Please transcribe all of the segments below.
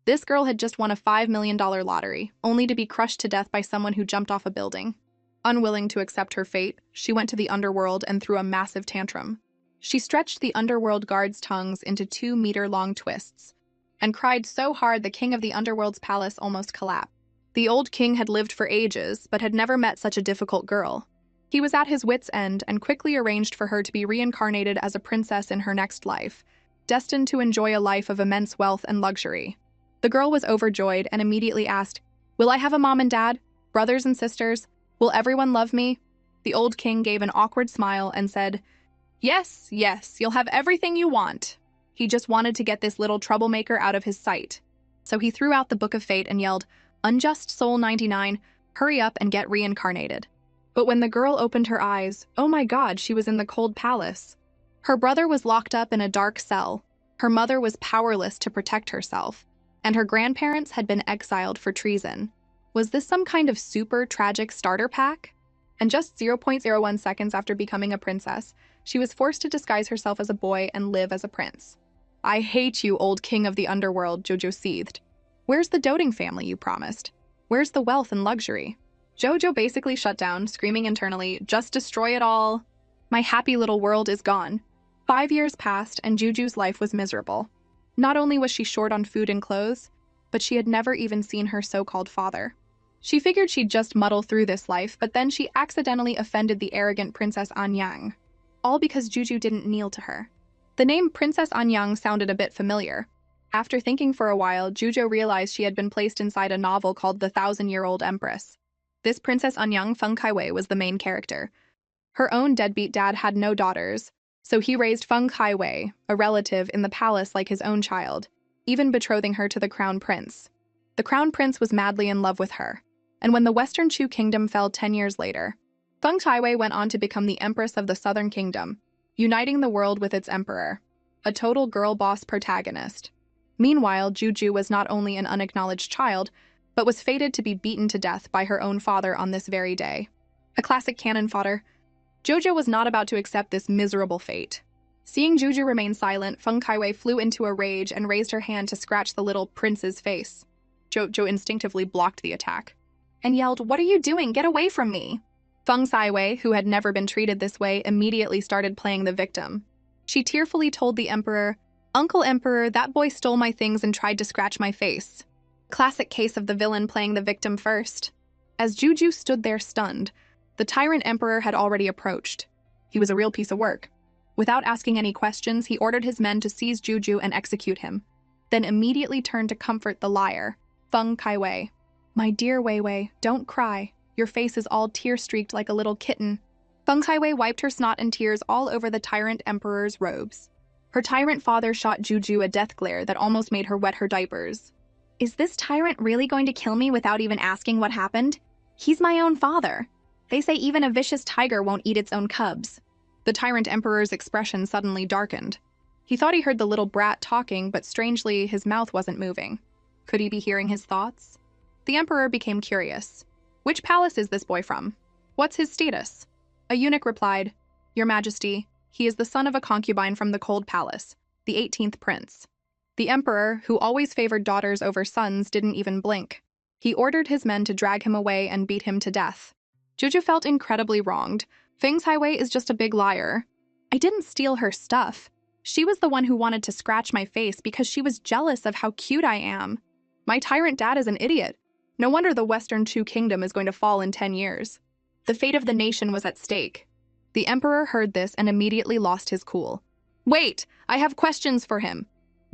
This girl had just won a $5 million lottery, only to be crushed to death by someone who jumped off a building. Unwilling to accept her fate, she went to the underworld and threw a massive tantrum. She stretched the underworld guards' tongues into 2-meter-long twists, and cried so hard the king of the underworld's palace almost collapsed. The old king had lived for ages, but had never met such a difficult girl. He was at his wits' end and quickly arranged for her to be reincarnated as a princess in her next life, destined to enjoy a life of immense wealth and luxury. The girl was overjoyed and immediately asked, "Will I have a mom and dad? Brothers and sisters? Will everyone love me?" The old king gave an awkward smile and said, "Yes, yes, you'll have everything you want." He just wanted to get this little troublemaker out of his sight. So he threw out the Book of Fate and yelled, "Unjust Soul 99, hurry up and get reincarnated." But when the girl opened her eyes, oh my God, she was in the cold palace. Her brother was locked up in a dark cell, her mother was powerless to protect herself, and her grandparents had been exiled for treason. Was this some kind of super tragic starter pack? And just 0.01 seconds after becoming a princess, she was forced to disguise herself as a boy and live as a prince. "I hate you, old king of the underworld," Jojo seethed. "Where's the doting family you promised? Where's the wealth and luxury?" Jojo basically shut down, screaming internally, "Just destroy it all. My happy little world is gone." 5 years passed, and Juju's life was miserable. Not only was she short on food and clothes, but she had never even seen her so-called father. She figured she'd just muddle through this life, but then she accidentally offended the arrogant Princess Anyang. All because Juju didn't kneel to her. The name Princess Anyang sounded a bit familiar. After thinking for a while, Juju realized she had been placed inside a novel called The 1,000-Year-Old Empress. This Princess Anyang Feng Kaiwei was the main character. Her own deadbeat dad had no daughters, so he raised Feng Kaiwei, a relative, in the palace like his own child, even betrothing her to the crown prince. The crown prince was madly in love with her, and when the Western Chu kingdom fell 10 years later, Feng Kaiwei went on to become the empress of the Southern Kingdom, uniting the world with its emperor, a total girl boss protagonist. Meanwhile, Juju was not only an unacknowledged child, but was fated to be beaten to death by her own father on this very day. A classic cannon fodder. Jojo was not about to accept this miserable fate. Seeing Juju remain silent, Feng Kaiwei flew into a rage and raised her hand to scratch the little prince's face. Jojo instinctively blocked the attack and yelled, "What are you doing? Get away from me!" Feng Kaiwei, who had never been treated this way, immediately started playing the victim. She tearfully told the emperor, "Uncle Emperor, that boy stole my things and tried to scratch my face." Classic case of the villain playing the victim first. As Juju stood there stunned, the tyrant emperor had already approached. He was a real piece of work. Without asking any questions, he ordered his men to seize Juju and execute him, then immediately turned to comfort the liar, Feng Kaiwei. "My dear Weiwei, don't cry. Your face is all tear-streaked like a little kitten." Feng Kaiwei wiped her snot and tears all over the tyrant emperor's robes. Her tyrant father shot Juju a death glare that almost made her wet her diapers. "Is this tyrant really going to kill me without even asking what happened? He's my own father. They say even a vicious tiger won't eat its own cubs." The tyrant emperor's expression suddenly darkened. He thought he heard the little brat talking, but strangely, his mouth wasn't moving. Could he be hearing his thoughts? The emperor became curious. "Which palace is this boy from? What's his status?" A eunuch replied, "Your Majesty, he is the son of a concubine from the Cold Palace, the 18th prince." The emperor, who always favored daughters over sons, didn't even blink. He ordered his men to drag him away and beat him to death. Juju felt incredibly wronged. Feng Kaiwei is just a big liar. "I didn't steal her stuff. She was the one who wanted to scratch my face because she was jealous of how cute I am. My tyrant dad is an idiot. No wonder the Western Chu kingdom is going to fall in 10 years. The fate of the nation was at stake." The emperor heard this and immediately lost his cool. "Wait, I have questions for him."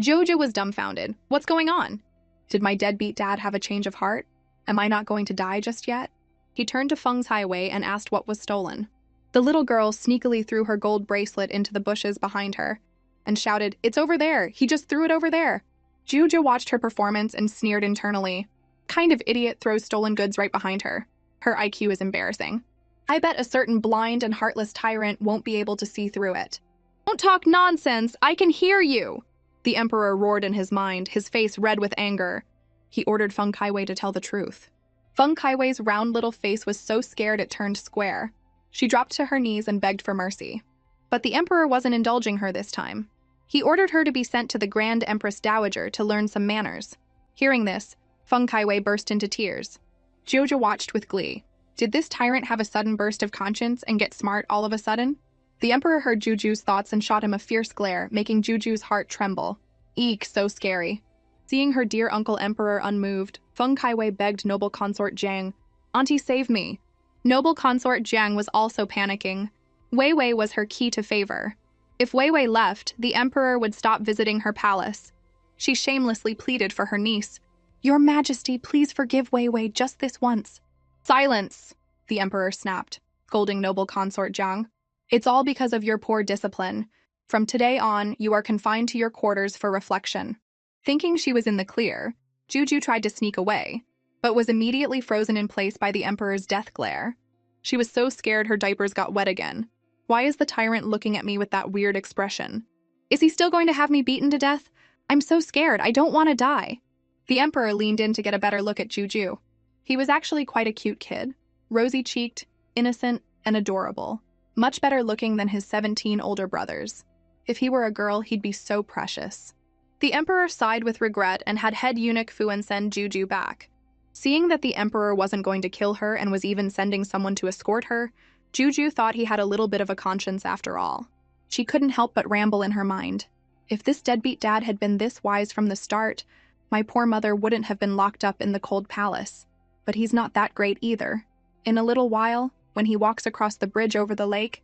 Jojo was dumbfounded. What's going on? Did my deadbeat dad have a change of heart? Am I not going to die just yet? He turned to Feng Kaiwei and asked what was stolen. The little girl sneakily threw her gold bracelet into the bushes behind her and shouted, "It's over there! He just threw it over there!" Jojo watched her performance and sneered internally. Kind of idiot throws stolen goods right behind her. Her IQ is embarrassing. I bet a certain blind and heartless tyrant won't be able to see through it. "Don't talk nonsense! I can hear you!" The emperor roared in his mind, his face red with anger. He ordered Feng Kaiwei to tell the truth. Feng Kaiwei's round little face was so scared it turned square. She dropped to her knees and begged for mercy. But the emperor wasn't indulging her this time. He ordered her to be sent to the Grand Empress Dowager to learn some manners. Hearing this, Feng Kaiwei burst into tears. Jojo watched with glee. Did this tyrant have a sudden burst of conscience and get smart all of a sudden? The emperor heard Juju's thoughts and shot him a fierce glare, making Juju's heart tremble. Eek, so scary. Seeing her dear uncle emperor unmoved, Feng Kaiwei begged noble consort Jiang, "Auntie, save me." Noble consort Jiang was also panicking. Wei Wei was her key to favor. If Wei Wei left, the emperor would stop visiting her palace. She shamelessly pleaded for her niece. "Your Majesty, please forgive Wei Wei just this once." "Silence!" the emperor snapped, scolding noble consort Jiang. "It's all because of your poor discipline. From today on, you are confined to your quarters for reflection." Thinking she was in the clear, Juju tried to sneak away, but was immediately frozen in place by the emperor's death glare. She was so scared her diapers got wet again. Why is the tyrant looking at me with that weird expression? Is he still going to have me beaten to death? I'm so scared, I don't want to die. The emperor leaned in to get a better look at Juju. He was actually quite a cute kid, rosy-cheeked, innocent, and adorable. Much better looking than his 17 older brothers. If he were a girl, he'd be so precious. The emperor sighed with regret and had head eunuch Fuan send Juju back. Seeing that the emperor wasn't going to kill her and was even sending someone to escort her, Juju thought he had a little bit of a conscience after all. She couldn't help but ramble in her mind. If this deadbeat dad had been this wise from the start, my poor mother wouldn't have been locked up in the cold palace. But he's not that great either. In a little while, when he walks across the bridge over the lake,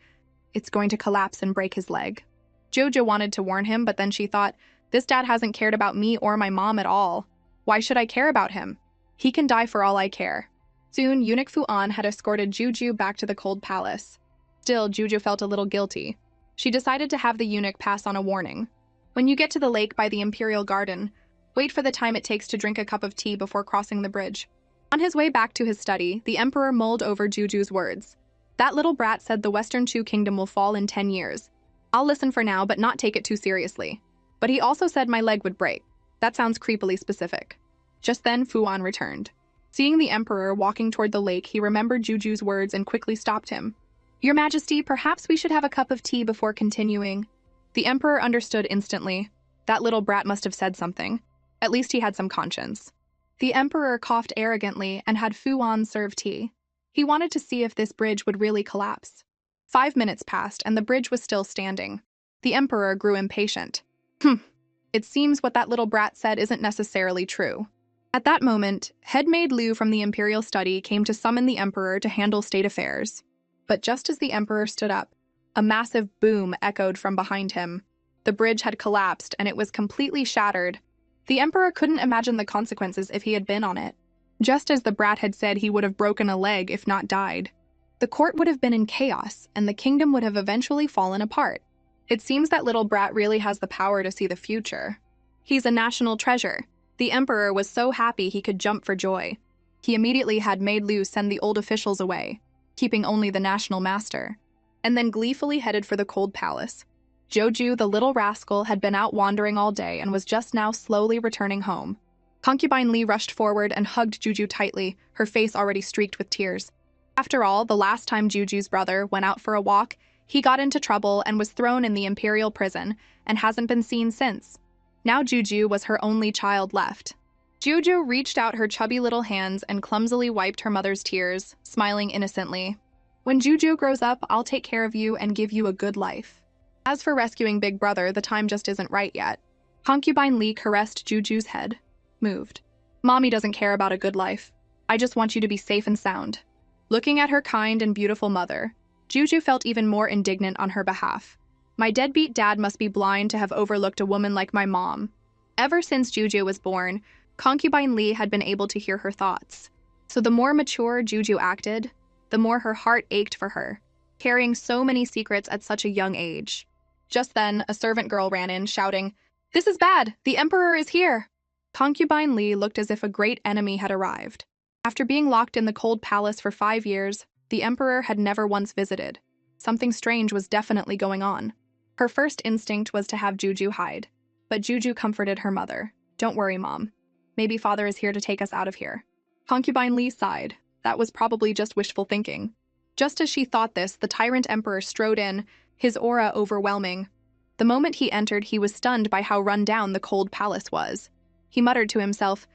it's going to collapse and break his leg. Jojo wanted to warn him, but then she thought, this dad hasn't cared about me or my mom at all. Why should I care about him? He can die for all I care. Soon, eunuch Fuan had escorted Juju back to the cold palace. Still, Juju felt a little guilty. She decided to have the eunuch pass on a warning. When you get to the lake by the imperial garden, wait for the time it takes to drink a cup of tea before crossing the bridge. On his way back to his study, the emperor mulled over Juju's words. That little brat said the Western Chu kingdom will fall in 10 years. I'll listen for now, but not take it too seriously. But he also said my leg would break. That sounds creepily specific. Just then, Fuan returned. Seeing the emperor walking toward the lake, he remembered Juju's words and quickly stopped him. Your Majesty, perhaps we should have a cup of tea before continuing. The emperor understood instantly. That little brat must have said something. At least he had some conscience. The emperor coughed arrogantly and had Fuan serve tea. He wanted to see if this bridge would really collapse. 5 minutes passed and the bridge was still standing. The emperor grew impatient. It seems what that little brat said isn't necessarily true. At that moment, headmaid Liu from the imperial study came to summon the emperor to handle state affairs. But just as the emperor stood up, a massive boom echoed from behind him. The bridge had collapsed and it was completely shattered. The emperor couldn't imagine the consequences if he had been on it. Just as the brat had said, he would have broken a leg if not died. The court would have been in chaos and the kingdom would have eventually fallen apart. It seems that little brat really has the power to see the future. He's a national treasure. The emperor was so happy he could jump for joy. He immediately had maid Liu send the old officials away, keeping only the national master, and then gleefully headed for the cold palace. Joju, the little rascal, had been out wandering all day and was just now slowly returning home. Concubine Li rushed forward and hugged Juju tightly, her face already streaked with tears. After all, the last time Juju's brother went out for a walk, he got into trouble and was thrown in the imperial prison and hasn't been seen since. Now Juju was her only child left. Juju reached out her chubby little hands and clumsily wiped her mother's tears, smiling innocently. When Juju grows up, I'll take care of you and give you a good life. As for rescuing Big Brother, the time just isn't right yet. Concubine Li caressed Juju's head, moved. Mommy doesn't care about a good life. I just want you to be safe and sound. Looking at her kind and beautiful mother, Juju felt even more indignant on her behalf. My deadbeat dad must be blind to have overlooked a woman like my mom. Ever since Juju was born, Concubine Li had been able to hear her thoughts. So the more mature Juju acted, the more her heart ached for her, carrying so many secrets at such a young age. Just then, a servant girl ran in, shouting, "This is bad! The emperor is here!" Concubine Li looked as if a great enemy had arrived. After being locked in the cold palace for 5 years, the emperor had never once visited. Something strange was definitely going on. Her first instinct was to have Juju hide. But Juju comforted her mother. Don't worry, Mom. Maybe father is here to take us out of here. Concubine Li sighed. That was probably just wishful thinking. Just as she thought this, the tyrant emperor strode in, his aura overwhelming. The moment he entered, he was stunned by how run down the cold palace was. He muttered to himself,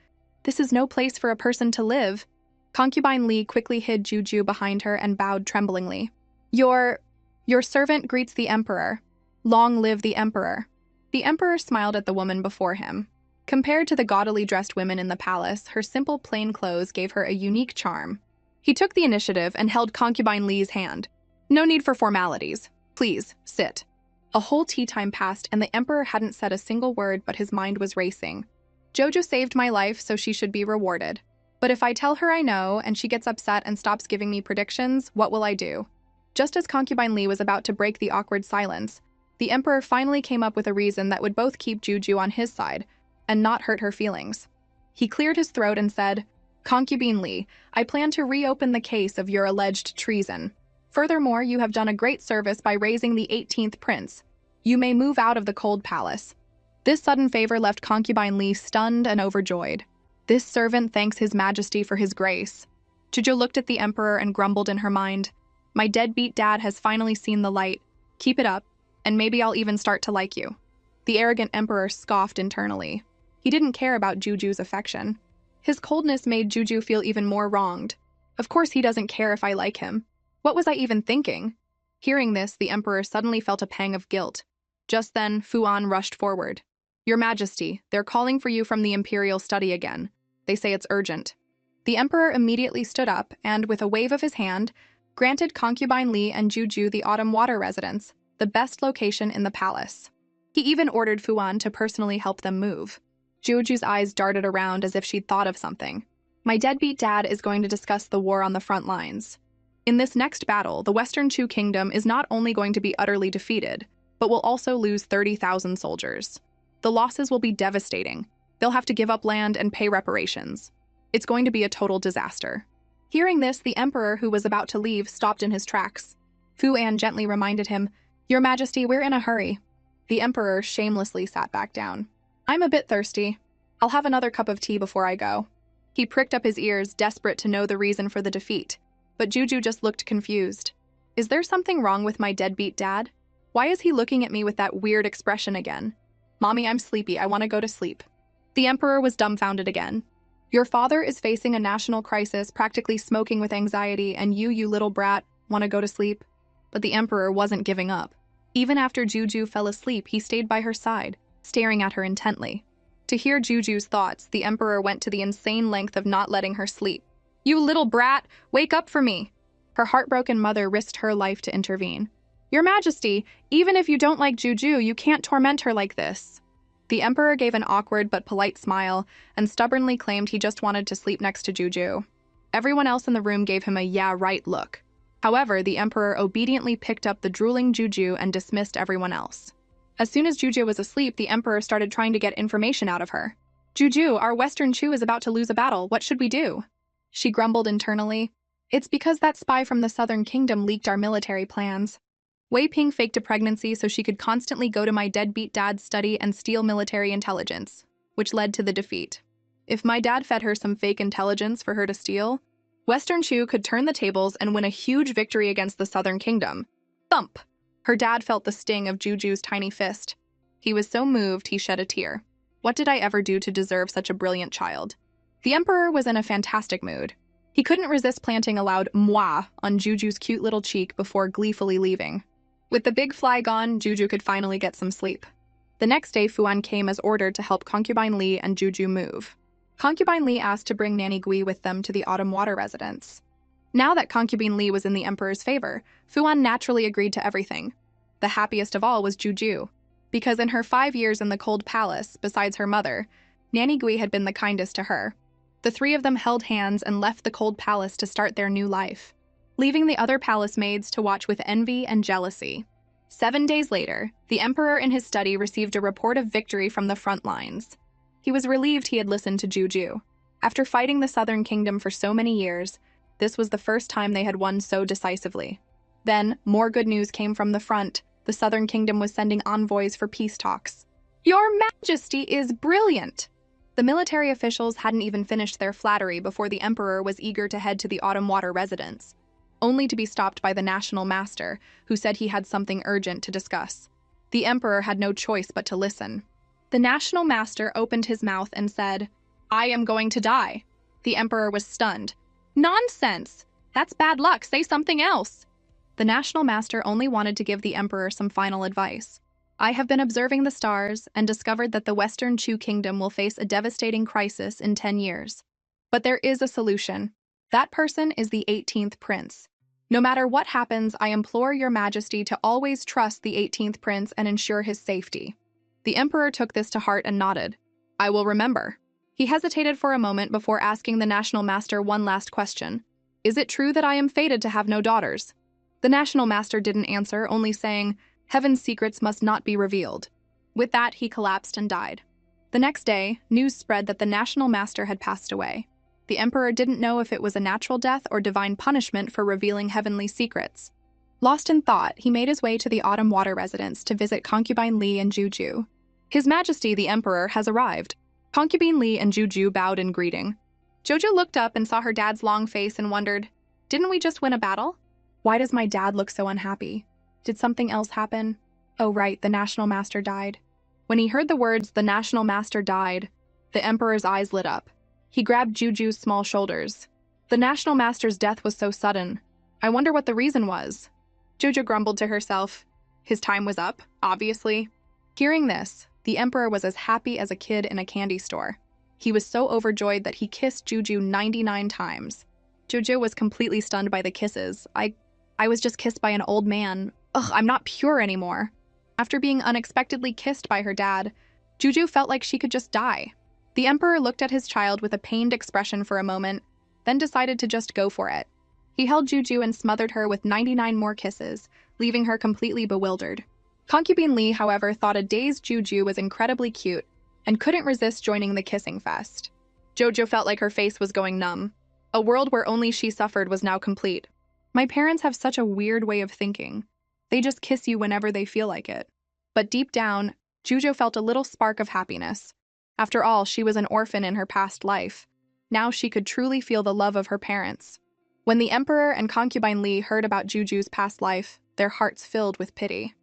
This is no place for a person to live. Concubine Li quickly hid Juju behind her and bowed tremblingly. Your servant greets the emperor. Long live the emperor. The emperor smiled at the woman before him. Compared to the gaudily dressed women in the palace, her simple plain clothes gave her a unique charm. He took the initiative and held Concubine Li's hand. No need for formalities. Please, sit. A whole tea time passed and the emperor hadn't said a single word, but his mind was racing. Jojo saved my life, so she should be rewarded. But if I tell her I know and she gets upset and stops giving me predictions, what will I do? Just as Concubine Li was about to break the awkward silence, the emperor finally came up with a reason that would both keep Juju on his side and not hurt her feelings. He cleared his throat and said, Concubine Li, I plan to reopen the case of your alleged treason. Furthermore, you have done a great service by raising the 18th prince. You may move out of the cold palace. This sudden favor left Concubine Li stunned and overjoyed. This servant thanks his majesty for his grace. Juju looked at the emperor and grumbled in her mind. My deadbeat dad has finally seen the light. Keep it up, and maybe I'll even start to like you. The arrogant emperor scoffed internally. He didn't care about Juju's affection. His coldness made Juju feel even more wronged. Of course he doesn't care if I like him. What was I even thinking? Hearing this, the emperor suddenly felt a pang of guilt. Just then, Fuan rushed forward. Your Majesty, they're calling for you from the imperial study again. They say it's urgent. The emperor immediately stood up and, with a wave of his hand, granted Concubine Li and Juju the Autumn Water residence, the best location in the palace. He even ordered Fuan to personally help them move. Juju's eyes darted around as if she'd thought of something. My deadbeat dad is going to discuss the war on the front lines. In this next battle, the Western Chu Kingdom is not only going to be utterly defeated, but will also lose 30,000 soldiers. The losses will be devastating. They'll have to give up land and pay reparations. It's going to be a total disaster. Hearing this, the emperor, who was about to leave, stopped in his tracks. Fu An gently reminded him, Your Majesty, we're in a hurry. The emperor shamelessly sat back down. I'm a bit thirsty. I'll have another cup of tea before I go. He pricked up his ears, desperate to know the reason for the defeat. But Juju just looked confused. Is there something wrong with my deadbeat dad? Why is he looking at me with that weird expression again? Mommy, I'm sleepy. I want to go to sleep. The emperor was dumbfounded again. Your father is facing a national crisis, practically smoking with anxiety, and you little brat, want to go to sleep? But the emperor wasn't giving up. Even after Juju fell asleep, he stayed by her side, staring at her intently. To hear Juju's thoughts, the emperor went to the insane length of not letting her sleep. You little brat, wake up for me! Her heartbroken mother risked her life to intervene. Your Majesty, even if you don't like Juju, you can't torment her like this. The emperor gave an awkward but polite smile and stubbornly claimed he just wanted to sleep next to Juju. Everyone else in the room gave him a yeah, right look. However, the emperor obediently picked up the drooling Juju and dismissed everyone else. As soon as Juju was asleep, the emperor started trying to get information out of her. Juju, our Western Chu is about to lose a battle. What should we do? She grumbled internally. It's because that spy from the Southern Kingdom leaked our military plans. Wei Ping faked a pregnancy so she could constantly go to my deadbeat dad's study and steal military intelligence, which led to the defeat. If my dad fed her some fake intelligence for her to steal, Western Chu could turn the tables and win a huge victory against the Southern Kingdom. Thump! Her dad felt the sting of Juju's tiny fist. He was so moved he shed a tear. What did I ever do to deserve such a brilliant child? The emperor was in a fantastic mood. He couldn't resist planting a loud "mwah" on Juju's cute little cheek before gleefully leaving. With the big fly gone, Juju could finally get some sleep. The next day, Fuan came as ordered to help Concubine Li and Juju move. Concubine Li asked to bring Nanny Gui with them to the Autumn Water residence. Now that Concubine Li was in the emperor's favor, Fuan naturally agreed to everything. The happiest of all was Juju, because in her 5 years in the cold palace, besides her mother, Nanny Gui had been the kindest to her. The three of them held hands and left the cold palace to start their new life, leaving the other palace maids to watch with envy and jealousy. 7 days later, the emperor in his study received a report of victory from the front lines. He was relieved he had listened to Juju. After fighting the Southern Kingdom for so many years, this was the first time they had won so decisively. Then, more good news came from the front. The Southern Kingdom was sending envoys for peace talks. Your Majesty is brilliant! The military officials hadn't even finished their flattery before the emperor was eager to head to the Autumn Water residence, only to be stopped by the national master, who said he had something urgent to discuss. The emperor had no choice but to listen. The national master opened his mouth and said, I am going to die. The emperor was stunned. Nonsense! That's bad luck. Say something else. The national master only wanted to give the emperor some final advice. I have been observing the stars and discovered that the Western Chu kingdom will face a devastating crisis in 10 years. But there is a solution. That person is the 18th prince. No matter what happens, I implore your majesty to always trust the 18th prince and ensure his safety. The emperor took this to heart and nodded. I will remember. He hesitated for a moment before asking the national master one last question. Is it true that I am fated to have no daughters? The national master didn't answer, only saying, Heaven's secrets must not be revealed. With that, he collapsed and died. The next day, news spread that the national master had passed away. The emperor didn't know if it was a natural death or divine punishment for revealing heavenly secrets. Lost in thought, he made his way to the Autumn Water residence to visit concubine Li and Juju. His Majesty the Emperor has arrived. Concubine Li and Juju bowed in greeting. Jojo looked up and saw her dad's long face and wondered, didn't we just win a battle? Why does my dad look so unhappy? Did something else happen? Oh right, the national master died. When he heard the words, the national master died, the emperor's eyes lit up. He grabbed Juju's small shoulders. The national master's death was so sudden. I wonder what the reason was. Jojo grumbled to herself. His time was up, obviously. Hearing this, the emperor was as happy as a kid in a candy store. He was so overjoyed that he kissed Juju 99 times. Jojo was completely stunned by the kisses. I was just kissed by an old man. Ugh, I'm not pure anymore. After being unexpectedly kissed by her dad, Juju felt like she could just die. The emperor looked at his child with a pained expression for a moment, then decided to just go for it. He held Juju and smothered her with 99 more kisses, leaving her completely bewildered. Concubine Li, however, thought a dazed Juju was incredibly cute and couldn't resist joining the kissing fest. Jojo felt like her face was going numb. A world where only she suffered was now complete. My parents have such a weird way of thinking. They just kiss you whenever they feel like it. But deep down, Jujo felt a little spark of happiness. After all, she was an orphan in her past life. Now she could truly feel the love of her parents. When the emperor and concubine Li heard about Juju's past life, their hearts filled with pity.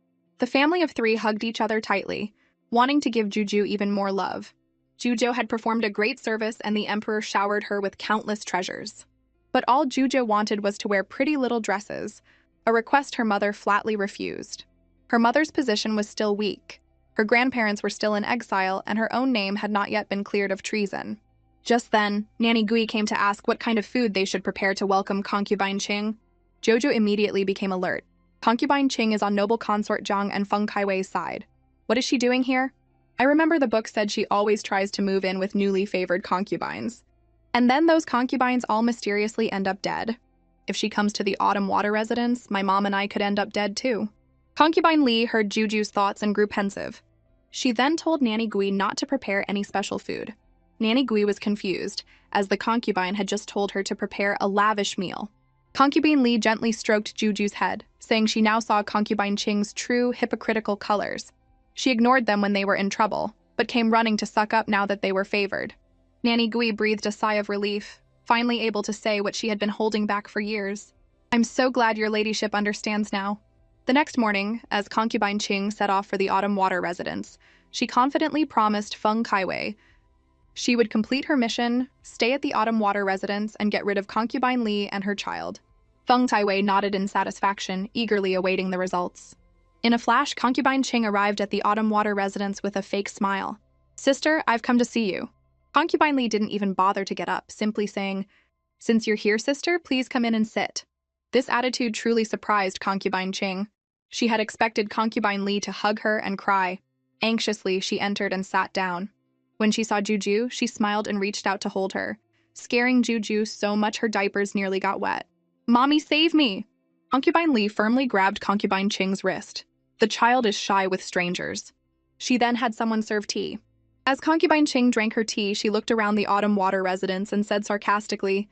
The family of three hugged each other tightly, wanting to give Juju even more love. Jujo had performed a great service and the emperor showered her with countless treasures. But all Jujo wanted was to wear pretty little dresses, a request her mother flatly refused. Her mother's position was still weak. Her grandparents were still in exile, and her own name had not yet been cleared of treason. Just then, Nanny Gui came to ask what kind of food they should prepare to welcome concubine Qing. Jojo immediately became alert. Concubine Qing is on noble consort Zhang and Feng Kaiwei's side. What is she doing here? I remember the book said she always tries to move in with newly favored concubines. And then those concubines all mysteriously end up dead. If she comes to the Autumn Water residence, my mom and I could end up dead too. Concubine Li heard Juju's thoughts and grew pensive. She then told Nanny Gui not to prepare any special food. Nanny Gui was confused, as the concubine had just told her to prepare a lavish meal. Concubine Li gently stroked Juju's head, saying she now saw Concubine Qing's true, hypocritical colors. She ignored them when they were in trouble, but came running to suck up now that they were favored. Nanny Gui breathed a sigh of relief, finally able to say what she had been holding back for years. I'm so glad your ladyship understands now. The next morning, as Concubine Qing set off for the Autumn Water residence, she confidently promised Feng Kaiwei she would complete her mission, stay at the Autumn Water residence, and get rid of Concubine Li and her child. Feng Kaiwei nodded in satisfaction, eagerly awaiting the results. In a flash, Concubine Qing arrived at the Autumn Water residence with a fake smile. Sister, I've come to see you. Concubine Li didn't even bother to get up, simply saying, Since you're here, sister, please come in and sit. This attitude truly surprised Concubine Qing. She had expected Concubine Li to hug her and cry. Anxiously, she entered and sat down. When she saw Juju, she smiled and reached out to hold her, scaring Juju so much her diapers nearly got wet. Mommy, save me! Concubine Li firmly grabbed Concubine Qing's wrist. The child is shy with strangers. She then had someone serve tea. As Concubine Qing drank her tea, she looked around the Autumn Water residence and said sarcastically,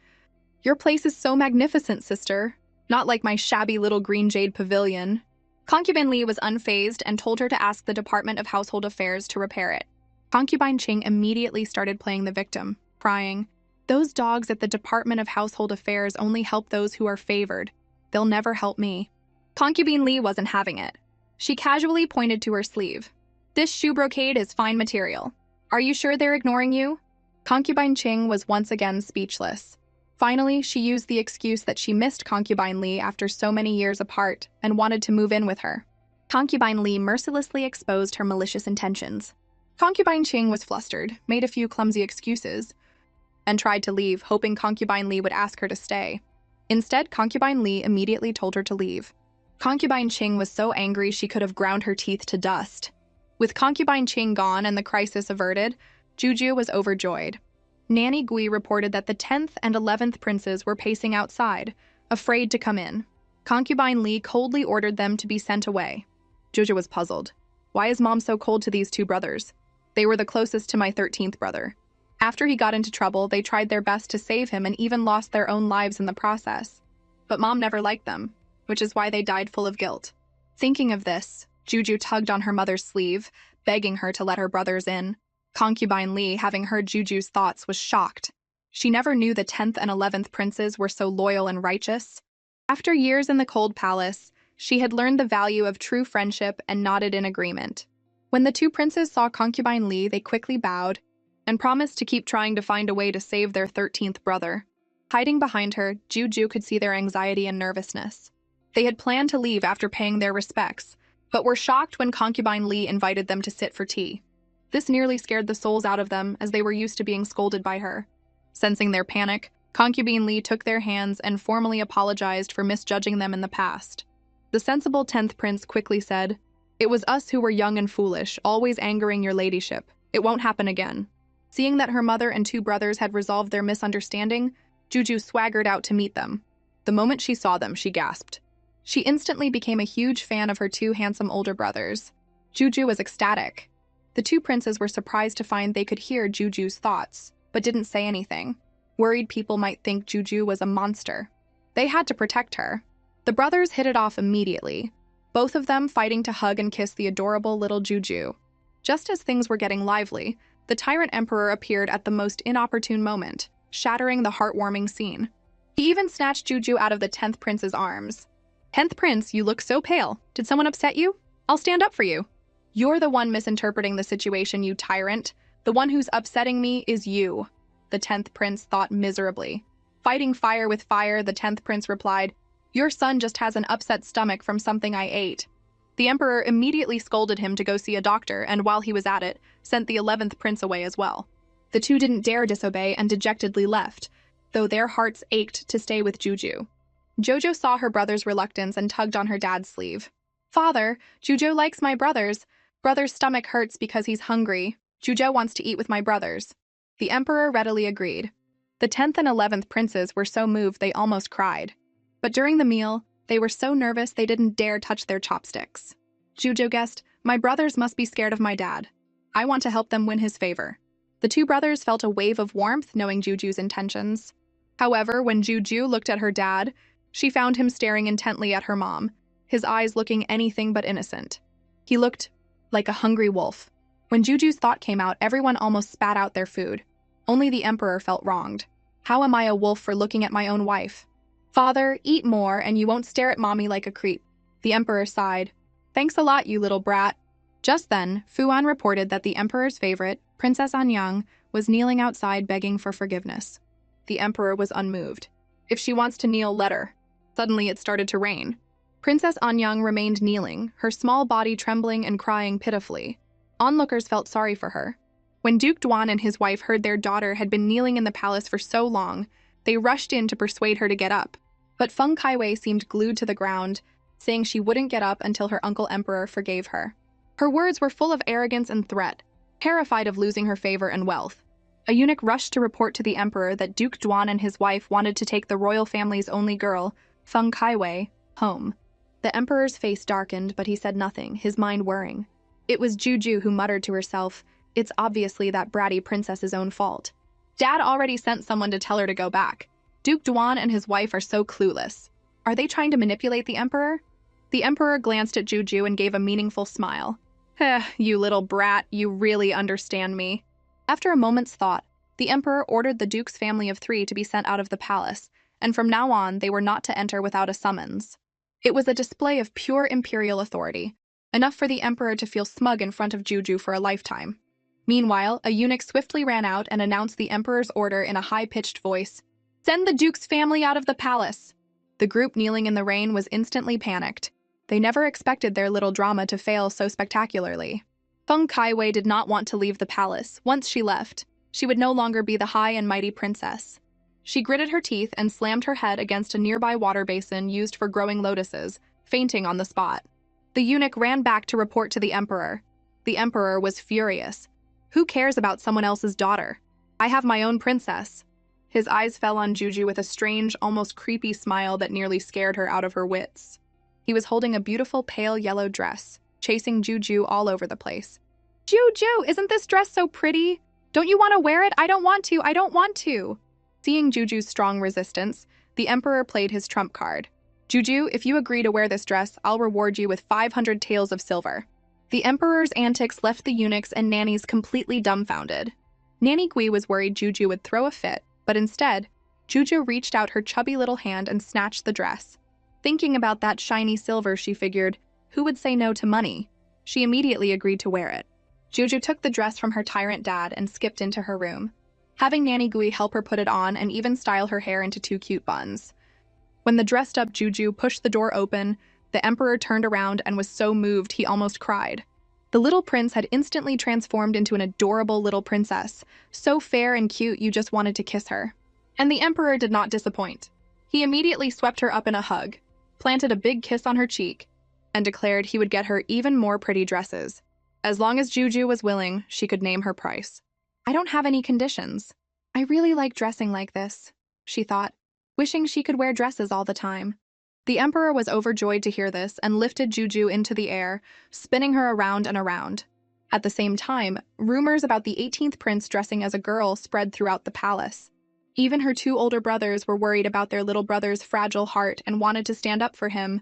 Your place is so magnificent, sister. Not like my shabby little green jade pavilion. Concubine Li was unfazed and told her to ask the Department of Household Affairs to repair it. Concubine Qing immediately started playing the victim, crying, Those dogs at the Department of Household Affairs only help those who are favored. They'll never help me. Concubine Li wasn't having it. She casually pointed to her sleeve. This shoe brocade is fine material. Are you sure they're ignoring you? Concubine Qing was once again speechless. Finally, she used the excuse that she missed Concubine Li after so many years apart and wanted to move in with her. Concubine Li mercilessly exposed her malicious intentions. Concubine Qing was flustered, made a few clumsy excuses, and tried to leave, hoping Concubine Li would ask her to stay. Instead, Concubine Li immediately told her to leave. Concubine Qing was so angry she could have ground her teeth to dust. With Concubine Qing gone and the crisis averted, Juju was overjoyed. Nanny Gui reported that the 10th and 11th princes were pacing outside, afraid to come in. Concubine Li coldly ordered them to be sent away. Juju was puzzled. Why is mom so cold to these two brothers? They were the closest to my 13th brother. After he got into trouble, they tried their best to save him and even lost their own lives in the process. But mom never liked them, which is why they died full of guilt. Thinking of this, Juju tugged on her mother's sleeve, begging her to let her brothers in. Concubine Li, having heard Juju's thoughts, was shocked. She never knew the 10th and 11th princes were so loyal and righteous. After years in the cold palace, she had learned the value of true friendship and nodded in agreement. When the two princes saw Concubine Li, they quickly bowed and promised to keep trying to find a way to save their 13th brother. Hiding behind her, Juju could see their anxiety and nervousness. They had planned to leave after paying their respects, but were shocked when Concubine Li invited them to sit for tea. This nearly scared the souls out of them, as they were used to being scolded by her. Sensing their panic, Concubine Li took their hands and formally apologized for misjudging them in the past. The sensible 10th prince quickly said, "It was us who were young and foolish, always angering your ladyship. It won't happen again." Seeing that her mother and two brothers had resolved their misunderstanding, Juju swaggered out to meet them. The moment she saw them, she gasped. She instantly became a huge fan of her two handsome older brothers. Juju was ecstatic. The two princes were surprised to find they could hear Juju's thoughts, but didn't say anything. Worried people might think Juju was a monster. They had to protect her. The brothers hit it off immediately, both of them fighting to hug and kiss the adorable little Juju. Just as things were getting lively, the Tyrant Emperor appeared at the most inopportune moment, shattering the heartwarming scene. He even snatched Juju out of the 10th prince's arms. "10th prince, you look so pale. Did someone upset you? I'll stand up for you." "You're the one misinterpreting the situation, you tyrant. The one who's upsetting me is you," the 10th prince thought miserably. Fighting fire with fire, the 10th prince replied, "Your son just has an upset stomach from something I ate." The emperor immediately scolded him to go see a doctor, and while he was at it, sent the 11th prince away as well. The two didn't dare disobey and dejectedly left, though their hearts ached to stay with Juju. Jojo saw her brother's reluctance and tugged on her dad's sleeve. "Father, Juju likes my brothers. Brother's stomach hurts because he's hungry. Juju wants to eat with my brothers." The emperor readily agreed. The 10th and 11th princes were so moved they almost cried. But during the meal, they were so nervous they didn't dare touch their chopsticks. Juju guessed, "My brothers must be scared of my dad. I want to help them win his favor." The two brothers felt a wave of warmth knowing Juju's intentions. However, when Juju looked at her dad, she found him staring intently at her mom, his eyes looking anything but innocent. He looked like a hungry wolf. When Juju's thought came out, everyone almost spat out their food. Only the emperor felt wronged. "How am I a wolf for looking at my own wife?" "Father, eat more and you won't stare at mommy like a creep." The emperor sighed. "Thanks a lot, you little brat." Just then, Fuan reported that the emperor's favorite, Princess Anyang, was kneeling outside begging for forgiveness. The emperor was unmoved. "If she wants to kneel, let her." Suddenly it started to rain. Princess Anyang remained kneeling, her small body trembling and crying pitifully. Onlookers felt sorry for her. When Duke Duan and his wife heard their daughter had been kneeling in the palace for so long, they rushed in to persuade her to get up. But Feng Kaiwei seemed glued to the ground, saying she wouldn't get up until her uncle emperor forgave her. Her words were full of arrogance and threat, terrified of losing her favor and wealth. A eunuch rushed to report to the emperor that Duke Duan and his wife wanted to take the royal family's only girl, Feng Kaiwei, home. The emperor's face darkened, but he said nothing, his mind whirring. It was Juju who muttered to herself, "It's obviously that bratty princess's own fault. Dad already sent someone to tell her to go back. Duke Duan and his wife are so clueless. Are they trying to manipulate the emperor?" The emperor glanced at Juju and gave a meaningful smile. You little brat, you really understand me." After a moment's thought, the emperor ordered the duke's family of 3 to be sent out of the palace, and from now on they were not to enter without a summons. It was a display of pure imperial authority, enough for the emperor to feel smug in front of Juju for a lifetime. Meanwhile, a eunuch swiftly ran out and announced the emperor's order in a high-pitched voice. "Send the duke's family out of the palace!" The group kneeling in the rain was instantly panicked. They never expected their little drama to fail so spectacularly. Feng Kaiwei did not want to leave the palace. Once she left, she would no longer be the high and mighty princess. She gritted her teeth and slammed her head against a nearby water basin used for growing lotuses, fainting on the spot. The eunuch ran back to report to the emperor. The emperor was furious. "Who cares about someone else's daughter? I have my own princess." His eyes fell on Juju with a strange, almost creepy smile that nearly scared her out of her wits. He was holding a beautiful pale yellow dress, chasing Juju all over the place. "Juju, isn't this dress so pretty? Don't you want to wear it? I don't want to, I don't want to." Seeing Juju's strong resistance, the emperor played his trump card. "Juju, if you agree to wear this dress, I'll reward you with 500 taels of silver." The emperor's antics left the eunuchs and nannies completely dumbfounded. Nanny Gui was worried Juju would throw a fit, but instead, Juju reached out her chubby little hand and snatched the dress. Thinking about that shiny silver, she figured, who would say no to money? She immediately agreed to wear it. Juju took the dress from her tyrant dad and skipped into her room, having Nanny Gui help her put it on and even style her hair into 2 cute buns. When the dressed-up Juju pushed the door open, the emperor turned around and was so moved he almost cried. The little prince had instantly transformed into an adorable little princess, so fair and cute you just wanted to kiss her. And the emperor did not disappoint. He immediately swept her up in a hug, planted a big kiss on her cheek, and declared he would get her even more pretty dresses. As long as Juju was willing, she could name her price. "I don't have any conditions. I really like dressing like this," she thought, wishing she could wear dresses all the time. The emperor was overjoyed to hear this and lifted Juju into the air, spinning her around and around. At the same time, rumors about the 18th prince dressing as a girl spread throughout the palace. Even her 2 older brothers were worried about their little brother's fragile heart and wanted to stand up for him,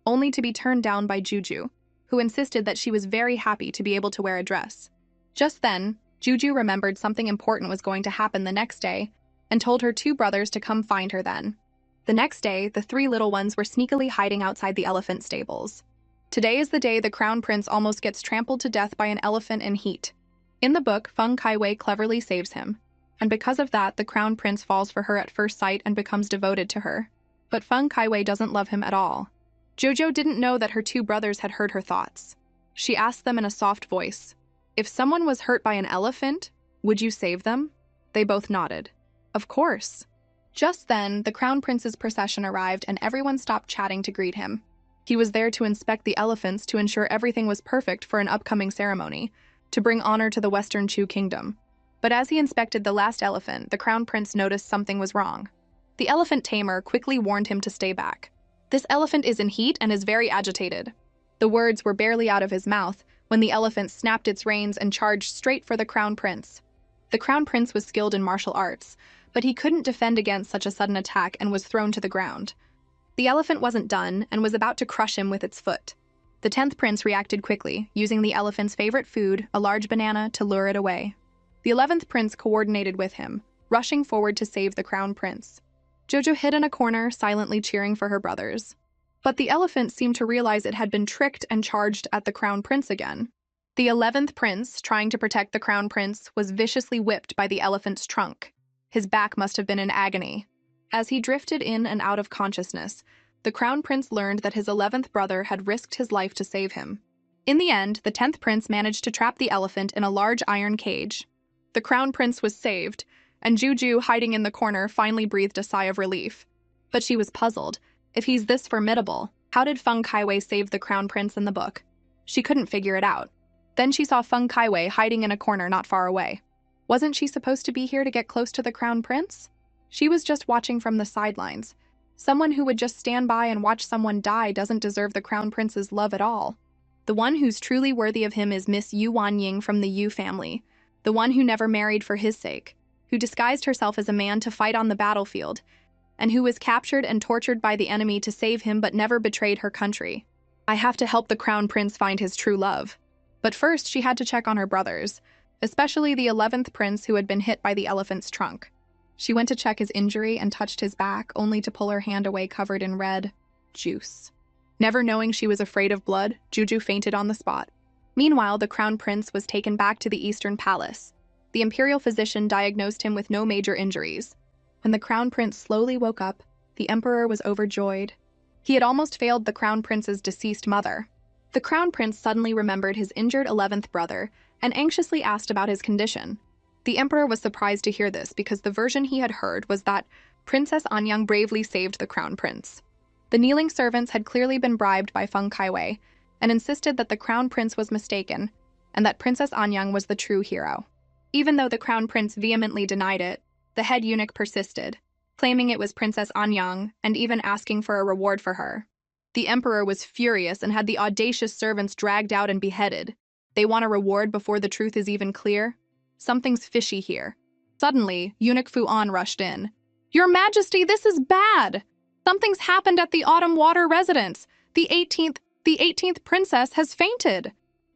only to be turned down by Juju, who insisted that she was very happy to be able to wear a dress. Just then, Juju remembered something important was going to happen the next day and told her 2 brothers to come find her then. The next day, the 3 little ones were sneakily hiding outside the elephant stables. Today is the day the crown prince almost gets trampled to death by an elephant in heat. In the book, Feng Kaiwei cleverly saves him, and because of that, the crown prince falls for her at first sight and becomes devoted to her. But Feng Kaiwei doesn't love him at all. Jojo didn't know that her 2 brothers had heard her thoughts. She asked them in a soft voice, "If someone was hurt by an elephant, would you save them?" They both nodded. "Of course." Just then, the crown prince's procession arrived and everyone stopped chatting to greet him. He was there to inspect the elephants to ensure everything was perfect for an upcoming ceremony, to bring honor to the Western Chu kingdom. But as he inspected the last elephant, the crown prince noticed something was wrong. The elephant tamer quickly warned him to stay back. "This elephant is in heat and is very agitated." The words were barely out of his mouth when the elephant snapped its reins and charged straight for the crown prince. The crown prince was skilled in martial arts, but he couldn't defend against such a sudden attack and was thrown to the ground. The elephant wasn't done and was about to crush him with its foot. The 10th prince reacted quickly, using the elephant's favorite food, a large banana, to lure it away. The 11th prince coordinated with him, rushing forward to save the crown prince. Jojo hid in a corner, silently cheering for her brothers. But the elephant seemed to realize it had been tricked and charged at the crown prince again. The 11th prince, trying to protect the crown prince, was viciously whipped by the elephant's trunk. His back must have been in agony. As he drifted in and out of consciousness, the crown prince learned that his 11th brother had risked his life to save him. In the end, the 10th prince managed to trap the elephant in a large iron cage. The crown prince was saved, and Juju, hiding in the corner, finally breathed a sigh of relief. But she was puzzled. If he's this formidable, how did Feng Kaiwei save the crown prince in the book? She couldn't figure it out. Then she saw Feng Kaiwei hiding in a corner not far away. Wasn't she supposed to be here to get close to the crown prince? She was just watching from the sidelines. Someone who would just stand by and watch someone die doesn't deserve the crown prince's love at all. The one who's truly worthy of him is Miss Yu Wanying from the Yu family, the one who never married for his sake, who disguised herself as a man to fight on the battlefield, and who was captured and tortured by the enemy to save him but never betrayed her country. I have to help the crown prince find his true love. But first, she had to check on her brothers, especially the 11th prince who had been hit by the elephant's trunk. She went to check his injury and touched his back, only to pull her hand away covered in red juice. Never knowing she was afraid of blood, Juju fainted on the spot. Meanwhile, the crown prince was taken back to the Eastern Palace. The imperial physician diagnosed him with no major injuries. When the crown prince slowly woke up, the emperor was overjoyed. He had almost failed the crown prince's deceased mother. The crown prince suddenly remembered his injured 11th brother and anxiously asked about his condition. The emperor was surprised to hear this because the version he had heard was that Princess Anyang bravely saved the crown prince. The kneeling servants had clearly been bribed by Feng Kaiwei and insisted that the crown prince was mistaken and that Princess Anyang was the true hero. Even though the crown prince vehemently denied it, the head eunuch persisted, claiming it was Princess Anyang and even asking for a reward for her. The emperor was furious and had the audacious servants dragged out and beheaded. They want a reward before the truth is even clear? Something's fishy here. Suddenly, Eunuch Fuan rushed in. "Your Majesty, this is bad! Something's happened at the Autumn Water residence. The 18th princess has fainted."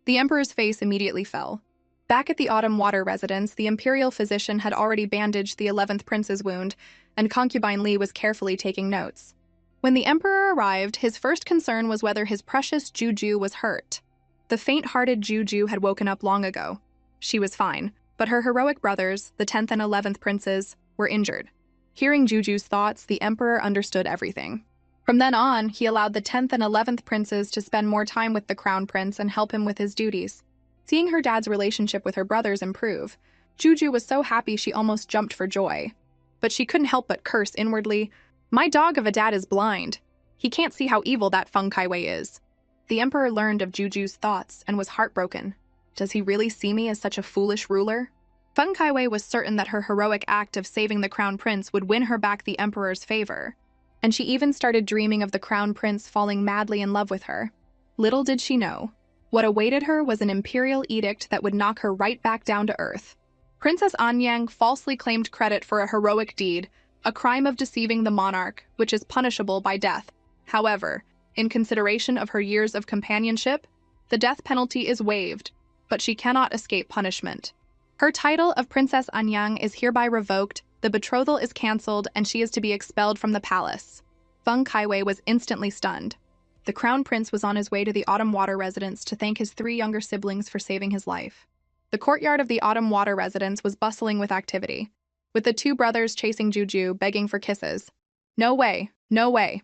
The emperor's face immediately fell. Back at the Autumn Water residence, the imperial physician had already bandaged the 11th prince's wound, and concubine Li was carefully taking notes. When the emperor arrived, his first concern was whether his precious Juju was hurt. The faint-hearted Juju had woken up long ago. She was fine, but her heroic brothers, the 10th and 11th princes, were injured. Hearing Juju's thoughts, the emperor understood everything. From then on, he allowed the 10th and 11th princes to spend more time with the crown prince and help him with his duties. Seeing her dad's relationship with her brothers improve, Juju was so happy she almost jumped for joy. But she couldn't help but curse inwardly, "My dog of a dad is blind. He can't see how evil that Feng Kaiwei is." The emperor learned of Juju's thoughts and was heartbroken. Does he really see me as such a foolish ruler? Feng Kaiwei was certain that her heroic act of saving the crown prince would win her back the emperor's favor, and she even started dreaming of the crown prince falling madly in love with her. Little did she know, what awaited her was an imperial edict that would knock her right back down to earth. Princess Anyang falsely claimed credit for a heroic deed, a crime of deceiving the monarch, which is punishable by death. However, in consideration of her years of companionship, the death penalty is waived, but she cannot escape punishment. Her title of Princess Anyang is hereby revoked, the betrothal is cancelled, and she is to be expelled from the palace. Feng Kaiwei was instantly stunned. The crown prince was on his way to the Autumn Water residence to thank his 3 younger siblings for saving his life. The courtyard of the Autumn Water residence was bustling with activity, with the 2 brothers chasing Juju, begging for kisses. "No way, no way."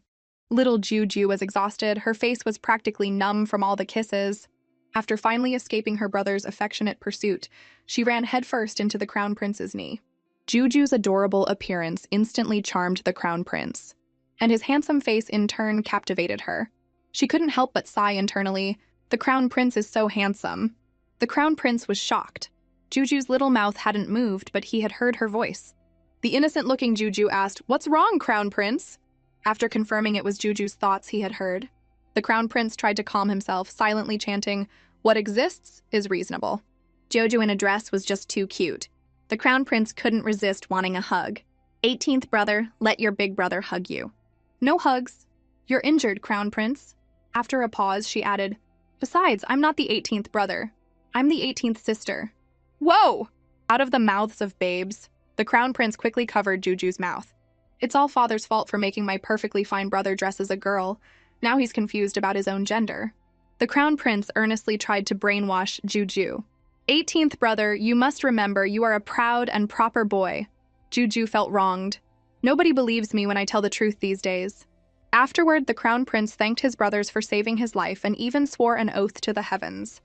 Little Juju was exhausted, her face was practically numb from all the kisses. After finally escaping her brother's affectionate pursuit, she ran headfirst into the crown prince's knee. Juju's adorable appearance instantly charmed the crown prince, and his handsome face in turn captivated her. She couldn't help but sigh internally, "The crown prince is so handsome." The crown prince was shocked. Juju's little mouth hadn't moved, but he had heard her voice. The innocent-looking Juju asked, "What's wrong, crown prince?" After confirming it was Juju's thoughts he had heard, the crown prince tried to calm himself, silently chanting, "What exists is reasonable." Jojo in a dress was just too cute. The crown prince couldn't resist wanting a hug. 18th brother, let your big brother hug you." "No hugs. You're injured, crown prince." After a pause, she added, "Besides, I'm not the 18th brother. I'm the 18th sister." "Whoa!" Out of the mouths of babes, the crown prince quickly covered Juju's mouth. "It's all father's fault for making my perfectly fine brother dress as a girl. Now he's confused about his own gender." The crown prince earnestly tried to brainwash Juju. 18th brother, you must remember you are a proud and proper boy." Juju felt wronged. "Nobody believes me when I tell the truth these days." Afterward, the crown prince thanked his brothers for saving his life and even swore an oath to the heavens.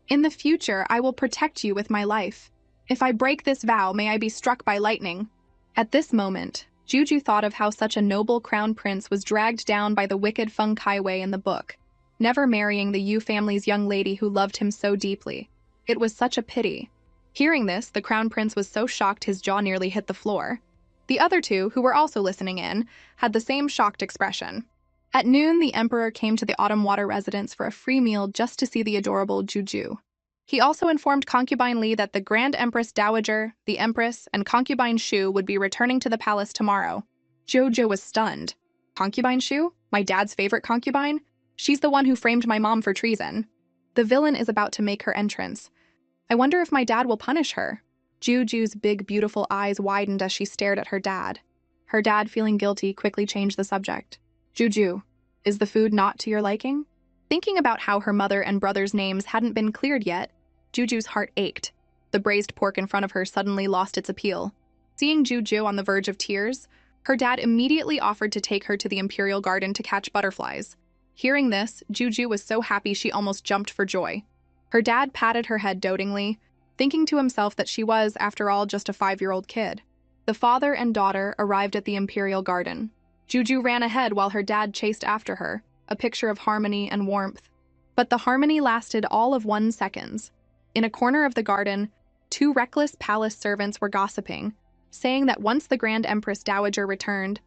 "In the future, I will protect you with my life. If I break this vow, may I be struck by lightning." At this moment, Juju thought of how such a noble crown prince was dragged down by the wicked Feng Kaiwei in the book, never marrying the Yu family's young lady who loved him so deeply. It was such a pity. Hearing this, the crown prince was so shocked his jaw nearly hit the floor. The other 2, who were also listening in, had the same shocked expression. At noon, the emperor came to the Autumn Water residence for a free meal just to see the adorable Juju. He also informed concubine Li that the Grand Empress Dowager, the Empress, and concubine Shu would be returning to the palace tomorrow. Jojo was stunned. "Concubine Shu? My dad's favorite concubine? She's the one who framed my mom for treason. The villain is about to make her entrance. I wonder if my dad will punish her." Juju's big, beautiful eyes widened as she stared at her dad. Her dad, feeling guilty, quickly changed the subject. "Juju, is the food not to your liking?" Thinking about how her mother and brother's names hadn't been cleared yet, Juju's heart ached. The braised pork in front of her suddenly lost its appeal. Seeing Juju on the verge of tears, her dad immediately offered to take her to the Imperial Garden to catch butterflies. Hearing this, Juju was so happy she almost jumped for joy. Her dad patted her head dotingly, thinking to himself that she was, after all, just a 5-year-old kid. The father and daughter arrived at the Imperial Garden. Juju ran ahead while her dad chased after her, a picture of harmony and warmth. But the harmony lasted all of 1 second. In a corner of the garden, 2 reckless palace servants were gossiping, saying that once the Grand Empress Dowager returned,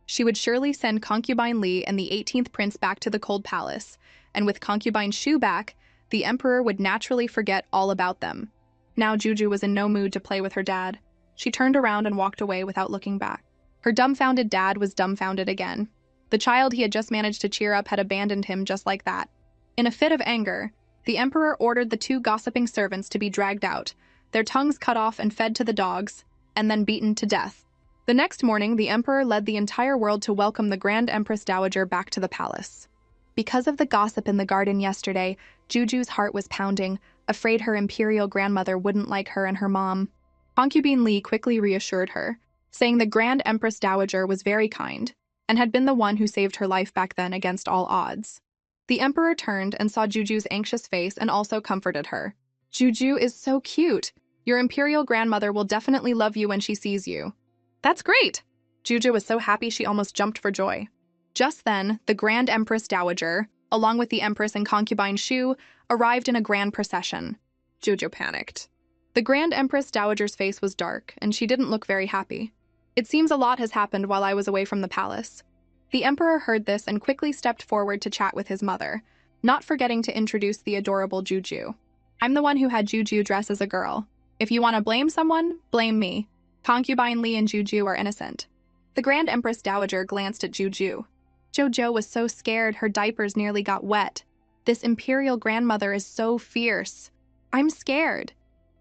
she would surely send Concubine Li and the 18th prince back to the Cold Palace, and with Concubine Shu back, the emperor would naturally forget all about them. Now Juju was in no mood to play with her dad. She turned around and walked away without looking back. Her dumbfounded dad was dumbfounded again. The child he had just managed to cheer up had abandoned him just like that. In a fit of anger, the emperor ordered the 2 gossiping servants to be dragged out, their tongues cut off and fed to the dogs, and then beaten to death. The next morning, the emperor led the entire world to welcome the Grand Empress Dowager back to the palace. Because of the gossip in the garden yesterday, Juju's heart was pounding, afraid her imperial grandmother wouldn't like her and her mom. Concubine Li quickly reassured her, saying the Grand Empress Dowager was very kind, and had been the one who saved her life back then against all odds. The emperor turned and saw Juju's anxious face and also comforted her. "Juju is so cute. Your imperial grandmother will definitely love you when she sees you." "That's great!" Juju was so happy she almost jumped for joy. Just then, the Grand Empress Dowager, along with the Empress and concubine Shu, arrived in a grand procession. Juju panicked. The Grand Empress Dowager's face was dark, and she didn't look very happy. "It seems a lot has happened while I was away from the palace." The emperor heard this and quickly stepped forward to chat with his mother, not forgetting to introduce the adorable Juju. "I'm the one who had Juju dress as a girl. If you want to blame someone, blame me. Concubine Li and Juju are innocent." The Grand Empress Dowager glanced at Juju. Jojo was so scared her diapers nearly got wet. "This imperial grandmother is so fierce. I'm scared."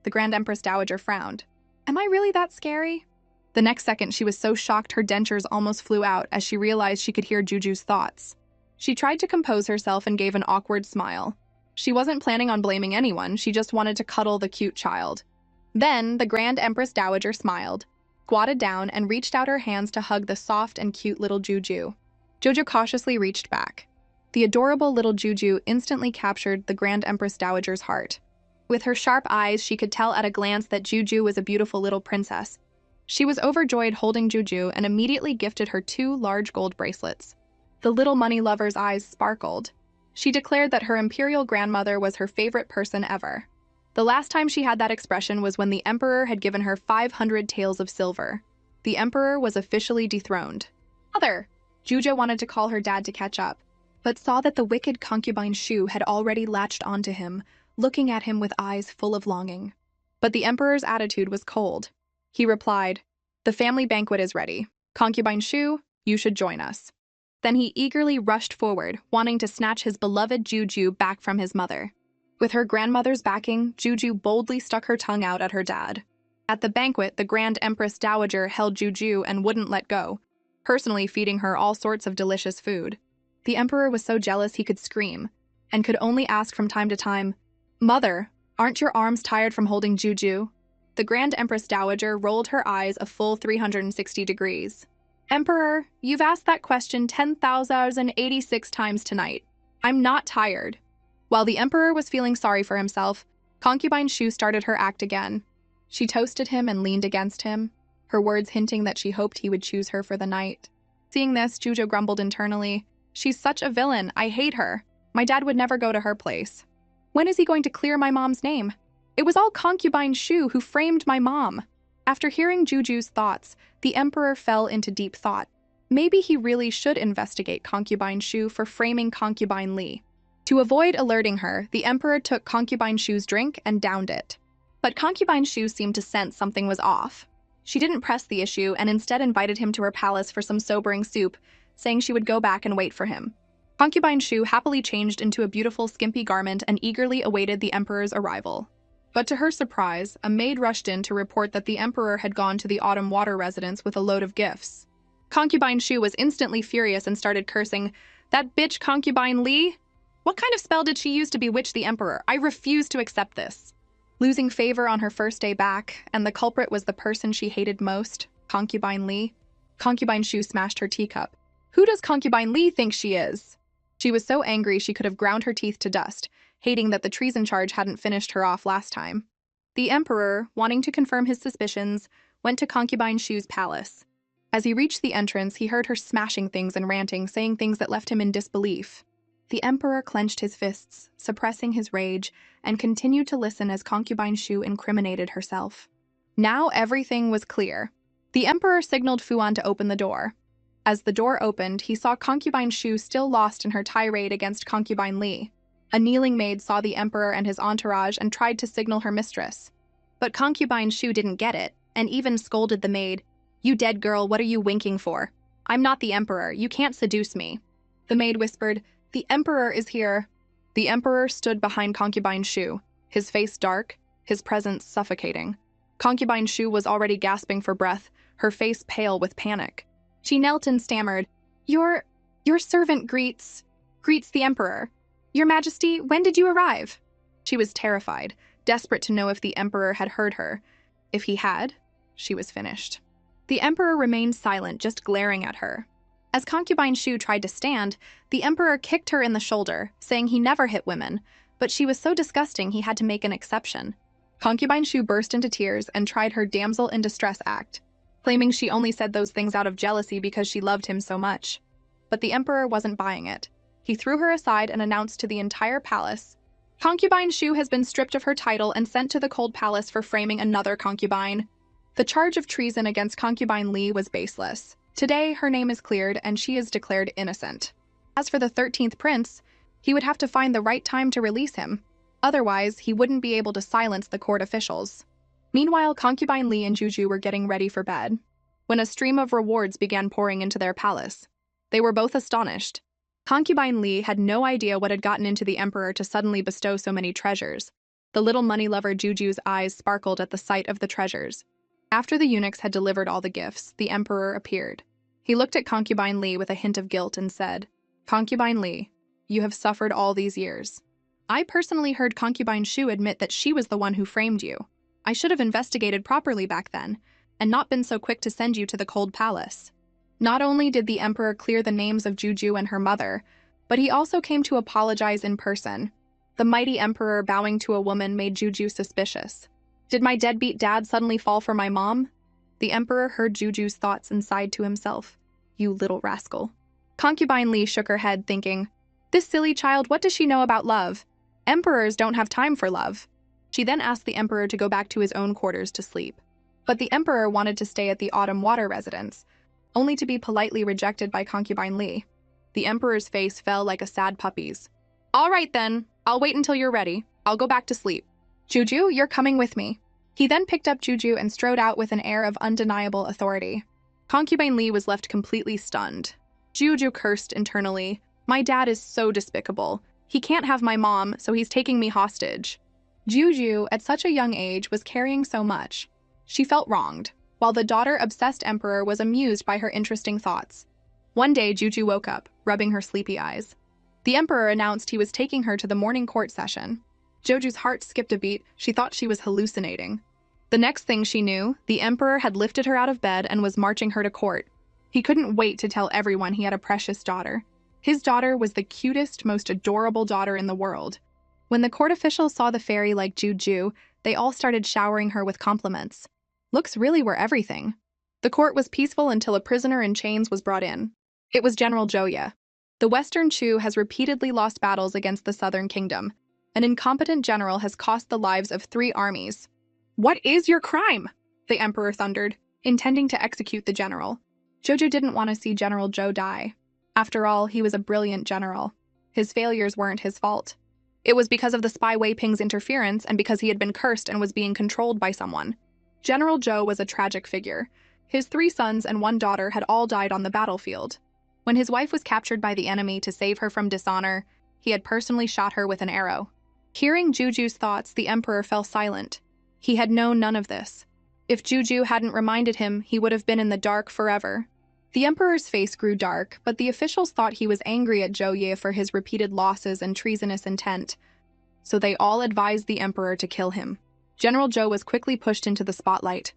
The Grand Empress Dowager frowned. "Am I really that scary?" The next second, she was so shocked her dentures almost flew out as she realized she could hear Juju's thoughts. She tried to compose herself and gave an awkward smile. She wasn't planning on blaming anyone, she just wanted to cuddle the cute child. Then, the Grand Empress Dowager smiled, squatted down, and reached out her hands to hug the soft and cute little Juju. Jojo cautiously reached back. The adorable little Juju instantly captured the Grand Empress Dowager's heart. With her sharp eyes, she could tell at a glance that Juju was a beautiful little princess. She was overjoyed holding Juju and immediately gifted her 2 large gold bracelets. The little money lover's eyes sparkled. She declared that her imperial grandmother was her favorite person ever. The last time she had that expression was when the emperor had given her 500 taels of silver. The emperor was officially dethroned. "Mother!" Juju wanted to call her dad to catch up, but saw that the wicked concubine Shu had already latched onto him, looking at him with eyes full of longing. But the emperor's attitude was cold. He replied, "The family banquet is ready. Concubine Shu, you should join us." Then he eagerly rushed forward, wanting to snatch his beloved Juju back from his mother. With her grandmother's backing, Juju boldly stuck her tongue out at her dad. At the banquet, the Grand Empress Dowager held Juju and wouldn't let go, personally feeding her all sorts of delicious food. The emperor was so jealous he could scream, and could only ask from time to time, "Mother, aren't your arms tired from holding Juju?" The Grand Empress Dowager rolled her eyes a full 360 degrees. "Emperor, you've asked that question 10,086 times tonight. I'm not tired." While the emperor was feeling sorry for himself, concubine Shu started her act again. She toasted him and leaned against him, her words hinting that she hoped he would choose her for the night. Seeing this, Juju grumbled internally, "She's such a villain, I hate her. My dad would never go to her place. When is he going to clear my mom's name? It was all concubine Shu who framed my mom." After hearing Juju's thoughts, the emperor fell into deep thought. Maybe he really should investigate concubine Shu for framing concubine Li. To avoid alerting her, the emperor took concubine Shu's drink and downed it. But concubine Shu seemed to sense something was off. She didn't press the issue and instead invited him to her palace for some sobering soup, saying she would go back and wait for him. Concubine Shu happily changed into a beautiful skimpy garment and eagerly awaited the emperor's arrival. But to her surprise, a maid rushed in to report that the emperor had gone to the Autumn Water residence with a load of gifts. Concubine Shu was instantly furious and started cursing, "That bitch concubine Li! What kind of spell did she use to bewitch the Emperor? I refuse to accept this. Losing favor on her first day back, and the culprit was the person she hated most, Concubine Lee. Concubine Shu smashed her teacup. Who does Concubine Lee think she is? She was so angry she could have ground her teeth to dust, hating that the treason charge hadn't finished her off last time. The Emperor, wanting to confirm his suspicions, went to Concubine Shu's palace. As he reached the entrance, he heard her smashing things and ranting, saying things that left him in disbelief. The Emperor clenched his fists, suppressing his rage, and continued to listen as Concubine Shu incriminated herself. Now everything was clear. The Emperor signaled Fuan to open the door. As the door opened, he saw Concubine Shu still lost in her tirade against Concubine Lee. A kneeling maid saw the Emperor and his entourage and tried to signal her mistress. But Concubine Shu didn't get it, and even scolded the maid. "You dead girl, what are you winking for? I'm not the Emperor, you can't seduce me." The maid whispered, "The Emperor is here." The Emperor stood behind Concubine Shu, his face dark, his presence suffocating. Concubine Shu was already gasping for breath, her face pale with panic. She knelt and stammered, Your servant greets the Emperor. Your Majesty, when did you arrive?" She was terrified, desperate to know if the Emperor had heard her. If he had, she was finished. The Emperor remained silent, just glaring at her. As Concubine Shu tried to stand, the Emperor kicked her in the shoulder, saying he never hit women, but she was so disgusting he had to make an exception. Concubine Shu burst into tears and tried her damsel in distress act, claiming she only said those things out of jealousy because she loved him so much. But the Emperor wasn't buying it. He threw her aside and announced to the entire palace, "Concubine Shu has been stripped of her title and sent to the Cold Palace for framing another concubine." The charge of treason against Concubine Lee was baseless. Today, her name is cleared and she is declared innocent. As for the 13th prince, he would have to find the right time to release him. Otherwise, he wouldn't be able to silence the court officials. Meanwhile, Concubine Lee and Juju were getting ready for bed, when a stream of rewards began pouring into their palace. They were both astonished. Concubine Lee had no idea what had gotten into the Emperor to suddenly bestow so many treasures. The little money lover Juju's eyes sparkled at the sight of the treasures. After the eunuchs had delivered all the gifts, the Emperor appeared. He looked at Concubine Lee with a hint of guilt and said, "Concubine Lee, you have suffered all these years. I personally heard Concubine Shu admit that she was the one who framed you. I should have investigated properly back then, and not been so quick to send you to the Cold Palace." Not only did the Emperor clear the names of Juju and her mother, but he also came to apologize in person. The mighty Emperor bowing to a woman made Juju suspicious. "Did my deadbeat dad suddenly fall for my mom?" The Emperor heard Juju's thoughts and sighed to himself. "You little rascal." Concubine Lee shook her head, thinking, "This silly child, what does she know about love? Emperors don't have time for love." She then asked the Emperor to go back to his own quarters to sleep. But the Emperor wanted to stay at the Autumn Water residence, only to be politely rejected by Concubine Lee. The Emperor's face fell like a sad puppy's. "All right then, I'll wait until you're ready. I'll go back to sleep. Juju, you're coming with me." He then picked up Juju and strode out with an air of undeniable authority. Concubine Lee was left completely stunned. Juju cursed internally. "My dad is so despicable. He can't have my mom, so he's taking me hostage." Juju, at such a young age, was carrying so much. She felt wronged, while the daughter-obsessed Emperor was amused by her interesting thoughts. One day, Juju woke up, rubbing her sleepy eyes. The Emperor announced he was taking her to the morning court session. Juju's heart skipped a beat. She thought she was hallucinating. The next thing she knew, the Emperor had lifted her out of bed and was marching her to court. He couldn't wait to tell everyone he had a precious daughter. His daughter was the cutest, most adorable daughter in the world. When the court officials saw the fairy like Juju, they all started showering her with compliments. Looks really were everything. The court was peaceful until a prisoner in chains was brought in. It was General Joya. The Western Chu has repeatedly lost battles against the Southern Kingdom. An incompetent general has cost the lives of 3 armies. "What is your crime?" the Emperor thundered, intending to execute the general. Jojo didn't want to see General Zhou die. After all, he was a brilliant general. His failures weren't his fault. It was because of the spy Wei Ping's interference and because he had been cursed and was being controlled by someone. General Zhou was a tragic figure. His 3 sons and 1 daughter had all died on the battlefield. When his wife was captured by the enemy to save her from dishonor, he had personally shot her with an arrow. Hearing Juju's thoughts, the Emperor fell silent. He had known none of this. If Juju hadn't reminded him, he would have been in the dark forever. The emperor's face grew dark, but the officials thought he was angry at Zhou Ye for his repeated losses and treasonous intent, so they all advised the emperor to kill him. General Zhou was quickly pushed into the spotlight.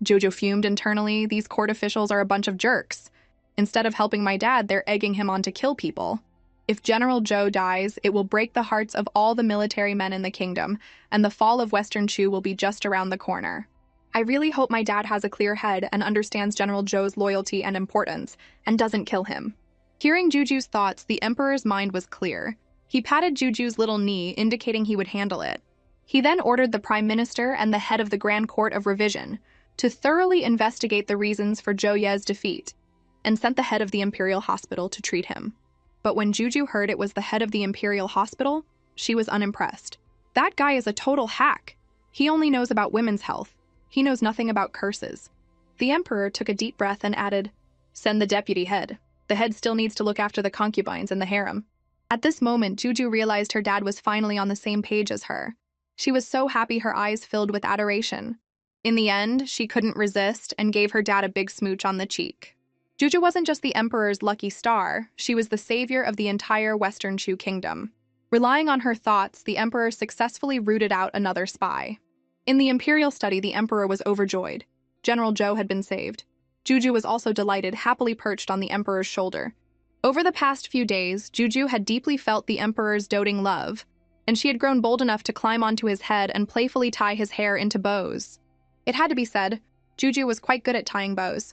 Jojo fumed internally. These court officials are a bunch of jerks. Instead of helping my dad, they're egging him on to kill people. If General Zhou dies, it will break the hearts of all the military men in the kingdom, and the fall of Western Chu will be just around the corner. I really hope my dad has a clear head and understands General Zhou's loyalty and importance, and doesn't kill him. Hearing Juju's thoughts, the emperor's mind was clear. He patted Juju's little knee, indicating he would handle it. He then ordered the prime minister and the head of the Grand Court of Revision to thoroughly investigate the reasons for Zhou Ye's defeat, and sent the head of the Imperial Hospital to treat him. But when Juju heard it was the head of the Imperial Hospital, she was unimpressed. That guy is a total hack. He only knows about women's health. He knows nothing about curses. The emperor took a deep breath and added, "Send the deputy head. The head still needs to look after the concubines and the harem." At this moment, Juju realized her dad was finally on the same page as her. She was so happy her eyes filled with adoration. In the end, she couldn't resist and gave her dad a big smooch on the cheek. Juju wasn't just the emperor's lucky star, she was the savior of the entire Western Chu kingdom. Relying on her thoughts, the emperor successfully rooted out another spy. In the imperial study, the emperor was overjoyed. General Zhou had been saved. Juju was also delighted, happily perched on the emperor's shoulder. Over the past few days, Juju had deeply felt the emperor's doting love, and she had grown bold enough to climb onto his head and playfully tie his hair into bows. It had to be said, Juju was quite good at tying bows.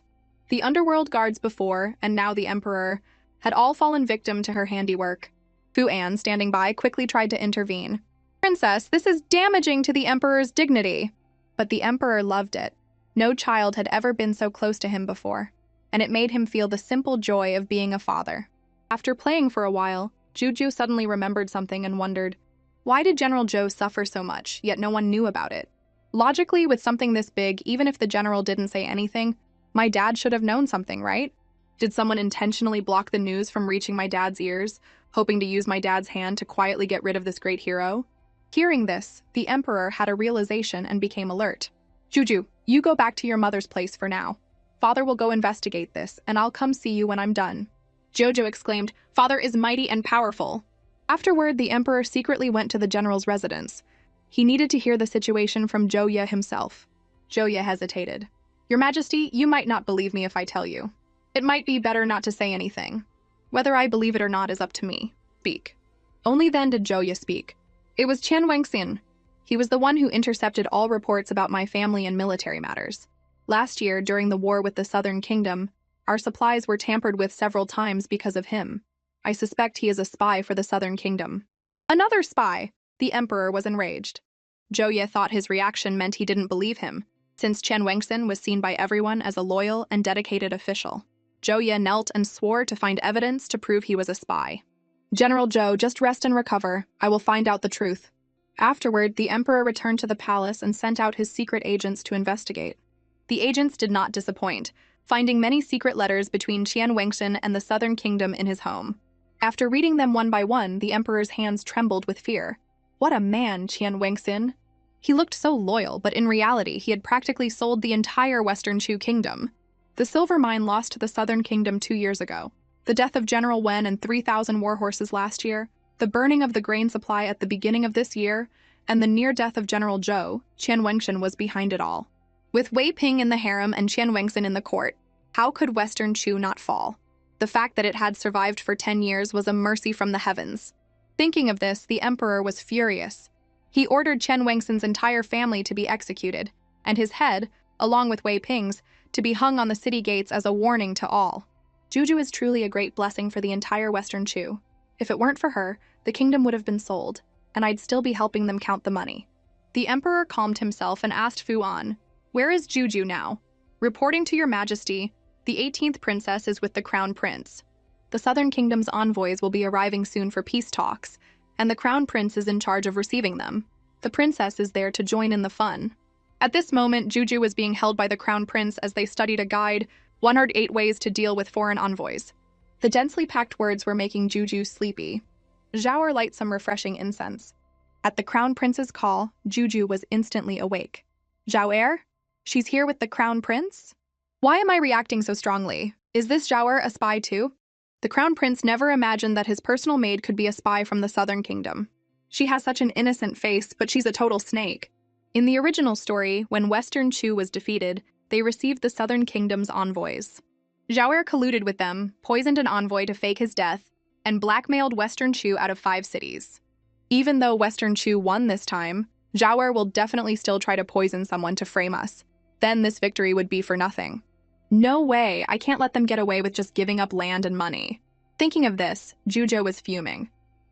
The underworld guards before, and now the emperor, had all fallen victim to her handiwork. Fu An, standing by, quickly tried to intervene. "Princess, this is damaging to the emperor's dignity." But the emperor loved it. No child had ever been so close to him before, and it made him feel the simple joy of being a father. After playing for a while, Juju suddenly remembered something and wondered, why did General Zhou suffer so much, yet no one knew about it? Logically, with something this big, even if the general didn't say anything, my dad should have known something, right? Did someone intentionally block the news from reaching my dad's ears, hoping to use my dad's hand to quietly get rid of this great hero? Hearing this, the emperor had a realization and became alert. "Juju, you go back to your mother's place for now. Father will go investigate this, and I'll come see you when I'm done." Jojo exclaimed, "Father is mighty and powerful." Afterward, the emperor secretly went to the general's residence. He needed to hear the situation from Zhou Ye himself. Zhou Ye hesitated. "Your Majesty, you might not believe me if I tell you. It might be better not to say anything. Whether I believe it or not is up to me. Speak." Only then did Zhou Ye speak. "It was Qian Wengxin. He was the one who intercepted all reports about my family and military matters. Last year, during the war with the Southern Kingdom, our supplies were tampered with several times because of him. I suspect he is a spy for the Southern Kingdom." "Another spy!" The emperor was enraged. Zhou Ye thought his reaction meant he didn't believe him, since Qian Wengxin was seen by everyone as a loyal and dedicated official. Zhou Ye knelt and swore to find evidence to prove he was a spy. "General Zhou, just rest and recover. I will find out the truth." Afterward, the emperor returned to the palace and sent out his secret agents to investigate. The agents did not disappoint, finding many secret letters between Qian Wengxin and the Southern Kingdom in his home. After reading them one by one, the emperor's hands trembled with fear. What a man, Qian Wengxin! He looked so loyal, but in reality, he had practically sold the entire Western Chu kingdom. The silver mine lost to the Southern Kingdom 2 years ago, the death of General Wen and 3,000 warhorses last year, the burning of the grain supply at the beginning of this year, and the near death of General Zhou, Qian Wengxin was behind it all. With Wei Ping in the harem and Qian Wengxin in the court, how could Western Chu not fall? The fact that it had survived for 10 years was a mercy from the heavens. Thinking of this, the emperor was furious. He ordered Qian Wengxin's entire family to be executed, and his head, along with Wei Ping's, to be hung on the city gates as a warning to all. Juju is truly a great blessing for the entire Western Chu. If it weren't for her, the kingdom would have been sold, and I'd still be helping them count the money. The emperor calmed himself and asked Fu An, "Where is Juju now?" "Reporting to your Majesty, the 18th princess is with the crown prince. The Southern Kingdom's envoys will be arriving soon for peace talks, and the crown prince is in charge of receiving them. The princess is there to join in the fun." At this moment, Juju was being held by the crown prince as they studied a guide, 108 Ways to Deal with Foreign Envoys. The densely packed words were making Juju sleepy. Zhaoer lighted some refreshing incense. At the crown prince's call, Juju was instantly awake. "Zhaoer? She's here with the crown prince? Why am I reacting so strongly? Is this Zhaoer a spy too? The Crown Prince never imagined that his personal maid could be a spy from the Southern Kingdom. She has such an innocent face, but she's a total snake. In the original story, when Western Chu was defeated, they received the Southern Kingdom's envoys. Zhaoer colluded with them, poisoned an envoy to fake his death, and blackmailed Western Chu out of 5 cities. Even though Western Chu won this time, Zhaoer will definitely still try to poison someone to frame us. Then this victory would be for nothing. No way, I can't let them get away with just giving up land and money. Thinking of this, Jujo was fuming.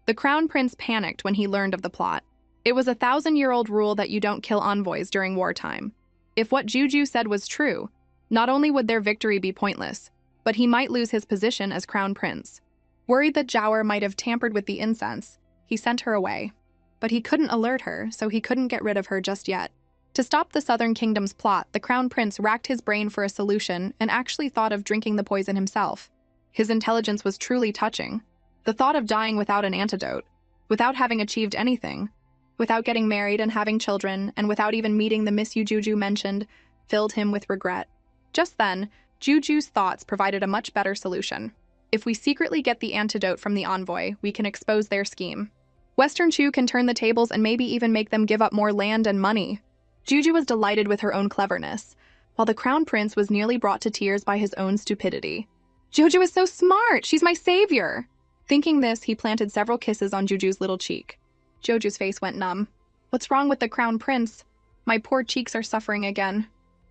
The Crown Prince panicked when he learned of the plot. It was a 1,000-year-old rule that you don't kill envoys during wartime. If what Juju said was true, not only would their victory be pointless, but he might lose his position as Crown Prince. Worried that Zhaoer might have tampered with the incense, he sent her away. But he couldn't alert her, so he couldn't get rid of her just yet. To stop the Southern Kingdom's plot, the Crown Prince racked his brain for a solution and actually thought of drinking the poison himself. His intelligence was truly touching. The thought of dying without an antidote, without having achieved anything, without getting married and having children, and without even meeting the Miss Juju mentioned, filled him with regret. Just then, Juju's thoughts provided a much better solution. If we secretly get the antidote from the envoy, we can expose their scheme. Western Chu can turn the tables and maybe even make them give up more land and money. Juju was delighted with her own cleverness, while the Crown Prince was nearly brought to tears by his own stupidity. Juju is so smart! She's my savior! Thinking this, he planted several kisses on Juju's little cheek. Juju's face went numb. What's wrong with the Crown Prince? My poor cheeks are suffering again.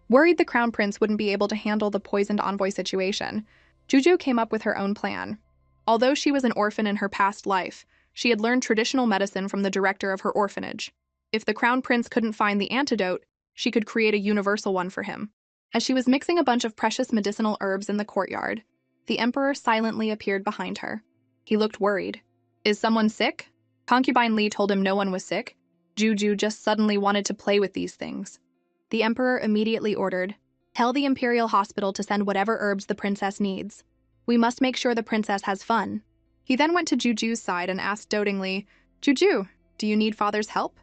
Worried the Crown Prince wouldn't be able to handle the poisoned envoy situation, Juju came up with her own plan. Although she was an orphan in her past life, she had learned traditional medicine from the director of her orphanage. If the Crown Prince couldn't find the antidote, she could create a universal one for him. As she was mixing a bunch of precious medicinal herbs in the courtyard, the Emperor silently appeared behind her. He looked worried. Is someone sick? Concubine Li told him no one was sick. Juju just suddenly wanted to play with these things. The Emperor immediately ordered, "Tell the Imperial Hospital to send whatever herbs the princess needs. We must make sure the princess has fun." He then went to Juju's side and asked dotingly, "Juju, do you need father's help?"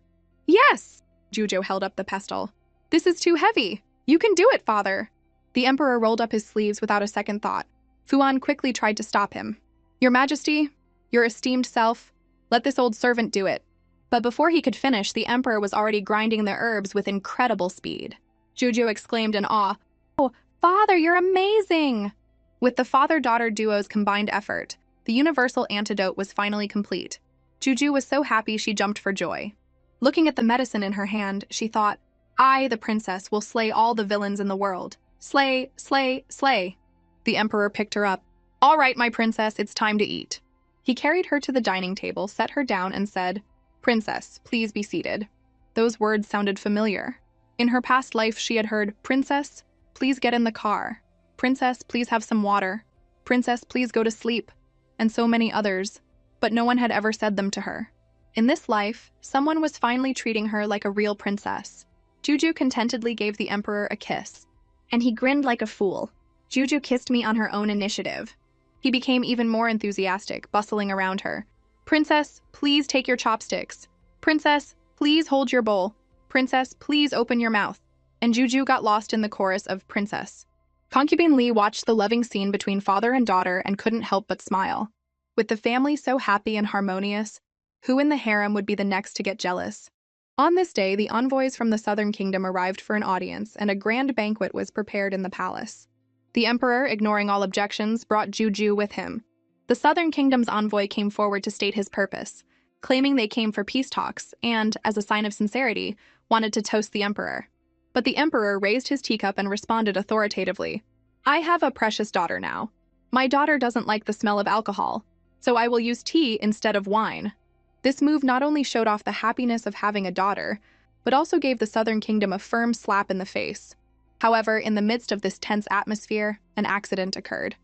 "Yes!" Juju held up the pestle. "This is too heavy. You can do it, father." The Emperor rolled up his sleeves without a second thought. Fuan quickly tried to stop him. "Your Majesty, your esteemed self, let this old servant do it." But before he could finish, the Emperor was already grinding the herbs with incredible speed. Juju exclaimed in awe, "Oh, father, you're amazing!" With the father-daughter duo's combined effort, the universal antidote was finally complete. Juju was so happy she jumped for joy. Looking at the medicine in her hand, she thought, "I, the princess, will slay all the villains in the world. Slay, slay, slay." The Emperor picked her up. "All right, my princess, it's time to eat." He carried her to the dining table, set her down, and said, "Princess, please be seated." Those words sounded familiar. In her past life, she had heard, "Princess, please get in the car. Princess, please have some water. Princess, please go to sleep," and so many others, but no one had ever said them to her. In this life, someone was finally treating her like a real princess. Juju contentedly gave the Emperor a kiss, and he grinned like a fool. "Juju kissed me on her own initiative." He became even more enthusiastic, bustling around her. "Princess, please take your chopsticks. Princess, please hold your bowl. Princess, please open your mouth." And Juju got lost in the chorus of "Princess." Concubine Li watched the loving scene between father and daughter and couldn't help but smile. With the family so happy and harmonious, who in the harem would be the next to get jealous? On this day, the envoys from the Southern Kingdom arrived for an audience, and a grand banquet was prepared in the palace. The Emperor, ignoring all objections, brought Juju with him. The Southern Kingdom's envoy came forward to state his purpose, claiming they came for peace talks and, as a sign of sincerity, wanted to toast the Emperor. But the Emperor raised his teacup and responded authoritatively, "I have a precious daughter now. My daughter doesn't like the smell of alcohol, so I will use tea instead of wine." This move not only showed off the happiness of having a daughter, but also gave the Southern Kingdom a firm slap in the face. However, in the midst of this tense atmosphere, an accident occurred.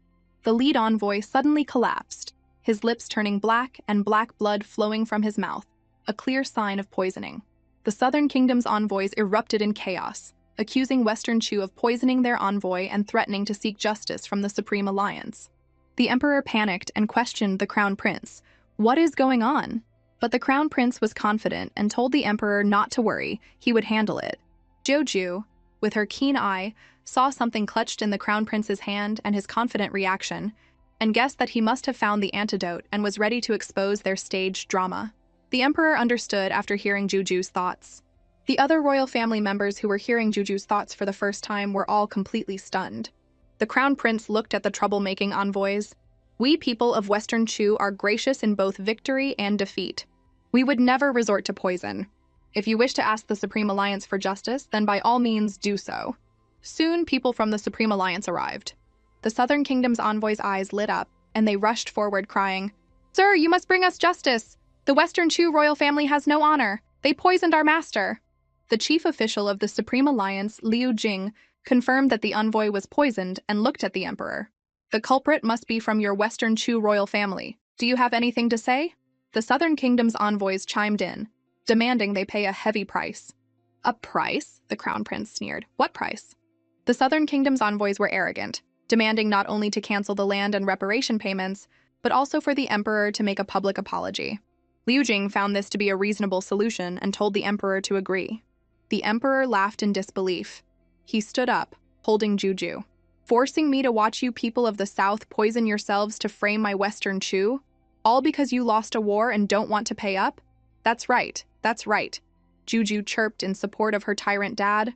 The lead envoy suddenly collapsed, his lips turning black and black blood flowing from his mouth, a clear sign of poisoning. The Southern Kingdom's envoys erupted in chaos, accusing Western Chu of poisoning their envoy and threatening to seek justice from the Supreme Alliance. The Emperor panicked and questioned the Crown Prince. "What is going on?" But the Crown Prince was confident and told the Emperor not to worry, he would handle it. Joju, with her keen eye, saw something clutched in the crown prince's hand and his confident reaction, and guessed that he must have found the antidote and was ready to expose their staged drama. The emperor understood after hearing Juju's thoughts. The other royal family members who were hearing Juju's thoughts for the first time were all completely stunned. The crown prince looked at the troublemaking envoys. "We people of Western Chu are gracious in both victory and defeat. We would never resort to poison. If you wish to ask the Supreme Alliance for justice, then by all means do so." Soon, people from the Supreme Alliance arrived. The Southern Kingdom's envoys' eyes lit up, and they rushed forward crying, "Sir, you must bring us justice! The Western Chu royal family has no honor. They poisoned our master." The chief official of the Supreme Alliance, Liu Jing, confirmed that the envoy was poisoned and looked at the emperor. "The culprit must be from your Western Chu royal family. Do you have anything to say?" The Southern Kingdom's envoys chimed in, demanding they pay a heavy price. "A price?" the crown prince sneered. "What price?" The Southern Kingdom's envoys were arrogant, demanding not only to cancel the land and reparation payments, but also for the emperor to make a public apology. Liu Jing found this to be a reasonable solution and told the emperor to agree. The emperor laughed in disbelief. He stood up, holding Juju. "Forcing me to watch you people of the South poison yourselves to frame my Western Chu? All because you lost a war and don't want to pay up? That's right, that's right," Juju chirped in support of her tyrant dad.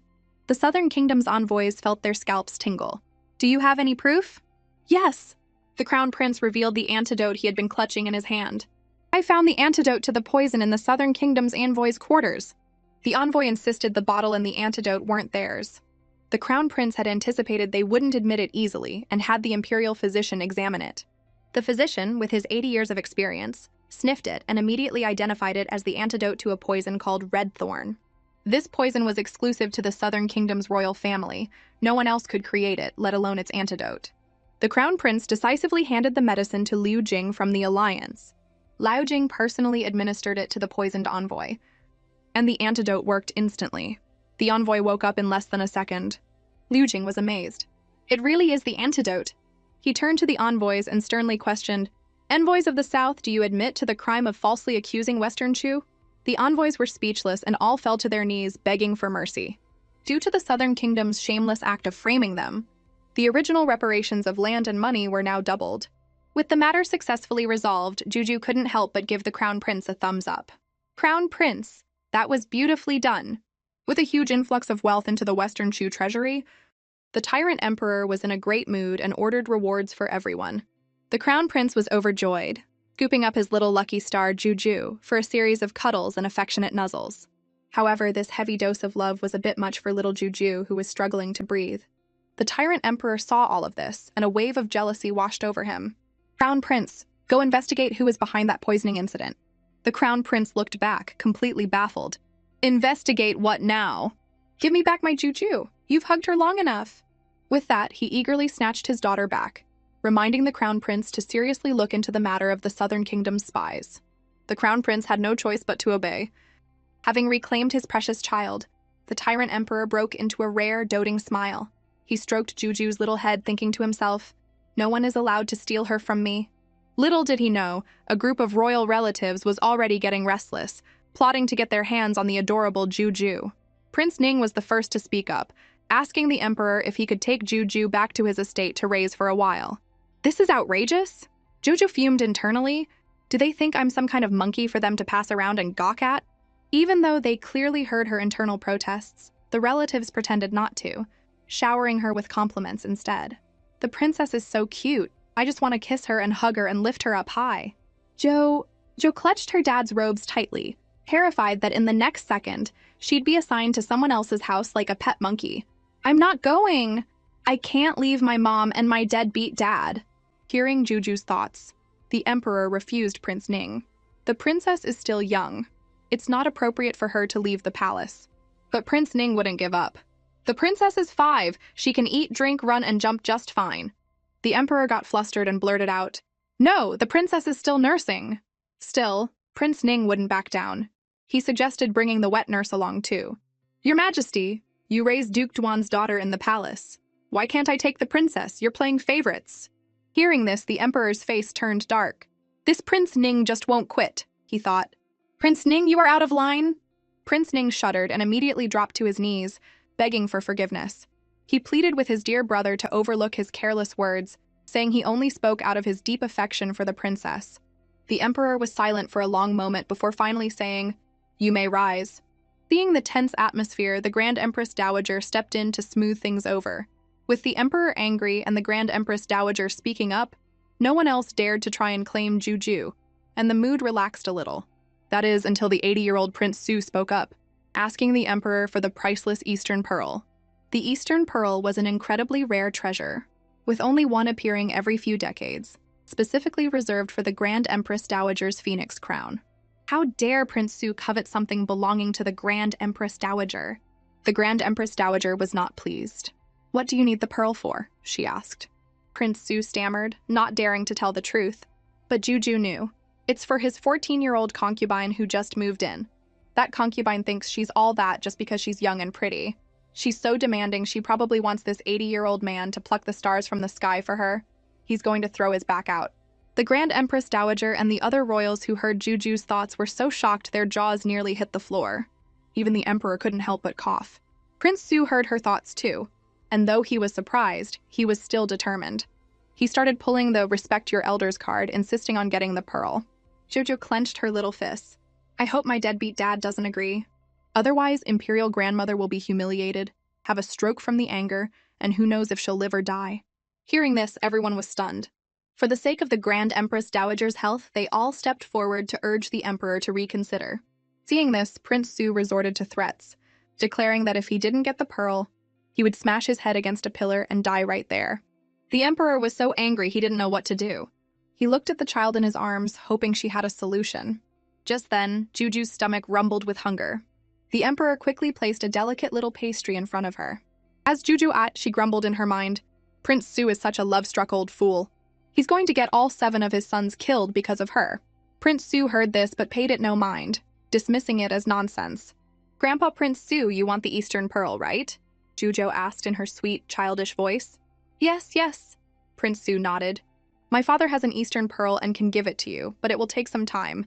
The Southern Kingdom's envoys felt their scalps tingle. "Do you have any proof?" "Yes." The crown prince revealed the antidote he had been clutching in his hand. "I found the antidote to the poison in the Southern Kingdom's envoys' quarters." The envoy insisted the bottle and the antidote weren't theirs. The crown prince had anticipated they wouldn't admit it easily and had the imperial physician examine it. The physician, with his 80 years of experience, sniffed it and immediately identified it as the antidote to a poison called red thorn. This poison was exclusive to the Southern Kingdom's royal family. No one else could create it, let alone its antidote. The crown prince decisively handed the medicine to Liu Jing from the Alliance. Liu Jing personally administered it to the poisoned envoy, and the antidote worked instantly. The envoy woke up in less than a second. Liu Jing was amazed. "It really is the antidote." He turned to the envoys and sternly questioned, "Envoys of the South, do you admit to the crime of falsely accusing Western Chu?" The envoys were speechless and all fell to their knees, begging for mercy. Due to the Southern Kingdom's shameless act of framing them, the original reparations of land and money were now doubled. With the matter successfully resolved, Juju couldn't help but give the crown prince a thumbs up. "Crown prince, that was beautifully done." With a huge influx of wealth into the Western Chu treasury, the tyrant emperor was in a great mood and ordered rewards for everyone. The crown prince was overjoyed, scooping up his little lucky star Juju for a series of cuddles and affectionate nuzzles. However, this heavy dose of love was a bit much for little Juju, who was struggling to breathe. The tyrant emperor saw all of this, and a wave of jealousy washed over him. "Crown prince, go investigate who is behind that poisoning incident." The crown prince looked back, completely baffled. "Investigate what now? Give me back my Juju. You've hugged her long enough." With that, he eagerly snatched his daughter back, reminding the crown prince to seriously look into the matter of the Southern Kingdom's spies. The crown prince had no choice but to obey. Having reclaimed his precious child, the tyrant emperor broke into a rare, doting smile. He stroked Juju's little head, thinking to himself, "No one is allowed to steal her from me." Little did he know, a group of royal relatives was already getting restless, plotting to get their hands on the adorable Juju. Prince Ning was the first to speak up, asking the emperor if he could take Juju back to his estate to raise for a while. "This is outrageous." Juju fumed internally. "Do they think I'm some kind of monkey for them to pass around and gawk at?" Even though they clearly heard her internal protests, the relatives pretended not to, showering her with compliments instead. "The princess is so cute. I just want to kiss her and hug her and lift her up high." Jo clutched her dad's robes tightly, terrified that in the next second, she'd be assigned to someone else's house like a pet monkey. "I'm not going. I can't leave my mom and my deadbeat dad." Hearing Juju's thoughts, the emperor refused Prince Ning. "The princess is still young. It's not appropriate for her to leave the palace." But Prince Ning wouldn't give up. "The princess is 5. She can eat, drink, run, and jump just fine." The emperor got flustered and blurted out, "No, the princess is still nursing." Still, Prince Ning wouldn't back down. He suggested bringing the wet nurse along too. "Your Majesty, you raised Duke Duan's daughter in the palace. Why can't I take the princess? You're playing favorites." Hearing this, the emperor's face turned dark. "This Prince Ning just won't quit," he thought. "Prince Ning, you are out of line." Prince Ning shuddered and immediately dropped to his knees, begging for forgiveness. He pleaded with his dear brother to overlook his careless words, saying he only spoke out of his deep affection for the princess. The emperor was silent for a long moment before finally saying, "You may rise." Seeing the tense atmosphere, the Grand Empress Dowager stepped in to smooth things over. With the emperor angry and the Grand Empress Dowager speaking up, no one else dared to try and claim Juju, and the mood relaxed a little. That is, until the 80-year-old Prince Su spoke up, asking the emperor for the priceless Eastern Pearl. The Eastern Pearl was an incredibly rare treasure, with only one appearing every few decades, specifically reserved for the Grand Empress Dowager's phoenix crown. How dare Prince Su covet something belonging to the Grand Empress Dowager? The Grand Empress Dowager was not pleased. "What do you need the pearl for?" she asked. Prince Su stammered, not daring to tell the truth. But Juju knew. It's for his 14-year-old concubine who just moved in. That concubine thinks she's all that just because she's young and pretty. She's so demanding she probably wants this 80-year-old man to pluck the stars from the sky for her. He's going to throw his back out. The Grand Empress Dowager and the other royals who heard Juju's thoughts were so shocked their jaws nearly hit the floor. Even the emperor couldn't help but cough. Prince Su heard her thoughts too, and though he was surprised, he was still determined. He started pulling the Respect Your Elders card, insisting on getting the pearl. Jojo clenched her little fists. "I hope my deadbeat dad doesn't agree. Otherwise, Imperial Grandmother will be humiliated, have a stroke from the anger, and who knows if she'll live or die." Hearing this, everyone was stunned. For the sake of the Grand Empress Dowager's health, they all stepped forward to urge the emperor to reconsider. Seeing this, Prince Su resorted to threats, declaring that if he didn't get the pearl, he would smash his head against a pillar and die right there. The emperor was so angry he didn't know what to do. He looked at the child in his arms, hoping she had a solution. Just then, Juju's stomach rumbled with hunger. The emperor quickly placed a delicate little pastry in front of her. As Juju ate, she grumbled in her mind, "Prince Su is such a love-struck old fool. He's going to get all 7 of his sons killed because of her." Prince Su heard this but paid it no mind, dismissing it as nonsense. "Grandpa Prince Su, you want the Eastern Pearl, right?" Juju asked in her sweet, childish voice. Yes, yes," Prince Su nodded. "My father has an Eastern Pearl and can give it to you, but it will take some time.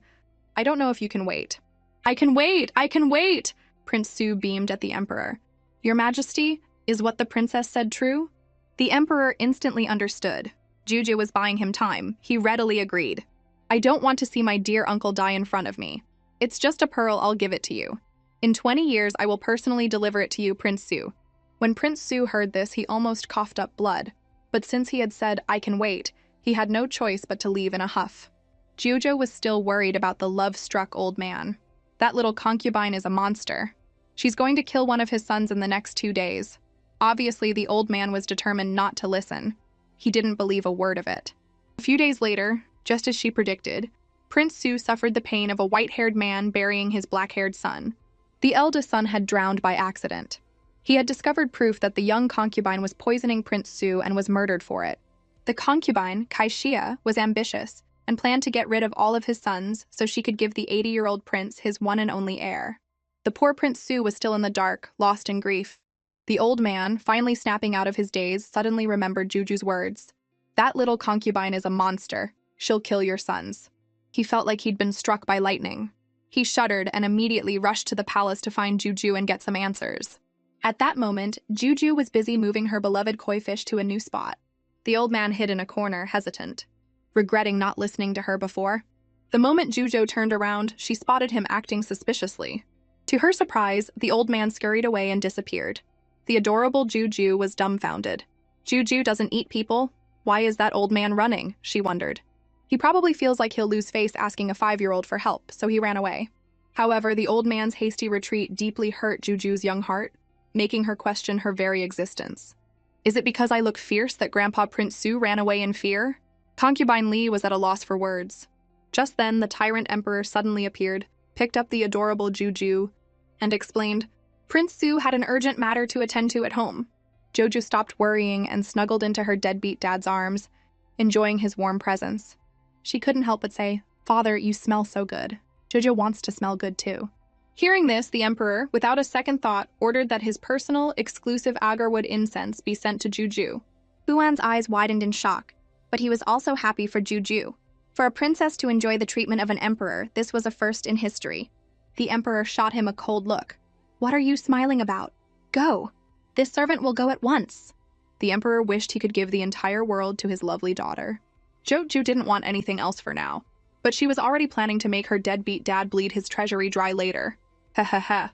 I don't know if you can wait." "I can wait! I can wait!" Prince Su beamed at the emperor. "Your Majesty, is what the princess said true?" The emperor instantly understood. Juju was buying him time. He readily agreed. "I don't want to see my dear uncle die in front of me. It's just a pearl, I'll give it to you. In 20 years, I will personally deliver it to you, Prince Su." When Prince Su heard this, he almost coughed up blood. But since he had said, "I can wait," he had no choice but to leave in a huff. Juju was still worried about the love-struck old man. That little concubine is a monster. She's going to kill one of his sons in the next 2 days. Obviously, the old man was determined not to listen. He didn't believe a word of it. A few days later, just as she predicted, Prince Su suffered the pain of a white-haired man burying his black-haired son. The eldest son had drowned by accident. He had discovered proof that the young concubine was poisoning Prince Su and was murdered for it. The concubine, Kaixia, was ambitious and planned to get rid of all of his sons so she could give the 80-year-old prince his one and only heir. The poor Prince Su was still in the dark, lost in grief. The old man, finally snapping out of his daze, suddenly remembered Juju's words. "That little concubine is a monster. She'll kill your sons." He felt like he'd been struck by lightning. He shuddered and immediately rushed to the palace to find Juju and get some answers. At that moment, Juju was busy moving her beloved koi fish to a new spot. The old man hid in a corner, hesitant, regretting not listening to her before. The moment Juju turned around, she spotted him acting suspiciously. To her surprise, the old man scurried away and disappeared. The adorable Juju was dumbfounded. "Juju doesn't eat people? Why is that old man running?" she wondered. He probably feels like he'll lose face asking a 5-year-old for help, so he ran away. However, the old man's hasty retreat deeply hurt Juju's young heart, making her question her very existence. Is it because I look fierce that Grandpa Prince Su ran away in fear? Concubine Li was at a loss for words. Just then, the Tyrant Emperor suddenly appeared, picked up the adorable Juju, and explained, "Prince Su had an urgent matter to attend to at home." Jojo stopped worrying and snuggled into her deadbeat dad's arms, enjoying his warm presence. She couldn't help but say, "Father, you smell so good." Jojo wants to smell good too. Hearing this, the emperor, without a second thought, ordered that his personal, exclusive agarwood incense be sent to Juju. Huan's eyes widened in shock, but he was also happy for Juju. For a princess to enjoy the treatment of an emperor, this was a first in history. The emperor shot him a cold look. "What are you smiling about? Go!" This servant will go at once. The emperor wished he could give the entire world to his lovely daughter. Juju didn't want anything else for now, but she was already planning to make her deadbeat dad bleed his treasury dry later. Ha ha ha.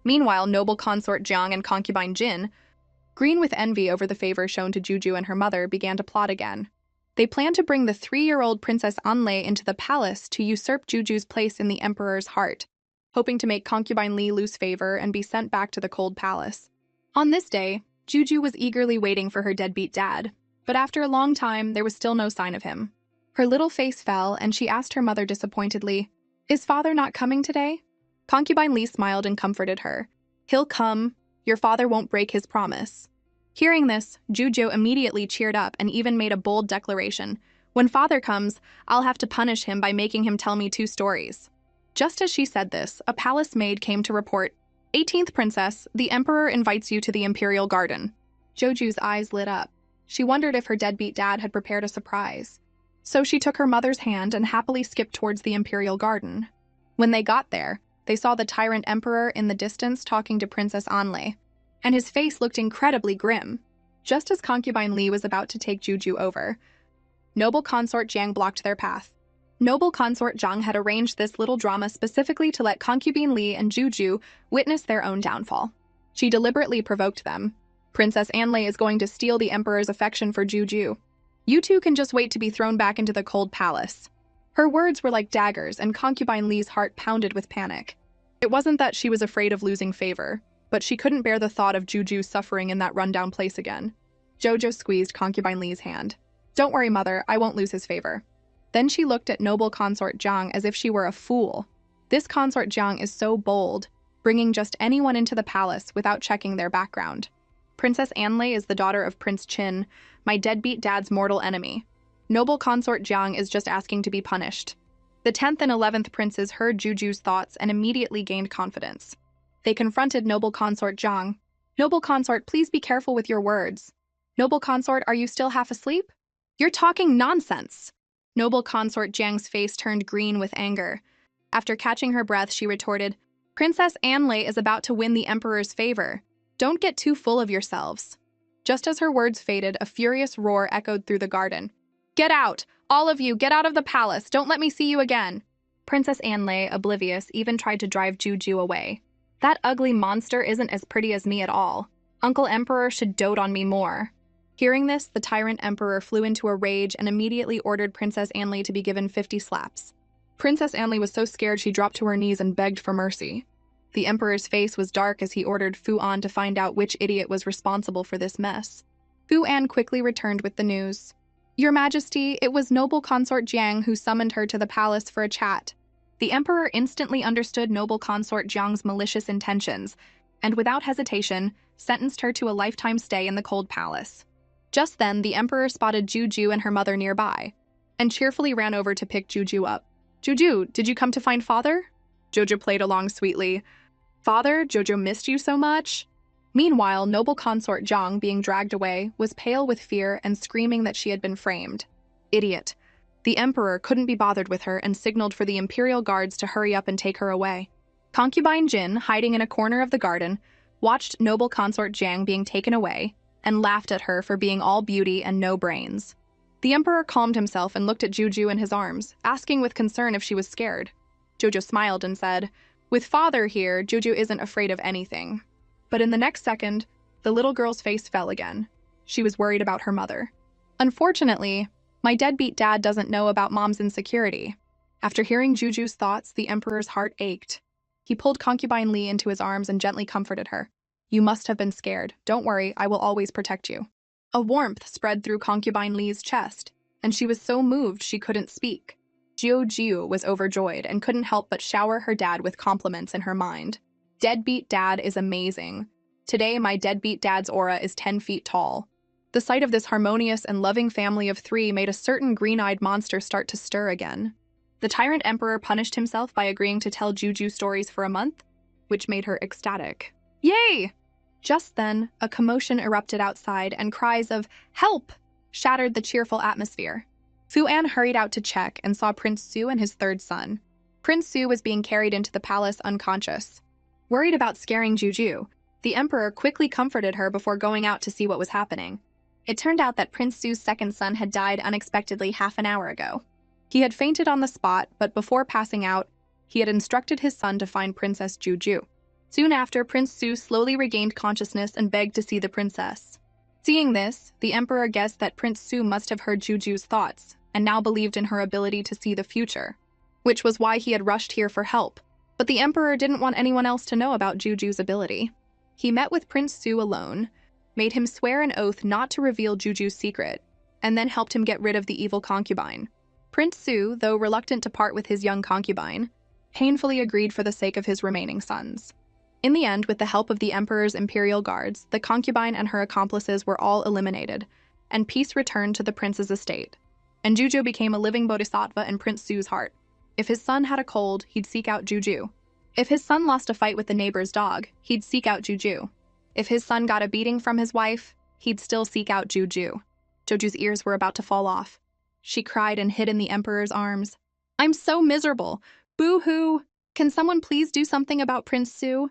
Meanwhile, noble consort Jiang and concubine Jin, green with envy over the favor shown to Juju and her mother, began to plot again. They planned to bring the 3-year-old Princess Anlei into the palace to usurp Juju's place in the emperor's heart, hoping to make concubine Li lose favor and be sent back to the cold palace. On this day, Juju was eagerly waiting for her deadbeat dad, but after a long time, there was still no sign of him. Her little face fell, and she asked her mother disappointedly, "Is father not coming today?" Concubine Li smiled and comforted her. "He'll come. Your father won't break his promise." Hearing this, Juju immediately cheered up and even made a bold declaration. "When father comes, I'll have to punish him by making him tell me 2 stories. Just as she said this, a palace maid came to report, "18th princess, the emperor invites you to the imperial garden." Juju's eyes lit up. She wondered if her deadbeat dad had prepared a surprise. So she took her mother's hand and happily skipped towards the imperial garden. When they got there, they saw the tyrant emperor in the distance talking to Princess Anlei, and his face looked incredibly grim. Just as concubine Li was about to take Juju over, noble consort Jiang blocked their path. Noble consort Jiang had arranged this little drama specifically to let concubine Li and Juju witness their own downfall. She deliberately provoked them. "Princess Anlei is going to steal the emperor's affection for Juju. You two can just wait to be thrown back into the cold palace." Her words were like daggers, and concubine Li's heart pounded with panic. It wasn't that she was afraid of losing favor, but she couldn't bear the thought of Juju suffering in that rundown place again. Jojo squeezed concubine Li's hand. "Don't worry, mother, I won't lose his favor." Then she looked at noble consort Jiang as if she were a fool. This consort Jiang is so bold, bringing just anyone into the palace without checking their background. "Princess Anlei is the daughter of Prince Qin, my deadbeat dad's mortal enemy. Noble consort Jiang is just asking to be punished." The 10th and 11th princes heard Juju's thoughts and immediately gained confidence. They confronted noble consort Jiang. "Noble consort, please be careful with your words." "Noble consort, are you still half asleep? You're talking nonsense." Noble consort Jiang's face turned green with anger. After catching her breath, she retorted, "Princess Anlei is about to win the emperor's favor. Don't get too full of yourselves." Just as her words faded, a furious roar echoed through the garden. "Get out! All of you, get out of the palace! Don't let me see you again!" Princess Anlei, oblivious, even tried to drive Juju away. "That ugly monster isn't as pretty as me at all. Uncle Emperor should dote on me more." Hearing this, the tyrant emperor flew into a rage and immediately ordered Princess Anlei to be given 50 slaps. Princess Anlei was so scared she dropped to her knees and begged for mercy. The emperor's face was dark as he ordered Fu An to find out which idiot was responsible for this mess. Fu An quickly returned with the news. "Your Majesty, it was noble consort Jiang who summoned her to the palace for a chat." The emperor instantly understood noble consort Jiang's malicious intentions, and without hesitation, sentenced her to a lifetime stay in the cold palace. Just then, the emperor spotted Juju and her mother nearby, and cheerfully ran over to pick Juju up. "Juju, did you come to find father?" Jojo played along sweetly. "Father, Jojo missed you so much." Meanwhile, noble consort Jiang, being dragged away, was pale with fear and screaming that she had been framed. Idiot. The emperor couldn't be bothered with her and signaled for the imperial guards to hurry up and take her away. Concubine Jin, hiding in a corner of the garden, watched noble consort Jiang being taken away and laughed at her for being all beauty and no brains. The emperor calmed himself and looked at Juju in his arms, asking with concern if she was scared. Jojo smiled and said, "With father here, Juju isn't afraid of anything." But in the next second, the little girl's face fell again. She was worried about her mother. "Unfortunately, my deadbeat dad doesn't know about mom's insecurity." After hearing Juju's thoughts, the emperor's heart ached. He pulled concubine Li into his arms and gently comforted her. "You must have been scared. Don't worry, I will always protect you." A warmth spread through concubine Li's chest, and she was so moved she couldn't speak. Jiu was overjoyed and couldn't help but shower her dad with compliments in her mind. "Deadbeat dad is amazing. Today, my deadbeat dad's aura is 10 feet tall." The sight of this harmonious and loving family of 3 made a certain green-eyed monster start to stir again. The tyrant emperor punished himself by agreeing to tell Juju stories for a month, which made her ecstatic. Yay! Just then, a commotion erupted outside and cries of "Help!" shattered the cheerful atmosphere. Fu An hurried out to check and saw Prince Su and his 3rd son. Prince Su was being carried into the palace unconscious. Worried about scaring Juju, The emperor quickly comforted her before going out to see what was happening. It turned out that Prince Su's second son had died unexpectedly half an hour ago. He had fainted on the spot, but before passing out, he had instructed his son to find Princess Juju. Soon after, Prince Su slowly regained consciousness and begged to see the princess. Seeing this, the emperor guessed that Prince Su must have heard Juju's thoughts, and now believed in her ability to see the future, which was why he had rushed here for help. But the emperor didn't want anyone else to know about Juju's ability. He met with Prince Su alone, made him swear an oath not to reveal Juju's secret, and then helped him get rid of the evil concubine. Prince Su, though reluctant to part with his young concubine, painfully agreed for the sake of his remaining sons. In the end, with the help of the emperor's imperial guards, the concubine and her accomplices were all eliminated, and peace returned to the prince's estate. And Juju became a living bodhisattva in Prince Su's heart. If his son had a cold, he'd seek out Juju. If his son lost a fight with the neighbor's dog, he'd seek out Juju. If his son got a beating from his wife, he'd still seek out Juju. Juju's ears were about to fall off. She cried and hid in the emperor's arms. "I'm so miserable. Boo-hoo. Can someone please do something about Prince Su?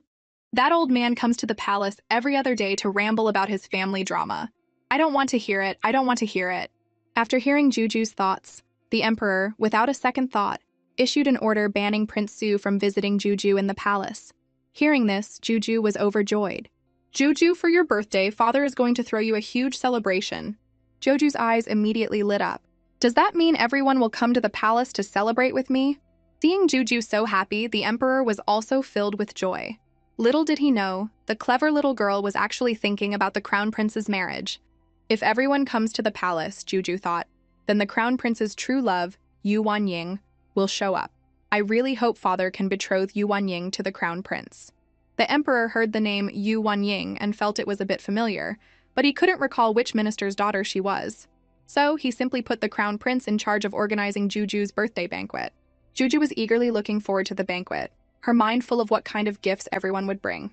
That old man comes to the palace every other day to ramble about his family drama. I don't want to hear it. I don't want to hear it." After hearing Juju's thoughts, the emperor, without a second thought, issued an order banning Prince Su from visiting Juju in the palace. Hearing this, Juju was overjoyed. "Juju, for your birthday, father is going to throw you a huge celebration." Juju's eyes immediately lit up. "Does that mean everyone will come to the palace to celebrate with me?" Seeing Juju so happy, the emperor was also filled with joy. Little did he know, the clever little girl was actually thinking about the crown prince's marriage. If everyone comes to the palace, Juju thought, then the crown prince's true love, Yu Wanying, will show up. I really hope father can betroth Yu Wanying to the crown prince. The emperor heard the name Yu Wanying and felt it was a bit familiar, but he couldn't recall which minister's daughter she was. So he simply put the crown prince in charge of organizing Juju's birthday banquet. Juju was eagerly looking forward to the banquet, her mind full of what kind of gifts everyone would bring.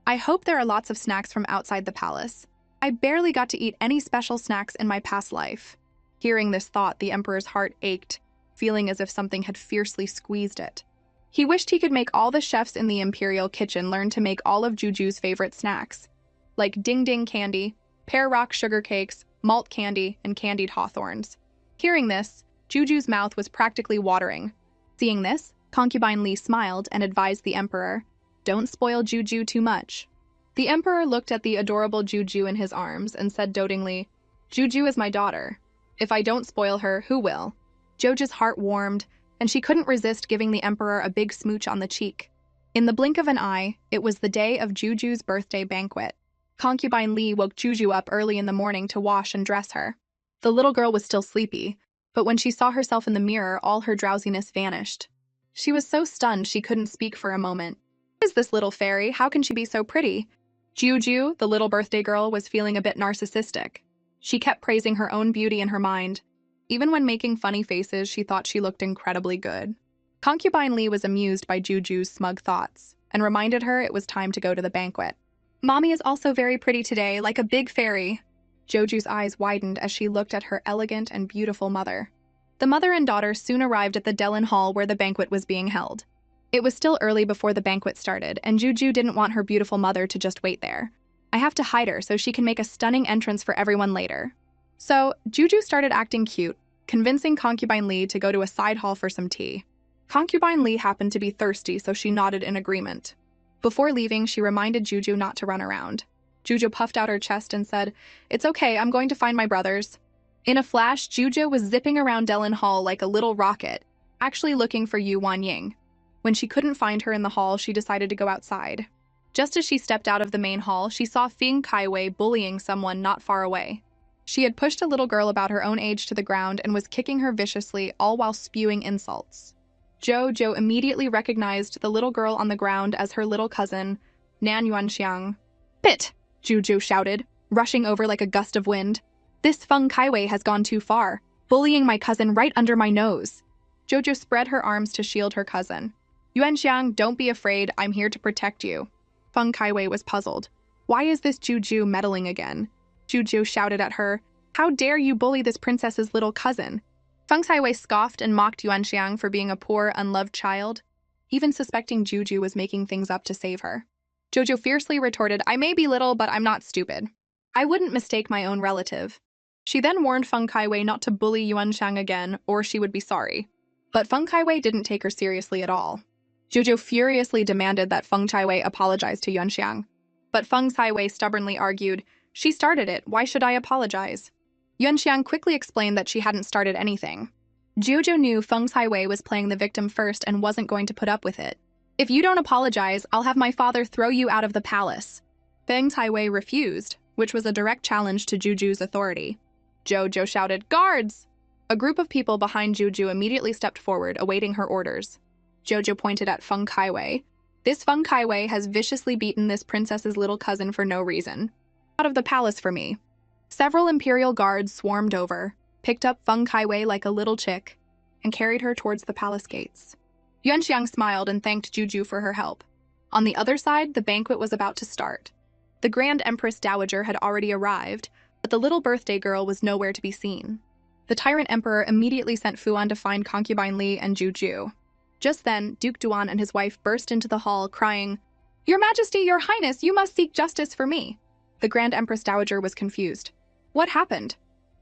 "I hope there are lots of snacks from outside the palace. I barely got to eat any special snacks in my past life." Hearing this thought, the emperor's heart ached, feeling as if something had fiercely squeezed it. He wished he could make all the chefs in the imperial kitchen learn to make all of Juju's favorite snacks, like ding-ding candy, pear rock sugar cakes, malt candy, and candied hawthorns. Hearing this, Juju's mouth was practically watering. Seeing this, Concubine Li smiled and advised the emperor, "Don't spoil Juju too much." The emperor looked at the adorable Juju in his arms and said dotingly, "Juju is my daughter. If I don't spoil her, who will?" Juju's heart warmed, and she couldn't resist giving the emperor a big smooch on the cheek. In the blink of an eye, it was the day of Juju's birthday banquet. Concubine Li woke Juju up early in the morning to wash and dress her. The little girl was still sleepy, but when she saw herself in the mirror, all her drowsiness vanished. She was so stunned she couldn't speak for a moment. "Who is this little fairy? How can she be so pretty?" Juju, the little birthday girl, was feeling a bit narcissistic. She kept praising her own beauty in her mind. Even when making funny faces, she thought she looked incredibly good. Concubine Li was amused by Juju's smug thoughts and reminded her it was time to go to the banquet. "Mommy is also very pretty today, like a big fairy." Juju's eyes widened as she looked at her elegant and beautiful mother. The mother and daughter soon arrived at the Dellen Hall where the banquet was being held. It was still early before the banquet started, and Juju didn't want her beautiful mother to just wait there. "I have to hide her so she can make a stunning entrance for everyone later." So, Juju started acting cute, convincing Concubine Li to go to a side hall for some tea. Concubine Li happened to be thirsty, so she nodded in agreement. Before leaving, she reminded Juju not to run around. Juju puffed out her chest and said, "It's okay, I'm going to find my brothers." In a flash, Juju was zipping around Dellen Hall like a little rocket, actually looking for Yu Wanying. When she couldn't find her in the hall, she decided to go outside. Just as she stepped out of the main hall, she saw Fing Kaiwei bullying someone not far away. She had pushed a little girl about her own age to the ground and was kicking her viciously, all while spewing insults. Jojo immediately recognized the little girl on the ground as her little cousin, Nan Yuanxiang. "Bit!" Juju shouted, rushing over like a gust of wind. "This Feng Kaiwei has gone too far, bullying my cousin right under my nose." Jojo spread her arms to shield her cousin. "Yuanxiang, don't be afraid, I'm here to protect you." Feng Kaiwei was puzzled. Why is this Juju meddling again? Juju shouted at her, "How dare you bully this princess's little cousin?" Feng Kaiwei scoffed and mocked Yuanxiang for being a poor, unloved child, even suspecting Juju was making things up to save her. Jojo fiercely retorted, I may be little, but I'm not stupid. I wouldn't mistake my own relative. She then warned Feng Kaiwei not to bully Yuanxiang again, or she would be sorry. But Feng Kaiwei didn't take her seriously at all. Jojo furiously demanded that Feng Kaiwei apologize to Yuanxiang. But Feng Kaiwei stubbornly argued, she started it, why should I apologize? Yuanxiang quickly explained that she hadn't started anything. Jojo knew Feng Kaiwei was playing the victim first and wasn't going to put up with it. If you don't apologize, I'll have my father throw you out of the palace. Feng Kaiwei refused, which was a direct challenge to Juju's authority. Jojo shouted, guards! A group of people behind Juju immediately stepped forward, awaiting her orders. Jojo pointed at Feng Kaiwei. This Feng Kaiwei has viciously beaten this princess's little cousin for no reason. Out of the palace for me. Several imperial guards swarmed over, picked up Feng Kaiwei like a little chick, and carried her towards the palace gates. Yuanxiang smiled and thanked Juju for her help. On the other side, the banquet was about to start. The Grand Empress Dowager had already arrived, but the little birthday girl was nowhere to be seen. The Tyrant Emperor immediately sent Fuan to find concubine Li and Juju. Just then, Duke Duan and his wife burst into the hall, crying, Your Majesty, Your Highness, you must seek justice for me. The Grand Empress Dowager was confused. What happened?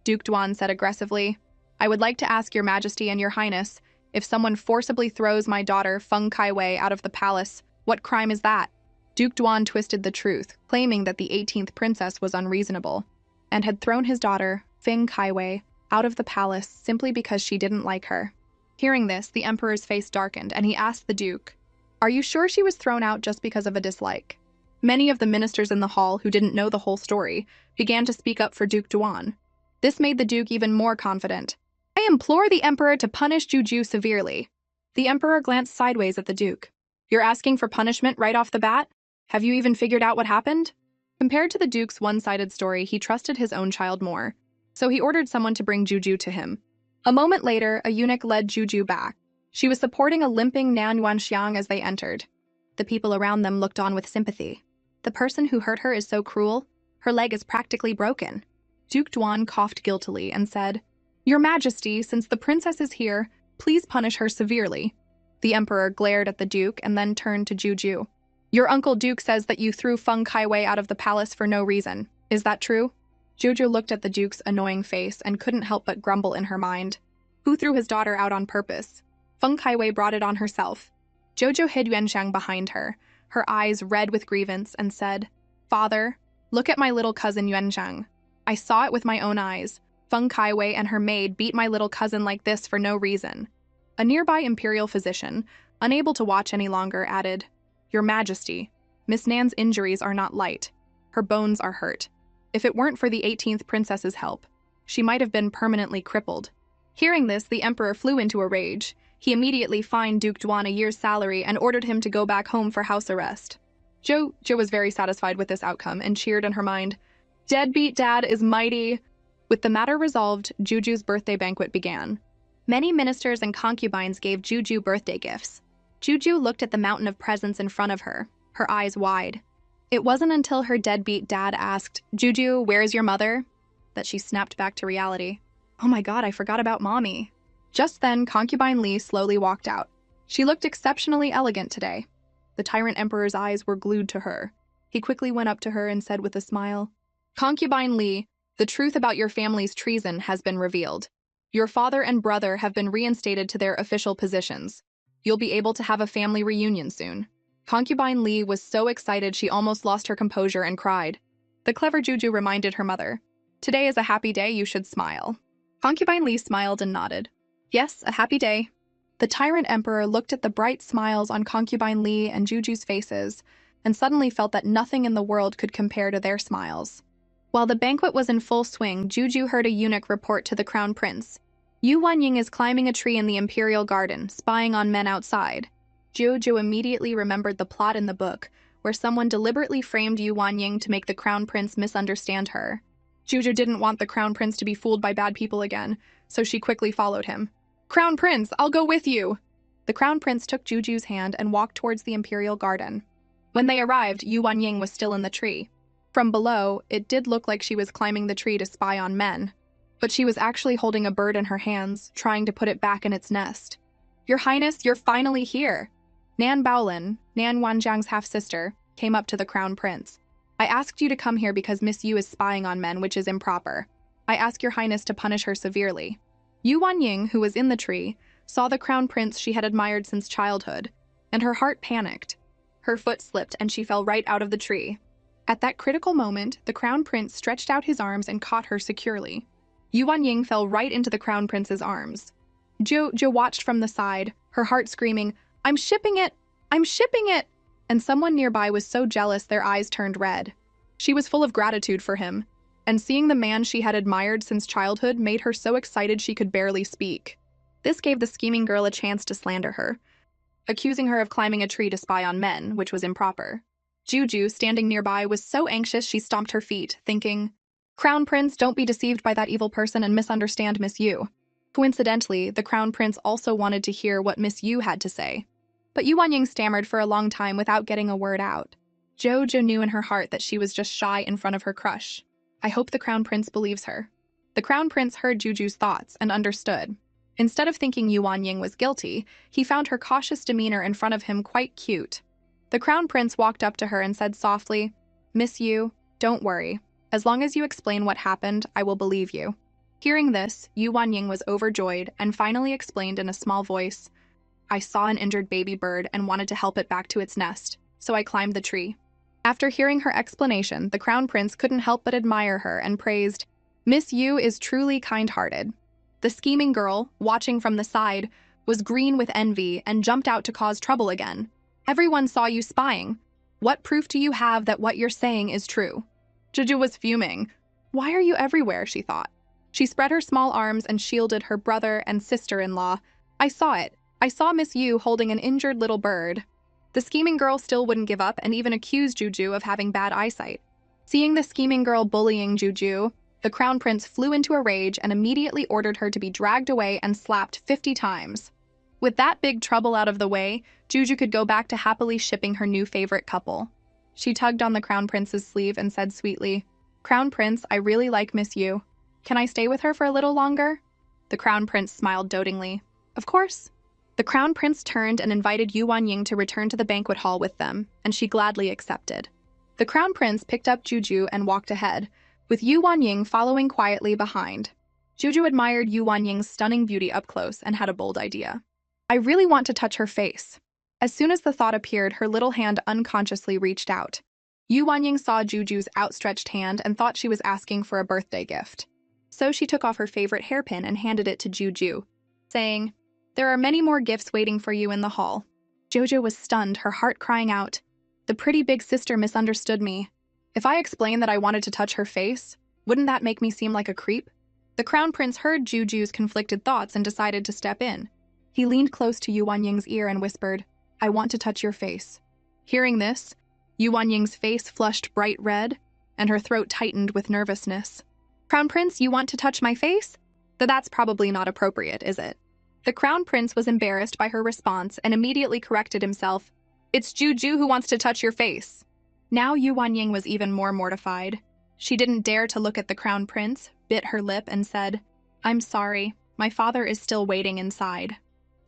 Duke Duan said aggressively, I would like to ask Your Majesty and Your Highness, if someone forcibly throws my daughter Feng Kaiwei out of the palace, what crime is that? Duke Duan twisted the truth, claiming that the 18th princess was unreasonable, and had thrown his daughter, Feng Kaiwei, out of the palace simply because she didn't like her. Hearing this, the emperor's face darkened, and he asked the duke, Are you sure she was thrown out just because of a dislike? Many of the ministers in the hall who didn't know the whole story began to speak up for Duke Duan. This made the duke even more confident. I implore the emperor to punish Juju severely. The emperor glanced sideways at the duke. You're asking for punishment right off the bat? Have you even figured out what happened? Compared to the duke's one-sided story, he trusted his own child more. So he ordered someone to bring Juju to him. A moment later, a eunuch led Juju back. She was supporting a limping Nan Yuanxiang as they entered. The people around them looked on with sympathy. The person who hurt her is so cruel. Her leg is practically broken. Duke Duan coughed guiltily and said, Your Majesty, since the princess is here, please punish her severely. The emperor glared at the duke and then turned to Juju. Your uncle Duke says that you threw Feng Kaiwei out of the palace for no reason. Is that true? Juju looked at the duke's annoying face and couldn't help but grumble in her mind. Who threw his daughter out on purpose? Feng Kaiwei brought it on herself. Jojo hid Yuanxiang behind her, her eyes red with grievance, and said, Father, look at my little cousin Yuanxiang. I saw it with my own eyes. Feng Kaiwei and her maid beat my little cousin like this for no reason. A nearby imperial physician, unable to watch any longer, added, Your Majesty, Miss Nan's injuries are not light. Her bones are hurt. If it weren't for the 18th princess's help, she might have been permanently crippled. Hearing this, the emperor flew into a rage. He immediately fined Duke Duan a year's salary and ordered him to go back home for house arrest. Jo was very satisfied with this outcome and cheered in her mind, Deadbeat Dad is mighty. With the matter resolved, Juju's birthday banquet began. Many ministers and concubines gave Juju birthday gifts. Juju looked at the mountain of presents in front of her, her eyes wide. It wasn't until her deadbeat dad asked, Juju, where's your mother? That she snapped back to reality. Oh my god, I forgot about mommy. Just then, concubine Li slowly walked out. She looked exceptionally elegant today. The Tyrant Emperor's eyes were glued to her. He quickly went up to her and said with a smile, Concubine Li, the truth about your family's treason has been revealed. Your father and brother have been reinstated to their official positions. You'll be able to have a family reunion soon. Concubine Li was so excited she almost lost her composure and cried. The clever Juju reminded her mother, Today is a happy day, you should smile. Concubine Li smiled and nodded. Yes, a happy day. The Tyrant Emperor looked at the bright smiles on Concubine Li and Juju's faces and suddenly felt that nothing in the world could compare to their smiles. While the banquet was in full swing, Juju heard a eunuch report to the crown prince. Yu Wanying is climbing a tree in the imperial garden, spying on men outside. Juju immediately remembered the plot in the book, where someone deliberately framed Yu Wanying to make the crown prince misunderstand her. Juju didn't want the crown prince to be fooled by bad people again, so she quickly followed him. Crown Prince, I'll go with you! The crown prince took Juju's hand and walked towards the imperial garden. When they arrived, Yu Wanying was still in the tree. From below, it did look like she was climbing the tree to spy on men, but she was actually holding a bird in her hands, trying to put it back in its nest. Your Highness, you're finally here! Nan Baolin, Nan Wanjiang's half-sister, came up to the Crown Prince. I asked you to come here because Miss Yu is spying on men, which is improper. I ask your highness to punish her severely. Yu Wanying, who was in the tree, saw the Crown Prince she had admired since childhood, and her heart panicked. Her foot slipped and she fell right out of the tree. At that critical moment, the Crown Prince stretched out his arms and caught her securely. Yu Wanying fell right into the Crown Prince's arms. Jo watched from the side, her heart screaming, "I'm shipping it! I'm shipping it!" And someone nearby was so jealous their eyes turned red. She was full of gratitude for him, and seeing the man she had admired since childhood made her so excited she could barely speak. This gave the scheming girl a chance to slander her, accusing her of climbing a tree to spy on men, which was improper. Juju, standing nearby, was so anxious she stomped her feet, thinking, "Crown Prince, don't be deceived by that evil person and misunderstand Miss Yu." Coincidentally, the Crown Prince also wanted to hear what Miss Yu had to say. But Yu Wanying stammered for a long time without getting a word out. Jojo knew in her heart that she was just shy in front of her crush. I hope the Crown Prince believes her. The Crown Prince heard Juju's thoughts and understood. Instead of thinking Yu Wanying was guilty, he found her cautious demeanor in front of him quite cute. The Crown Prince walked up to her and said softly, "Miss Yu, don't worry. As long as you explain what happened, I will believe you." Hearing this, Yu Wanying was overjoyed and finally explained in a small voice, "I saw an injured baby bird and wanted to help it back to its nest, so I climbed the tree." After hearing her explanation, the Crown Prince couldn't help but admire her and praised, "Miss Yu is truly kind-hearted." The scheming girl, watching from the side, was green with envy and jumped out to cause trouble again. "Everyone saw you spying. What proof do you have that what you're saying is true?" Juju was fuming. "Why are you everywhere?" she thought. She spread her small arms and shielded her brother and sister-in-law. "I saw it. I saw Miss Yu holding an injured little bird." The scheming girl still wouldn't give up and even accused Juju of having bad eyesight. Seeing the scheming girl bullying Juju, the Crown Prince flew into a rage and immediately ordered her to be dragged away and slapped 50 times. With that big trouble out of the way, Juju could go back to happily shipping her new favorite couple. She tugged on the Crown Prince's sleeve and said sweetly, "Crown Prince, I really like Miss Yu. Can I stay with her for a little longer?" The Crown Prince smiled dotingly. "Of course." The Crown Prince turned and invited Yu Wanying to return to the banquet hall with them, and she gladly accepted. The Crown Prince picked up Juju and walked ahead, with Yu Wanying following quietly behind. Juju admired Yu Wanying's stunning beauty up close and had a bold idea. "I really want to touch her face." As soon as the thought appeared, her little hand unconsciously reached out. Yu Wanying saw Juju's outstretched hand and thought she was asking for a birthday gift. So she took off her favorite hairpin and handed it to Juju, saying, "There are many more gifts waiting for you in the hall." Jojo was stunned, her heart crying out, "The pretty big sister misunderstood me. If I explained that I wanted to touch her face, wouldn't that make me seem like a creep?" The Crown Prince heard Juju's conflicted thoughts and decided to step in. He leaned close to Yu Wanying's ear and whispered, "I want to touch your face." Hearing this, Yu Wanying's face flushed bright red, and her throat tightened with nervousness. "Crown Prince, you want to touch my face? That's probably not appropriate, is it?" The Crown Prince was embarrassed by her response and immediately corrected himself. "It's Juju who wants to touch your face." Now Yu Wanying was even more mortified. She didn't dare to look at the Crown Prince, bit her lip, and said, "I'm sorry. My father is still waiting inside.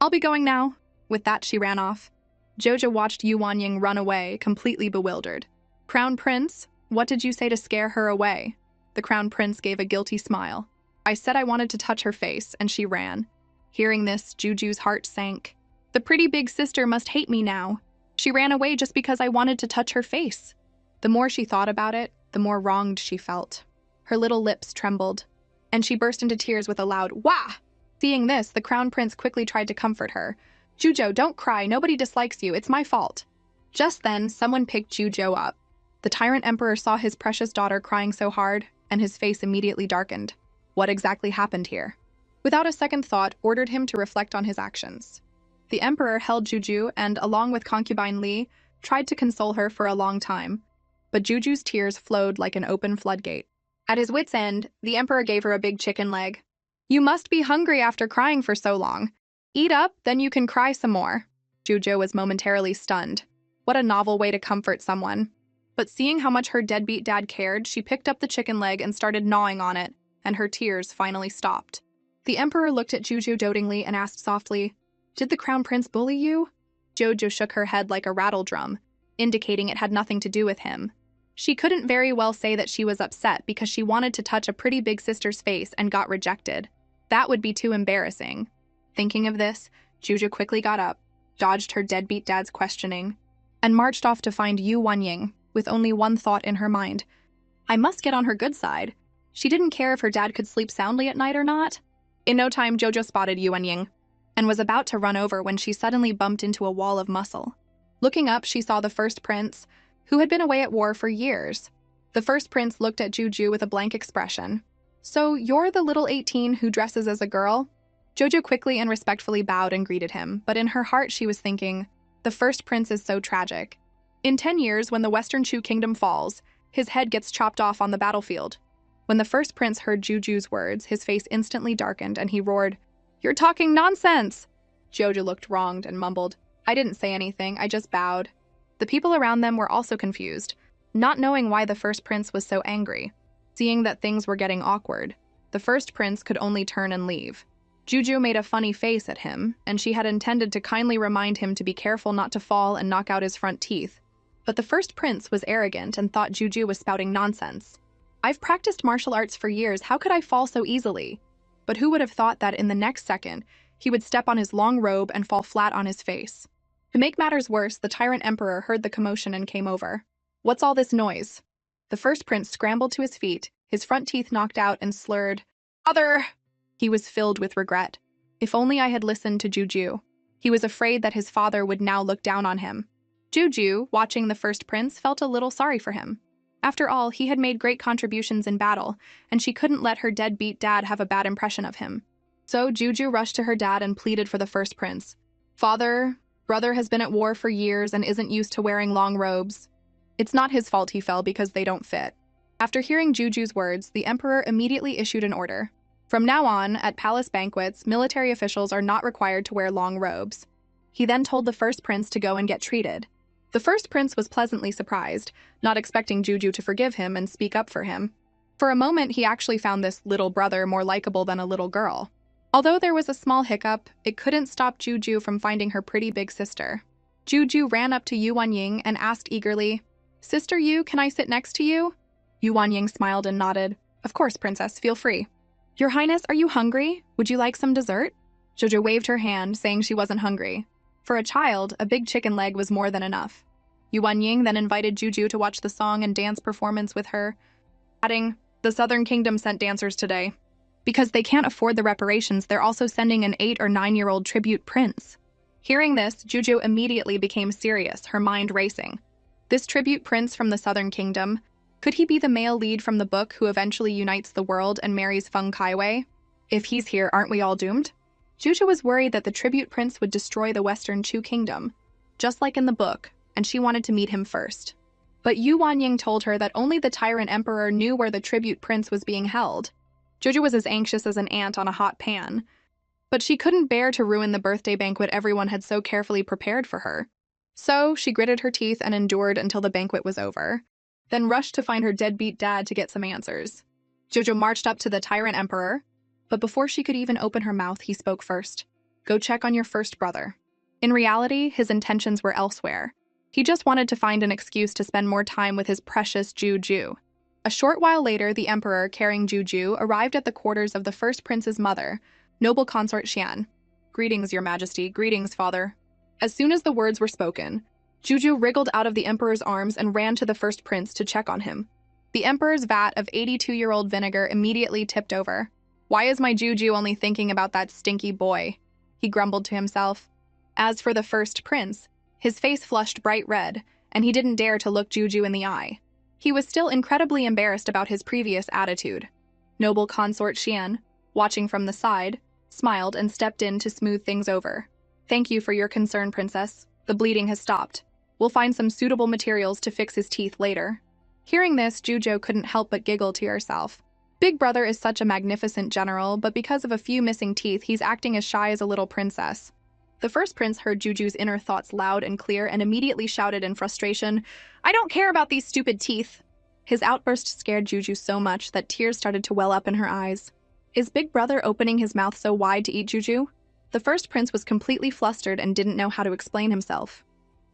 I'll be going now." With that, she ran off. Jojo watched Yu Wanying run away, completely bewildered. "Crown Prince, what did you say to scare her away?" The Crown Prince gave a guilty smile. "I said I wanted to touch her face, and she ran." Hearing this, Juju's heart sank. "The pretty big sister must hate me now. She ran away just because I wanted to touch her face." The more she thought about it, the more wronged she felt. Her little lips trembled, and she burst into tears with a loud "Wah!" Seeing this, the Crown Prince quickly tried to comfort her. "Jujo, don't cry. Nobody dislikes you. It's my fault." Just then, someone picked Jujo up. The Tyrant Emperor saw his precious daughter crying so hard, and his face immediately darkened. What exactly happened here? Without a second thought, ordered him to reflect on his actions. The Emperor held Juju and, along with concubine Li, tried to console her for a long time, but Juju's tears flowed like an open floodgate. At his wit's end, the Emperor gave her a big chicken leg. "You must be hungry after crying for so long. Eat up, then you can cry some more." Juju was momentarily stunned. What a novel way to comfort someone. But seeing how much her deadbeat dad cared, she picked up the chicken leg and started gnawing on it, and her tears finally stopped. The Emperor looked at Juju dotingly and asked softly, "Did the Crown Prince bully you?" Jojo shook her head like a rattle drum. indicating it had nothing to do with him. She couldn't very well say that she was upset because she wanted to touch a pretty big sister's face and got rejected. That would be too embarrassing. Thinking of this, Juju quickly got up, dodged her deadbeat dad's questioning, and marched off to find Yu Wanying with only one thought in her mind. I must get on her good side. She didn't care if her dad could sleep soundly at night or not. In no time, Jojo spotted Yu Wanying and was about to run over when she suddenly bumped into a wall of muscle. Looking up, she saw the first prince, who had been away at war for years. The first prince looked at Juju with a blank expression. So you're the little 18 who dresses as a girl? Jojo quickly and respectfully bowed and greeted him, but in her heart she was thinking, the first prince is so tragic. In 10 years, when the Western Chu Kingdom falls, his head gets chopped off on the battlefield. When the first prince heard Juju's words, his face instantly darkened and he roared, "You're talking nonsense!" Jojo looked wronged and mumbled, "I didn't say anything, I just bowed." The people around them were also confused, not knowing why the first prince was so angry. Seeing that things were getting awkward, the first prince could only turn and leave. Juju made a funny face at him, and she had intended to kindly remind him to be careful not to fall and knock out his front teeth. But the first prince was arrogant and thought Juju was spouting nonsense. I've practiced martial arts for years, how could I fall so easily? But who would have thought that in the next second, he would step on his long robe and fall flat on his face. To make matters worse, the Tyrant Emperor heard the commotion and came over. What's all this noise? The first prince scrambled to his feet, his front teeth knocked out and slurred, "Father!" He was filled with regret. If only I had listened to Juju. He was afraid that his father would now look down on him. Juju, watching the first prince, felt a little sorry for him. After all, he had made great contributions in battle, and she couldn't let her deadbeat dad have a bad impression of him. So Juju rushed to her dad and pleaded for the first prince. "Father, brother has been at war for years and isn't used to wearing long robes. It's not his fault he fell because they don't fit." After hearing Juju's words, the emperor immediately issued an order. From now on, at palace banquets, military officials are not required to wear long robes. He then told the first prince to go and get treated. The first prince was pleasantly surprised, not expecting Juju to forgive him and speak up for him. For a moment, he actually found this little brother more likable than a little girl. Although there was a small hiccup, it couldn't stop Juju from finding her pretty big sister. Juju ran up to Yu Wanying and asked eagerly, "Sister Yu, can I sit next to you?" Yu Wanying smiled and nodded. "Of course, princess, feel free." "Your Highness, are you hungry? Would you like some dessert?" Jojo waved her hand, saying she wasn't hungry. For a child, a big chicken leg was more than enough. Yu Wanying then invited Juju to watch the song and dance performance with her, adding, "The Southern Kingdom sent dancers today. Because they can't afford the reparations, they're also sending an 8 or 9-year-old tribute prince." Hearing this, Juju immediately became serious, her mind racing. This tribute prince from the Southern Kingdom, could he be the male lead from the book who eventually unites the world and marries Feng Kaiwei? If he's here, aren't we all doomed? Juju was worried that the tribute prince would destroy the Western Chu Kingdom, just like in the book, and she wanted to meet him first. But Yu Wanying told her that only the Tyrant Emperor knew where the tribute prince was being held. Juju was as anxious as an ant on a hot pan, but she couldn't bear to ruin the birthday banquet everyone had so carefully prepared for her. So she gritted her teeth and endured until the banquet was over, then rushed to find her deadbeat dad to get some answers. Jojo marched up to the Tyrant Emperor, but before she could even open her mouth, he spoke first. "Go check on your first brother." In reality, his intentions were elsewhere. He just wanted to find an excuse to spend more time with his precious Juju. A short while later, the Emperor, carrying Juju, arrived at the quarters of the first prince's mother, noble consort Xian. "Greetings, your majesty. Greetings, father." As soon as the words were spoken, Juju wriggled out of the Emperor's arms and ran to the first prince to check on him. The Emperor's vat of 82-year-old vinegar immediately tipped over. "Why is my Juju only thinking about that stinky boy?" he grumbled to himself. As for the first prince, his face flushed bright red, and he didn't dare to look Juju in the eye. He was still incredibly embarrassed about his previous attitude. Noble consort Xian, watching from the side, smiled and stepped in to smooth things over. "Thank you for your concern, princess. The bleeding has stopped. We'll find some suitable materials to fix his teeth later." Hearing this, Juju couldn't help but giggle to herself. Big brother is such a magnificent general, but because of a few missing teeth, he's acting as shy as a little princess. The first prince heard Juju's inner thoughts loud and clear and immediately shouted in frustration, "I don't care about these stupid teeth." His outburst scared Juju so much that tears started to well up in her eyes. Is Big Brother opening his mouth so wide to eat Juju? The first prince was completely flustered and didn't know how to explain himself.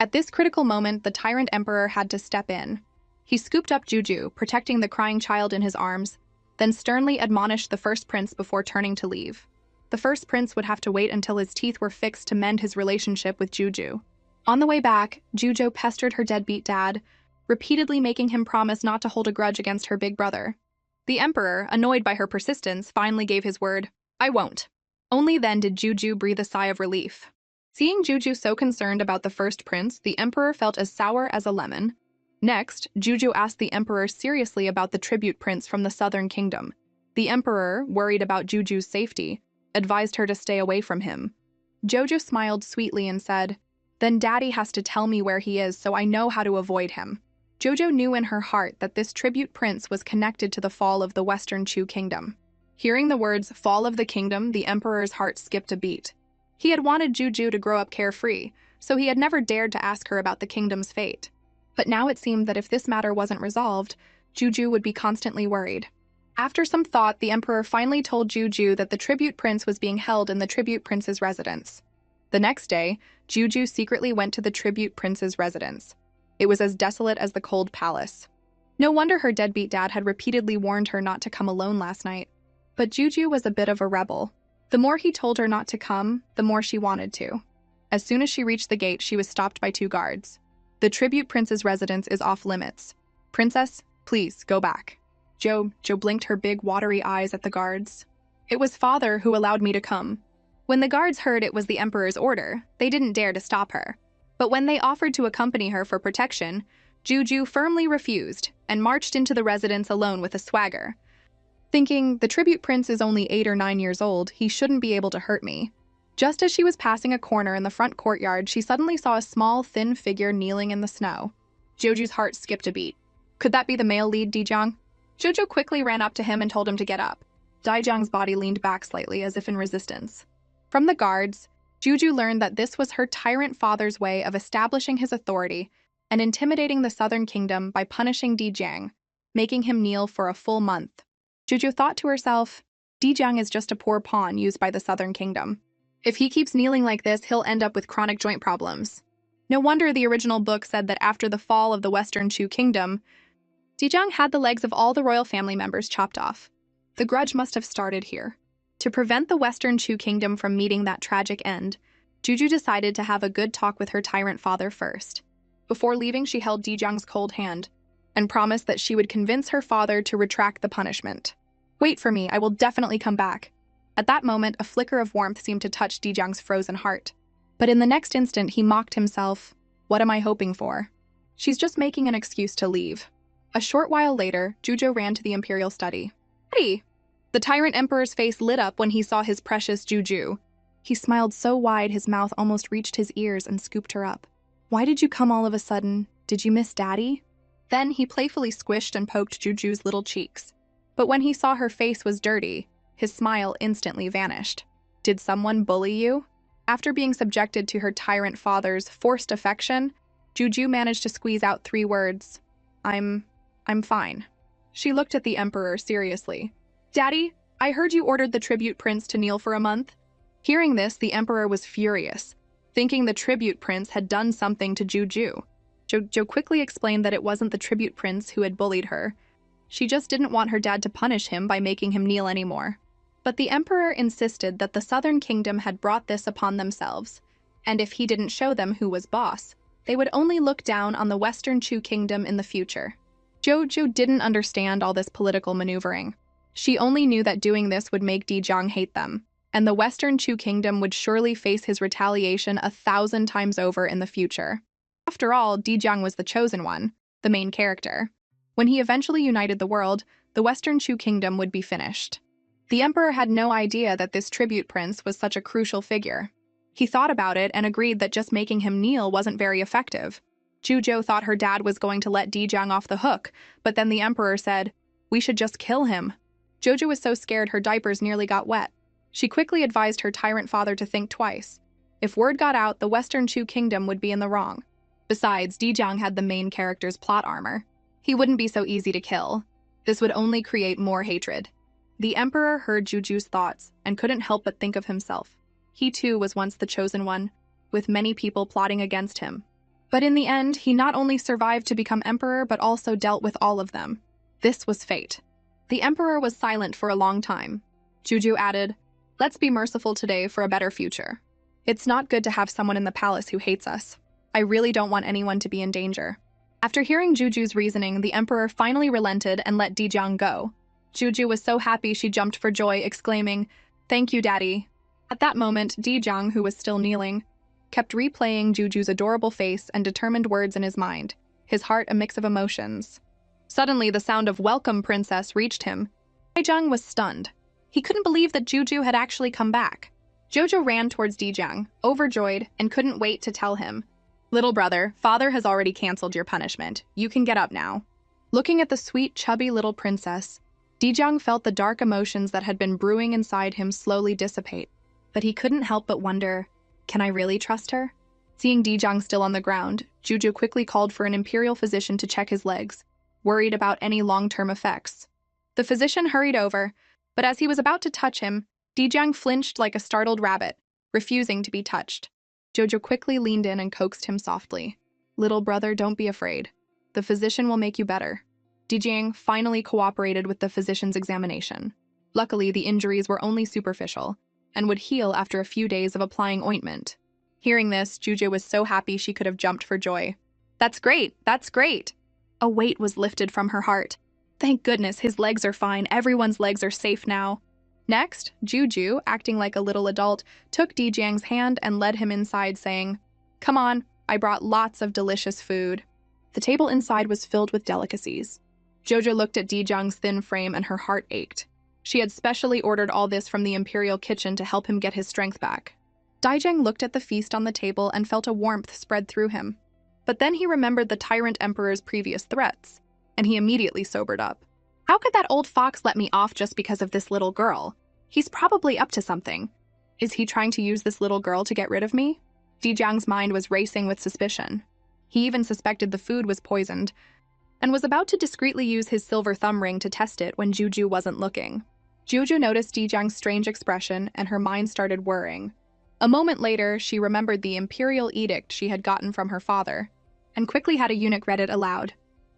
At this critical moment, the Tyrant Emperor had to step in. He scooped up Juju, protecting the crying child in his arms, then sternly admonished the first prince before turning to leave. The first prince would have to wait until his teeth were fixed to mend his relationship with Juju. On the way back, Juju pestered her deadbeat dad, repeatedly making him promise not to hold a grudge against her big brother. The Emperor, annoyed by her persistence, finally gave his word, "I won't." Only then did Juju breathe a sigh of relief. Seeing Juju so concerned about the first prince, the Emperor felt as sour as a lemon. Next, Juju asked the Emperor seriously about the tribute prince from the Southern Kingdom. The Emperor, worried about Juju's safety, advised her to stay away from him. Jojo smiled sweetly and said, "Then Daddy has to tell me where he is so I know how to avoid him." Jojo knew in her heart that this tribute prince was connected to the fall of the Western Chu Kingdom. Hearing the words "fall of the kingdom," the Emperor's heart skipped a beat. He had wanted Juju to grow up carefree, so he had never dared to ask her about the kingdom's fate. But now it seemed that if this matter wasn't resolved, Juju would be constantly worried. After some thought, the Emperor finally told Juju that the tribute prince was being held in the tribute prince's residence. The next day, Juju secretly went to the tribute prince's residence. It was as desolate as the cold palace. No wonder her deadbeat dad had repeatedly warned her not to come alone last night. But Juju was a bit of a rebel. The more he told her not to come, the more she wanted to. As soon as she reached the gate, she was stopped by 2 guards. "The tribute prince's residence is off limits. Princess, please, go back." Jo blinked her big watery eyes at the guards. "It was father who allowed me to come." When the guards heard it was the Emperor's order, they didn't dare to stop her. But when they offered to accompany her for protection, Juju firmly refused and marched into the residence alone with a swagger. Thinking, the tribute prince is only 8 or 9 years old, he shouldn't be able to hurt me. Just as she was passing a corner in the front courtyard, she suddenly saw a small, thin figure kneeling in the snow. Joju's heart skipped a beat. Could that be the male lead, Daejeong? Jojo quickly ran up to him and told him to get up. Daejeong's body leaned back slightly, as if in resistance. From the guards, Juju learned that this was her tyrant father's way of establishing his authority and intimidating the Southern Kingdom by punishing Daejeong, making him kneel for a full month. Juju thought to herself, Daejeong is just a poor pawn used by the Southern Kingdom. If he keeps kneeling like this, he'll end up with chronic joint problems. No wonder the original book said that after the fall of the Western Chu Kingdom, Daejeong had the legs of all the royal family members chopped off. The grudge must have started here. To prevent the Western Chu Kingdom from meeting that tragic end, Juju decided to have a good talk with her tyrant father first. Before leaving, she held Daejeong's cold hand and promised that she would convince her father to retract the punishment. "Wait for me, I will definitely come back." At that moment, a flicker of warmth seemed to touch Daejeong's frozen heart. But in the next instant, he mocked himself. What am I hoping for? She's just making an excuse to leave. A short while later, Juju ran to the imperial study. "Hey!" The tyrant emperor's face lit up when he saw his precious Juju. He smiled so wide his mouth almost reached his ears and scooped her up. "Why did you come all of a sudden? Did you miss Daddy?" Then he playfully squished and poked Juju's little cheeks. But when he saw her face was dirty, his smile instantly vanished. "Did someone bully you?" After being subjected to her tyrant father's forced affection, Juju managed to squeeze out 3 words. I'm fine." She looked at the emperor seriously. "Daddy, I heard you ordered the tribute prince to kneel for a month." Hearing this, the emperor was furious, thinking the tribute prince had done something to Juju. Jo quickly explained that it wasn't the tribute prince who had bullied her. She just didn't want her dad to punish him by making him kneel anymore. But the emperor insisted that the Southern Kingdom had brought this upon themselves, and if he didn't show them who was boss, they would only look down on the Western Chu Kingdom in the future. Jojo didn't understand all this political maneuvering. She only knew that doing this would make Daejeong hate them, and the Western Chu Kingdom would surely face his retaliation 1,000 times over in the future. After all, Daejeong was the chosen one, the main character. When he eventually united the world, the Western Chu Kingdom would be finished. The emperor had no idea that this tribute prince was such a crucial figure. He thought about it and agreed that just making him kneel wasn't very effective. Juju thought her dad was going to let Daejeong off the hook, but then the emperor said, "We should just kill him." Jojo was so scared her diapers nearly got wet. She quickly advised her tyrant father to think twice. If word got out, the Western Chu Kingdom would be in the wrong. Besides, Daejeong had the main character's plot armor. He wouldn't be so easy to kill. This would only create more hatred. The emperor heard Juju's thoughts and couldn't help but think of himself. He too was once the chosen one, with many people plotting against him. But in the end, he not only survived to become emperor but also dealt with all of them. This was fate. The emperor was silent for a long time. Juju added, "Let's be merciful today for a better future. It's not good to have someone in the palace who hates us. I really don't want anyone to be in danger." After hearing Juju's reasoning, the emperor finally relented and let Dijiang go. Juju was so happy she jumped for joy, exclaiming, "Thank you, Daddy." At that moment, Dijiang, who was still kneeling, kept replaying Juju's adorable face and determined words in his mind, his heart a mix of emotions. Suddenly, the sound of "Welcome, Princess" reached him. Dijiang was stunned. He couldn't believe that Juju had actually come back. Jojo ran towards Dijiang, overjoyed, and couldn't wait to tell him, "Little brother, father has already canceled your punishment. You can get up now." Looking at the sweet, chubby little princess, Dijiang felt the dark emotions that had been brewing inside him slowly dissipate. But he couldn't help but wonder, can I really trust her? Seeing Dijiang still on the ground, Juju quickly called for an imperial physician to check his legs, worried about any long-term effects. The physician hurried over, but as he was about to touch him, Dijiang flinched like a startled rabbit, refusing to be touched. Jojo quickly leaned in and coaxed him softly. "Little brother, don't be afraid. The physician will make you better." Dijiang finally cooperated with the physician's examination. Luckily, the injuries were only superficial and would heal after a few days of applying ointment. Hearing this, Juju was so happy she could have jumped for joy. "That's great! That's great!" A weight was lifted from her heart. Thank goodness, his legs are fine. Everyone's legs are safe now. Next, Juju, acting like a little adult, took Dijiang's hand and led him inside, saying, "Come on, I brought lots of delicious food." The table inside was filled with delicacies. Jojo looked at Dijiang's thin frame and her heart ached. She had specially ordered all this from the imperial kitchen to help him get his strength back. Dijiang looked at the feast on the table and felt a warmth spread through him. But then he remembered the Tyrant Emperor's previous threats, and he immediately sobered up. How could that old fox let me off just because of this little girl? He's probably up to something. Is he trying to use this little girl to get rid of me? Dijiang's mind was racing with suspicion. He even suspected the food was poisoned, and was about to discreetly use his silver thumb ring to test it when Juju wasn't looking. Juju noticed Dijiang's strange expression, and her mind started worrying. A moment later, she remembered the imperial edict she had gotten from her father, and quickly had a eunuch read it aloud.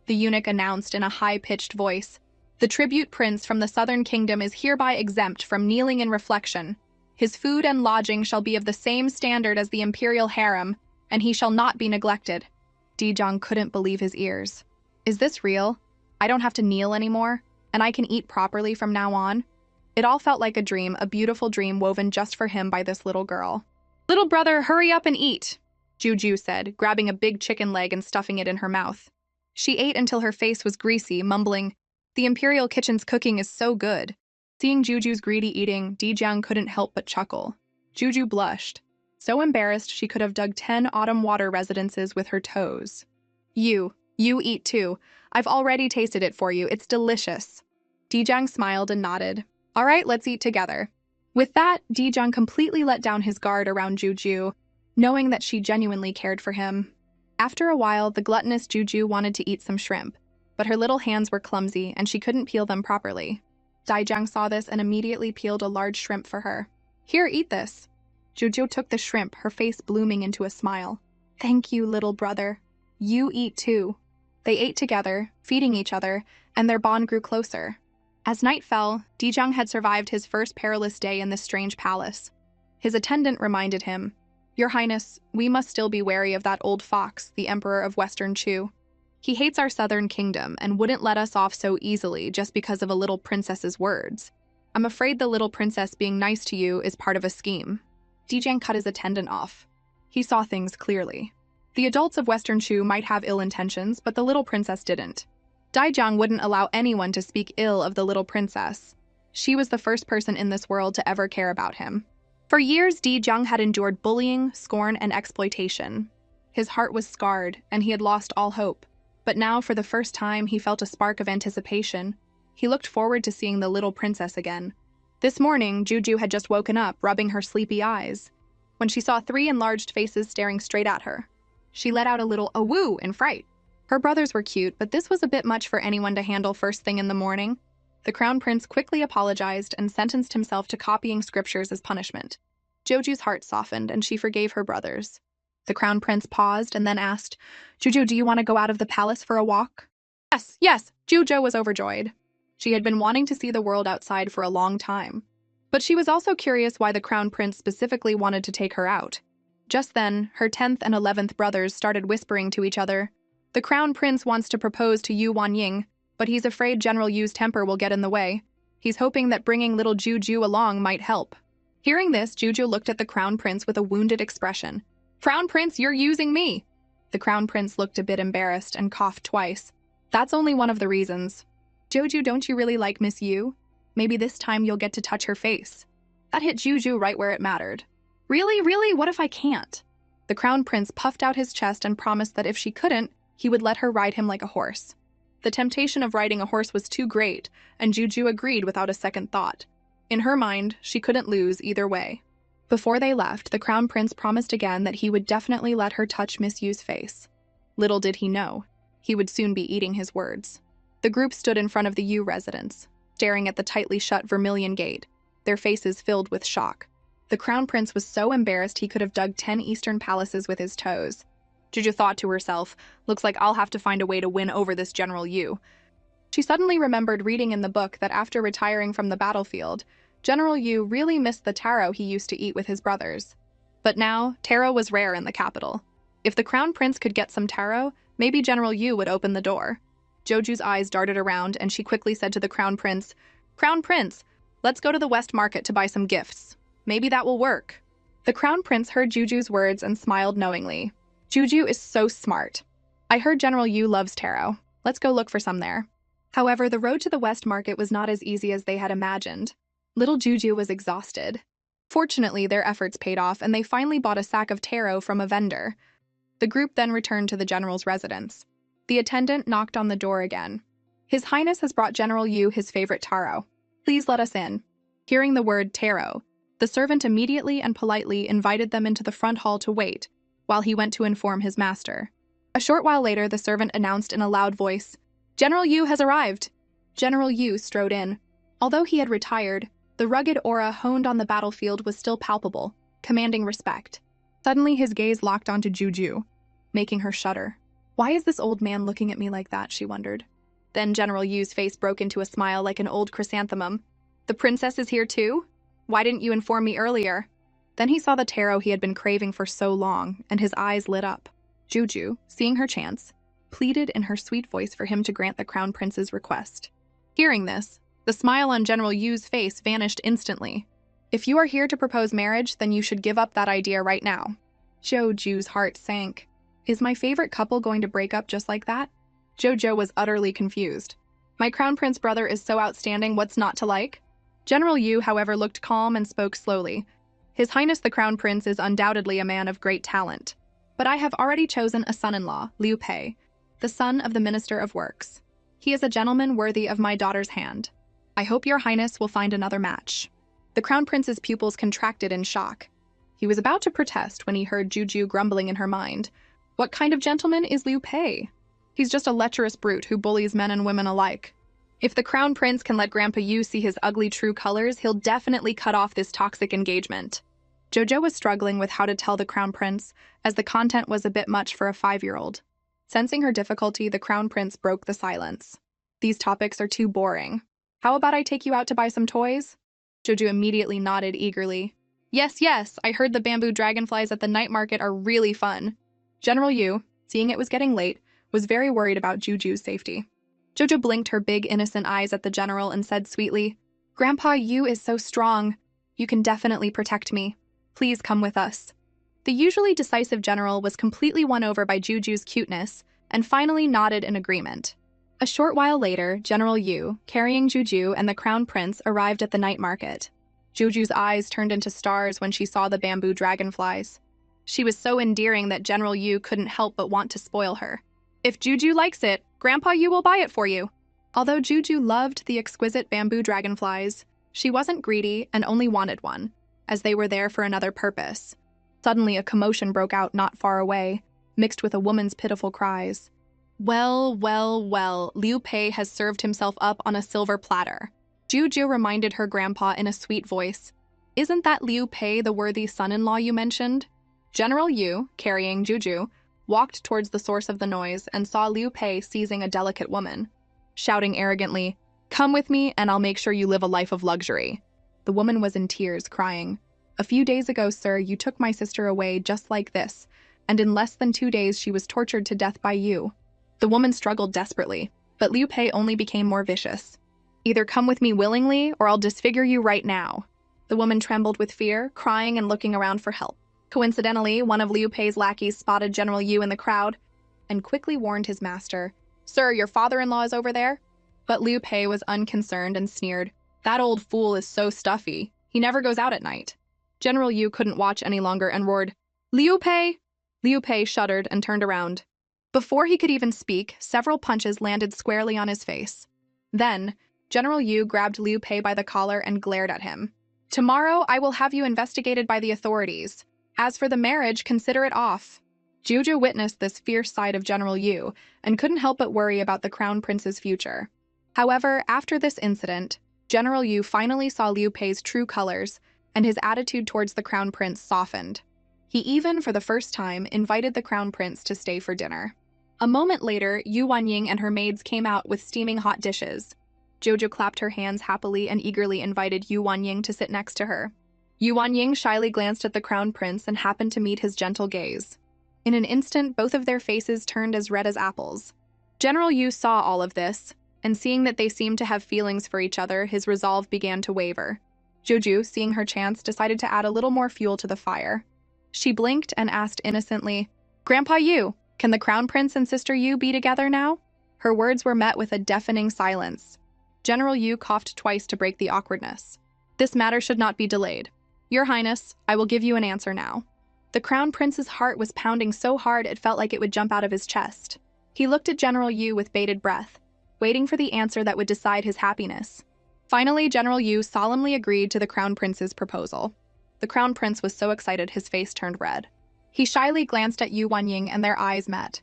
The eunuch announced in a high-pitched voice, "The tribute prince from the southern kingdom is hereby exempt from kneeling in reflection. His food and lodging shall be of the same standard as the imperial harem, and he shall not be neglected." Dijiang couldn't believe his ears. Is this real? I don't have to kneel anymore, and I can eat properly from now on? It all felt like a dream, a beautiful dream woven just for him by this little girl. "Little brother, hurry up and eat," Juju said, grabbing a big chicken leg and stuffing it in her mouth. She ate until her face was greasy, mumbling, "The imperial kitchen's cooking is so good." Seeing Juju's greedy eating, Dijiang couldn't help but chuckle. Juju blushed, so embarrassed she could have dug 10 autumn water residences with her toes. You eat too. I've already tasted it for you. It's delicious." Dijiang smiled and nodded. "All right, let's eat together." With that, Dijiang completely let down his guard around Juju, knowing that she genuinely cared for him. After a while, the gluttonous Juju wanted to eat some shrimp, but her little hands were clumsy and she couldn't peel them properly. Dijiang saw this and immediately peeled a large shrimp for her. "Here, eat this." Juju took the shrimp, her face blooming into a smile. "Thank you, little brother. You eat too." They ate together, feeding each other, and their bond grew closer. As night fell, Dijiang had survived his first perilous day in this strange palace. His attendant reminded him, "Your Highness, we must still be wary of that old fox, the Emperor of Western Chu. He hates our southern kingdom and wouldn't let us off so easily just because of a little princess's words. I'm afraid the little princess being nice to you is part of a scheme." Dijiang cut his attendant off. He saw things clearly. The adults of Western Chu might have ill intentions, but the little princess didn't. Dijiang wouldn't allow anyone to speak ill of the little princess. She was the first person in this world to ever care about him. For years, Dijiang had endured bullying, scorn, and exploitation. His heart was scarred, and he had lost all hope. But now, for the first time, he felt a spark of anticipation. He looked forward to seeing the little princess again. This morning, Juju had just woken up, rubbing her sleepy eyes, when she saw 3 enlarged faces staring straight at her. She let out a little "awoo" in fright. Her brothers were cute, but this was a bit much for anyone to handle first thing in the morning. The crown prince quickly apologized and sentenced himself to copying scriptures as punishment. Joju's heart softened, and she forgave her brothers. The crown prince paused and then asked, Juju, do you want to go out of the palace for a walk? Yes, yes, Juju was overjoyed. She had been wanting to see the world outside for a long time. But she was also curious why the crown prince specifically wanted to take her out. Just then, her 10th and 11th brothers started whispering to each other. The crown prince wants to propose to Yu Wanying, but he's afraid General Yu's temper will get in the way. He's hoping that bringing little Juju along might help. Hearing this, Juju looked at the crown prince with a wounded expression. Crown prince, you're using me! The crown prince looked a bit embarrassed and coughed twice. That's only one of the reasons. Joju, don't you really like Miss Yu? Maybe this time you'll get to touch her face. That hit Juju right where it mattered. Really, really? What if I can't? The crown prince puffed out his chest and promised that if she couldn't, he would let her ride him like a horse. The temptation of riding a horse was too great, and Juju agreed without a second thought. In her mind, she couldn't lose either way. Before they left, the crown prince promised again that he would definitely let her touch Miss Yu's face. Little did he know, he would soon be eating his words. The group stood in front of the Yu residence, staring at the tightly shut vermilion gate, their faces filled with shock. The crown prince was so embarrassed he could have dug 10 eastern palaces with his toes. Juju thought to herself, looks like I'll have to find a way to win over this General Yu. She suddenly remembered reading in the book that after retiring from the battlefield, General Yu really missed the taro he used to eat with his brothers. But now, taro was rare in the capital. If the crown prince could get some taro, maybe General Yu would open the door. Joju's eyes darted around, and she quickly said to the crown prince, Crown Prince, let's go to the West Market to buy some gifts. Maybe that will work. The crown prince heard Juju's words and smiled knowingly. Juju is so smart. I heard General Yu loves taro. Let's go look for some there. However, the road to the West Market was not as easy as they had imagined. Little Juju was exhausted. Fortunately, their efforts paid off, and they finally bought a sack of taro from a vendor. The group then returned to the general's residence. The attendant knocked on the door again. His Highness has brought General Yu his favorite taro. Please let us in. Hearing the word taro, the servant immediately and politely invited them into the front hall to wait, while he went to inform his master. A short while later, the servant announced in a loud voice, General Yu has arrived. General Yu strode in. Although he had retired, the rugged aura honed on the battlefield was still palpable, commanding respect. Suddenly, his gaze locked onto Juju, making her shudder. Why is this old man looking at me like that, she wondered. Then General Yu's face broke into a smile like an old chrysanthemum. The princess is here too? Why didn't you inform me earlier? Then he saw the taro he had been craving for so long, and his eyes lit up. Juju, seeing her chance, pleaded in her sweet voice for him to grant the crown prince's request. Hearing this, the smile on General Yu's face vanished instantly. If you are here to propose marriage, then you should give up that idea right now. Joju's heart sank. Is my favorite couple going to break up just like that? Jojo was utterly confused. My crown prince brother is so outstanding, what's not to like? General Yu, however, looked calm and spoke slowly. His Highness the Crown Prince is undoubtedly a man of great talent. But I have already chosen a son-in-law, Liu Pei, the son of the Minister of Works. He is a gentleman worthy of my daughter's hand. I hope your Highness will find another match. The Crown Prince's pupils contracted in shock. He was about to protest when he heard Juju grumbling in her mind. What kind of gentleman is Liu Pei? He's just a lecherous brute who bullies men and women alike. If the Crown Prince can let Grandpa Yu see his ugly true colors, he'll definitely cut off this toxic engagement. Jojo was struggling with how to tell the Crown Prince, as the content was a bit much for a 5-year-old. Sensing her difficulty, the Crown Prince broke the silence. These topics are too boring. How about I take you out to buy some toys? Jojo immediately nodded eagerly. Yes, yes, I heard the bamboo dragonflies at the night market are really fun. General Yu, seeing it was getting late, was very worried about Juju's safety. Jojo blinked her big, innocent eyes at the general and said sweetly, Grandpa Yu is so strong. You can definitely protect me. Please come with us. The usually decisive general was completely won over by Juju's cuteness and finally nodded in agreement. A short while later, General Yu, carrying Juju and the Crown Prince, arrived at the night market. Juju's eyes turned into stars when she saw the bamboo dragonflies. She was so endearing that General Yu couldn't help but want to spoil her. If Juju likes it, Grandpa Yu will buy it for you. Although Juju loved the exquisite bamboo dragonflies, she wasn't greedy and only wanted one, as they were there for another purpose. Suddenly, a commotion broke out not far away, mixed with a woman's pitiful cries. Well, well, well, Liu Pei has served himself up on a silver platter. Juju reminded her grandpa in a sweet voice. Isn't that Liu Pei the worthy son-in-law you mentioned? General Yu, carrying Juju, walked towards the source of the noise and saw Liu Pei seizing a delicate woman, shouting arrogantly, "Come with me and I'll make sure you live a life of luxury." The woman was in tears, crying, "A few days ago, sir, you took my sister away just like this, and in less than 2 days she was tortured to death by you." The woman struggled desperately, but Liu Pei only became more vicious. "Either come with me willingly or I'll disfigure you right now." The woman trembled with fear, crying and looking around for help. Coincidentally, one of Liu Pei's lackeys spotted General Yu in the crowd and quickly warned his master, "Sir, your father-in-law is over there?" But Liu Pei was unconcerned and sneered, "That old fool is so stuffy. He never goes out at night." General Yu couldn't watch any longer and roared, "Liu Pei!" Liu Pei shuddered and turned around. Before he could even speak, several punches landed squarely on his face. Then, General Yu grabbed Liu Pei by the collar and glared at him. "Tomorrow, I will have you investigated by the authorities. As for the marriage, consider it off." Juju witnessed this fierce side of General Yu and couldn't help but worry about the Crown Prince's future. However, after this incident, General Yu finally saw Liu Pei's true colors, and his attitude towards the Crown Prince softened. He even, for the first time, invited the Crown Prince to stay for dinner. A moment later, Yu Wanying and her maids came out with steaming hot dishes. Jojo clapped her hands happily and eagerly invited Yu Wanying to sit next to her. Yu Wanying shyly glanced at the Crown Prince and happened to meet his gentle gaze. In an instant, both of their faces turned as red as apples. General Yu saw all of this, and seeing that they seemed to have feelings for each other, his resolve began to waver. Jojo, seeing her chance, decided to add a little more fuel to the fire. She blinked and asked innocently, "Grandpa Yu, can the Crown Prince and Sister Yu be together now?" Her words were met with a deafening silence. General Yu coughed twice to break the awkwardness. "This matter should not be delayed. Your Highness, I will give you an answer now." The Crown Prince's heart was pounding so hard it felt like it would jump out of his chest. He looked at General Yu with bated breath, waiting for the answer that would decide his happiness. Finally, General Yu solemnly agreed to the Crown Prince's proposal. The Crown Prince was so excited his face turned red. He shyly glanced at Yu Wanying and their eyes met.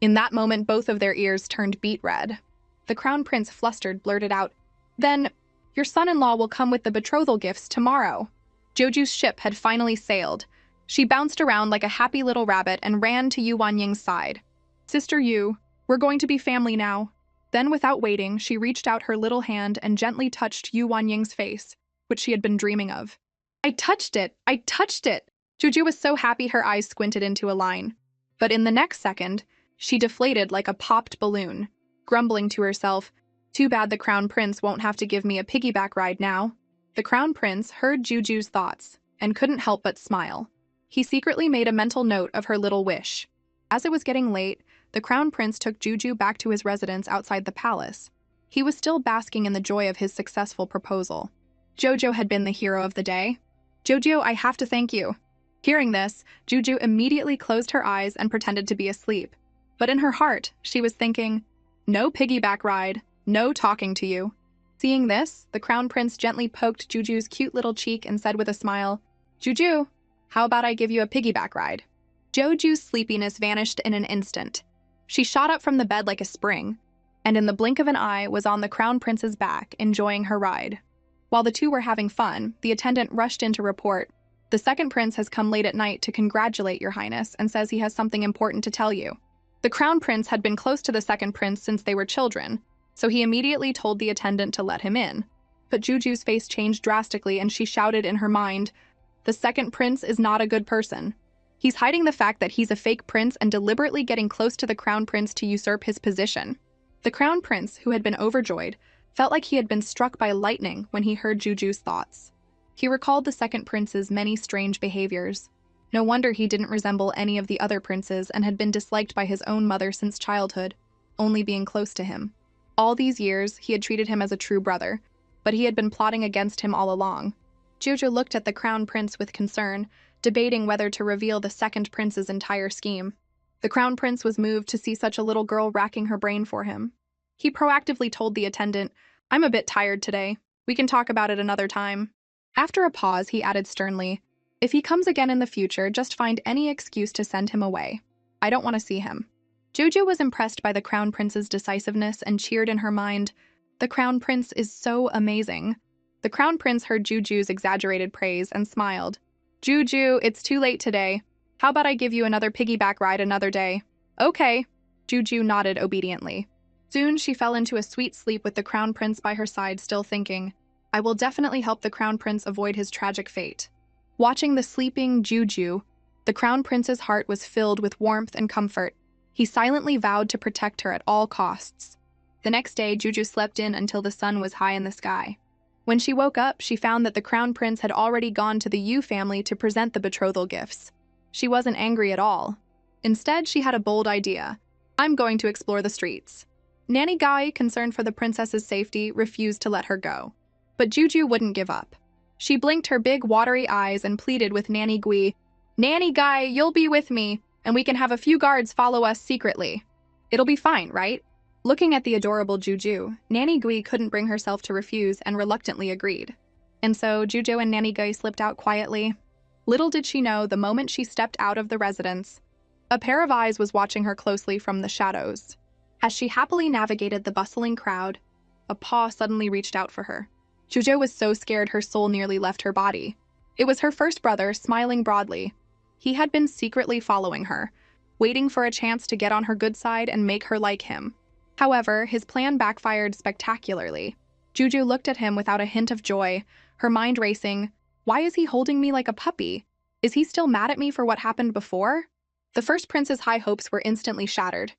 In that moment, both of their ears turned beet red. The Crown Prince, flustered, blurted out, "Then, your son-in-law will come with the betrothal gifts tomorrow." Joju's ship had finally sailed. She bounced around like a happy little rabbit and ran to Yu Wanying's side. "Sister Yu, we're going to be family now." Then, without waiting, she reached out her little hand and gently touched Yu Wanying's face, which she had been dreaming of. "I touched it! I touched it!" Juju was so happy her eyes squinted into a line. But in the next second, she deflated like a popped balloon, grumbling to herself, "Too bad the Crown Prince won't have to give me a piggyback ride now." The Crown Prince heard Juju's thoughts and couldn't help but smile. He secretly made a mental note of her little wish. As it was getting late, the Crown Prince took Juju back to his residence outside the palace. He was still basking in the joy of his successful proposal. Jojo had been the hero of the day. "Jojo, I have to thank you." Hearing this, Juju immediately closed her eyes and pretended to be asleep. But in her heart, she was thinking, "No piggyback ride, no talking to you." Seeing this, the Crown Prince gently poked Juju's cute little cheek and said with a smile, "Juju, how about I give you a piggyback ride?" Joju's sleepiness vanished in an instant. She shot up from the bed like a spring, and in the blink of an eye was on the Crown Prince's back, enjoying her ride. While the two were having fun, the attendant rushed in to report, "The second prince has come late at night to congratulate your Highness and says he has something important to tell you." The Crown Prince had been close to the second prince since they were children, so he immediately told the attendant to let him in. But Juju's face changed drastically and she shouted in her mind, "The second prince is not a good person. He's hiding the fact that he's a fake prince and deliberately getting close to the Crown Prince to usurp his position." The Crown Prince, who had been overjoyed, felt like he had been struck by lightning when he heard Juju's thoughts. He recalled the second prince's many strange behaviors. No wonder he didn't resemble any of the other princes and had been disliked by his own mother since childhood, only being close to him. All these years, he had treated him as a true brother, but he had been plotting against him all along. Jojo looked at the Crown Prince with concern, debating whether to reveal the second prince's entire scheme. The Crown Prince was moved to see such a little girl racking her brain for him. He proactively told the attendant, "I'm a bit tired today. We can talk about it another time." After a pause, he added sternly, "If he comes again in the future, just find any excuse to send him away. I don't want to see him." Jojo was impressed by the Crown Prince's decisiveness and cheered in her mind, "The Crown Prince is so amazing." The Crown Prince heard Juju's exaggerated praise and smiled. "Juju, it's too late today. How about I give you another piggyback ride another day? Okay. Juju nodded obediently. Soon she fell into a sweet sleep with the Crown Prince by her side, still thinking, I will definitely help the Crown Prince avoid his tragic fate. Watching the sleeping Juju, the Crown Prince's heart was filled with warmth and comfort. He silently vowed to protect her at all costs. The next day, Juju slept in until the sun was high in the sky. When she woke up, she found that the Crown Prince had already gone to the Yu family to present the betrothal gifts. She wasn't angry at all. Instead, she had a bold idea. I'm going to explore the streets. Nanny Guy, concerned for the princess's safety, refused to let her go. But Juju wouldn't give up. She blinked her big, watery eyes and pleaded with Nanny Gui, Nanny Guy, you'll be with me, and we can have a few guards follow us secretly. It'll be fine, right? Looking at the adorable Juju, Nanny Gui couldn't bring herself to refuse and reluctantly agreed. And so Juju and Nanny Gui slipped out quietly. Little did she know, the moment she stepped out of the residence, a pair of eyes was watching her closely from the shadows. As she happily navigated the bustling crowd, a paw suddenly reached out for her. Juju was so scared her soul nearly left her body. It was her first brother, smiling broadly. He had been secretly following her, waiting for a chance to get on her good side and make her like him. However, his plan backfired spectacularly. Juju looked at him without a hint of joy, her mind racing. Why is he holding me like a puppy? Is he still mad at me for what happened before? The first prince's high hopes were instantly shattered.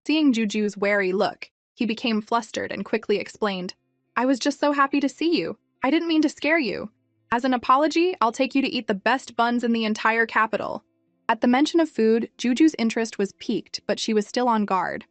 Seeing Juju's wary look, he became flustered and quickly explained, I was just so happy to see you. I didn't mean to scare you. As an apology, I'll take you to eat the best buns in the entire capital. At the mention of food, Juju's interest was piqued, but she was still on guard.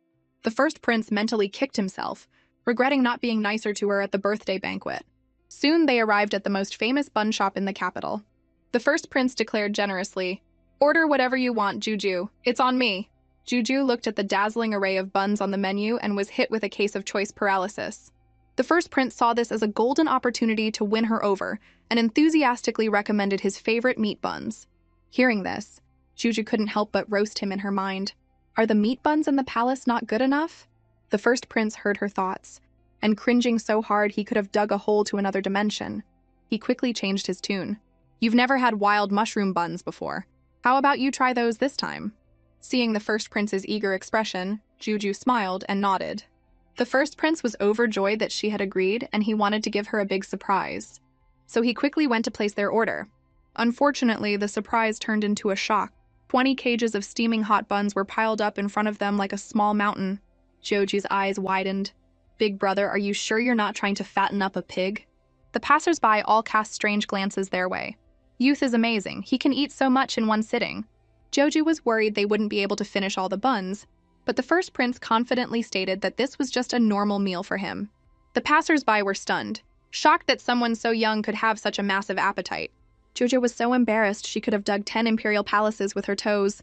The first prince mentally kicked himself, regretting not being nicer to her at the birthday banquet. Soon they arrived at the most famous bun shop in the capital. The first prince declared generously, Order whatever you want, Juju. It's on me. Juju looked at the dazzling array of buns on the menu and was hit with a case of choice paralysis. The first prince saw this as a golden opportunity to win her over and enthusiastically recommended his favorite meat buns. Hearing this, Juju couldn't help but roast him in her mind. Are the meat buns in the palace not good enough? The first prince heard her thoughts, and cringing so hard he could have dug a hole to another dimension. He quickly changed his tune. You've never had wild mushroom buns before. How about you try those this time? Seeing the first prince's eager expression, Juju smiled and nodded. The first prince was overjoyed that she had agreed, and he wanted to give her a big surprise. So he quickly went to place their order. Unfortunately, the surprise turned into a shock. 20 cages of steaming hot buns were piled up in front of them like a small mountain. Juju's eyes widened. Big brother, are you sure you're not trying to fatten up a pig? The passers-by all cast strange glances their way. Youth is amazing. He can eat so much in one sitting. Joju was worried they wouldn't be able to finish all the buns, but the first prince confidently stated that this was just a normal meal for him. The passers-by were stunned, shocked that someone so young could have such a massive appetite. Jojo was so embarrassed she could have dug 10 imperial palaces with her toes.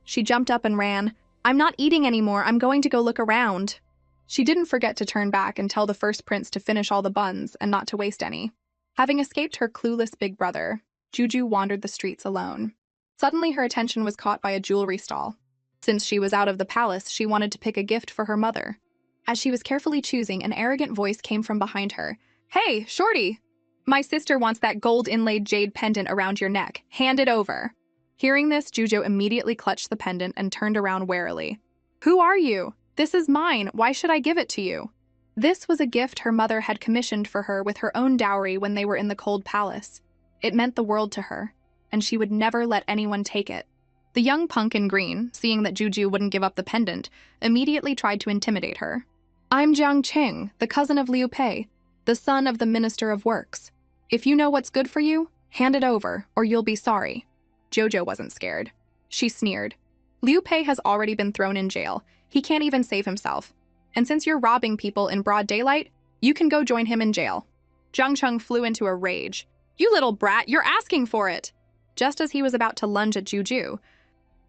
She jumped up and ran. I'm not eating anymore. I'm going to go look around. She didn't forget to turn back and tell the first prince to finish all the buns and not to waste any. Having escaped her clueless big brother, Juju wandered the streets alone. Suddenly her attention was caught by a jewelry stall. Since she was out of the palace, she wanted to pick a gift for her mother. As she was carefully choosing, an arrogant voice came from behind her. Hey, shorty! My sister wants that gold inlaid jade pendant around your neck. Hand it over. Hearing this, Juju immediately clutched the pendant and turned around warily. Who are you? This is mine. Why should I give it to you? This was a gift her mother had commissioned for her with her own dowry when they were in the cold palace. It meant the world to her, and she would never let anyone take it. The young punk in green, seeing that Juju wouldn't give up the pendant, immediately tried to intimidate her. I'm Jiang Qing, the cousin of Liu Pei, the son of the Minister of Works. If you know what's good for you, hand it over, or you'll be sorry. Jojo wasn't scared. She sneered. Liu Pei has already been thrown in jail. He can't even save himself. And since you're robbing people in broad daylight, you can go join him in jail. Jiang Qing flew into a rage. You little brat, you're asking for it! Just as he was about to lunge at Juju,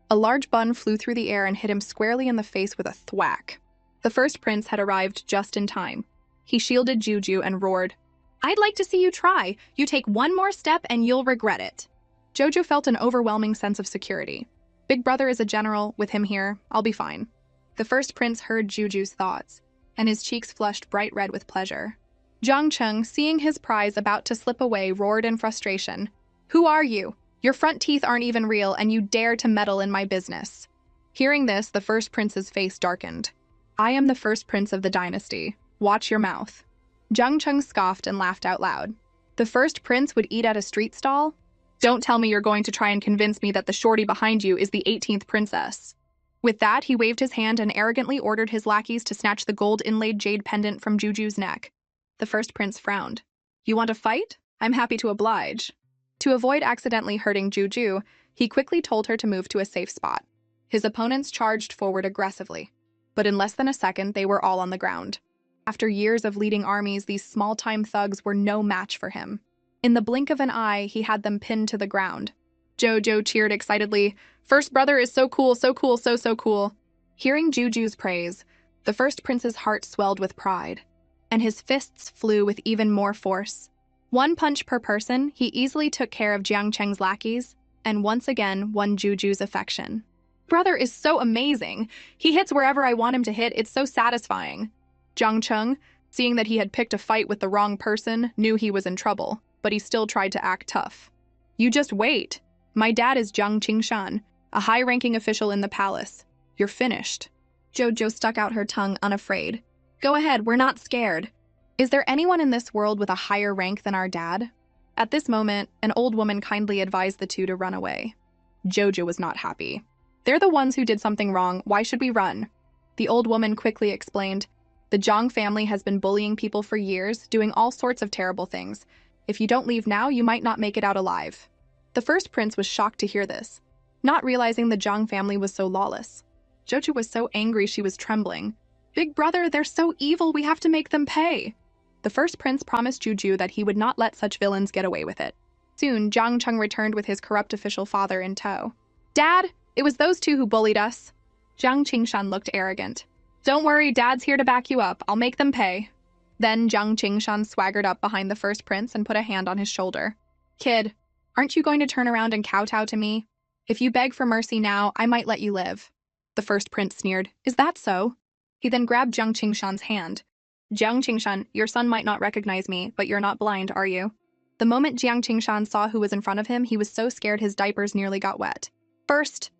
a large bun flew through the air and hit him squarely in the face with a thwack. The first prince had arrived just in time. He shielded Juju and roared, I'd like to see you try. You take one more step and you'll regret it. Jojo felt an overwhelming sense of security. Big brother is a general. With him here, I'll be fine. The first prince heard Juju's thoughts, and his cheeks flushed bright red with pleasure. Jiang Qing, seeing his prize about to slip away, roared in frustration. Who are you? Your front teeth aren't even real, and you dare to meddle in my business." Hearing this, the first prince's face darkened. "I am the first prince of the dynasty. Watch your mouth." Jiang Cheng scoffed and laughed out loud. The first prince would eat at a street stall? Don't tell me you're going to try and convince me that the shorty behind you is the 18th princess. With that, he waved his hand and arrogantly ordered his lackeys to snatch the gold-inlaid jade pendant from Juju's neck. The first prince frowned. "You want to fight? I'm happy to oblige." To avoid accidentally hurting Juju, he quickly told her to move to a safe spot. His opponents charged forward aggressively, but in less than a second, they were all on the ground. After years of leading armies, these small-time thugs were no match for him. In the blink of an eye, he had them pinned to the ground. Jojo cheered excitedly, "First brother is so cool, so cool, so cool." Hearing Juju's praise, the first prince's heart swelled with pride, and his fists flew with even more force. One punch per person, he easily took care of Jiang Cheng's lackeys, and once again won Juju's affection. "Brother is so amazing. He hits wherever I want him to hit. It's so satisfying." Jiang Cheng, seeing that he had picked a fight with the wrong person, knew he was in trouble, but he still tried to act tough. "You just wait. My dad is Jiang Qingshan, a high-ranking official in the palace. You're finished." Jojo stuck out her tongue, unafraid. "Go ahead, we're not scared. Is there anyone in this world with a higher rank than our dad?" At this moment, an old woman kindly advised the two to run away. Jojo was not happy. "They're the ones who did something wrong. Why should we run?" The old woman quickly explained, "The Zhang family has been bullying people for years, doing all sorts of terrible things. If you don't leave now, you might not make it out alive." The first prince was shocked to hear this, not realizing the Zhang family was so lawless. Jojo was so angry she was trembling. "Big brother, they're so evil, we have to make them pay." The first prince promised Juju that he would not let such villains get away with it. Soon, Jiang Cheng returned with his corrupt official father in tow. "Dad, it was those two who bullied us." Jiang Qingshan looked arrogant. "Don't worry, Dad's here to back you up. I'll make them pay." Then Jiang Qingshan swaggered up behind the first prince and put a hand on his shoulder. "Kid, aren't you going to turn around and kowtow to me? If you beg for mercy now, I might let you live." The first prince sneered. "Is that so?" He then grabbed Jiang Qingshan's hand. "Jiang Qingshan, your son might not recognize me, but you're not blind, are you?" The moment Jiang Qingshan saw who was in front of him, he was so scared his diapers nearly got wet. First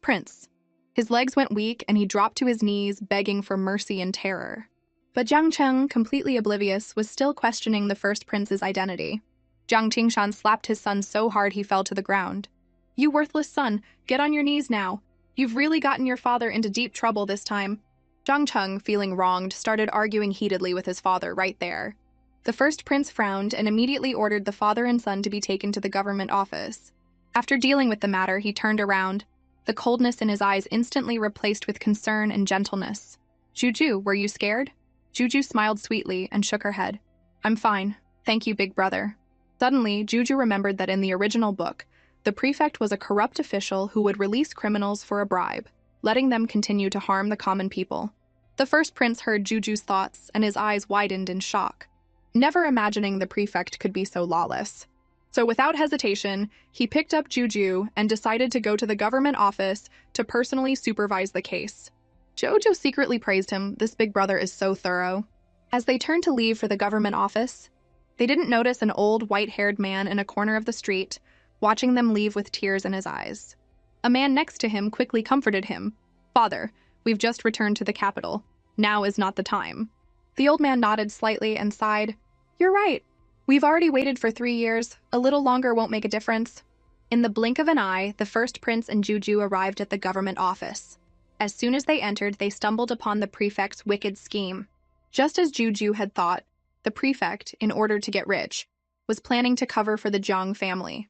prince. His legs went weak, and he dropped to his knees, begging for mercy in terror. But Jiang Cheng, completely oblivious, was still questioning the first prince's identity. Jiang Qingshan slapped his son so hard he fell to the ground. "You worthless son, get on your knees now. You've really gotten your father into deep trouble this time." Jiang Cheng, feeling wronged, started arguing heatedly with his father right there. The first prince frowned and immediately ordered the father and son to be taken to the government office. After dealing with the matter, he turned around, the coldness in his eyes instantly replaced with concern and gentleness. "Juju, were you scared?" Juju smiled sweetly and shook her head. "I'm fine. Thank you, big brother." Suddenly, Juju remembered that in the original book, the prefect was a corrupt official who would release criminals for a bribe, letting them continue to harm the common people. The first prince heard Juju's thoughts, and his eyes widened in shock, never imagining the prefect could be so lawless. So without hesitation, he picked up Juju and decided to go to the government office to personally supervise the case. Jojo secretly praised him. This big brother is so thorough. As they turned to leave for the government office, they didn't notice an old, white-haired man in a corner of the street, watching them leave with tears in his eyes. A man next to him quickly comforted him. "Father, we've just returned to the capital. Now is not the time." The old man nodded slightly and sighed. "You're right. We've already waited for 3 years. A little longer won't make a difference." In the blink of an eye, the first prince and Juju arrived at the government office. As soon as they entered, they stumbled upon the prefect's wicked scheme. Just as Juju had thought, the prefect, in order to get rich, was planning to cover for the Zhang family.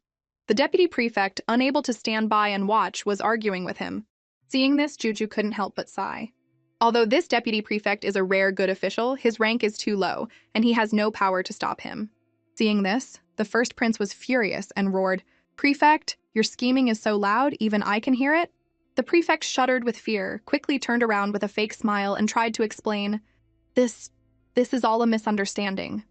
The deputy prefect, unable to stand by and watch, was arguing with him. Seeing this, Juju couldn't help but sigh. Although this deputy prefect is a rare good official, his rank is too low, and he has no power to stop him. Seeing this, the first prince was furious and roared, "Prefect, your scheming is so loud, even I can hear it?" The prefect shuddered with fear, quickly turned around with a fake smile and tried to explain, This is all a misunderstanding."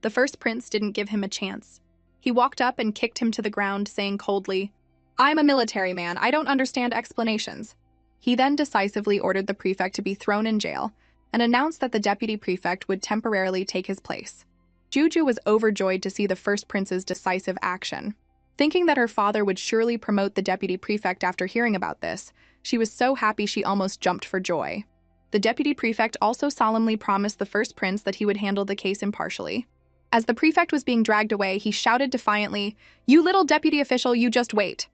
The first prince didn't give him a chance. He walked up and kicked him to the ground, saying coldly, "I'm a military man. I don't understand explanations." He then decisively ordered the prefect to be thrown in jail and announced that the deputy prefect would temporarily take his place. Juju was overjoyed to see the first prince's decisive action. Thinking that her father would surely promote the deputy prefect after hearing about this, she was so happy she almost jumped for joy. The deputy prefect also solemnly promised the first prince that he would handle the case impartially. As the prefect was being dragged away, he shouted defiantly, "You little deputy official, you just wait."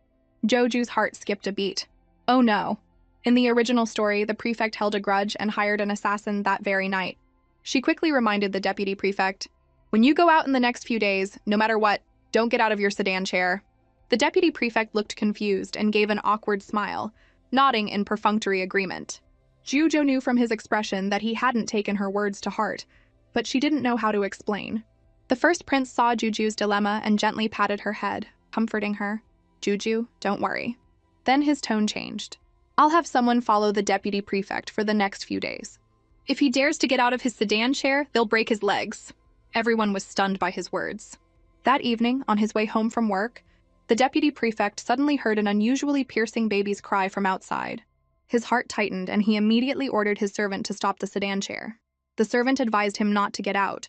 Joju's heart skipped a beat. Oh no. In the original story, the prefect held a grudge and hired an assassin that very night. She quickly reminded the deputy prefect, "When you go out in the next few days, no matter what, don't get out of your sedan chair." The deputy prefect looked confused and gave an awkward smile, nodding in perfunctory agreement. Jujo knew from his expression that he hadn't taken her words to heart, but she didn't know how to explain. The first prince saw Juju's dilemma and gently patted her head, comforting her. "Juju, don't worry." Then his tone changed. "I'll have someone follow the deputy prefect for the next few days. If he dares to get out of his sedan chair, they'll break his legs." Everyone was stunned by his words. That evening, on his way home from work, the deputy prefect suddenly heard an unusually piercing baby's cry from outside. His heart tightened, and he immediately ordered his servant to stop the sedan chair. The servant advised him not to get out,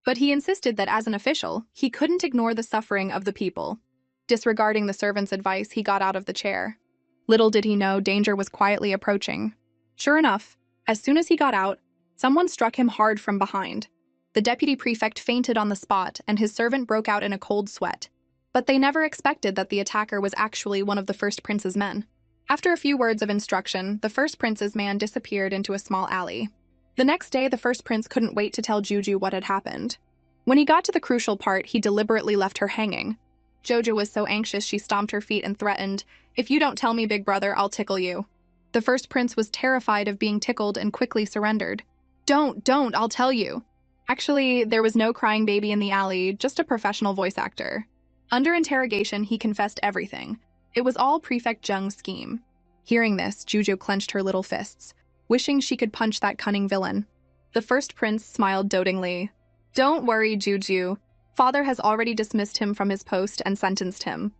but he insisted that as an official, he couldn't ignore the suffering of the people. Disregarding the servant's advice, he got out of the chair. Little did he know danger was quietly approaching. Sure enough, as soon as he got out, someone struck him hard from behind. The deputy prefect fainted on the spot, and his servant broke out in a cold sweat. But they never expected that the attacker was actually one of the first prince's men. After a few words of instruction, the first prince's man disappeared into a small alley. The next day, the first prince couldn't wait to tell Juju what had happened. When he got to the crucial part, he deliberately left her hanging. Jojo was so anxious she stomped her feet and threatened, "If you don't tell me, big brother, I'll tickle you." The first prince was terrified of being tickled and quickly surrendered. Don't, I'll tell you." Actually, there was no crying baby in the alley, just a professional voice actor. Under interrogation, he confessed everything. It was all Prefect Jung's scheme. Hearing this, Juju clenched her little fists, wishing she could punch that cunning villain. The first prince smiled dotingly. "Don't worry, Juju. Father has already dismissed him from his post and sentenced him."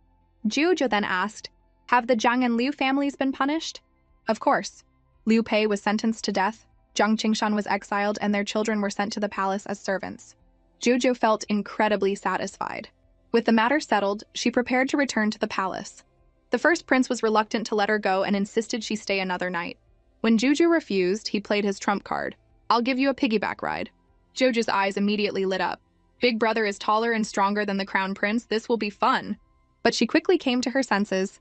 Juju then asked, "Have the Zhang and Liu families been punished?" Of course. Liu Pei was sentenced to death, Zhang Qingshan was exiled, and their children were sent to the palace as servants. Juju felt incredibly satisfied. With the matter settled, she prepared to return to the palace. The first prince was reluctant to let her go and insisted she stay another night. When Juju refused, he played his trump card. "I'll give you a piggyback ride." Juju's eyes immediately lit up. Big brother is taller and stronger than the crown prince. This will be fun. But she quickly came to her senses,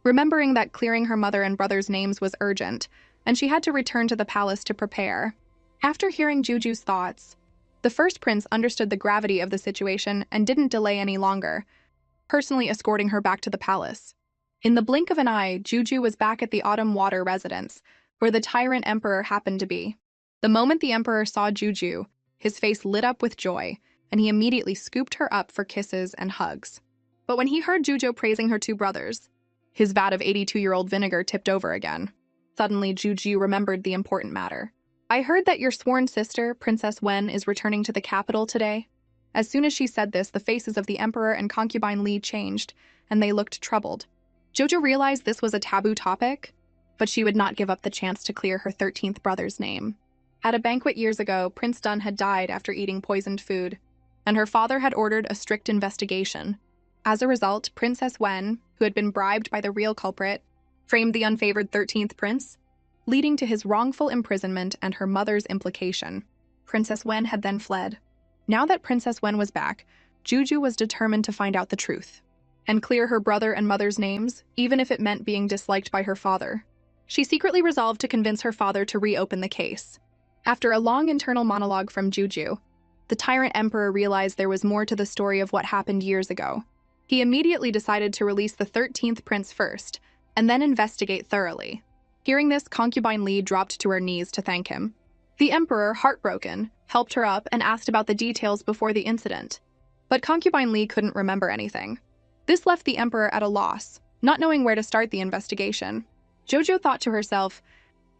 remembering that clearing her mother and brother's names was urgent, and she had to return to the palace to prepare. After hearing Juju's thoughts, the first prince understood the gravity of the situation and didn't delay any longer, personally escorting her back to the palace. In the blink of an eye, Juju was back at the Autumn Water residence, where the Tyrant Emperor happened to be. The moment the Emperor saw Juju, his face lit up with joy, and he immediately scooped her up for kisses and hugs. But when he heard Juju praising her two brothers, his vat of 82-year-old vinegar tipped over again. Suddenly, Juju remembered the important matter. "I heard that your sworn sister, Princess Wen, is returning to the capital today." As soon as she said this, the faces of the Emperor and concubine Li changed, and they looked troubled. Jojo realized this was a taboo topic, but she would not give up the chance to clear her 13th brother's name. At a banquet years ago, Prince Dun had died after eating poisoned food, and her father had ordered a strict investigation. As a result, Princess Wen, who had been bribed by the real culprit, framed the unfavored 13th prince, leading to his wrongful imprisonment and her mother's implication. Princess Wen had then fled. Now that Princess Wen was back, Juju was determined to find out the truth and clear her brother and mother's names, even if it meant being disliked by her father. She secretly resolved to convince her father to reopen the case. After a long internal monologue from Juju, the Tyrant Emperor realized there was more to the story of what happened years ago. He immediately decided to release the 13th prince first, and then investigate thoroughly. Hearing this, concubine Li dropped to her knees to thank him. The Emperor, heartbroken, helped her up and asked about the details before the incident. But concubine Li couldn't remember anything. This left the Emperor at a loss, not knowing where to start the investigation. Jojo thought to herself,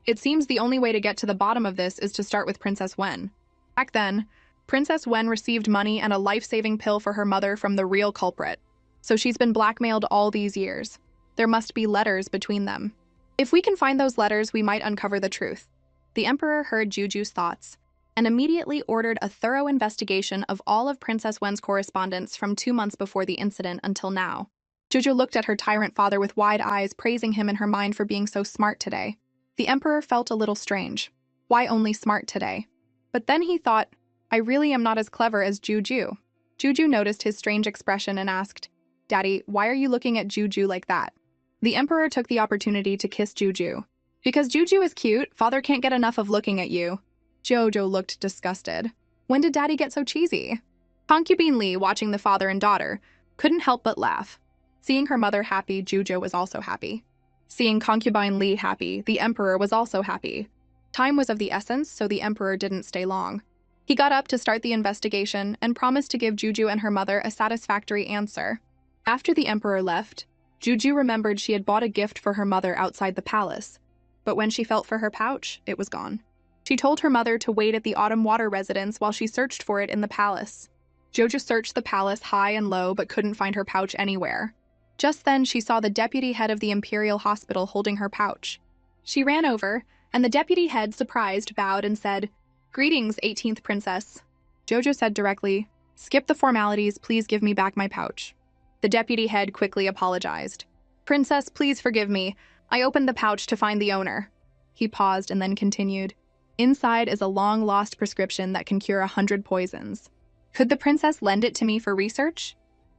"It seems the only way to get to the bottom of this is to start with Princess Wen." Back then, Princess Wen received money and a life-saving pill for her mother from the real culprit, so she's been blackmailed all these years. There must be letters between them. If we can find those letters, we might uncover the truth. The Emperor heard Juju's thoughts. and immediately ordered a thorough investigation of all of Princess Wen's correspondence from 2 months before the incident until now. Jojo looked at her tyrant father with wide eyes, praising him in her mind for being so smart today. The emperor felt a little strange. Why only smart today? But then he thought, I really am not as clever as Juju. Juju noticed his strange expression and asked, Daddy, why are you looking at Juju like that? The emperor took the opportunity to kiss Juju. Because Juju is cute, father can't get enough of looking at you. Jojo looked disgusted. When did Daddy get so cheesy? Concubine Lee, watching the father and daughter, couldn't help but laugh. Seeing her mother happy, Jujo was also happy. Seeing Concubine Lee happy, the emperor was also happy. Time was of the essence, so the emperor didn't stay long. He got up to start the investigation and promised to give Juju and her mother a satisfactory answer. After the emperor left, Juju remembered she had bought a gift for her mother outside the palace, but when she felt for her pouch, it was gone. She told her mother to wait at the Autumn Water residence while she searched for it in the palace. Jojo searched the palace high and low but couldn't find her pouch anywhere. Just then, she saw the deputy head of the Imperial Hospital holding her pouch. She ran over, and the deputy head, surprised, bowed and said, Greetings, 18th Princess. Jojo said directly, Skip the formalities, please give me back my pouch. The deputy head quickly apologized. Princess, please forgive me. I opened the pouch to find the owner. He paused and then continued. Inside is a long-lost prescription that can cure 100 poisons. Could the princess lend it to me for research?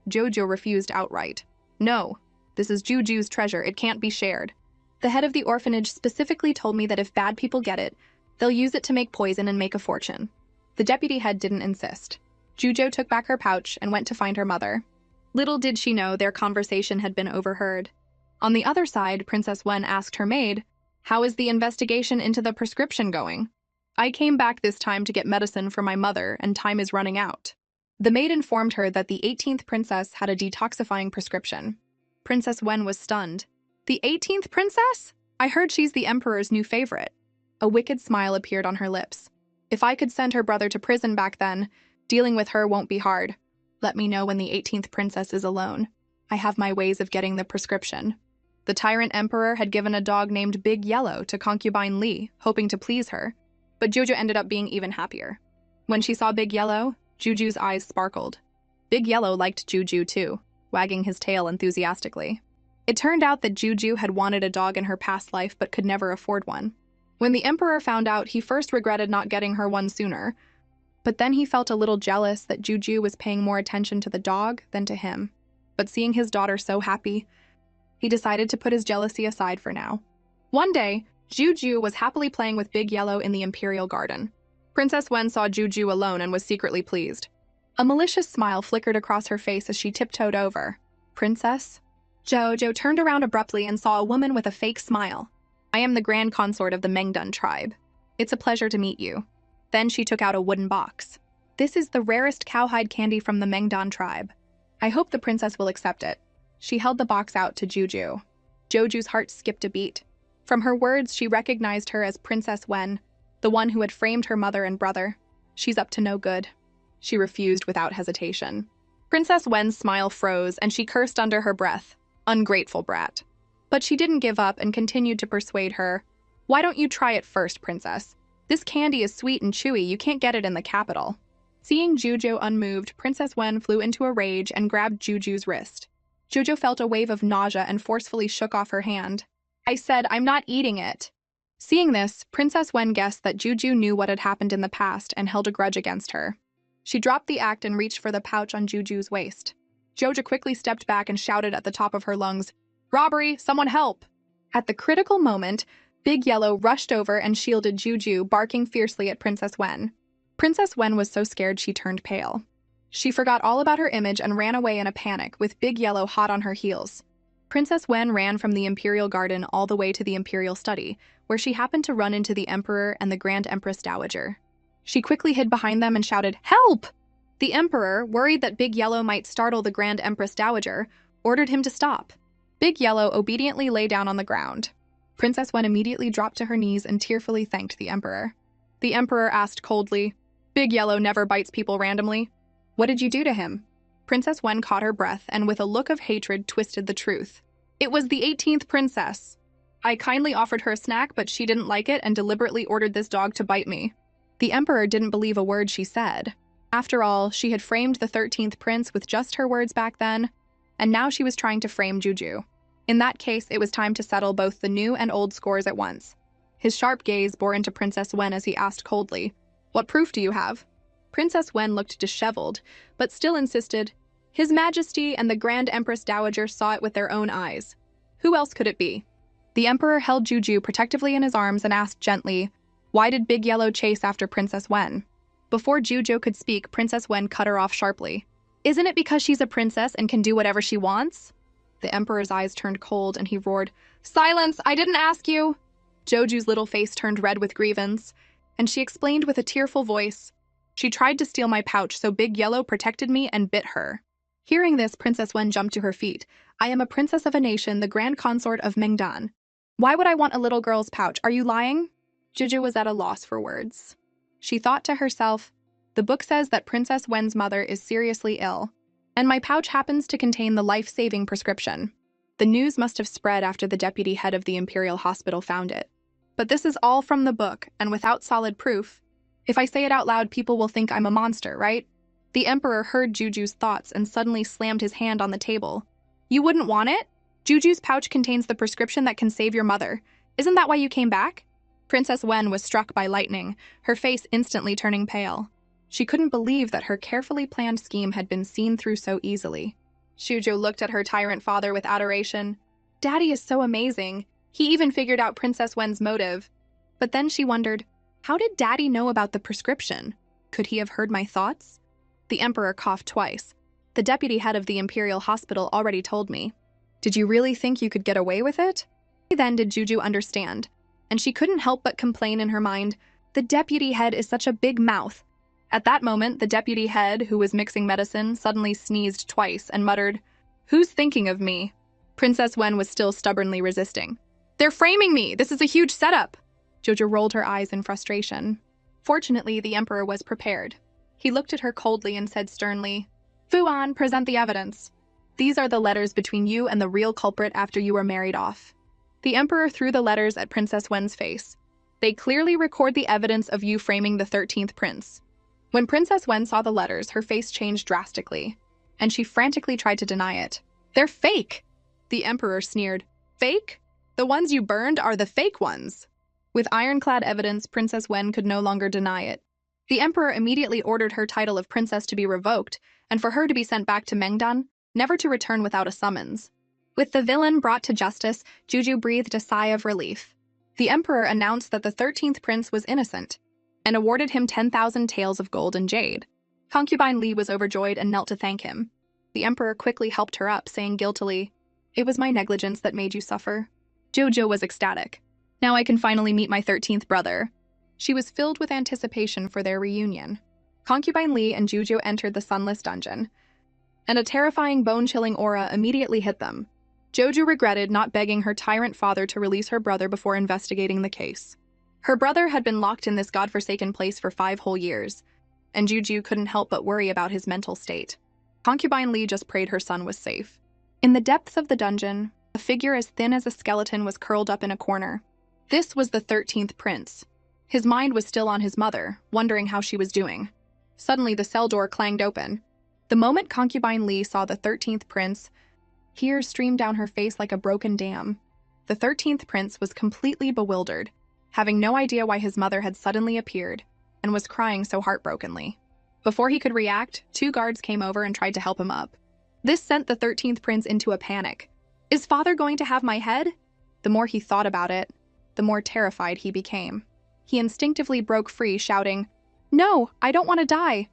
Jojo refused outright. No, this is Juju's treasure. It can't be shared. The head of the orphanage specifically told me that if bad people get it, they'll use it to make poison and make a fortune. The deputy head didn't insist. Jujo took back her pouch and went to find her mother. Little did she know their conversation had been overheard. On the other side, Princess Wen asked her maid, How is the investigation into the prescription going? I came back this time to get medicine for my mother, and time is running out. The maid informed her that the 18th princess had a detoxifying prescription. Princess Wen was stunned. The 18th princess? I heard she's the emperor's new favorite. A wicked smile appeared on her lips. If I could send her brother to prison back then, dealing with her won't be hard. Let me know when the 18th princess is alone. I have my ways of getting the prescription. The tyrant emperor had given a dog named Big Yellow to concubine Lee, hoping to please her, but Jojo ended up being even happier. When she saw Big Yellow, Juju's eyes sparkled. Big Yellow liked Juju too, wagging his tail enthusiastically. It turned out that Juju had wanted a dog in her past life but could never afford one. When the emperor found out, he first regretted not getting her one sooner, but then he felt a little jealous that Juju was paying more attention to the dog than to him. But seeing his daughter so happy, he decided to put his jealousy aside for now. One day, Juju was happily playing with Big Yellow in the Imperial Garden. Princess Wen saw Juju alone and was secretly pleased. A malicious smile flickered across her face as she tiptoed over. Princess? Jojo turned around abruptly and saw a woman with a fake smile. I am the grand consort of the Mengdun tribe. It's a pleasure to meet you. Then she took out a wooden box. This is the rarest cowhide candy from the Mengdun tribe. I hope the princess will accept it. She held the box out to Juju. Joju's heart skipped a beat. From her words, she recognized her as Princess Wen, the one who had framed her mother and brother. She's up to no good. She refused without hesitation. Princess Wen's smile froze and she cursed under her breath. Ungrateful brat. But she didn't give up and continued to persuade her. Why don't you try it first, princess? This candy is sweet and chewy. You can't get it in the capital. Seeing Juju unmoved, Princess Wen flew into a rage and grabbed Juju's wrist. Jojo felt a wave of nausea and forcefully shook off her hand. I said, I'm not eating it. Seeing this, Princess Wen guessed that Juju knew what had happened in the past and held a grudge against her. She dropped the act and reached for the pouch on Juju's waist. Jojo quickly stepped back and shouted at the top of her lungs, Robbery! Someone help! At the critical moment, Big Yellow rushed over and shielded Juju, barking fiercely at Princess Wen. Princess Wen was so scared she turned pale. She forgot all about her image and ran away in a panic, with Big Yellow hot on her heels. Princess Wen ran from the Imperial Garden all the way to the Imperial Study, where she happened to run into the Emperor and the Grand Empress Dowager. She quickly hid behind them and shouted, Help! The Emperor, worried that Big Yellow might startle the Grand Empress Dowager, ordered him to stop. Big Yellow obediently lay down on the ground. Princess Wen immediately dropped to her knees and tearfully thanked the Emperor. The Emperor asked coldly, Big Yellow never bites people randomly. What did you do to him? Princess Wen caught her breath and with a look of hatred twisted the truth. It was the 18th princess. I kindly offered her a snack, but she didn't like it and deliberately ordered this dog to bite me. The emperor didn't believe a word she said. After all, she had framed the 13th prince with just her words back then, and now she was trying to frame Juju. In that case, it was time to settle both the new and old scores at once. His sharp gaze bore into Princess Wen as he asked coldly, "What proof do you have?" Princess Wen looked disheveled, but still insisted. His Majesty and the Grand Empress Dowager saw it with their own eyes. Who else could it be? The emperor held Juju protectively in his arms and asked gently, "Why did Big Yellow chase after Princess Wen?" Before Juju could speak, Princess Wen cut her off sharply. "Isn't it because she's a princess and can do whatever she wants?" The emperor's eyes turned cold and he roared, "Silence! I didn't ask you!" Joju's little face turned red with grievance, and she explained with a tearful voice, "She tried to steal my pouch, so Big Yellow protected me and bit her." Hearing this, Princess Wen jumped to her feet. "I am a princess of a nation, the grand consort of Mengdan. Why would I want a little girl's pouch? Are you lying?" Juju was at a loss for words. She thought to herself, "The book says that Princess Wen's mother is seriously ill, and my pouch happens to contain the life-saving prescription. The news must have spread after the deputy head of the Imperial Hospital found it. But this is all from the book, and without solid proof. If I say it out loud, people will think I'm a monster, right?" The emperor heard Juju's thoughts and suddenly slammed his hand on the table. "You wouldn't want it? Juju's pouch contains the prescription that can save your mother. Isn't that why you came back?" Princess Wen was struck by lightning, her face instantly turning pale. She couldn't believe that her carefully planned scheme had been seen through so easily. Juju looked at her tyrant father with adoration. Daddy is so amazing. He even figured out Princess Wen's motive. But then she wondered, how did Daddy know about the prescription? Could he have heard my thoughts? The emperor coughed twice. "The deputy head of the Imperial Hospital already told me." "Did you really think you could get away with it?" Then did Juju understand, and she couldn't help but complain in her mind, "The deputy head is such a big mouth." At that moment, the deputy head, who was mixing medicine, suddenly sneezed twice and muttered, "Who's thinking of me?" Princess Wen was still stubbornly resisting. "They're framing me! This is a huge setup!" Jojo rolled her eyes in frustration. Fortunately, the emperor was prepared. He looked at her coldly and said sternly, "Fuan, present the evidence. These are the letters between you and the real culprit after you were married off." The emperor threw the letters at Princess Wen's face. "They clearly record the evidence of you framing the 13th prince." When Princess Wen saw the letters, her face changed drastically, and she frantically tried to deny it. "They're fake!" The emperor sneered. "Fake? The ones you burned are the fake ones." With ironclad evidence, Princess Wen could no longer deny it. The emperor immediately ordered her title of princess to be revoked, and for her to be sent back to Mengdan, never to return without a summons. With the villain brought to justice, Juju breathed a sigh of relief. The emperor announced that the 13th prince was innocent, and awarded him 10,000 taels of gold and jade. Concubine Li was overjoyed and knelt to thank him. The emperor quickly helped her up, saying guiltily, "It was my negligence that made you suffer." Jojo was ecstatic. "Now I can finally meet my 13th brother." She was filled with anticipation for their reunion. Concubine Li and Juju entered the sunless dungeon, and a terrifying bone-chilling aura immediately hit them. Jojo regretted not begging her tyrant father to release her brother before investigating the case. Her brother had been locked in this godforsaken place for 5 whole years, and Juju couldn't help but worry about his mental state. Concubine Li just prayed her son was safe. In the depths of the dungeon, a figure as thin as a skeleton was curled up in a corner. This was the 13th prince. His mind was still on his mother, wondering how she was doing. Suddenly, the cell door clanged open. The moment Concubine Li saw the 13th prince, tears streamed down her face like a broken dam. The 13th prince was completely bewildered, having no idea why his mother had suddenly appeared, and was crying so heartbrokenly. Before he could react, 2 guards came over and tried to help him up. This sent the 13th prince into a panic. "Is father going to have my head?" The more he thought about it, the more terrified he became. He instinctively broke free, shouting, "No, I don't want to die."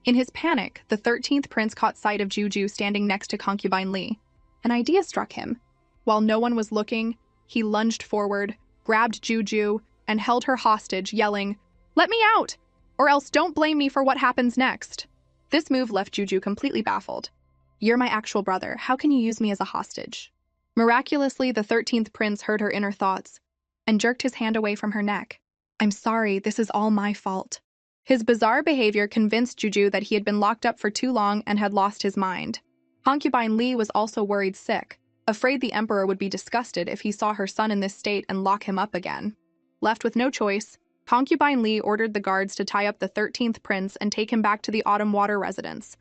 In his panic, the 13th prince caught sight of Juju standing next to Concubine Li. An idea struck him. While no one was looking, he lunged forward, grabbed Juju, and held her hostage, yelling, "Let me out! Or else don't blame me for what happens next." This move left Juju completely baffled. "You're my actual brother. How can you use me as a hostage?" Miraculously, the 13th prince heard her inner thoughts and jerked his hand away from her neck. "I'm sorry, this is all my fault." His bizarre behavior convinced Juju that he had been locked up for too long and had lost his mind. Concubine Li was also worried sick, afraid the emperor would be disgusted if he saw her son in this state and lock him up again. Left with no choice, Concubine Li ordered the guards to tie up the 13th prince and take him back to the Autumn Water residence,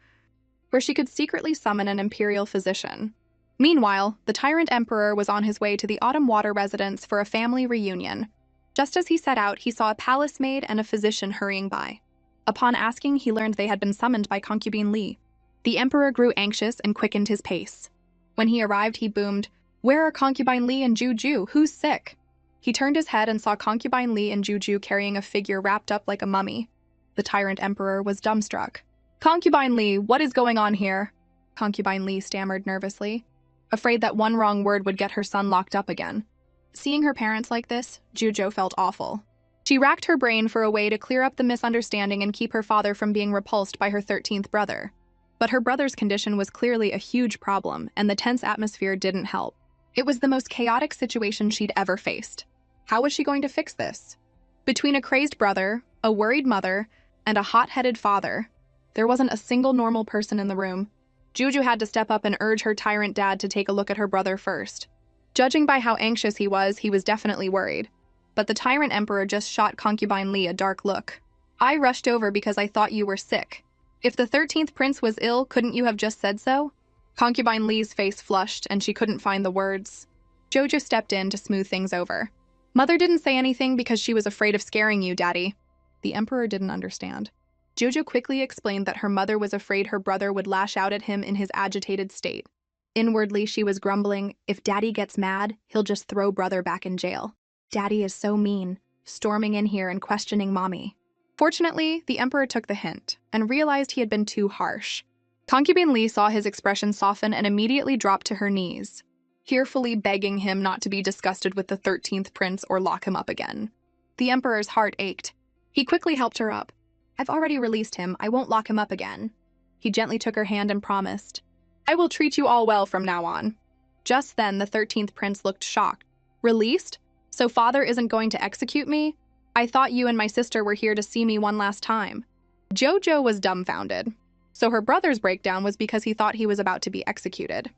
where she could secretly summon an imperial physician. Meanwhile, the Tyrant Emperor was on his way to the Autumn Water residence for a family reunion. Just as he set out, he saw a palace maid and a physician hurrying by. Upon asking, he learned they had been summoned by Concubine Li. The Emperor grew anxious and quickened his pace. When he arrived, he boomed, "Where are Concubine Li and Juju? Who's sick?" He turned his head and saw Concubine Li and Juju carrying a figure wrapped up like a mummy. The Tyrant Emperor was dumbstruck. "Concubine Li, what is going on here?" Concubine Li stammered nervously, afraid that one wrong word would get her son locked up again. Seeing her parents like this, Juju felt awful. She racked her brain for a way to clear up the misunderstanding and keep her father from being repulsed by her 13th brother. But her brother's condition was clearly a huge problem, and the tense atmosphere didn't help. It was the most chaotic situation she'd ever faced. How was she going to fix this? Between a crazed brother, a worried mother, and a hot-headed father, there wasn't a single normal person in the room. Juju had to step up and urge her tyrant dad to take a look at her brother first. Judging by how anxious he was definitely worried. But the Tyrant Emperor just shot Concubine Li a dark look. "I rushed over because I thought you were sick. If the 13th prince was ill, couldn't you have just said so?" Concubine Li's face flushed, and she couldn't find the words. Jojo stepped in to smooth things over. "Mother didn't say anything because she was afraid of scaring you, Daddy." The Emperor didn't understand. Jojo quickly explained that her mother was afraid her brother would lash out at him in his agitated state. Inwardly, she was grumbling, "If Daddy gets mad, he'll just throw brother back in jail. Daddy is so mean, storming in here and questioning Mommy." Fortunately, the Emperor took the hint and realized he had been too harsh. Concubine Li saw his expression soften and immediately dropped to her knees, tearfully begging him not to be disgusted with the 13th prince or lock him up again. The Emperor's heart ached. He quickly helped her up. "I've already released him. I won't lock him up again." He gently took her hand and promised, "I will treat you all well from now on." Just then, the 13th prince looked shocked. "Released? So father isn't going to execute me? I thought you and my sister were here to see me one last time." Jojo was dumbfounded. So her brother's breakdown was because he thought he was about to be executed.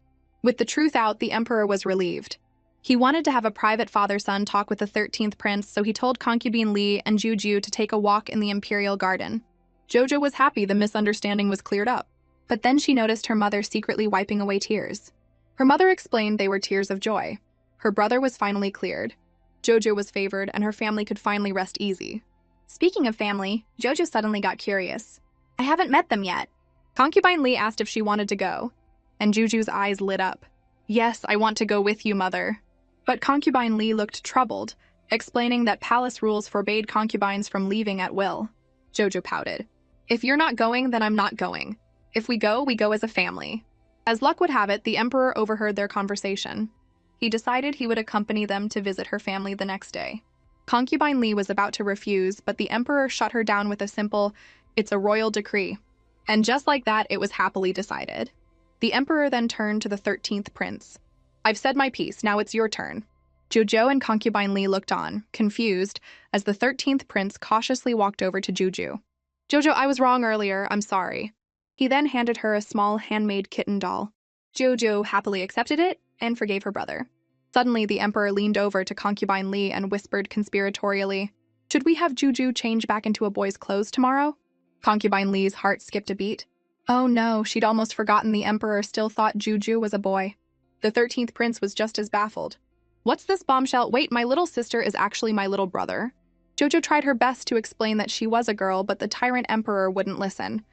With the truth out, the Emperor was relieved. He wanted to have a private father-son talk with the 13th prince, so he told Concubine Li and Juju to take a walk in the Imperial Garden. Jojo was happy the misunderstanding was cleared up. But then she noticed her mother secretly wiping away tears. Her mother explained they were tears of joy. Her brother was finally cleared. Jojo was favored, and her family could finally rest easy. Speaking of family, Jojo suddenly got curious. "I haven't met them yet." Concubine Li asked if she wanted to go, and Juju's eyes lit up. "Yes, I want to go with you, Mother." But Concubine Li looked troubled, explaining that palace rules forbade concubines from leaving at will. Jojo pouted. "If you're not going, then I'm not going. If we go as a family." As luck would have it, the Emperor overheard their conversation. He decided he would accompany them to visit her family the next day. Concubine Li was about to refuse, but the Emperor shut her down with a simple, "It's a royal decree." And just like that, it was happily decided. The Emperor then turned to the 13th prince. "I've said my piece, now it's your turn." Jojo and Concubine Li looked on, confused, as the 13th prince cautiously walked over to Juju. "Jojo, I was wrong earlier, I'm sorry." He then handed her a small handmade kitten doll. Jojo happily accepted it and forgave her brother. Suddenly, the Emperor leaned over to Concubine Li and whispered conspiratorially, "Should we have Juju change back into a boy's clothes tomorrow?" Concubine Li's heart skipped a beat. Oh no, she'd almost forgotten the Emperor still thought Juju was a boy. The 13th prince was just as baffled. "What's this bombshell? Wait, my little sister is actually my little brother?" Jojo tried her best to explain that she was a girl, but the Tyrant Emperor wouldn't listen.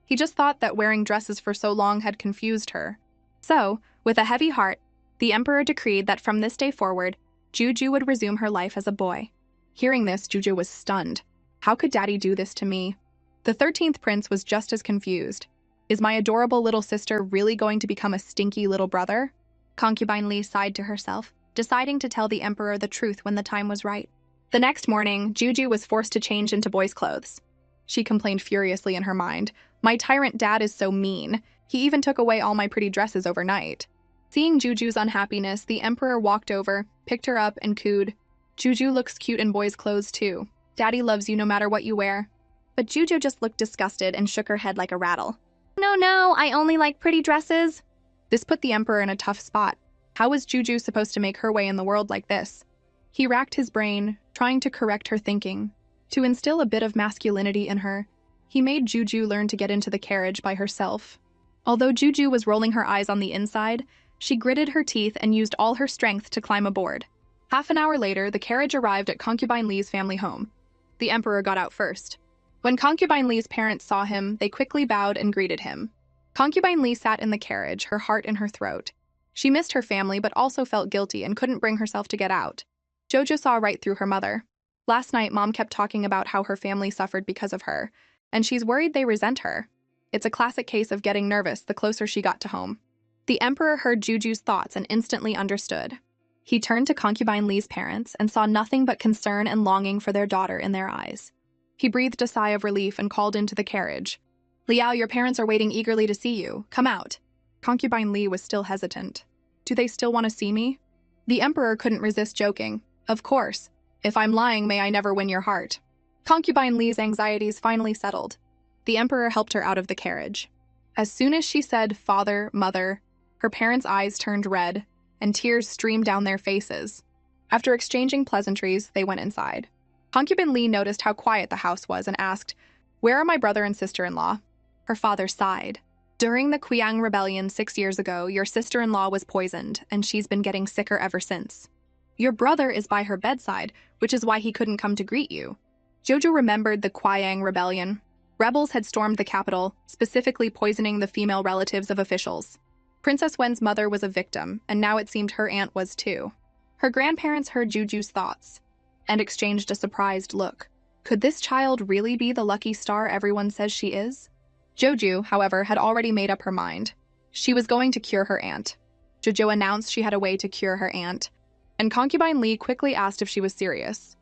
He just thought that wearing dresses for so long had confused her. So, with a heavy heart, the Emperor decreed that from this day forward, Juju would resume her life as a boy. Hearing this, Juju was stunned. How could Daddy do this to me? The 13th prince was just as confused. Is my adorable little sister really going to become a stinky little brother? Concubine Li sighed to herself, deciding to tell the Emperor the truth when the time was right. The next morning, Juju was forced to change into boys' clothes. She complained furiously in her mind, "My tyrant dad is so mean. He even took away all my pretty dresses overnight." Seeing Juju's unhappiness, the Emperor walked over, picked her up, and cooed, "Juju looks cute in boys' clothes too. Daddy loves you no matter what you wear." But Juju just looked disgusted and shook her head like a rattle. No, I only like pretty dresses." This put the Emperor in a tough spot. How was Juju supposed to make her way in the world like this? He racked his brain, trying to correct her thinking. To instill a bit of masculinity in her, he made Juju learn to get into the carriage by herself. Although Juju was rolling her eyes on the inside, she gritted her teeth and used all her strength to climb aboard. Half an hour later, the carriage arrived at Concubine Lee's family home. The Emperor got out first. When Concubine Lee's parents saw him, they quickly bowed and greeted him. Concubine Lee sat in the carriage, her heart in her throat. She missed her family but also felt guilty and couldn't bring herself to get out. Jojo saw right through her mother. Last night, Mom kept talking about how her family suffered because of her, and she's worried they resent her. It's a classic case of getting nervous the closer she got to home. The Emperor heard Juju's thoughts and instantly understood. He turned to Concubine Lee's parents and saw nothing but concern and longing for their daughter in their eyes. He breathed a sigh of relief and called into the carriage. "Liao, your parents are waiting eagerly to see you. Come out." Concubine Lee was still hesitant. "Do they still want to see me?" The Emperor couldn't resist joking. "Of course. If I'm lying, may I never win your heart." Concubine Lee's anxieties finally settled. The Emperor helped her out of the carriage. As soon as she said father, mother, her parents' eyes turned red, and tears streamed down their faces. After exchanging pleasantries, they went inside. Concubine Lee noticed how quiet the house was and asked, "Where are my brother and sister-in-law?" Her father sighed. "During the Qiang Rebellion 6 years ago, your sister-in-law was poisoned, and she's been getting sicker ever since. Your brother is by her bedside, which is why he couldn't come to greet you." Jojo remembered the Qiang Rebellion. Rebels had stormed the capital, specifically poisoning the female relatives of officials. Princess Wen's mother was a victim, and now it seemed her aunt was too. Her grandparents heard Juju's thoughts and exchanged a surprised look. Could this child really be the lucky star everyone says she is? Jojo, however, had already made up her mind. She was going to cure her aunt. Jojo announced she had a way to cure her aunt, and Concubine Lee quickly asked if she was serious.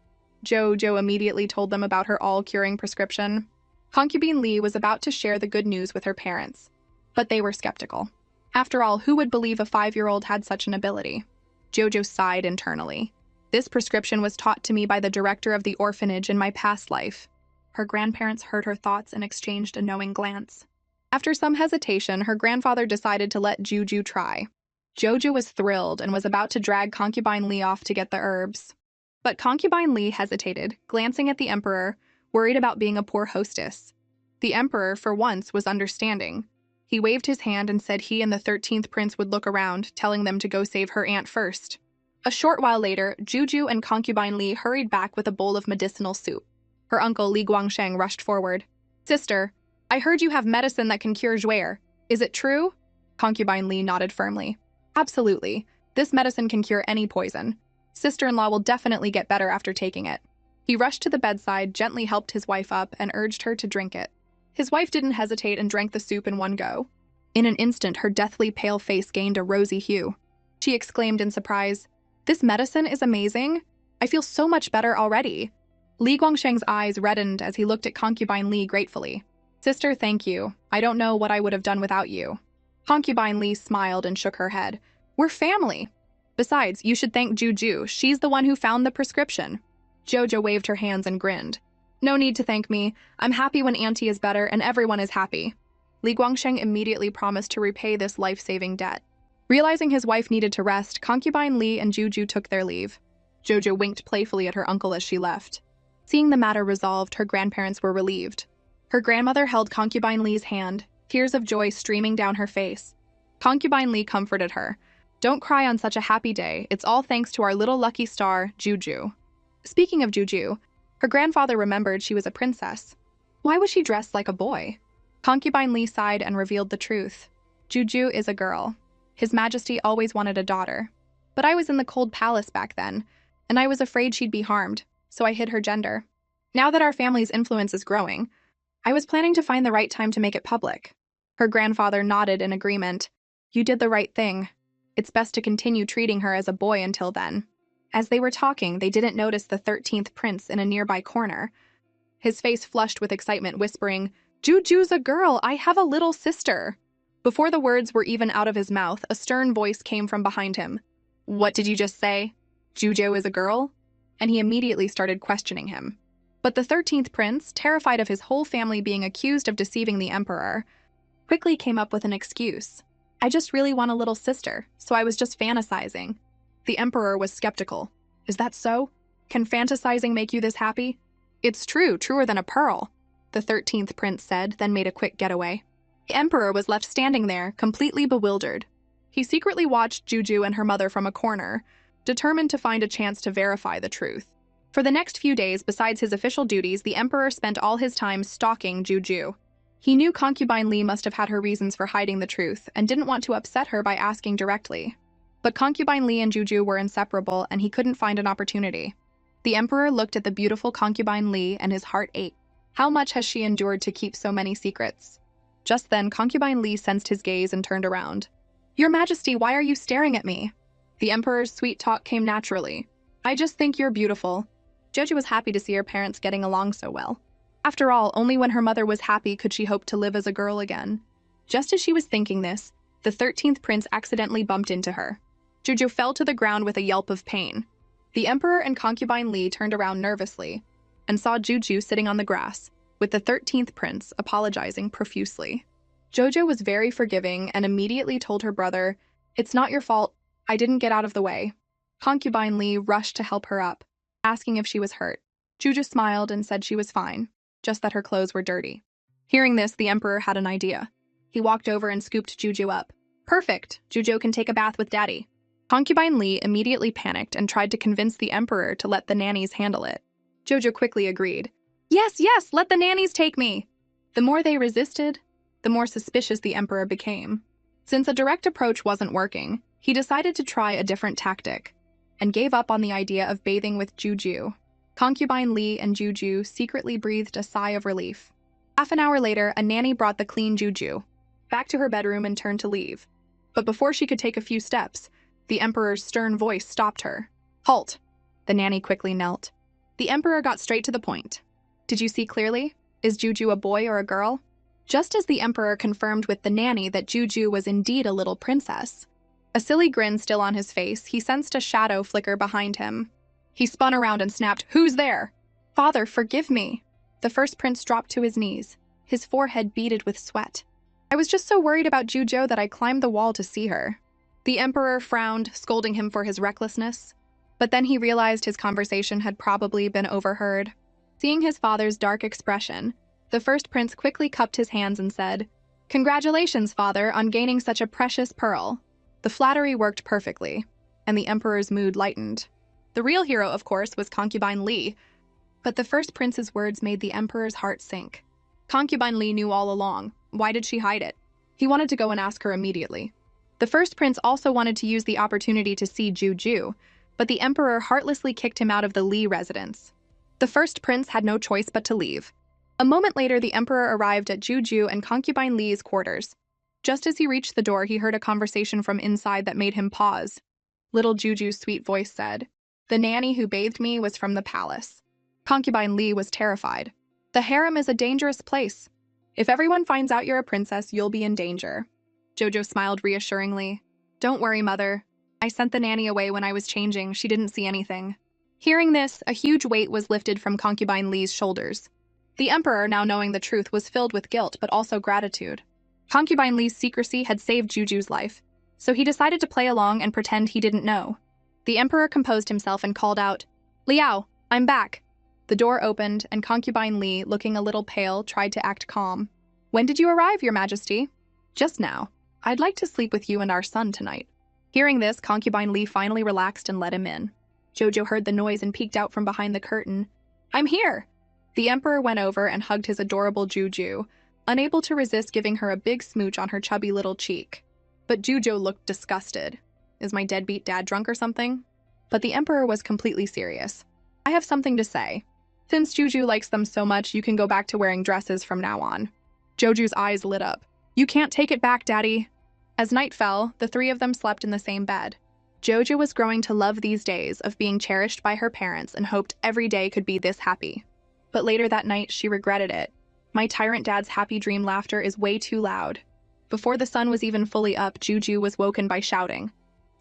Jojo immediately told them about her all-curing prescription. Concubine Lee was about to share the good news with her parents, but they were skeptical. After all, who would believe a 5-year-old had such an ability? Jojo sighed internally. "This prescription was taught to me by the director of the orphanage in my past life." Her grandparents heard her thoughts and exchanged a knowing glance. After some hesitation, her grandfather decided to let Juju try. Jojo was thrilled and was about to drag Concubine Lee off to get the herbs. But Concubine Lee hesitated, glancing at the Emperor, worried about being a poor hostess. The Emperor, for once, was understanding. He waved his hand and said he and the 13th prince would look around, telling them to go save her aunt first. A short while later, Juju and Concubine Lee hurried back with a bowl of medicinal soup. Her uncle, Li Guangsheng, rushed forward. "Sister, I heard you have medicine that can cure Zhuer. Is it true?" Concubine Lee nodded firmly. "Absolutely. This medicine can cure any poison. Sister-in-law will definitely get better after taking it." He rushed to the bedside, gently helped his wife up, and urged her to drink it. His wife didn't hesitate and drank the soup in one go. In an instant, her deathly pale face gained a rosy hue. She exclaimed in surprise, "This medicine is amazing. I feel so much better already." Li Guangsheng's eyes reddened as he looked at Concubine Lee gratefully. "Sister, thank you. I don't know what I would have done without you." Concubine Lee smiled and shook her head. "We're family. Besides, you should thank Juju. She's the one who found the prescription." Jojo waved her hands and grinned. "No need to thank me. I'm happy when Auntie is better and everyone is happy." Li Guangsheng immediately promised to repay this life-saving debt. Realizing his wife needed to rest, Concubine Lee and Juju took their leave. Jojo winked playfully at her uncle as she left. Seeing the matter resolved, her grandparents were relieved. Her grandmother held Concubine Lee's hand, tears of joy streaming down her face. Concubine Lee comforted her. "Don't cry on such a happy day. It's all thanks to our little lucky star, Juju." Speaking of Juju, her grandfather remembered she was a princess. Why was she dressed like a boy? Concubine Lee sighed and revealed the truth. Juju is a girl. His Majesty always wanted a daughter. But I was in the cold palace back then, and I was afraid she'd be harmed, so I hid her gender. Now that our family's influence is growing, I was planning to find the right time to make it public. Her grandfather nodded in agreement. "You did the right thing. It's best to continue treating her as a boy until then." As they were talking, they didn't notice the 13th prince in a nearby corner. His face flushed with excitement, whispering, "Juju's a girl! I have a little sister!" Before the words were even out of his mouth, a stern voice came from behind him. "What did you just say? Juju is a girl?" And he immediately started questioning him. But the 13th prince, terrified of his whole family being accused of deceiving the emperor, quickly came up with an excuse. "I just really want a little sister, so I was just fantasizing." The emperor was skeptical. "Is that so? Can fantasizing make you this happy?" It's true, truer than a pearl, the 13th prince said, then made a quick getaway. The emperor was left standing there, completely bewildered. He secretly watched Juju and her mother from a corner, determined to find a chance to verify the truth. For the next few days, besides his official duties, the emperor spent all his time stalking Juju. He knew concubine Li must have had her reasons for hiding the truth and didn't want to upset her by asking directly. But concubine Li and Juju were inseparable, and he couldn't find an opportunity. The emperor looked at the beautiful concubine Li and his heart ached. How much has she endured to keep so many secrets? Just then, concubine Li sensed his gaze and turned around. "Your Majesty, why are you staring at me?" The emperor's sweet talk came naturally. "I just think you're beautiful." Jojo was happy to see her parents getting along so well. After all, only when her mother was happy could she hope to live as a girl again. Just as she was thinking this, the 13th prince accidentally bumped into her. Jojo fell to the ground with a yelp of pain. The emperor and concubine Li turned around nervously and saw Juju sitting on the grass, with the 13th prince apologizing profusely. Jojo was very forgiving and immediately told her brother, "It's not your fault. I didn't get out of the way." Concubine Li rushed to help her up, asking if she was hurt. Juju smiled and said she was fine, just that her clothes were dirty. Hearing this, the emperor had an idea. He walked over and scooped Juju up. "Perfect! Juju can take a bath with daddy." Concubine Li immediately panicked and tried to convince the emperor to let the nannies handle it. Jojo quickly agreed. Yes, let the nannies take me." The more they resisted, the more suspicious the emperor became. Since a direct approach wasn't working, he decided to try a different tactic and gave up on the idea of bathing with Juju. Concubine Li and Juju secretly breathed a sigh of relief. Half an hour later, a nanny brought the clean Juju back to her bedroom and turned to leave. But before she could take a few steps, the emperor's stern voice stopped her. "Halt!" The nanny quickly knelt. The emperor got straight to the point. "Did you see clearly? Is Juju a boy or a girl?" Just as the emperor confirmed with the nanny that Juju was indeed a little princess, a silly grin still on his face, he sensed a shadow flicker behind him. He spun around and snapped, "Who's there?" "Father, forgive me." The first prince dropped to his knees, his forehead beaded with sweat. "I was just so worried about Juju that I climbed the wall to see her." The emperor frowned, scolding him for his recklessness. But then he realized his conversation had probably been overheard. Seeing his father's dark expression, the first prince quickly cupped his hands and said, "Congratulations, father, on gaining such a precious pearl." The flattery worked perfectly, and the emperor's mood lightened. The real hero, of course, was concubine Li, but the first prince's words made the emperor's heart sink. Concubine Li knew all along. Why did she hide it? He wanted to go and ask her immediately. The first prince also wanted to use the opportunity to see Juju, but the emperor heartlessly kicked him out of the Li residence. The first prince had no choice but to leave. A moment later, the emperor arrived at Juju and concubine Li's quarters. Just as he reached the door, he heard a conversation from inside that made him pause. Little Juju's sweet voice said, "The nanny who bathed me was from the palace." Concubine Li was terrified. "The harem is a dangerous place. If everyone finds out you're a princess, you'll be in danger." Jojo smiled reassuringly. "Don't worry, mother. I sent the nanny away when I was changing. She didn't see anything." Hearing this, a huge weight was lifted from concubine Li's shoulders. The emperor, now knowing the truth, was filled with guilt but also gratitude. Concubine Li's secrecy had saved Juju's life, so he decided to play along and pretend he didn't know. The emperor composed himself and called out, "Liao, I'm back." The door opened, and concubine Li, looking a little pale, tried to act calm. "When did you arrive, your majesty?" "Just now. I'd like to sleep with you and our son tonight." Hearing this, concubine Li finally relaxed and let him in. Jojo heard the noise and peeked out from behind the curtain. "I'm here!" The emperor went over and hugged his adorable Juju, unable to resist giving her a big smooch on her chubby little cheek. But Juju looked disgusted. "Is my deadbeat dad drunk or something?" But the emperor was completely serious. "I have something to say. Since Juju likes them so much, you can go back to wearing dresses from now on." Joju's eyes lit up. "You can't take it back, Daddy." As night fell, the three of them slept in the same bed. Jojo was growing to love these days of being cherished by her parents and hoped every day could be this happy. But later that night, she regretted it. My tyrant dad's happy dream laughter is way too loud. Before the sun was even fully up, Juju was woken by shouting.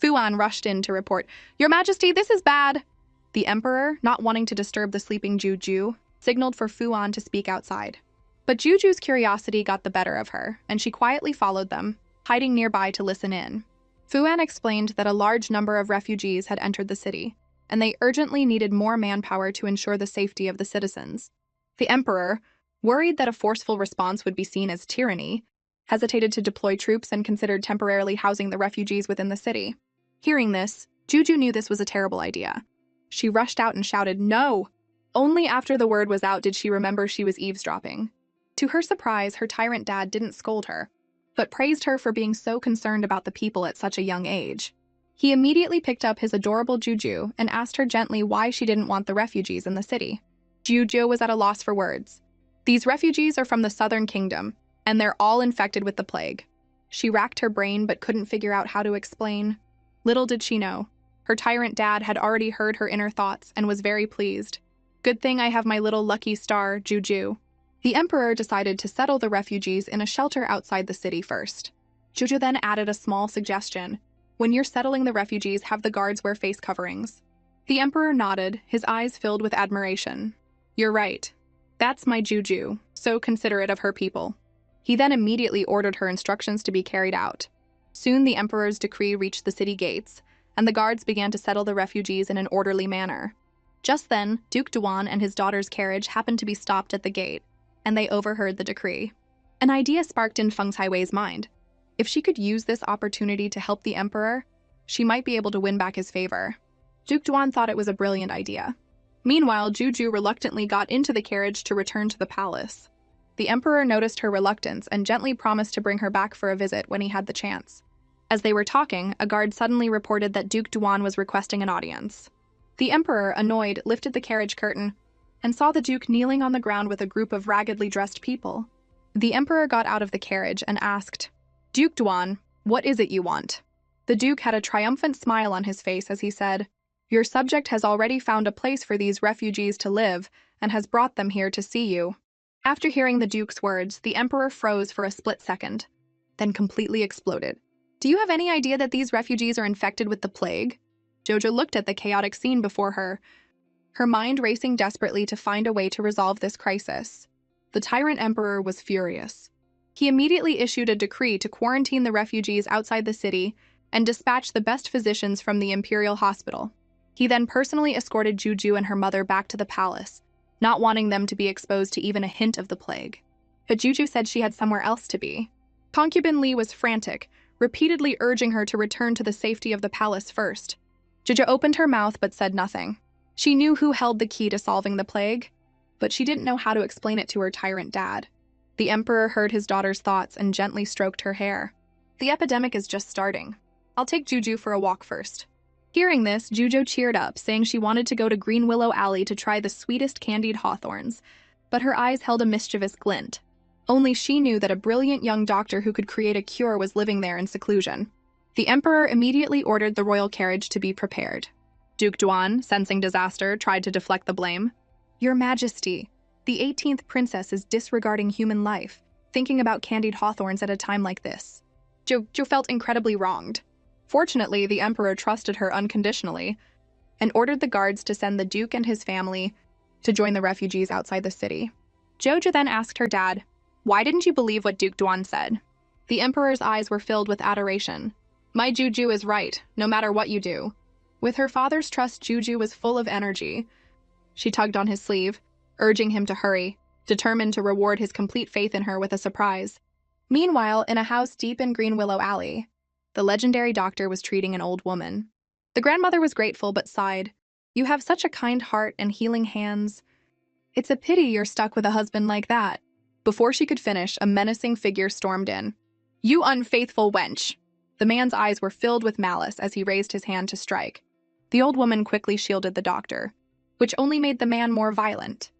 Fuan rushed in to report, "Your Majesty, this is bad!" The emperor, not wanting to disturb the sleeping Juju, signaled for Fuan to speak outside. But Juju's curiosity got the better of her, and she quietly followed them, hiding nearby to listen in. Fuan explained that a large number of refugees had entered the city. and they urgently needed more manpower to ensure the safety of the citizens. The emperor, worried that a forceful response would be seen as tyranny, hesitated to deploy troops and considered temporarily housing the refugees within the city. Hearing this, Juju knew this was a terrible idea. She rushed out and shouted, "No!" Only after the word was out did she remember she was eavesdropping. To her surprise, her tyrant dad didn't scold her, but praised her for being so concerned about the people at such a young age. He immediately picked up his adorable Juju and asked her gently why she didn't want the refugees in the city. Juju was at a loss for words. These refugees are from the southern kingdom, and they're all infected with the plague. She racked her brain but couldn't figure out how to explain. Little did she know, her tyrant dad had already heard her inner thoughts and was very pleased. Good thing I have my little lucky star, Juju. The emperor decided to settle the refugees in a shelter outside the city first. Juju then added a small suggestion. When you're settling the refugees, have the guards wear face coverings. The emperor nodded, his eyes filled with admiration. You're right. That's my Juju, so considerate of her people. He then immediately ordered her instructions to be carried out. Soon the emperor's decree reached the city gates, and the guards began to settle the refugees in an orderly manner. Just then, Duke Duan and his daughter's carriage happened to be stopped at the gate, and they overheard the decree. An idea sparked in Feng Taiwei's mind. If she could use this opportunity to help the emperor, she might be able to win back his favor. Duke Duan thought it was a brilliant idea. Meanwhile, Juju reluctantly got into the carriage to return to the palace. The emperor noticed her reluctance and gently promised to bring her back for a visit when he had the chance. As they were talking, a guard suddenly reported that Duke Duan was requesting an audience. The emperor, annoyed, lifted the carriage curtain and saw the duke kneeling on the ground with a group of raggedly dressed people. The emperor got out of the carriage and asked, "Duke Duan, what is it you want?" The duke had a triumphant smile on his face as he said, "Your subject has already found a place for these refugees to live and has brought them here to see you." After hearing the duke's words, the emperor froze for a split second, then completely exploded. "Do you have any idea that these refugees are infected with the plague?" Jojo looked at the chaotic scene before her, her mind racing desperately to find a way to resolve this crisis. The tyrant emperor was furious. He immediately issued a decree to quarantine the refugees outside the city and dispatch the best physicians from the imperial hospital. He then personally escorted Juju and her mother back to the palace, not wanting them to be exposed to even a hint of the plague. But Juju said she had somewhere else to be. Concubine Li was frantic, repeatedly urging her to return to the safety of the palace first. Juju opened her mouth but said nothing. She knew who held the key to solving the plague, but she didn't know how to explain it to her tyrant dad. The emperor heard his daughter's thoughts and gently stroked her hair. "The epidemic is just starting. I'll take Juju for a walk first." Hearing this, Juju cheered up, saying she wanted to go to Green Willow Alley to try the sweetest candied hawthorns, but her eyes held a mischievous glint. Only she knew that a brilliant young doctor who could create a cure was living there in seclusion. The emperor immediately ordered the royal carriage to be prepared. Duke Duan, sensing disaster, tried to deflect the blame. "Your Majesty, the 18th princess is disregarding human life, thinking about candied hawthorns at a time like this." Juju felt incredibly wronged. Fortunately, the emperor trusted her unconditionally and ordered the guards to send the duke and his family to join the refugees outside the city. Jojo then asked her dad, "Why didn't you believe what Duke Duan said?" The emperor's eyes were filled with adoration. "My Juju is right, no matter what you do." With her father's trust, Juju was full of energy. She tugged on his sleeve, urging him to hurry, determined to reward his complete faith in her with a surprise. Meanwhile, in a house deep in Green Willow Alley, the legendary doctor was treating an old woman. The grandmother was grateful but sighed. "You have such a kind heart and healing hands. It's a pity you're stuck with a husband like that." Before she could finish, a menacing figure stormed in. "You unfaithful wench!" The man's eyes were filled with malice as he raised his hand to strike. The old woman quickly shielded the doctor, which only made the man more violent.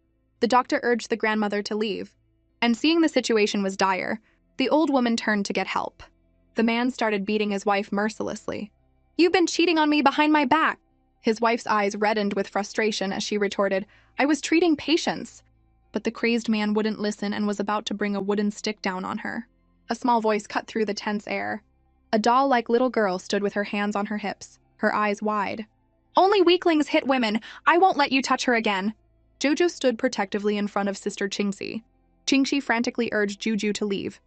The doctor urged the grandmother to leave, and seeing the situation was dire, the old woman turned to get help. The man started beating his wife mercilessly. "You've been cheating on me behind my back." His wife's eyes reddened with frustration as she retorted, "I was treating patients." But the crazed man wouldn't listen and was about to bring a wooden stick down on her. A small voice cut through the tense air. A doll-like little girl stood with her hands on her hips, her eyes wide. "Only weaklings hit women. I won't let you touch her again." Jojo stood protectively in front of Sister Qingxi. Qingxi frantically urged Juju to leave,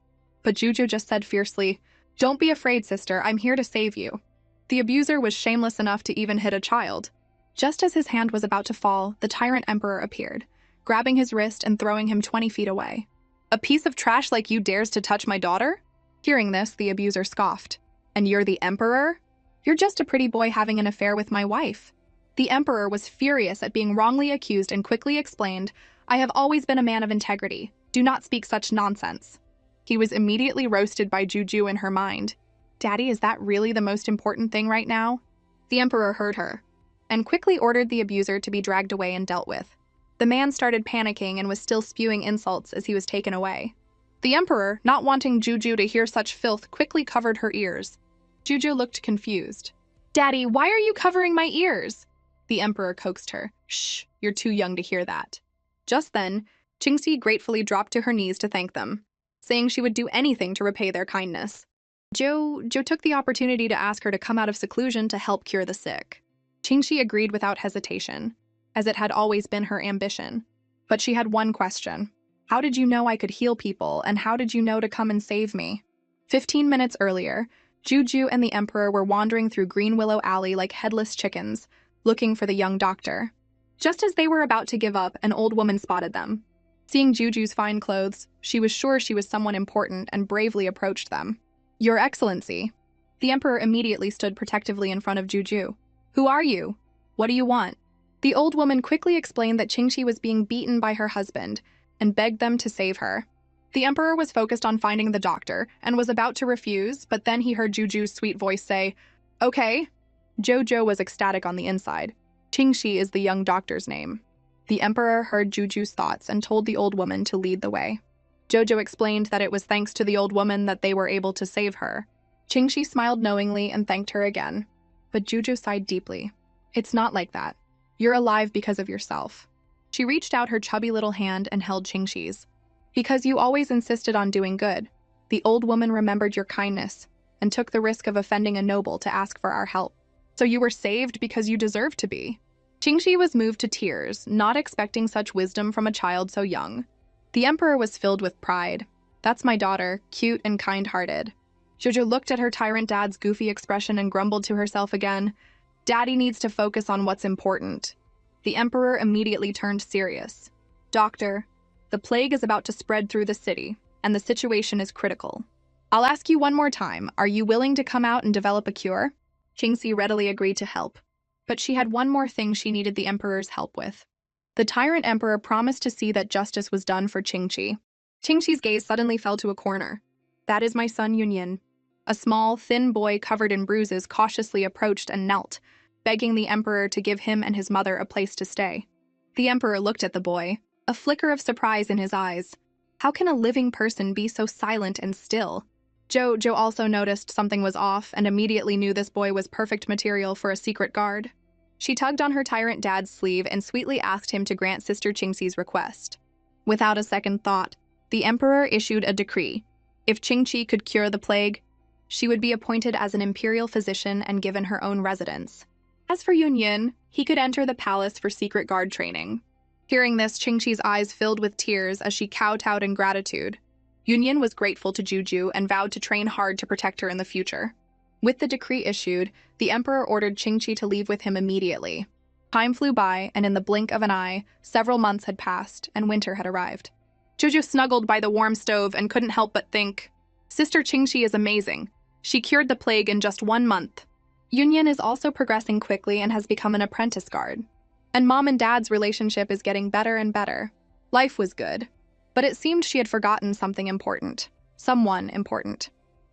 but Juju just said fiercely, "Don't be afraid, sister. I'm here to save you." The abuser was shameless enough to even hit a child. Just as his hand was about to fall, the Tyrant Emperor appeared, grabbing his wrist and throwing him 20 feet away. "A piece of trash like you dares to touch my daughter?" Hearing this, the abuser scoffed. "And you're the Emperor? You're just a pretty boy having an affair with my wife." The Emperor was furious at being wrongly accused and quickly explained, "I have always been a man of integrity. Do not speak such nonsense." He was immediately roasted by Juju in her mind. "Daddy, is that really the most important thing right now?" The Emperor heard her, and quickly ordered the abuser to be dragged away and dealt with. The man started panicking and was still spewing insults as he was taken away. The Emperor, not wanting Juju to hear such filth, quickly covered her ears. Juju looked confused. "Daddy, why are you covering my ears?" The Emperor coaxed her. "Shh, you're too young to hear that." Just then, Qingxi gratefully dropped to her knees to thank them, saying she would do anything to repay their kindness. Zhou took the opportunity to ask her to come out of seclusion to help cure the sick. Qingxi agreed without hesitation, as it had always been her ambition. But she had one question. "How did you know I could heal people, and how did you know to come and save me?" 15 minutes earlier, Juju and the Emperor were wandering through Green Willow Alley like headless chickens, looking for the young doctor. Just as they were about to give up, an old woman spotted them. Seeing Juju's fine clothes, she was sure she was someone important and bravely approached them. "Your Excellency." The Emperor immediately stood protectively in front of Juju. "Who are you? What do you want?" The old woman quickly explained that Qingxi was being beaten by her husband and begged them to save her. The Emperor was focused on finding the doctor and was about to refuse, but then he heard Juju's sweet voice say, "Okay." Jojo was ecstatic on the inside. Qingxi is the young doctor's name. The Emperor heard Juju's thoughts and told the old woman to lead the way. Jojo explained that it was thanks to the old woman that they were able to save her. Qingxi smiled knowingly and thanked her again. But Juju sighed deeply. "It's not like that. You're alive because of yourself." She reached out her chubby little hand and held Qingxi's. "Because you always insisted on doing good. The old woman remembered your kindness and took the risk of offending a noble to ask for our help. So you were saved because you deserved to be." Qingxi was moved to tears, not expecting such wisdom from a child so young. The Emperor was filled with pride. "That's my daughter, cute and kind-hearted." Jojo looked at her tyrant dad's goofy expression and grumbled to herself again. "Daddy needs to focus on what's important." The Emperor immediately turned serious. "Doctor, the plague is about to spread through the city, and the situation is critical. I'll ask you one more time, are you willing to come out and develop a cure?" Qingxi readily agreed to help. But she had one more thing she needed the Emperor's help with. The Tyrant Emperor promised to see that justice was done for Qingxi. Qingxi's gaze suddenly fell to a corner. "That is my son Yunyan." A small, thin boy covered in bruises cautiously approached and knelt, begging the Emperor to give him and his mother a place to stay. The Emperor looked at the boy, a flicker of surprise in his eyes. How can a living person be so silent and still? Jojo also noticed something was off and immediately knew this boy was perfect material for a secret guard. She tugged on her tyrant dad's sleeve and sweetly asked him to grant Sister Qingxi's request. Without a second thought, the Emperor issued a decree. If Qingxi could cure the plague, she would be appointed as an imperial physician and given her own residence. As for Yunyan, he could enter the palace for secret guard training. Hearing this, Qingxi's eyes filled with tears as she kowtowed in gratitude. Yunyan was grateful to Juju and vowed to train hard to protect her in the future. With the decree issued, the Emperor ordered Qingxi to leave with him immediately. Time flew by, and in the blink of an eye, several months had passed, and winter had arrived. Juju snuggled by the warm stove and couldn't help but think, "Sister Qingxi is amazing. She cured the plague in just 1 month." Yunyan is also progressing quickly and has become an apprentice guard. And Mom and Dad's relationship is getting better and better. Life was good. But it seemed she had forgotten something important. Someone important.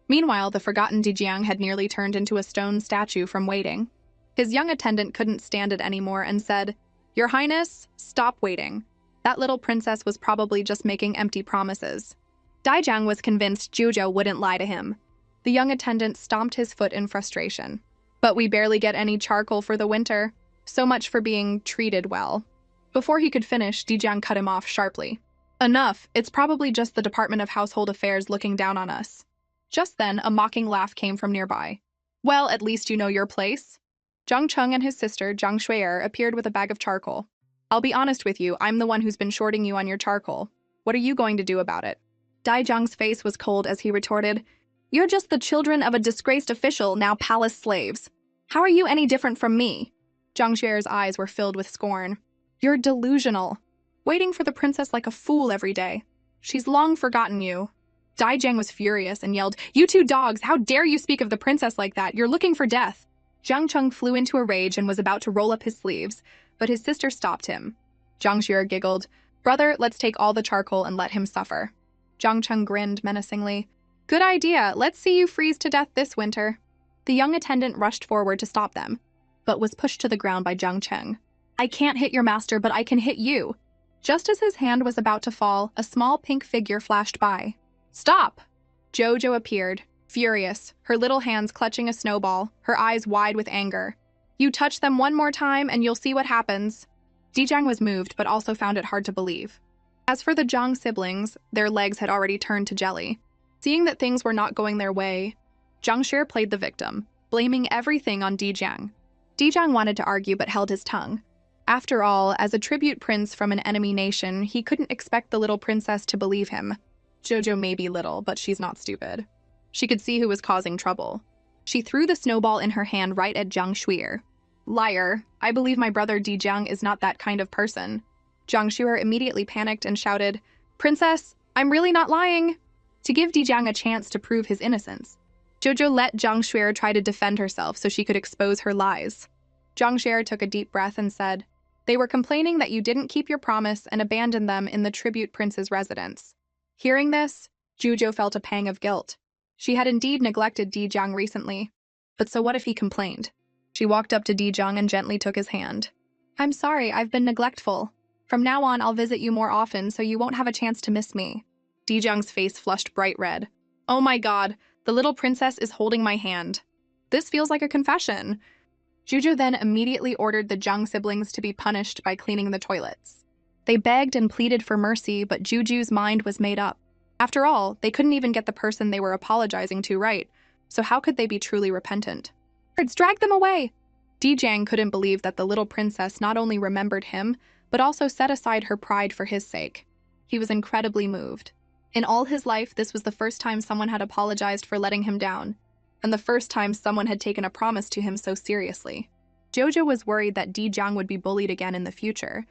Meanwhile, the forgotten Dijiang had nearly turned into a stone statue from waiting. His young attendant couldn't stand it anymore and said, "Your Highness, stop waiting. That little princess was probably just making empty promises." Dijiang was convinced Zhuzhou wouldn't lie to him. The young attendant stomped his foot in frustration. "But we barely get any charcoal for the winter. So much for being treated well." Before he could finish, Dijiang cut him off sharply. "Enough, it's probably just the Department of Household Affairs looking down on us." Just then, a mocking laugh came from nearby. "Well, at least you know your place." Zhang Cheng and his sister, Zhang Shui'er, appeared with a bag of charcoal. "I'll be honest with you, I'm the one who's been shorting you on your charcoal. What are you going to do about it?" Dijiang's face was cold as he retorted, "You're just the children of a disgraced official, now palace slaves. How are you any different from me?" Zhang Xuer's eyes were filled with scorn. You're delusional. Waiting for the princess like a fool every day. She's long forgotten you. Daijang was furious and yelled, You two dogs, how dare you speak of the princess like that? You're looking for death. Zhang Cheng flew into a rage and was about to roll up his sleeves, but his sister stopped him. Zhang Xuer giggled, Brother, let's take all the charcoal and let him suffer. Zhang Cheng grinned menacingly. Good idea, let's see you freeze to death this winter. The young attendant rushed forward to stop them, but was pushed to the ground by Zhang Cheng. I can't hit your master, but I can hit you. Just as his hand was about to fall, a small pink figure flashed by. Stop! Jojo appeared, furious, her little hands clutching a snowball, her eyes wide with anger. You touch them one more time and you'll see what happens. Dijang was moved, but also found it hard to believe. As for the Zhang siblings, their legs had already turned to jelly. Seeing that things were not going their way, Zhang Xuer played the victim, blaming everything on Dijang. Dijang wanted to argue but held his tongue. After all, as a tribute prince from an enemy nation, he couldn't expect the little princess to believe him. Jojo may be little, but she's not stupid. She could see who was causing trouble. She threw the snowball in her hand right at Zhang Xuer. Liar, I believe my brother Dijang is not that kind of person. Zhang Xuer immediately panicked and shouted, Princess, I'm really not lying! To give Dijang a chance to prove his innocence. Jojo let Zhang Xuer try to defend herself so she could expose her lies. Zhang Xuer took a deep breath and said, They were complaining that you didn't keep your promise and abandoned them in the tribute prince's residence. Hearing this, Jojo felt a pang of guilt. She had indeed neglected Dijang recently. But so what if he complained? She walked up to Dijang and gently took his hand. I'm sorry, I've been neglectful. From now on, I'll visit you more often so you won't have a chance to miss me. Dijang's face flushed bright red. Oh my god, the little princess is holding my hand. This feels like a confession. Jojo then immediately ordered the Zhang siblings to be punished by cleaning the toilets. They begged and pleaded for mercy, but Juju's mind was made up. After all, they couldn't even get the person they were apologizing to right, so how could they be truly repentant? Drag them away! Dijang couldn't believe that the little princess not only remembered him, but also set aside her pride for his sake. He was incredibly moved. In all his life, this was the first time someone had apologized for letting him down, and the first time someone had taken a promise to him so seriously. Jojo was worried that Dijang would be bullied again in the future,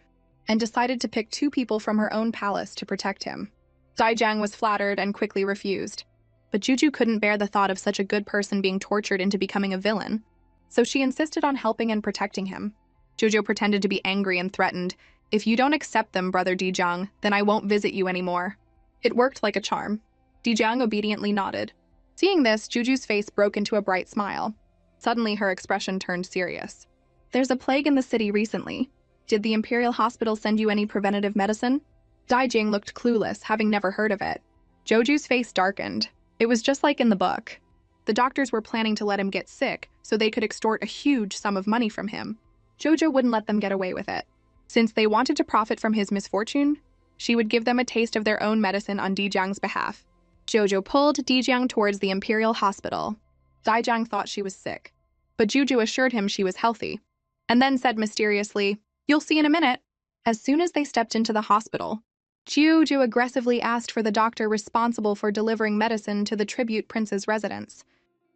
and decided to pick 2 people from her own palace to protect him. Dijang was flattered and quickly refused. But Juju couldn't bear the thought of such a good person being tortured into becoming a villain, so she insisted on helping and protecting him. Jojo pretended to be angry and threatened, If you don't accept them, Brother Dijang, then I won't visit you anymore. It worked like a charm. Dijang obediently nodded. Seeing this, Juju's face broke into a bright smile. Suddenly, her expression turned serious. There's a plague in the city recently. Did the Imperial Hospital send you any preventative medicine? Daijing looked clueless, having never heard of it. Joju's face darkened. It was just like in the book. The doctors were planning to let him get sick so they could extort a huge sum of money from him. Jojo wouldn't let them get away with it. Since they wanted to profit from his misfortune, she would give them a taste of their own medicine on Dijang's behalf. Jojo pulled Dijang towards the Imperial Hospital. Daijang thought she was sick, but Juju assured him she was healthy, and then said mysteriously, You'll see in a minute. As soon as they stepped into the hospital, Juju aggressively asked for the doctor responsible for delivering medicine to the tribute prince's residence.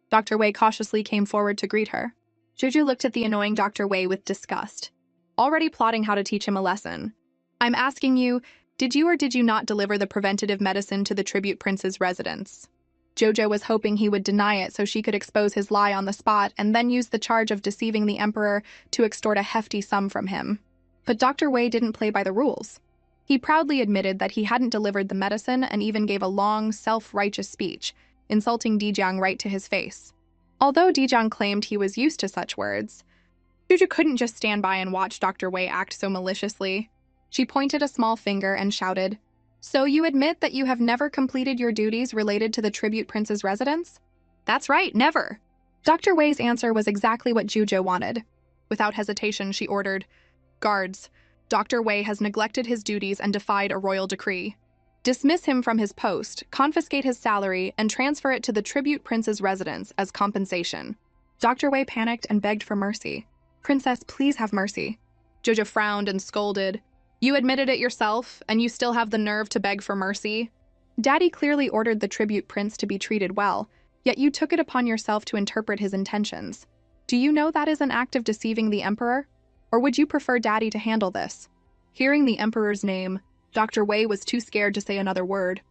Dr. Wei cautiously came forward to greet her. Juju looked at the annoying Dr. Wei with disgust, already plotting how to teach him a lesson. I'm asking you, did you or did you not deliver the preventative medicine to the tribute prince's residence? Jojo was hoping he would deny it so she could expose his lie on the spot and then use the charge of deceiving the emperor to extort a hefty sum from him. But Dr. Wei didn't play by the rules. He proudly admitted that he hadn't delivered the medicine and even gave a long, self-righteous speech, insulting Dijang right to his face. Although Dijang claimed he was used to such words, Juju couldn't just stand by and watch Dr. Wei act so maliciously. She pointed a small finger and shouted, So you admit that you have never completed your duties related to the tribute prince's residence? That's right, never. Dr. Wei's answer was exactly what Juju wanted. Without hesitation, she ordered, Guards, Dr. Wei has neglected his duties and defied a royal decree. Dismiss him from his post, confiscate his salary, and transfer it to the tribute prince's residence as compensation. Dr. Wei panicked and begged for mercy. Princess, please have mercy. Jojo frowned and scolded. You admitted it yourself, and you still have the nerve to beg for mercy? Daddy clearly ordered the tribute prince to be treated well, yet you took it upon yourself to interpret his intentions. Do you know that is an act of deceiving the emperor? Or would you prefer Daddy to handle this? Hearing the Emperor's name, Dr. Wei was too scared to say another word.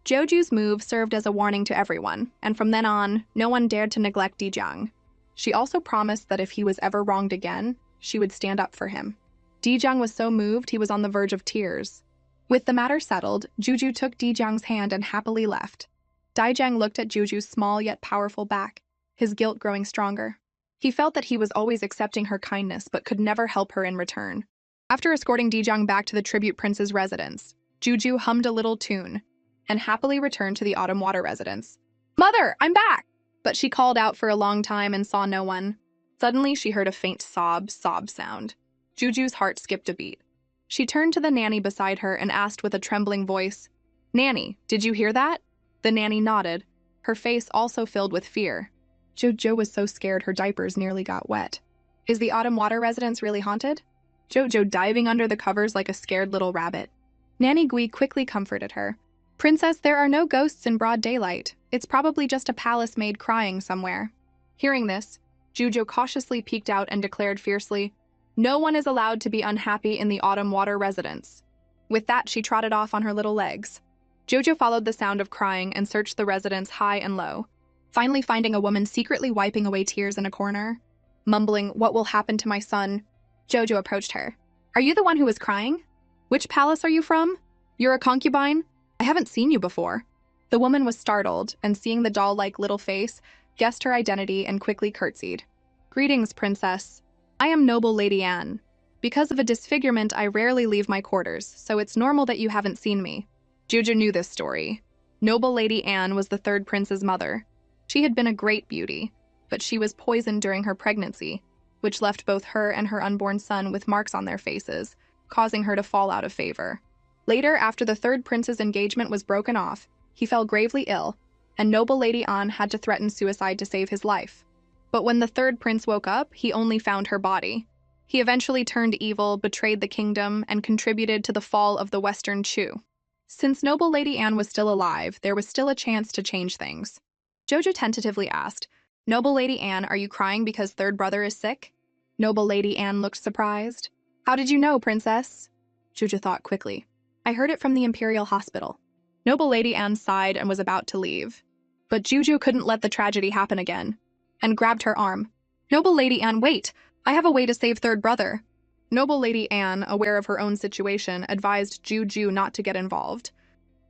Joju's move served as a warning to everyone, and from then on, no one dared to neglect Dijiang. She also promised that if he was ever wronged again, she would stand up for him. Dijiang was so moved he was on the verge of tears. With the matter settled, Juju took Dijiang's hand and happily left. Dijiang looked at Juju's small yet powerful back, his guilt growing stronger. He felt that he was always accepting her kindness but could never help her in return. After escorting Dijiang back to the tribute prince's residence, Juju hummed a little tune and happily returned to the Autumn Water residence. "Mother, I'm back!" But she called out for a long time and saw no one. Suddenly, she heard a faint sob sound. Juju's heart skipped a beat. She turned to the nanny beside her and asked with a trembling voice, "Nanny, did you hear that?" The nanny nodded, her face also filled with fear. Jojo was so scared her diapers nearly got wet. "Is the Autumn Water residence really haunted?" Jojo diving under the covers like a scared little rabbit. Nanny Gui quickly comforted her. "Princess, there are no ghosts in broad daylight. It's probably just a palace maid crying somewhere." Hearing this, Jojo cautiously peeked out and declared fiercely, "No one is allowed to be unhappy in the Autumn Water residence." With that, she trotted off on her little legs. Jojo followed the sound of crying and searched the residence high and low, finally finding a woman secretly wiping away tears in a corner. Mumbling, "What will happen to my son?" Jojo approached her. "Are you the one who was crying? Which palace are you from? You're a concubine? I haven't seen you before." The woman was startled, and seeing the doll-like little face, guessed her identity and quickly curtsied. "Greetings, princess. I am noble Lady Anne. Because of a disfigurement, I rarely leave my quarters, so it's normal that you haven't seen me." Jojo knew this story. Noble Lady Anne was the third prince's mother. She had been a great beauty, but she was poisoned during her pregnancy, which left both her and her unborn son with marks on their faces, causing her to fall out of favor. Later, after the third prince's engagement was broken off, he fell gravely ill, and noble Lady Anne had to threaten suicide to save his life. But when the third prince woke up, he only found her body. He eventually turned evil, betrayed the kingdom, and contributed to the fall of the Western Chu. Since noble Lady Anne was still alive, there was still a chance to change things. Jojo tentatively asked, "Noble Lady Anne, are you crying because third brother is sick?" Noble Lady Anne looked surprised. "How did you know, princess?" Jojo thought quickly. "I heard it from the Imperial Hospital." Noble Lady Anne sighed and was about to leave. But Jojo couldn't let the tragedy happen again, and grabbed her arm. "Noble Lady Anne, wait! I have a way to save third brother." Noble Lady Anne, aware of her own situation, advised Juju not to get involved.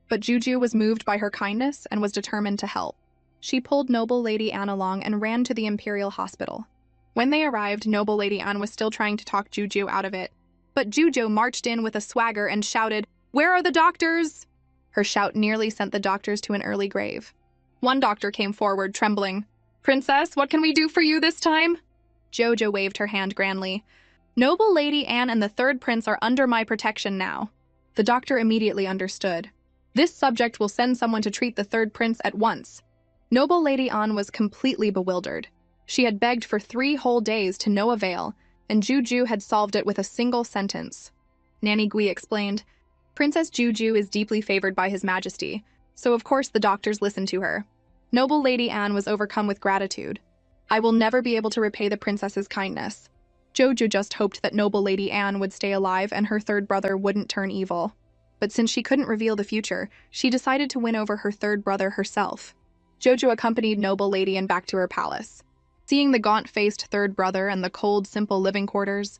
But Juju was moved by her kindness and was determined to help. She pulled Noble Lady Anne along and ran to the Imperial Hospital. When they arrived, Noble Lady Anne was still trying to talk Juju out of it. But Juju marched in with a swagger and shouted, "Where are the doctors?" Her shout nearly sent the doctors to an early grave. One doctor came forward, trembling. "Princess, what can we do for you this time?" Jojo waved her hand grandly. "Noble Lady Anne and the third prince are under my protection now." The doctor immediately understood. "This subject will send someone to treat the third prince at once." Noble Lady Anne was completely bewildered. She had begged for 3 whole days to no avail, and Juju had solved it with a single sentence. Nanny Gui explained, "Princess Juju is deeply favored by His Majesty, so of course the doctors listened to her." Noble Lady Anne was overcome with gratitude. "I will never be able to repay the princess's kindness." Jojo just hoped that noble Lady Anne would stay alive and her third brother wouldn't turn evil. But since she couldn't reveal the future, she decided to win over her third brother herself. Jojo accompanied noble Lady Anne back to her palace. Seeing the gaunt-faced third brother and the cold, simple living quarters,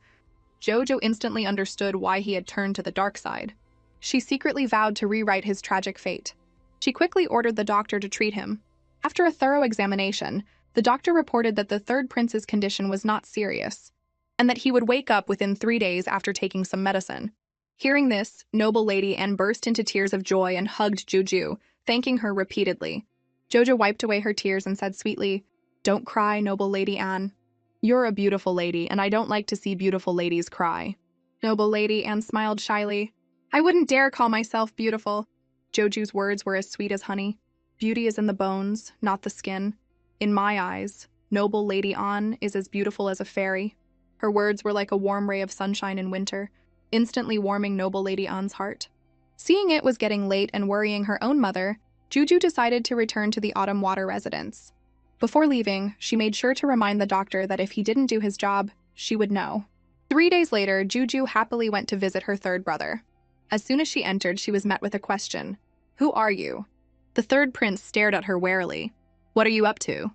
Jojo instantly understood why he had turned to the dark side. She secretly vowed to rewrite his tragic fate. She quickly ordered the doctor to treat him. After a thorough examination, the doctor reported that the third prince's condition was not serious, and that he would wake up within 3 days after taking some medicine. Hearing this, noble Lady Anne burst into tears of joy and hugged Juju, thanking her repeatedly. Jojo wiped away her tears and said sweetly, "Don't cry, noble Lady Anne. You're a beautiful lady, and I don't like to see beautiful ladies cry." Noble Lady Anne smiled shyly. "I wouldn't dare call myself beautiful." Joju's words were as sweet as honey. "Beauty is in the bones, not the skin. In my eyes, noble Lady Anne is as beautiful as a fairy." Her words were like a warm ray of sunshine in winter, instantly warming noble Lady Anne's heart. Seeing it was getting late and worrying her own mother, Juju decided to return to the Autumn Water residence. Before leaving, she made sure to remind the doctor that if he didn't do his job, she would know. 3 days later, Juju happily went to visit her third brother. As soon as she entered, she was met with a question. "Who are you?" The third prince stared at her warily. "What are you up to?"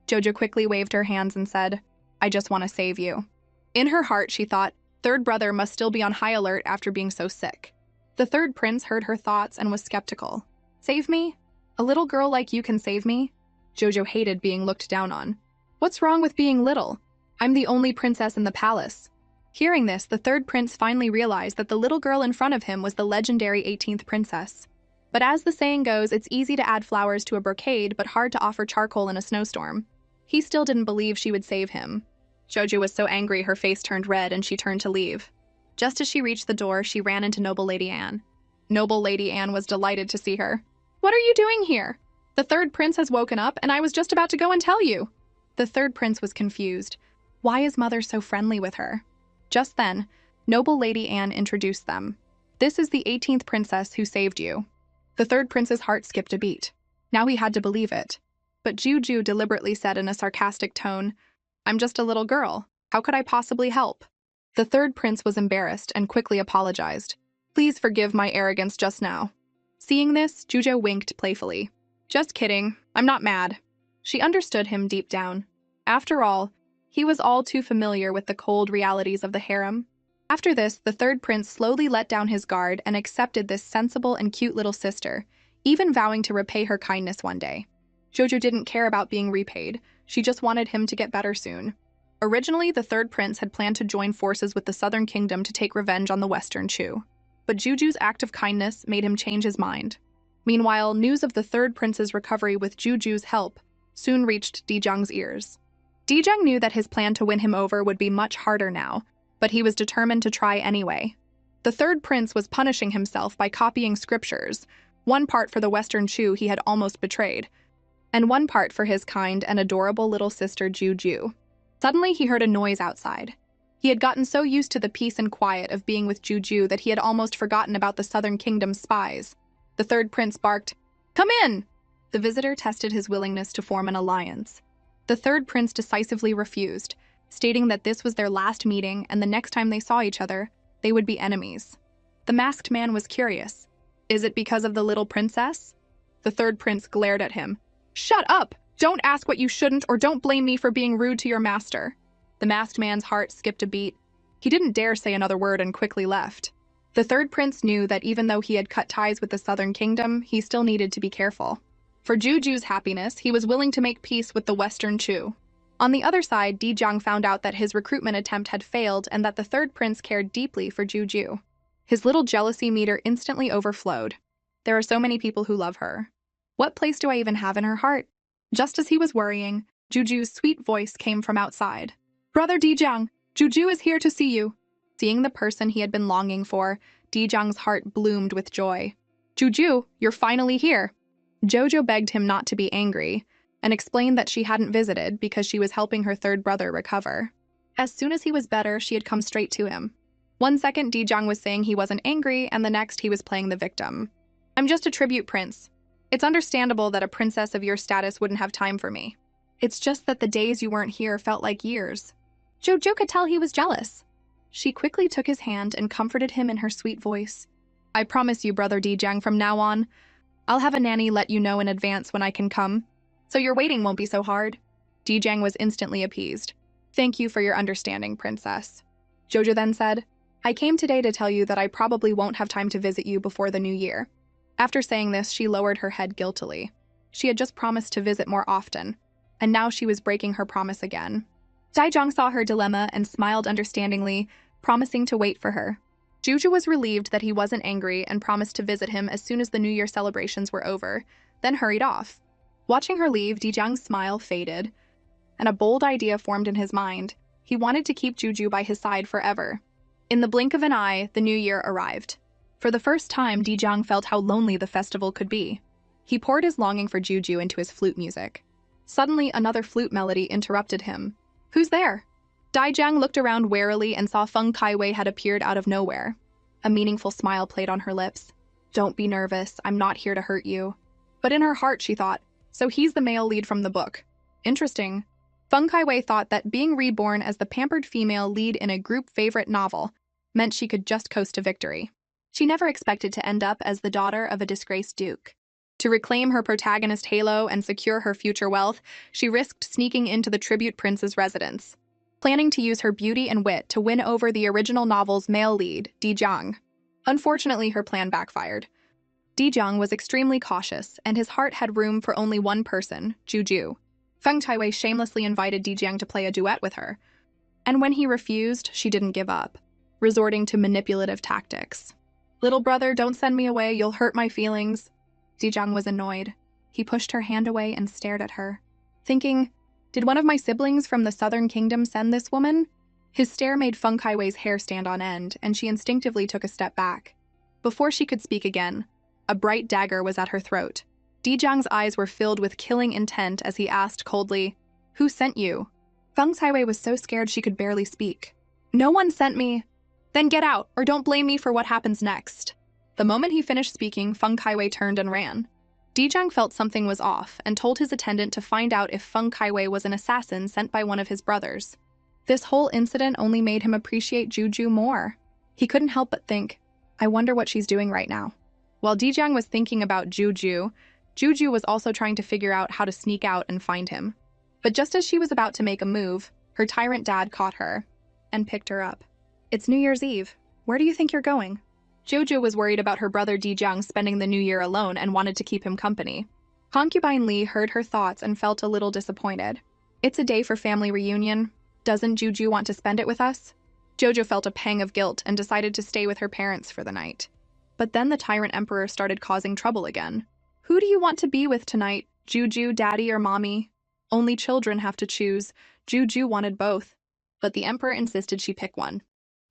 Jojo quickly waved her hands and said, "I just want to save you." In her heart, she thought, third brother must still be on high alert after being so sick. The third prince heard her thoughts and was skeptical. "Save me? A little girl like you can save me?" Jojo hated being looked down on. "What's wrong with being little? I'm the only princess in the palace." Hearing this, the third prince finally realized that the little girl in front of him was the legendary 18th princess. But as the saying goes, it's easy to add flowers to a brocade, but hard to offer charcoal in a snowstorm. He still didn't believe she would save him. Jojo was so angry her face turned red and she turned to leave. Just as she reached the door, she ran into Noble Lady Anne. Noble Lady Anne was delighted to see her. "What are you doing here? The third prince has woken up and I was just about to go and tell you." The third prince was confused. Why is mother so friendly with her? Just then, Noble Lady Anne introduced them. "This is the 18th princess who saved you." The third prince's heart skipped a beat. Now he had to believe it. But Juju deliberately said in a sarcastic tone, "I'm just a little girl. How could I possibly help?" The third prince was embarrassed and quickly apologized. "Please forgive my arrogance just now." Seeing this, Juju winked playfully. "Just kidding. I'm not mad." She understood him deep down. After all, he was all too familiar with the cold realities of the harem. After this, the third prince slowly let down his guard and accepted this sensible and cute little sister, even vowing to repay her kindness one day. Jojo didn't care about being repaid. She just wanted him to get better soon. Originally, the third prince had planned to join forces with the Southern Kingdom to take revenge on the Western Chu. But Juju's act of kindness made him change his mind. Meanwhile, news of the third prince's recovery with Juju's help soon reached Dijang's ears. Dijang knew that his plan to win him over would be much harder now, but he was determined to try anyway. The third prince was punishing himself by copying scriptures, one part for the Western Chu he had almost betrayed, and one part for his kind and adorable little sister Juju. Suddenly he heard a noise outside. He had gotten so used to the peace and quiet of being with Juju that he had almost forgotten about the Southern Kingdom's spies. The third prince barked, "Come in!" The visitor tested his willingness to form an alliance. The third prince decisively refused, stating that this was their last meeting and the next time they saw each other, they would be enemies. The masked man was curious. "Is it because of the little princess?" The third prince glared at him. "Shut up! Don't ask what you shouldn't, or don't blame me for being rude to your master." The masked man's heart skipped a beat. He didn't dare say another word and quickly left. The third prince knew that even though he had cut ties with the Southern Kingdom, he still needed to be careful. For Juju's happiness, he was willing to make peace with the Western Chu. On the other side, Dijang found out that his recruitment attempt had failed and that the third prince cared deeply for Juju. His little jealousy meter instantly overflowed. There are so many people who love her. What place do I even have in her heart? Just as he was worrying, Juju's sweet voice came from outside. "Brother Dijang, Juju is here to see you." Seeing the person he had been longing for, Dijang's heart bloomed with joy. "Juju, you're finally here." Jojo begged him not to be angry, and explained that she hadn't visited because she was helping her third brother recover. As soon as he was better, she had come straight to him. One second, Dijang was saying he wasn't angry, and the next he was playing the victim. "I'm just a tribute prince. It's understandable that a princess of your status wouldn't have time for me. It's just that the days you weren't here felt like years." Jojo could tell he was jealous. She quickly took his hand and comforted him in her sweet voice. "I promise you, Brother Dijang, from now on, I'll have a nanny let you know in advance when I can come, so your waiting won't be so hard." Dijang was instantly appeased. "Thank you for your understanding, princess." Jojo then said, "I came today to tell you that I probably won't have time to visit you before the new year." After saying this, she lowered her head guiltily. She had just promised to visit more often, and now she was breaking her promise again. Dijang saw her dilemma and smiled understandingly, promising to wait for her. Juju was relieved that he wasn't angry and promised to visit him as soon as the New Year celebrations were over, then hurried off. Watching her leave, Dijang's smile faded, and a bold idea formed in his mind. He wanted to keep Juju by his side forever. In the blink of an eye, the New Year arrived. For the first time, Dijang felt how lonely the festival could be. He poured his longing for Juju into his flute music. Suddenly, another flute melody interrupted him. "Who's there?" Dijang looked around warily and saw Feng Kaiwei had appeared out of nowhere. A meaningful smile played on her lips. "Don't be nervous, I'm not here to hurt you." But in her heart she thought, so he's the male lead from the book. Interesting. Feng Kaiwei thought that being reborn as the pampered female lead in a group favorite novel meant she could just coast to victory. She never expected to end up as the daughter of a disgraced duke. To reclaim her protagonist halo and secure her future wealth, she risked sneaking into the tribute prince's residence, planning to use her beauty and wit to win over the original novel's male lead, Di Jiang. Unfortunately, her plan backfired. Di Jiang was extremely cautious, and his heart had room for only one person, Juju. Feng Kaiwei shamelessly invited Di Jiang to play a duet with her, and when he refused, she didn't give up, resorting to manipulative tactics. "Little brother, don't send me away, you'll hurt my feelings." Di Jiang was annoyed. He pushed her hand away and stared at her, thinking, did one of my siblings from the Southern Kingdom send this woman? His stare made Feng Kaiwei's hair stand on end, and she instinctively took a step back. Before she could speak again, a bright dagger was at her throat. Di Jiang's eyes were filled with killing intent as he asked coldly, "Who sent you?" Feng Kaiwei was so scared she could barely speak. "No one sent me." "Then get out, or don't blame me for what happens next." The moment he finished speaking, Feng Kaiwei turned and ran. Di Jiang felt something was off and told his attendant to find out if Feng Kaiwei was an assassin sent by one of his brothers. This whole incident only made him appreciate Juju more. He couldn't help but think, I wonder what she's doing right now. While Di Jiang was thinking about Juju, Juju was also trying to figure out how to sneak out and find him. But just as she was about to make a move, her tyrant dad caught her and picked her up. "It's New Year's Eve. Where do you think you're going?" Juju was worried about her brother Di Jiang spending the new year alone and wanted to keep him company. Concubine Li heard her thoughts and felt a little disappointed. "It's a day for family reunion. Doesn't Juju want to spend it with us?" Jojo felt a pang of guilt and decided to stay with her parents for the night. But then the tyrant emperor started causing trouble again. "Who do you want to be with tonight, Juju, Daddy, or Mommy?" Only children have to choose. Juju wanted both, but the emperor insisted she pick one.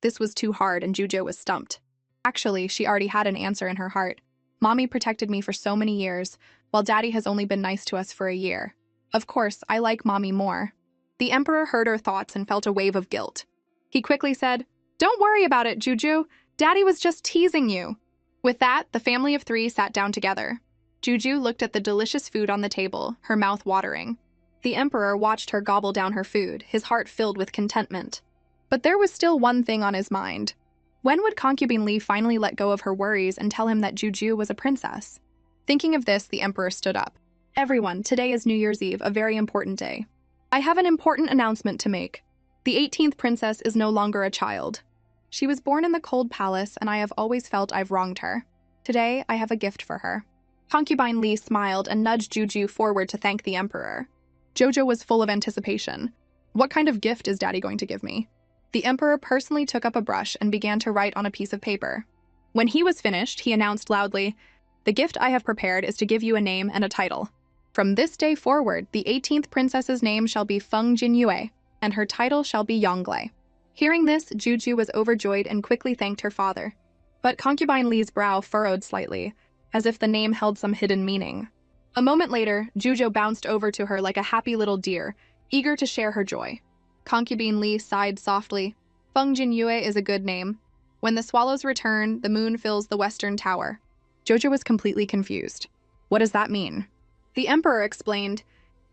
This was too hard and Juju was stumped. Actually, she already had an answer in her heart. "Mommy protected me for so many years, while Daddy has only been nice to us for a year. Of course, I like Mommy more." The emperor heard her thoughts and felt a wave of guilt. He quickly said, "Don't worry about it, Juju. Daddy was just teasing you." With that, the family of three sat down together. Juju looked at the delicious food on the table, her mouth watering. The emperor watched her gobble down her food, his heart filled with contentment. But there was still one thing on his mind. When would Concubine Li finally let go of her worries and tell him that Juju was a princess? Thinking of this, the emperor stood up. "Everyone, today is New Year's Eve, a very important day. I have an important announcement to make. The 18th princess is no longer a child. She was born in the cold palace, and I have always felt I've wronged her. Today, I have a gift for her." Concubine Li smiled and nudged Juju forward to thank the emperor. Jojo was full of anticipation. What kind of gift is Daddy going to give me? The emperor personally took up a brush and began to write on a piece of paper. When he was finished, he announced loudly, "The gift I have prepared is to give you a name and a title. From this day forward, the 18th princess's name shall be Feng Jinyue, and her title shall be Yongle." Hearing this, Juju was overjoyed and quickly thanked her father. But Concubine Li's brow furrowed slightly, as if the name held some hidden meaning. A moment later, Juju bounced over to her like a happy little deer, eager to share her joy. Concubine Li sighed softly. "Feng Jinyue is a good name. When the swallows return, the moon fills the western tower." Jojo was completely confused. "What does that mean?" The emperor explained,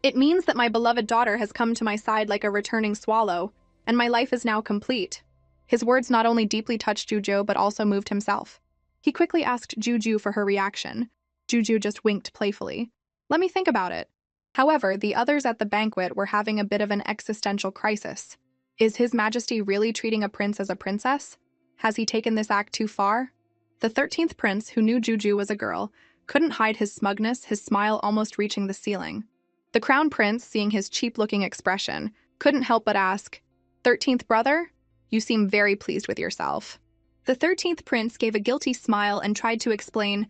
"It means that my beloved daughter has come to my side like a returning swallow, and my life is now complete." His words not only deeply touched Juju, but also moved himself. He quickly asked Juju for her reaction. Juju just winked playfully. "Let me think about it." However, the others at the banquet were having a bit of an existential crisis. Is His Majesty really treating a prince as a princess? Has he taken this act too far? The 13th prince, who knew Juju was a girl, couldn't hide his smugness, his smile almost reaching the ceiling. The crown prince, seeing his cheap-looking expression, couldn't help but ask, "13th brother? You seem very pleased with yourself." The 13th prince gave a guilty smile and tried to explain,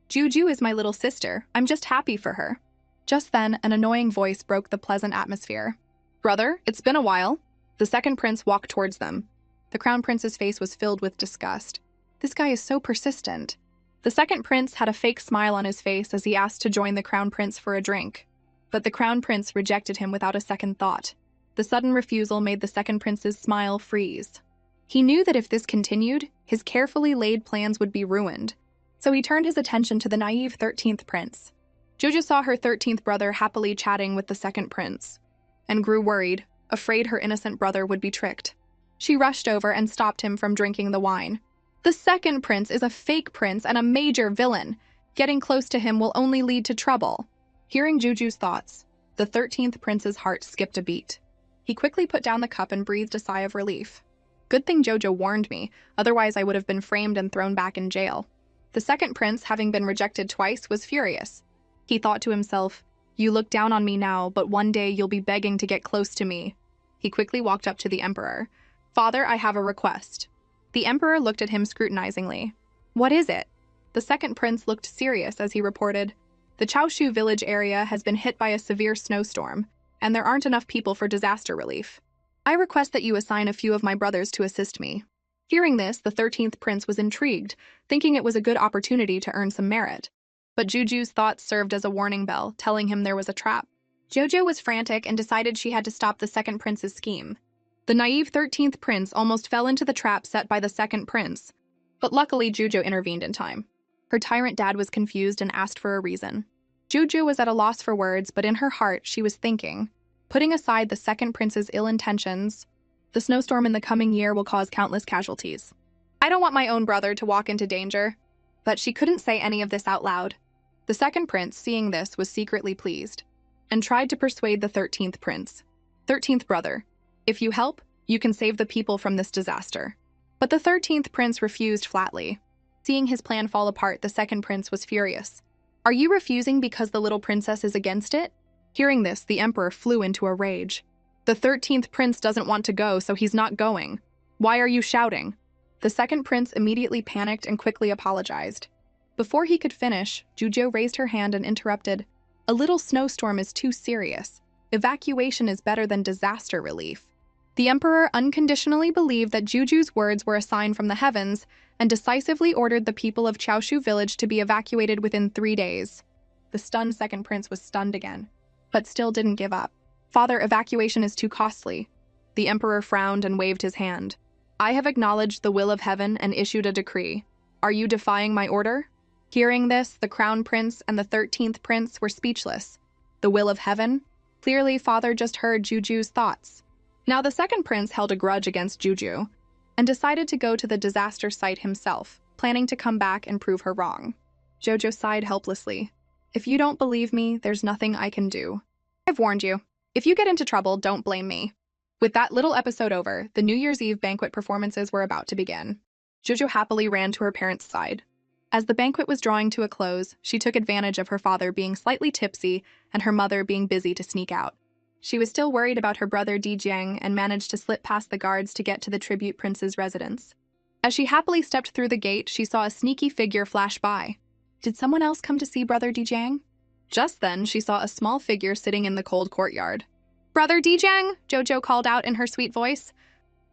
"Juju is my little sister. I'm just happy for her." Just then, an annoying voice broke the pleasant atmosphere. "Brother, it's been a while." The second prince walked towards them. The crown prince's face was filled with disgust. This guy is so persistent. The second prince had a fake smile on his face as he asked to join the crown prince for a drink. But the crown prince rejected him without a second thought. The sudden refusal made the second prince's smile freeze. He knew that if this continued, his carefully laid plans would be ruined. So he turned his attention to the naive 13th prince. Jojo saw her 13th brother happily chatting with the second prince. and grew worried, afraid her innocent brother would be tricked. She rushed over and stopped him from drinking the wine. The second prince is a fake prince and a major villain. Getting close to him will only lead to trouble. Hearing Juju's thoughts, the 13th prince's heart skipped a beat. He quickly put down the cup and breathed a sigh of relief. Good thing Jojo warned me, otherwise I would have been framed and thrown back in jail. The second prince, having been rejected twice, was furious. He thought to himself, "You look down on me now, but one day you'll be begging to get close to me." He quickly walked up to the emperor. "Father, I have a request." The emperor looked at him scrutinizingly. "What is it?" The second prince looked serious as he reported, "The Chaoshu village area has been hit by a severe snowstorm, and there aren't enough people for disaster relief. I request that you assign a few of my brothers to assist me." Hearing this, the 13th prince was intrigued, thinking it was a good opportunity to earn some merit. But Juju's thoughts served as a warning bell, telling him there was a trap. Jojo was frantic and decided she had to stop the second prince's scheme. The naive 13th prince almost fell into the trap set by the second prince, but luckily Jojo intervened in time. Her tyrant dad was confused and asked for a reason. Jojo was at a loss for words, but in her heart she was thinking, putting aside the second prince's ill intentions, the snowstorm in the coming year will cause countless casualties. I don't want my own brother to walk into danger. But she couldn't say any of this out loud. The second prince, seeing this, was secretly pleased, and tried to persuade the 13th prince. 13th brother, if you help, you can save the people from this disaster. But the 13th prince refused flatly. Seeing his plan fall apart, the second prince was furious. Are you refusing because the little princess is against it? Hearing this, the emperor flew into a rage. The 13th prince doesn't want to go, so he's not going. Why are you shouting? The second prince immediately panicked and quickly apologized. Before he could finish, Jujo raised her hand and interrupted. A little snowstorm is too serious. Evacuation is better than disaster relief. The emperor unconditionally believed that Juju's words were a sign from the heavens and decisively ordered the people of Chaoshu village to be evacuated within 3 days. The stunned second prince was stunned again, but still didn't give up. Father, evacuation is too costly. The emperor frowned and waved his hand. I have acknowledged the will of heaven and issued a decree. Are you defying my order? Hearing this, the crown prince and the 13th prince were speechless. The will of heaven? Clearly, father just heard Juju's thoughts. Now the second prince held a grudge against Juju and decided to go to the disaster site himself, planning to come back and prove her wrong. Jojo sighed helplessly. If you don't believe me, there's nothing I can do. I've warned you. If you get into trouble, don't blame me. With that little episode over, the New Year's Eve banquet performances were about to begin. Jojo happily ran to her parents' side. As the banquet was drawing to a close, she took advantage of her father being slightly tipsy and her mother being busy to sneak out. She was still worried about her brother Di Jiang and managed to slip past the guards to get to the tribute prince's residence. As she happily stepped through the gate, she saw a sneaky figure flash by. Did someone else come to see brother Di Jiang? Just then, she saw a small figure sitting in the cold courtyard. Brother Di Jiang, Jojo called out in her sweet voice.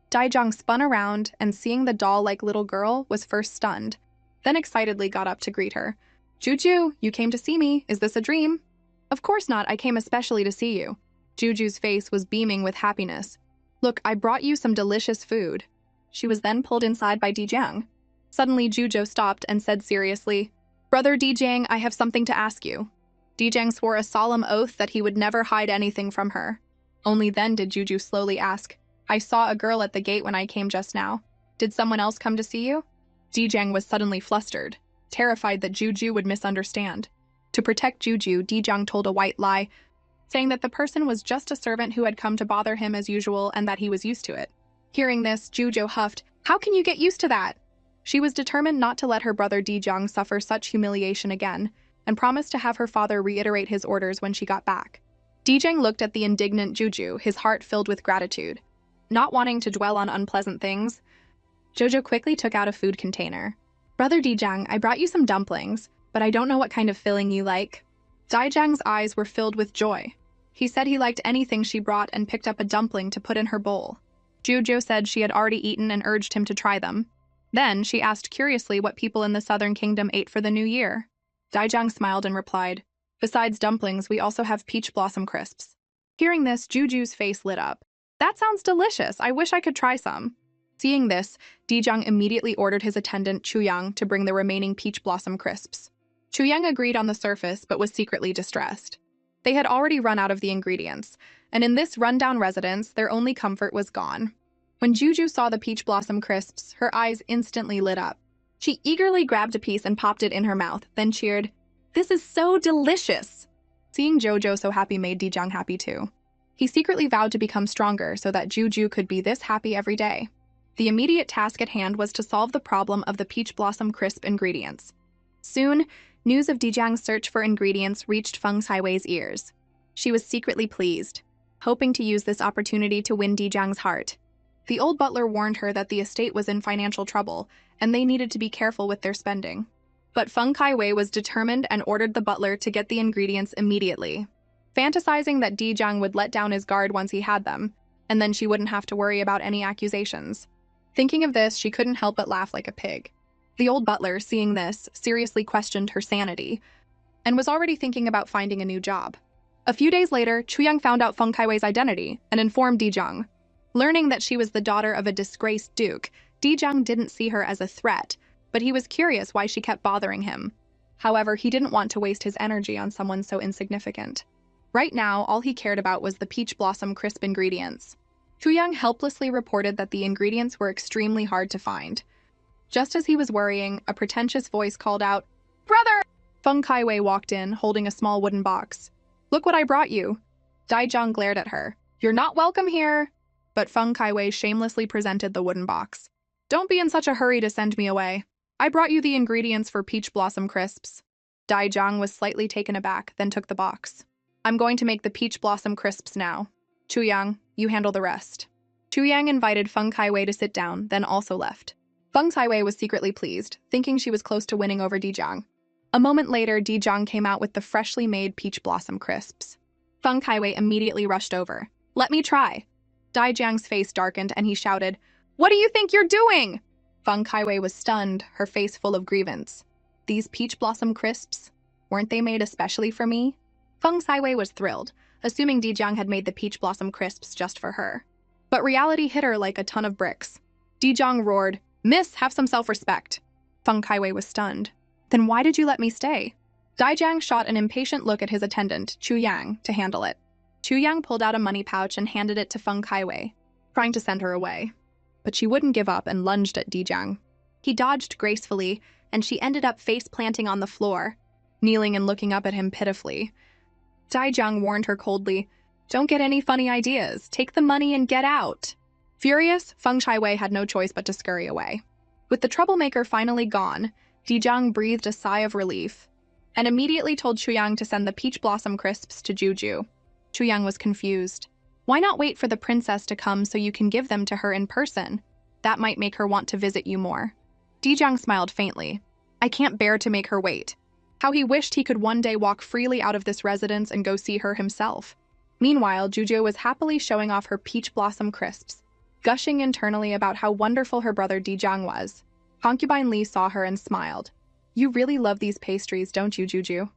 Di Jiang spun around and, seeing the doll-like little girl, was first stunned, then excitedly got up to greet her. Juju, you came to see me. Is this a dream? Of course not, I came especially to see you. Juju's face was beaming with happiness. Look, I brought you some delicious food. She was then pulled inside by Di Jiang. Suddenly, Jujo stopped and said seriously, Brother Di Jiang, I have something to ask you. Di Jiang swore a solemn oath that he would never hide anything from her. Only then did Juju slowly ask, I saw a girl at the gate when I came just now. Did someone else come to see you? Di Jiang was suddenly flustered, terrified that Juju would misunderstand. To protect Juju, Di Jiang told a white lie, saying that the person was just a servant who had come to bother him as usual and that he was used to it. Hearing this, Juju huffed, How can you get used to that? She was determined not to let her brother Di Jiang suffer such humiliation again, and promised to have her father reiterate his orders when she got back. Di Jiang looked at the indignant Juju, his heart filled with gratitude. Not wanting to dwell on unpleasant things, Jojo quickly took out a food container. Brother Di Jiang, I brought you some dumplings, but I don't know what kind of filling you like. Di Jiang's eyes were filled with joy. He said he liked anything she brought and picked up a dumpling to put in her bowl. Jojo said she had already eaten and urged him to try them. Then she asked curiously what people in the Southern Kingdom ate for the new year. Di Jiang smiled and replied, Besides dumplings, we also have peach blossom crisps. Hearing this, Juju's face lit up. That sounds delicious. I wish I could try some. Seeing this, Di Jiang immediately ordered his attendant Chu Yang to bring the remaining peach blossom crisps. Chu Yang agreed on the surface but was secretly distressed. They had already run out of the ingredients, and in this rundown residence, their only comfort was gone. When Juju saw the peach blossom crisps, her eyes instantly lit up. She eagerly grabbed a piece and popped it in her mouth, then cheered, "This is so delicious!" Seeing Jojo so happy made Dijang happy too. He secretly vowed to become stronger so that Juju could be this happy every day. The immediate task at hand was to solve the problem of the peach blossom crisp ingredients. Soon, news of Dijang's search for ingredients reached Feng Xiwei's ears. She was secretly pleased, hoping to use this opportunity to win Dijang's heart. The old butler warned her that the estate was in financial trouble, and they needed to be careful with their spending. But Feng Xiwei was determined and ordered the butler to get the ingredients immediately, fantasizing that Dijang would let down his guard once he had them, and then she wouldn't have to worry about any accusations. Thinking of this, she couldn't help but laugh like a pig. The old butler, seeing this, seriously questioned her sanity, and was already thinking about finding a new job. A few days later, Chuyang found out Feng Xiwei's identity and informed Dijang. Learning that she was the daughter of a disgraced duke, Dijang didn't see her as a threat, but he was curious why she kept bothering him. However, he didn't want to waste his energy on someone so insignificant. Right now, all he cared about was the peach blossom crisp ingredients. Chuyang helplessly reported that the ingredients were extremely hard to find. Just as he was worrying, a pretentious voice called out, "Brother!" Feng Xiwei walked in, holding a small wooden box. "Look what I brought you." Dijang glared at her. "You're not welcome here." But Feng Xiwei shamelessly presented the wooden box. "Don't be in such a hurry to send me away. I brought you the ingredients for peach blossom crisps." Dijang was slightly taken aback, then took the box. "I'm going to make the peach blossom crisps now. Chuyang, you handle the rest." Chuyang invited Feng Xiwei to sit down, then also left. Feng Xiwei was secretly pleased, thinking she was close to winning over Dijang. A moment later, Dijang came out with the freshly made peach blossom crisps. Feng Xiwei immediately rushed over. "Let me try." Dijang's face darkened and he shouted, "What do you think you're doing?" Feng Xiwei was stunned, her face full of grievance. "These peach blossom crisps? Weren't they made especially for me?" Feng Xiwei was thrilled, assuming Dijang had made the peach blossom crisps just for her. But reality hit her like a ton of bricks. Dijang roared, "Miss, have some self-respect." Feng Xiwei was stunned. "Then why did you let me stay?" Dijang shot an impatient look at his attendant, Chuyang, to handle it. Chuyang pulled out a money pouch and handed it to Feng Xiwei, trying to send her away. But she wouldn't give up and lunged at Dijang. He dodged gracefully, and she ended up face-planting on the floor, kneeling and looking up at him pitifully. Dijang warned her coldly, "Don't get any funny ideas. Take the money and get out." Furious, Feng Xiwei had no choice but to scurry away. With the troublemaker finally gone, Dijang breathed a sigh of relief and immediately told Chuyang to send the peach blossom crisps to Juju. Chuyang was confused. "Why not wait for the princess to come so you can give them to her in person? That might make her want to visit you more." Dijang smiled faintly. "I can't bear to make her wait." How he wished he could one day walk freely out of this residence and go see her himself. Meanwhile, Juju was happily showing off her peach blossom crisps, gushing internally about how wonderful her brother Dijang was. Concubine Lee saw her and smiled. "You really love these pastries, don't you, Juju?"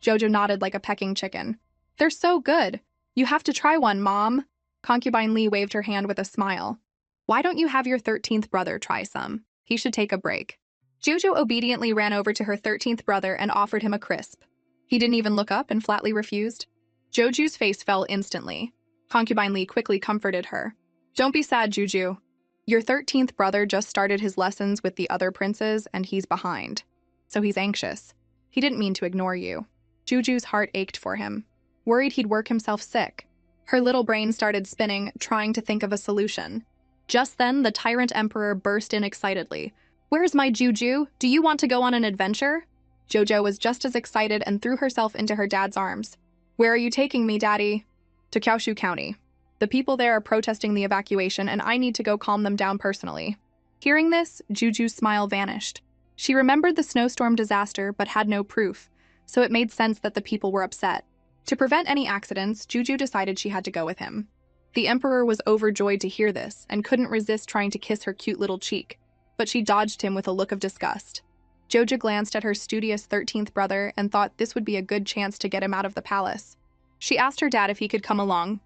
Jojo nodded like a pecking chicken. "They're so good. You have to try one, Mom." Concubine Lee waved her hand with a smile. "Why don't you have your 13th brother try some? He should take a break." Juju obediently ran over to her 13th brother and offered him a crisp. He didn't even look up and flatly refused. Joju's face fell instantly. Concubine Lee quickly comforted her. "Don't be sad, Juju. Your 13th brother just started his lessons with the other princes and he's behind. So he's anxious. He didn't mean to ignore you." Juju's heart ached for him, worried he'd work himself sick. Her little brain started spinning, trying to think of a solution. Just then, the Tyrant Emperor burst in excitedly. "Where's my Juju? Do you want to go on an adventure?" Jojo was just as excited and threw herself into her dad's arms. "Where are you taking me, Daddy?" "To Kaoshu County. The people there are protesting the evacuation, and I need to go calm them down personally." Hearing this, Juju's smile vanished. She remembered the snowstorm disaster but had no proof, so it made sense that the people were upset. To prevent any accidents, Juju decided she had to go with him. The Emperor was overjoyed to hear this and couldn't resist trying to kiss her cute little cheek, but she dodged him with a look of disgust. Jojo glanced at her studious 13th brother and thought this would be a good chance to get him out of the palace. She asked her dad if he could come along.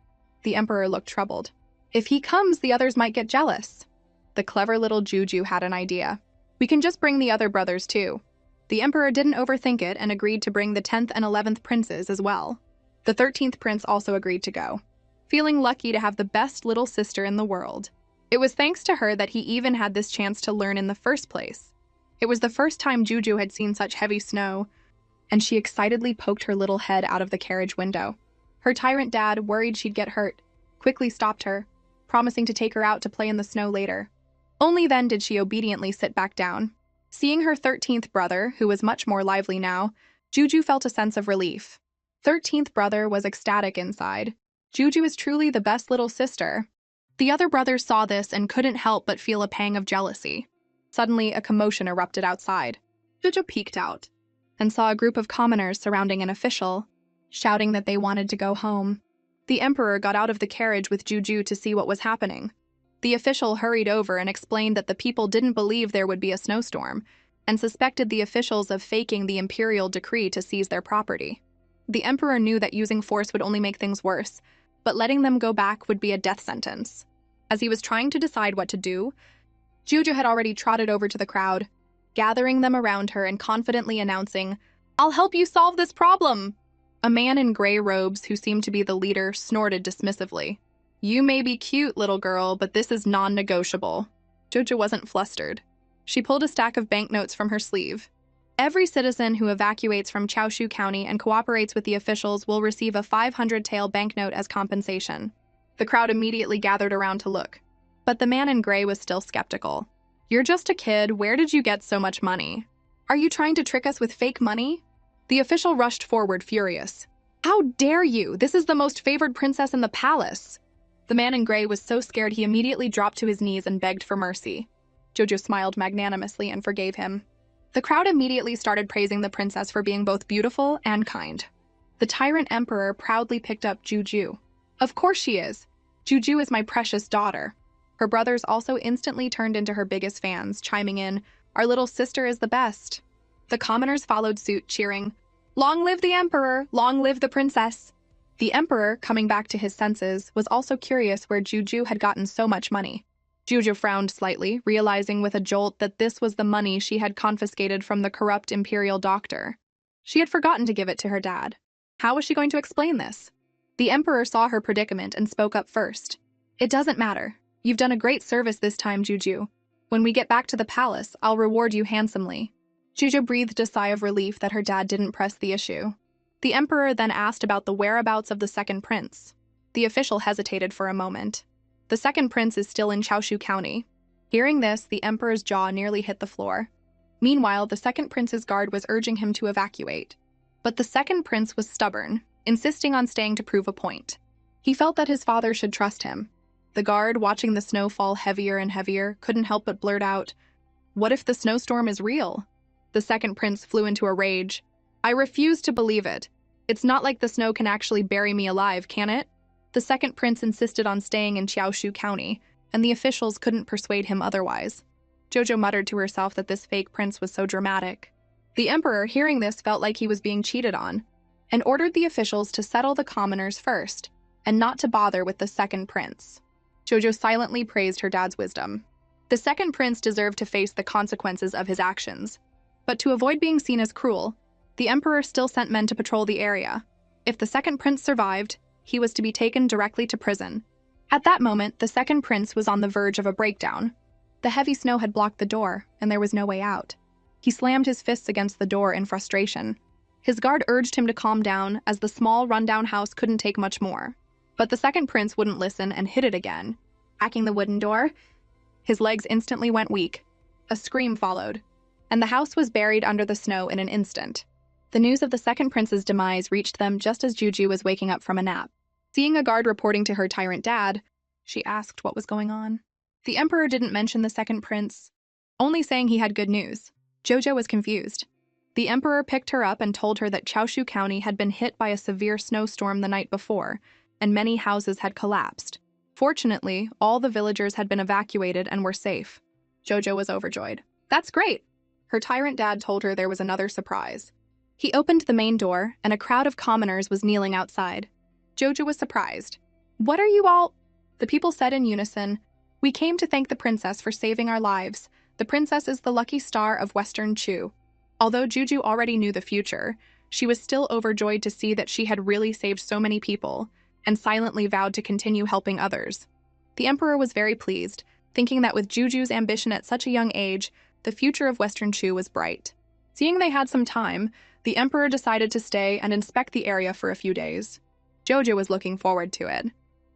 The Emperor looked troubled. "If he comes, the others might get jealous." The clever little Juju had an idea. "We can just bring the other brothers too." The Emperor didn't overthink it and agreed to bring the 10th and 11th princes as well. The 13th prince also agreed to go, feeling lucky to have the best little sister in the world. It was thanks to her that he even had this chance to learn in the first place. It was the first time Juju had seen such heavy snow, and she excitedly poked her little head out of the carriage window. Her tyrant dad, worried she'd get hurt, quickly stopped her, promising to take her out to play in the snow later. Only then did she obediently sit back down. Seeing her 13th brother, who was much more lively now, Juju felt a sense of relief. 13th brother was ecstatic inside. Juju is truly the best little sister. The other brothers saw this and couldn't help but feel a pang of jealousy. Suddenly, a commotion erupted outside. Juju peeked out and saw a group of commoners surrounding an official, shouting that they wanted to go home. The emperor got out of the carriage with Juju to see what was happening. The official hurried over and explained that the people didn't believe there would be a snowstorm and suspected the officials of faking the imperial decree to seize their property. The emperor knew that using force would only make things worse, but letting them go back would be a death sentence. As he was trying to decide what to do, Juju had already trotted over to the crowd, gathering them around her and confidently announcing, "I'll help you solve this problem." A man in gray robes, who seemed to be the leader, snorted dismissively. "You may be cute, little girl, but this is non-negotiable." Juju wasn't flustered. She pulled a stack of banknotes from her sleeve. "Every citizen who evacuates from Chaoshu County and cooperates with the officials will receive a 500-tael banknote as compensation." The crowd immediately gathered around to look. But the man in gray was still skeptical. "You're just a kid. Where did you get so much money? Are you trying to trick us with fake money?" The official rushed forward, furious. "How dare you? This is the most favored princess in the palace." The man in gray was so scared he immediately dropped to his knees and begged for mercy. Jojo smiled magnanimously and forgave him. The crowd immediately started praising the princess for being both beautiful and kind. The tyrant emperor proudly picked up Juju. "Of course she is. Juju is my precious daughter." Her brothers also instantly turned into her biggest fans, chiming in, "Our little sister is the best." The commoners followed suit, cheering, "Long live the emperor! Long live the princess!" The emperor, coming back to his senses, was also curious where Juju had gotten so much money. Juju frowned slightly, realizing with a jolt that this was the money she had confiscated from the corrupt imperial doctor. She had forgotten to give it to her dad. How was she going to explain this? The emperor saw her predicament and spoke up first. "It doesn't matter. You've done a great service this time, Juju. When we get back to the palace, I'll reward you handsomely." Juju breathed a sigh of relief that her dad didn't press the issue. The emperor then asked about the whereabouts of the second prince. The official hesitated for a moment. "The second prince is still in Chaoshu County." Hearing this, the emperor's jaw nearly hit the floor. Meanwhile, the second prince's guard was urging him to evacuate. But the second prince was stubborn, insisting on staying to prove a point. He felt that his father should trust him. The guard, watching the snow fall heavier and heavier, couldn't help but blurt out, "What if the snowstorm is real?" The second prince flew into a rage. "I refuse to believe it. It's not like the snow can actually bury me alive, can it?" The second prince insisted on staying in Chaoshu County, and the officials couldn't persuade him otherwise. Jojo muttered to herself that this fake prince was so dramatic. The emperor, hearing this, felt like he was being cheated on, and ordered the officials to settle the commoners first, and not to bother with the second prince. Jojo silently praised her dad's wisdom. The second prince deserved to face the consequences of his actions, but to avoid being seen as cruel, the emperor still sent men to patrol the area. If the second prince survived, he was to be taken directly to prison. At that moment, the second prince was on the verge of a breakdown. The heavy snow had blocked the door, and there was no way out. He slammed his fists against the door in frustration. His guard urged him to calm down, as the small, rundown house couldn't take much more. But the second prince wouldn't listen and hit it again, hacking the wooden door. His legs instantly went weak. A scream followed, and the house was buried under the snow in an instant. The news of the second prince's demise reached them just as Juju was waking up from a nap. Seeing a guard reporting to her tyrant dad, she asked what was going on. The emperor didn't mention the second prince, only saying he had good news. Jojo was confused. The emperor picked her up and told her that Chaoshu County had been hit by a severe snowstorm the night before, and many houses had collapsed. Fortunately, all the villagers had been evacuated and were safe. Jojo was overjoyed. "That's great!" Her tyrant dad told her there was another surprise. He opened the main door, and a crowd of commoners was kneeling outside. Jojo was surprised. "What are you all—" The people said in unison, "We came to thank the princess for saving our lives. The princess is the lucky star of Western Chu." Although Juju already knew the future, She was still overjoyed to see that she had really saved so many people, and silently vowed to continue helping others. The emperor was very pleased, thinking that with Juju's ambition at such a young age, the future of Western Chu was bright. Seeing they had some time, the emperor decided to stay and inspect the area for a few days. Jojo was looking forward to it.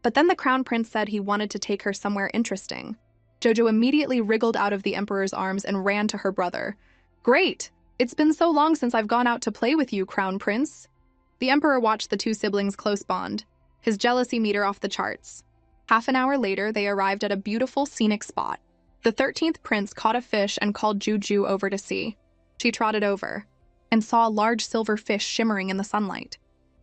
But then the crown prince said he wanted to take her somewhere interesting. Jojo immediately wriggled out of the emperor's arms and ran to her brother. "Great! It's been so long since I've gone out to play with you, crown prince." The emperor watched the two siblings' close bond, his jealousy meter off the charts. Half an hour later, they arrived at a beautiful scenic spot. The 13th prince caught a fish and called Juju over to see. She trotted over and saw a large silver fish shimmering in the sunlight.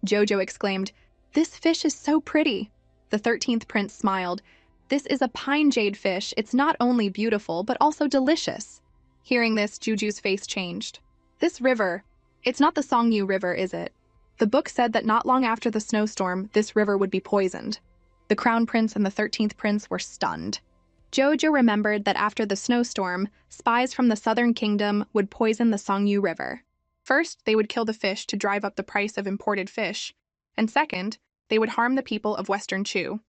Jojo exclaimed, "This fish is so pretty." The 13th prince smiled. "This is a pine jade fish. It's not only beautiful, but also delicious." Hearing this, Juju's face changed. "This river, it's not the Songyu River, is it? The book said that not long after the snowstorm, this river would be poisoned." The crown prince and the 13th prince were stunned. Jojo remembered that after the snowstorm, spies from the southern kingdom would poison the Songyu River. First, they would kill the fish to drive up the price of imported fish, and second, they would harm the people of Western Chu.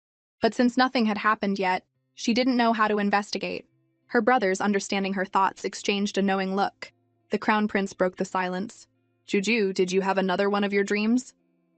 But since nothing had happened yet, she didn't know how to investigate. Her brothers, understanding her thoughts, exchanged a knowing look. The crown prince broke the silence. "Juju, did you have another one of your dreams?"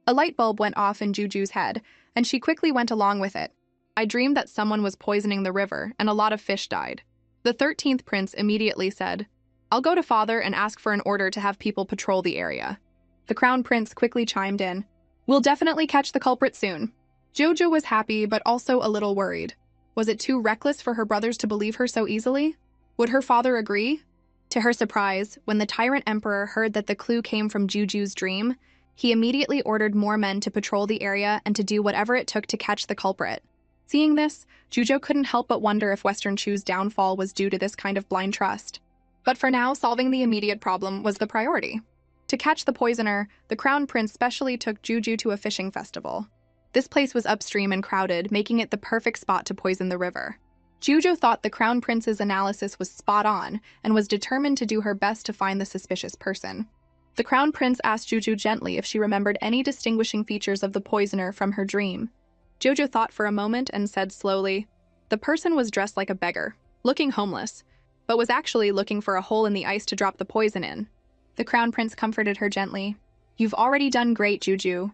A light bulb went off in Juju's head, and she quickly went along with it. "I dreamed that someone was poisoning the river, and a lot of fish died." The 13th prince immediately said, "I'll go to father and ask for an order to have people patrol the area." The crown prince quickly chimed in, "We'll definitely catch the culprit soon." Jojo was happy, but also a little worried. Was it too reckless for her brothers to believe her so easily? Would her father agree? To her surprise, when the Tyrant Emperor heard that the clue came from Juju's dream, he immediately ordered more men to patrol the area and to do whatever it took to catch the culprit. Seeing this, Jujo couldn't help but wonder if Western Chu's downfall was due to this kind of blind trust. But for now, solving the immediate problem was the priority. To catch the poisoner, the crown prince specially took Juju to a fishing festival. This place was upstream and crowded, making it the perfect spot to poison the river. Jujo thought the crown prince's analysis was spot on and was determined to do her best to find the suspicious person. The crown prince asked Juju gently if she remembered any distinguishing features of the poisoner from her dream. Jojo thought for a moment and said slowly, "The person was dressed like a beggar, looking homeless, but was actually looking for a hole in the ice to drop the poison in." The crown prince comforted her gently. "You've already done great, Juju.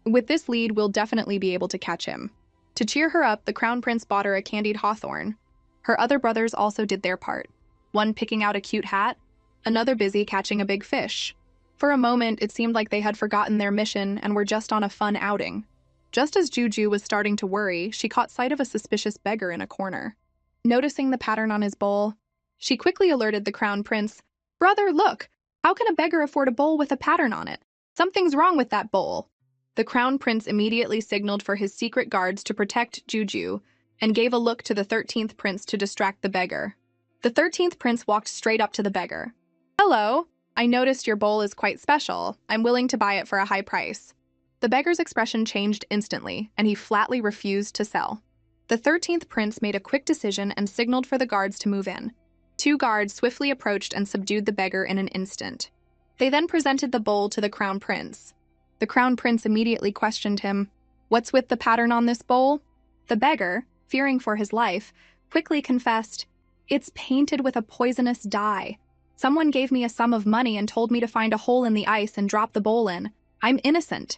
With this lead, we'll definitely be able to catch him." To cheer her up, the crown prince bought her a candied hawthorn. Her other brothers also did their part, one picking out a cute hat, another busy catching a big fish. For a moment, it seemed like they had forgotten their mission and were just on a fun outing. Just as Juju was starting to worry, she caught sight of a suspicious beggar in a corner. Noticing the pattern on his bowl, she quickly alerted the crown prince, "Brother, look! How can a beggar afford a bowl with a pattern on it? Something's wrong with that bowl." The crown prince immediately signaled for his secret guards to protect Juju and gave a look to the 13th prince to distract the beggar. The 13th prince walked straight up to the beggar. "Hello, I noticed your bowl is quite special. I'm willing to buy it for a high price." The beggar's expression changed instantly, and he flatly refused to sell. The 13th prince made a quick decision and signaled for the guards to move in. Two guards swiftly approached and subdued the beggar in an instant. They then presented the bowl to the crown prince. The crown prince immediately questioned him, "What's with the pattern on this bowl?" The beggar, fearing for his life, quickly confessed, "It's painted with a poisonous dye. Someone gave me a sum of money and told me to find a hole in the ice and drop the bowl in. I'm innocent."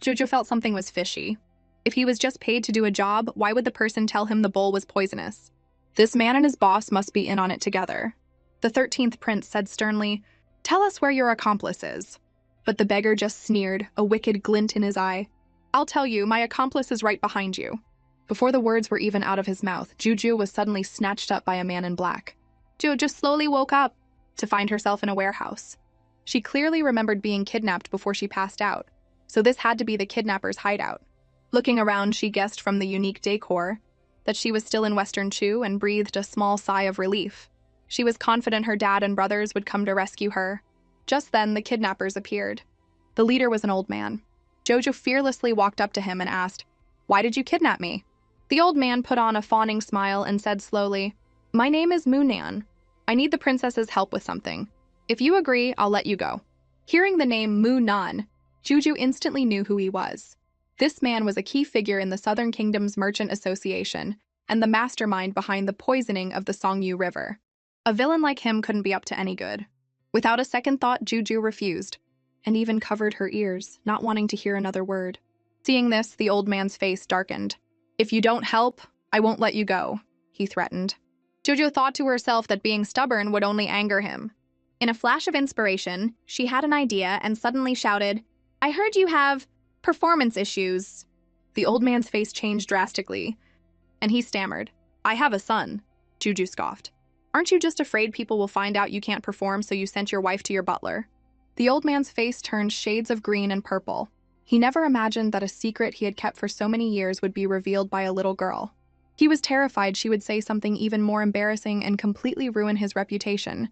Jojo felt something was fishy. If he was just paid to do a job, why would the person tell him the bowl was poisonous? This man and his boss must be in on it together. The 13th prince said sternly, "Tell us where your accomplice is." But the beggar just sneered, a wicked glint in his eye. "I'll tell you, my accomplice is right behind you." Before the words were even out of his mouth, Juju was suddenly snatched up by a man in black. Jojo slowly woke up to find herself in a warehouse. She clearly remembered being kidnapped before she passed out, so this had to be the kidnapper's hideout. Looking around, she guessed from the unique decor that she was still in Western Chu and breathed a small sigh of relief. She was confident her dad and brothers would come to rescue her. Just then, the kidnappers appeared. The leader was an old man. Jojo fearlessly walked up to him and asked, "Why did you kidnap me?" The old man put on a fawning smile and said slowly, "My name is Munan. I need the princess's help with something. If you agree, I'll let you go." Hearing the name Mu Nan, Juju instantly knew who he was. This man was a key figure in the Southern Kingdom's Merchant Association and the mastermind behind the poisoning of the Songyu River. A villain like him couldn't be up to any good. Without a second thought, Juju refused, and even covered her ears, not wanting to hear another word. Seeing this, the old man's face darkened. "If you don't help, I won't let you go," he threatened. Juju thought to herself that being stubborn would only anger him. In a flash of inspiration, she had an idea and suddenly shouted, "I heard you have performance issues." The old man's face changed drastically, and he stammered, "I have a son," Juju scoffed. "Aren't you just afraid people will find out you can't perform, so you sent your wife to your butler?" The old man's face turned shades of green and purple. He never imagined that a secret he had kept for so many years would be revealed by a little girl. He was terrified she would say something even more embarrassing and completely ruin his reputation,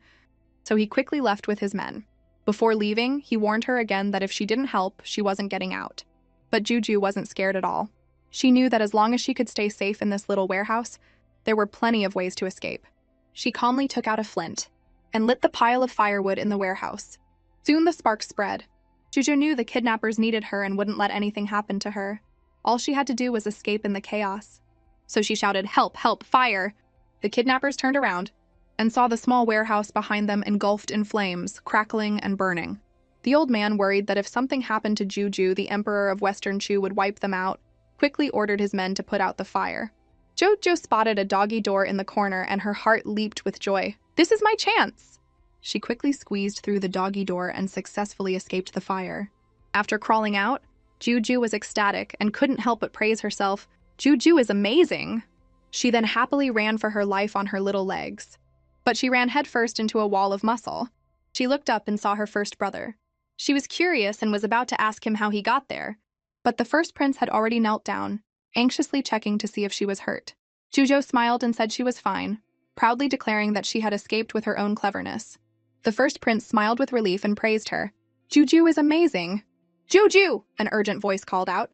so he quickly left with his men. Before leaving, he warned her again that if she didn't help, she wasn't getting out. But Juju wasn't scared at all. She knew that as long as she could stay safe in this little warehouse, there were plenty of ways to escape. She calmly took out a flint and lit the pile of firewood in the warehouse. Soon the sparks spread. Juju knew the kidnappers needed her and wouldn't let anything happen to her. All she had to do was escape in the chaos. So she shouted, "Help, help, fire!" The kidnappers turned around and saw the small warehouse behind them engulfed in flames, crackling and burning. The old man, worried that if something happened to Juju, the Emperor of Western Chu would wipe them out, quickly ordered his men to put out the fire. Jojo spotted a doggy door in the corner and her heart leaped with joy. "This is my chance!" She quickly squeezed through the doggy door and successfully escaped the fire. After crawling out, Juju was ecstatic and couldn't help but praise herself. "Juju is amazing!" She then happily ran for her life on her little legs. But she ran headfirst into a wall of muscle. She looked up and saw her first brother. She was curious and was about to ask him how he got there, but the first prince had already knelt down, anxiously checking to see if she was hurt. Juju smiled and said she was fine, proudly declaring that she had escaped with her own cleverness. The first prince smiled with relief and praised her. "Juju is amazing!" "Juju!" an urgent voice called out.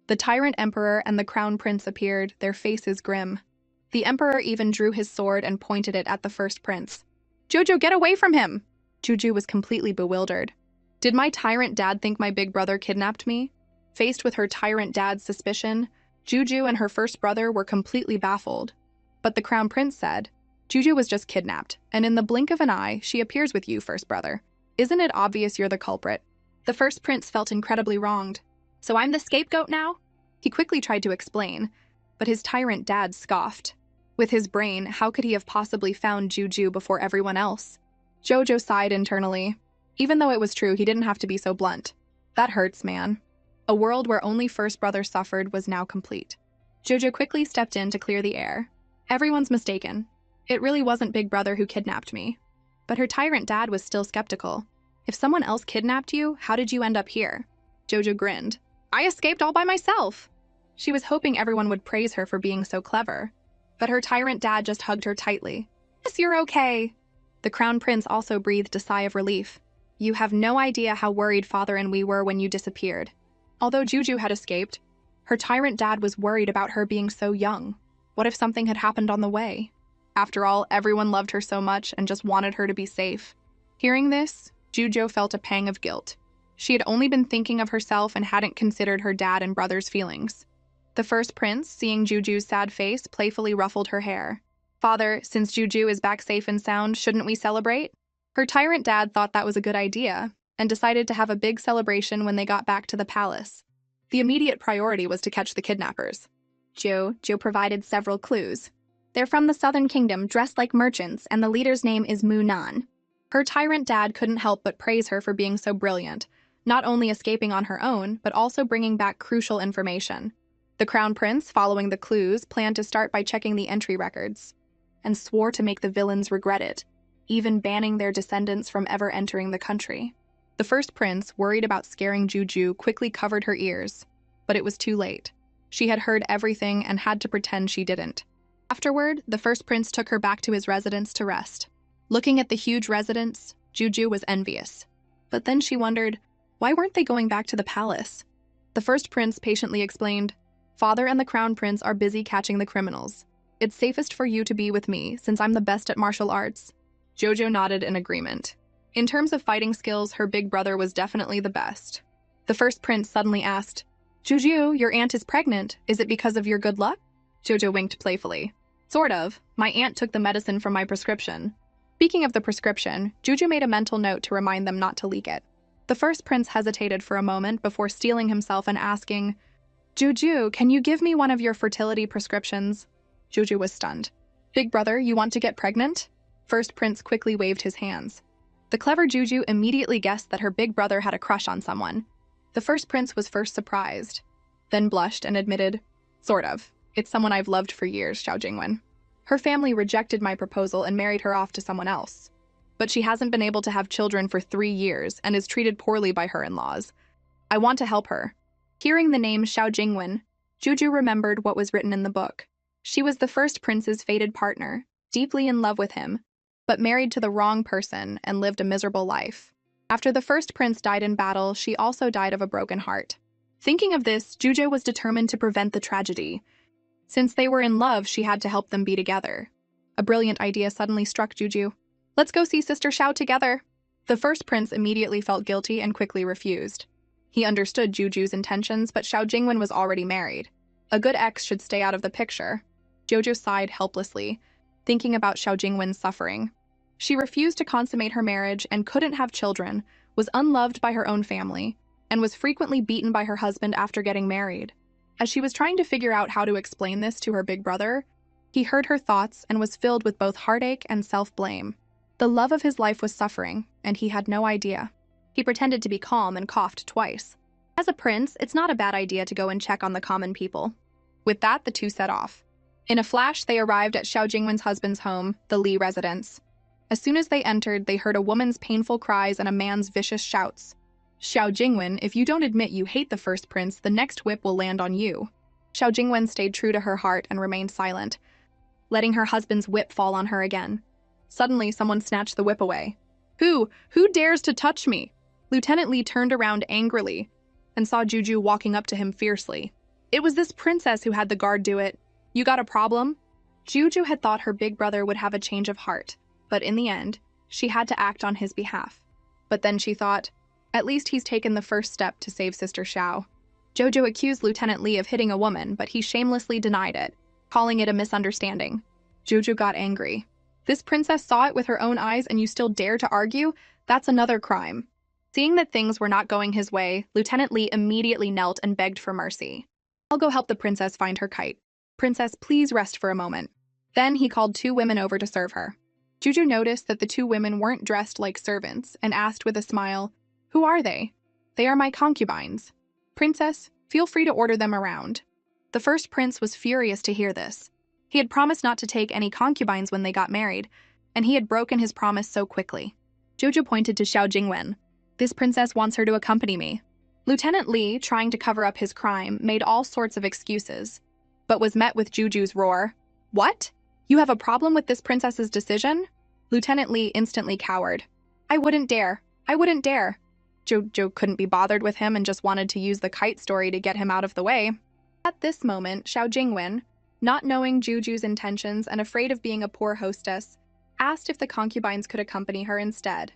The tyrant emperor and the crown prince appeared, their faces grim. The emperor even drew his sword and pointed it at the first prince. "Juju, get away from him!" Juju was completely bewildered. Did my tyrant dad think my big brother kidnapped me? Faced with her tyrant dad's suspicion, Juju and her first brother were completely baffled. But the crown prince said, "Juju was just kidnapped, and in the blink of an eye, she appears with you, first brother. Isn't it obvious you're the culprit?" The first prince felt incredibly wronged. "So I'm the scapegoat now?" He quickly tried to explain, but his tyrant dad scoffed. With his brain, how could he have possibly found Juju before everyone else? Jojo sighed internally. Even though it was true, he didn't have to be so blunt. That hurts, man. A world where only first brother suffered was now complete. Jojo quickly stepped in to clear the air. "Everyone's mistaken. It really wasn't Big Brother who kidnapped me." But her tyrant dad was still skeptical. "If someone else kidnapped you, how did you end up here?" Jojo grinned. "I escaped all by myself." She was hoping everyone would praise her for being so clever. But her tyrant dad just hugged her tightly. "Yes, you're okay." The crown prince also breathed a sigh of relief. "You have no idea how worried father and we were when you disappeared." Although Juju had escaped, her tyrant dad was worried about her being so young. What if something had happened on the way? After all, everyone loved her so much and just wanted her to be safe. Hearing this, Juju felt a pang of guilt. She had only been thinking of herself and hadn't considered her dad and brother's feelings. The first prince, seeing Juju's sad face, playfully ruffled her hair. "Father, since Juju is back safe and sound, shouldn't we celebrate?" Her tyrant dad thought that was a good idea, and decided to have a big celebration when they got back to the palace. The immediate priority was to catch the kidnappers. Joe provided several clues. "They're from the Southern Kingdom, dressed like merchants, and the leader's name is Mu Nan." Her tyrant dad couldn't help but praise her for being so brilliant, not only escaping on her own, but also bringing back crucial information. The crown prince, following the clues, planned to start by checking the entry records, and swore to make the villains regret it, even banning their descendants from ever entering the country. The first prince, worried about scaring Juju, quickly covered her ears, but it was too late. She had heard everything and had to pretend she didn't. Afterward, the first prince took her back to his residence to rest. Looking at the huge residence, Juju was envious. But then she wondered, why weren't they going back to the palace? The first prince patiently explained, "Father and the crown prince are busy catching the criminals. It's safest for you to be with me, since I'm the best at martial arts." Jojo nodded in agreement. In terms of fighting skills, her big brother was definitely the best. The first prince suddenly asked, Juju, your aunt is pregnant. Is it because of your good luck? Jojo winked playfully. Sort of. My aunt took the medicine from my prescription. Speaking of the prescription, Juju made a mental note to remind them not to leak it. The first prince hesitated for a moment before steeling himself and asking, Juju, can you give me one of your fertility prescriptions? Juju was stunned. Big brother, you want to get pregnant? First prince quickly waved his hands. The clever Juju immediately guessed that her big brother had a crush on someone. The first prince was first surprised, then blushed and admitted, Sort of. It's someone I've loved for years, Xiao Jingwen. Her family rejected my proposal and married her off to someone else. But she hasn't been able to have children for 3 years and is treated poorly by her in-laws. I want to help her. Hearing the name Xiao Jingwen, Juju remembered what was written in the book. She was the first prince's fated partner, deeply in love with him, but married to the wrong person and lived a miserable life. After the first prince died in battle, she also died of a broken heart. Thinking of this, Juju was determined to prevent the tragedy. Since they were in love, she had to help them be together. A brilliant idea suddenly struck Juju. Let's go see Sister Xiao together. The first prince immediately felt guilty and quickly refused. He understood Juju's intentions, but Xiao Jingwen was already married. A good ex should stay out of the picture. Jojo sighed helplessly, thinking about Xiao Jingwen's suffering. She refused to consummate her marriage and couldn't have children, was unloved by her own family, and was frequently beaten by her husband after getting married. As she was trying to figure out how to explain this to her big brother, he heard her thoughts and was filled with both heartache and self-blame. The love of his life was suffering, and he had no idea. He pretended to be calm and coughed twice. As a prince, it's not a bad idea to go and check on the common people. With that, the two set off. In a flash, they arrived at Xiao Jingwen's husband's home, the Li residence. As soon as they entered, they heard a woman's painful cries and a man's vicious shouts. Xiao Jingwen, if you don't admit you hate the first prince, the next whip will land on you. Xiao Jingwen stayed true to her heart and remained silent, letting her husband's whip fall on her again. Suddenly, someone snatched the whip away. Who dares to touch me? Lieutenant Li turned around angrily and saw Juju walking up to him fiercely. It was this princess who had the guard do it. You got a problem? Juju had thought her big brother would have a change of heart, but in the end, she had to act on his behalf. But then she thought, at least he's taken the first step to save Sister Xiao. Jojo accused Lieutenant Li of hitting a woman, but he shamelessly denied it, calling it a misunderstanding. Juju got angry. This princess saw it with her own eyes and you still dare to argue? That's another crime. Seeing that things were not going his way, Lieutenant Li immediately knelt and begged for mercy. I'll go help the princess find her kite. Princess, please rest for a moment. Then he called 2 women over to serve her. Juju noticed that the 2 women weren't dressed like servants and asked with a smile, Who are they? They are my concubines. Princess, feel free to order them around. The first prince was furious to hear this. He had promised not to take any concubines when they got married, and he had broken his promise so quickly. Jojo pointed to Xiao Jingwen. This princess wants her to accompany me. Lieutenant Li, trying to cover up his crime, made all sorts of excuses, but was met with Juju's roar. What? You have a problem with this princess's decision? Lieutenant Li instantly cowered. I wouldn't dare. I wouldn't dare. Jojo couldn't be bothered with him and just wanted to use the kite story to get him out of the way. At this moment, Xiao Jingwen, not knowing Juju's intentions and afraid of being a poor hostess, asked if the concubines could accompany her instead.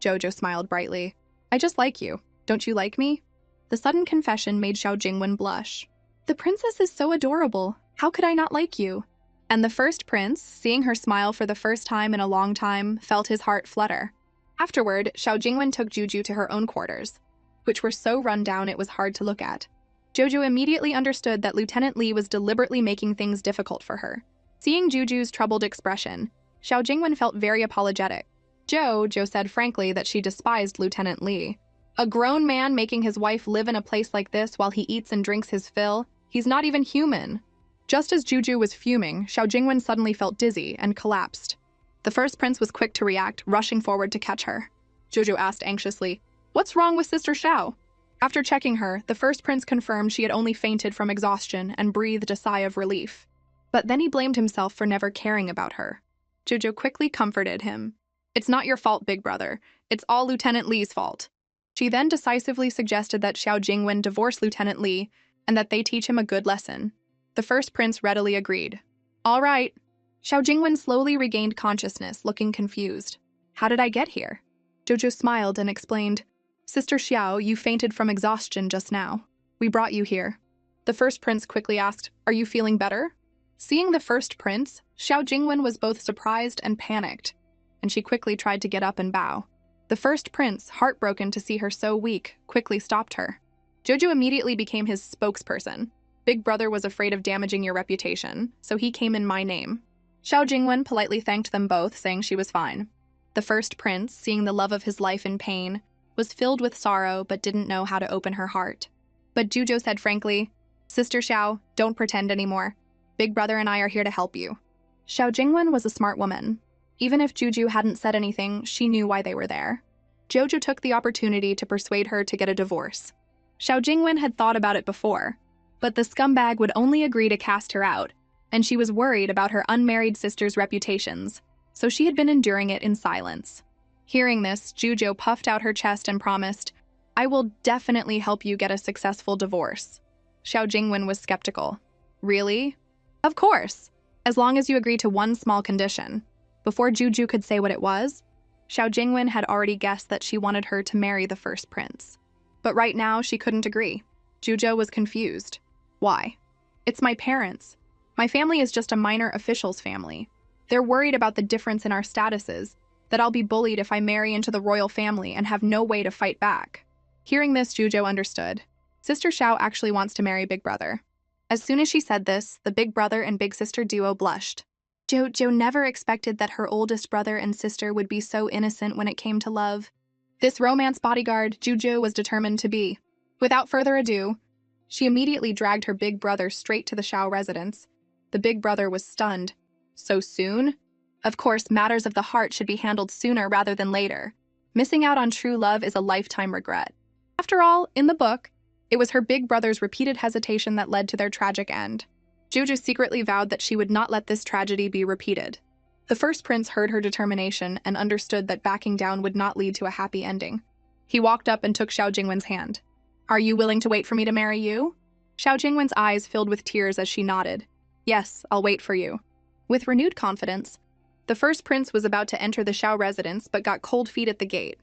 Jojo smiled brightly. I just like you. Don't you like me? The sudden confession made Xiao Jingwen blush. The princess is so adorable. How could I not like you? And the first prince, seeing her smile for the first time in a long time, felt his heart flutter. Afterward, Xiao Jingwen took Juju to her own quarters, which were so run down it was hard to look at. Jojo immediately understood that Lieutenant Li was deliberately making things difficult for her. Seeing Juju's troubled expression, Xiao Jingwen felt very apologetic. Jojo said frankly that she despised Lieutenant Li. A grown man making his wife live in a place like this while he eats and drinks his fill? He's not even human. Just as Juju was fuming, Xiao Jingwen suddenly felt dizzy and collapsed. The first prince was quick to react, rushing forward to catch her. Jojo asked anxiously, What's wrong with Sister Xiao? After checking her, the first prince confirmed she had only fainted from exhaustion and breathed a sigh of relief. But then he blamed himself for never caring about her. Jojo quickly comforted him. It's not your fault, big brother. It's all Lieutenant Li's fault. She then decisively suggested that Xiao Jingwen divorce Lieutenant Li and that they teach him a good lesson. The first prince readily agreed. All right. Xiao Jingwen slowly regained consciousness, looking confused. How did I get here? Jojo smiled and explained, Sister Xiao, you fainted from exhaustion just now. We brought you here. The first prince quickly asked, are you feeling better? Seeing the first prince, Xiao Jingwen was both surprised and panicked, and she quickly tried to get up and bow. The first prince, heartbroken to see her so weak, quickly stopped her. Jojo immediately became his spokesperson. Big brother was afraid of damaging your reputation, so he came in my name. Xiao Jingwen politely thanked them both, saying she was fine. The first prince, seeing the love of his life in pain, was filled with sorrow but didn't know how to open her heart. But Jojo said frankly, Sister Xiao, don't pretend anymore. Big brother and I are here to help you. Xiao Jingwen was a smart woman. Even if Juju hadn't said anything, she knew why they were there. Jojo took the opportunity to persuade her to get a divorce. Xiao Jingwen had thought about it before, but the scumbag would only agree to cast her out, and she was worried about her unmarried sister's reputations, so she had been enduring it in silence. Hearing this, Jojo puffed out her chest and promised, I will definitely help you get a successful divorce. Xiao Jingwen was skeptical. Really? Of course, as long as you agree to one small condition. Before Juju could say what it was, Xiao Jingwen had already guessed that she wanted her to marry the first prince. But right now, she couldn't agree. Jojo was confused. Why? It's my parents. My family is just a minor official's family. They're worried about the difference in our statuses, that I'll be bullied if I marry into the royal family and have no way to fight back. Hearing this, Jojo understood. Sister Xiao actually wants to marry Big Brother. As soon as she said this, the Big Brother and Big Sister duo blushed. Jojo never expected that her oldest brother and sister would be so innocent when it came to love. This romance bodyguard Jojo was determined to be. Without further ado, she immediately dragged her big brother straight to the Xiao residence. The Big Brother was stunned. So soon? Of course, matters of the heart should be handled sooner rather than later. Missing out on true love is a lifetime regret. After all, in the book, it was her big brother's repeated hesitation that led to their tragic end. Jojo secretly vowed that she would not let this tragedy be repeated. The first prince heard her determination and understood that backing down would not lead to a happy ending. He walked up and took Xiao Jingwen's hand. Are you willing to wait for me to marry you? Xiao Jingwen's eyes filled with tears as she nodded. Yes, I'll wait for you. With renewed confidence, the first prince was about to enter the Xiao residence but got cold feet at the gate.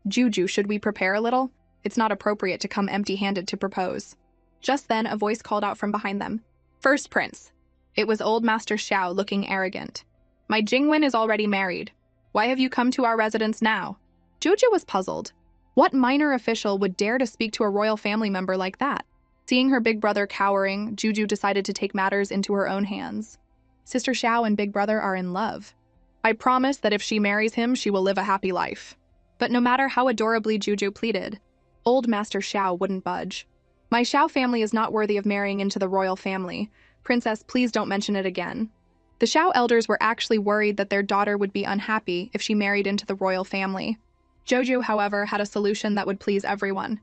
Juju, should we prepare a little? It's not appropriate to come empty-handed to propose. Just then, a voice called out from behind them. First prince. It was old Master Xiao, looking arrogant. My Jingwen is already married. Why have you come to our residence now? Jojo was puzzled. What minor official would dare to speak to a royal family member like that? Seeing her big brother cowering, Juju decided to take matters into her own hands. Sister Xiao and Big Brother are in love. I promise that if she marries him, she will live a happy life. But no matter how adorably Juju pleaded, old Master Xiao wouldn't budge. My Xiao family is not worthy of marrying into the royal family. Princess, please don't mention it again. The Xiao elders were actually worried that their daughter would be unhappy if she married into the royal family. Jojo, however, had a solution that would please everyone.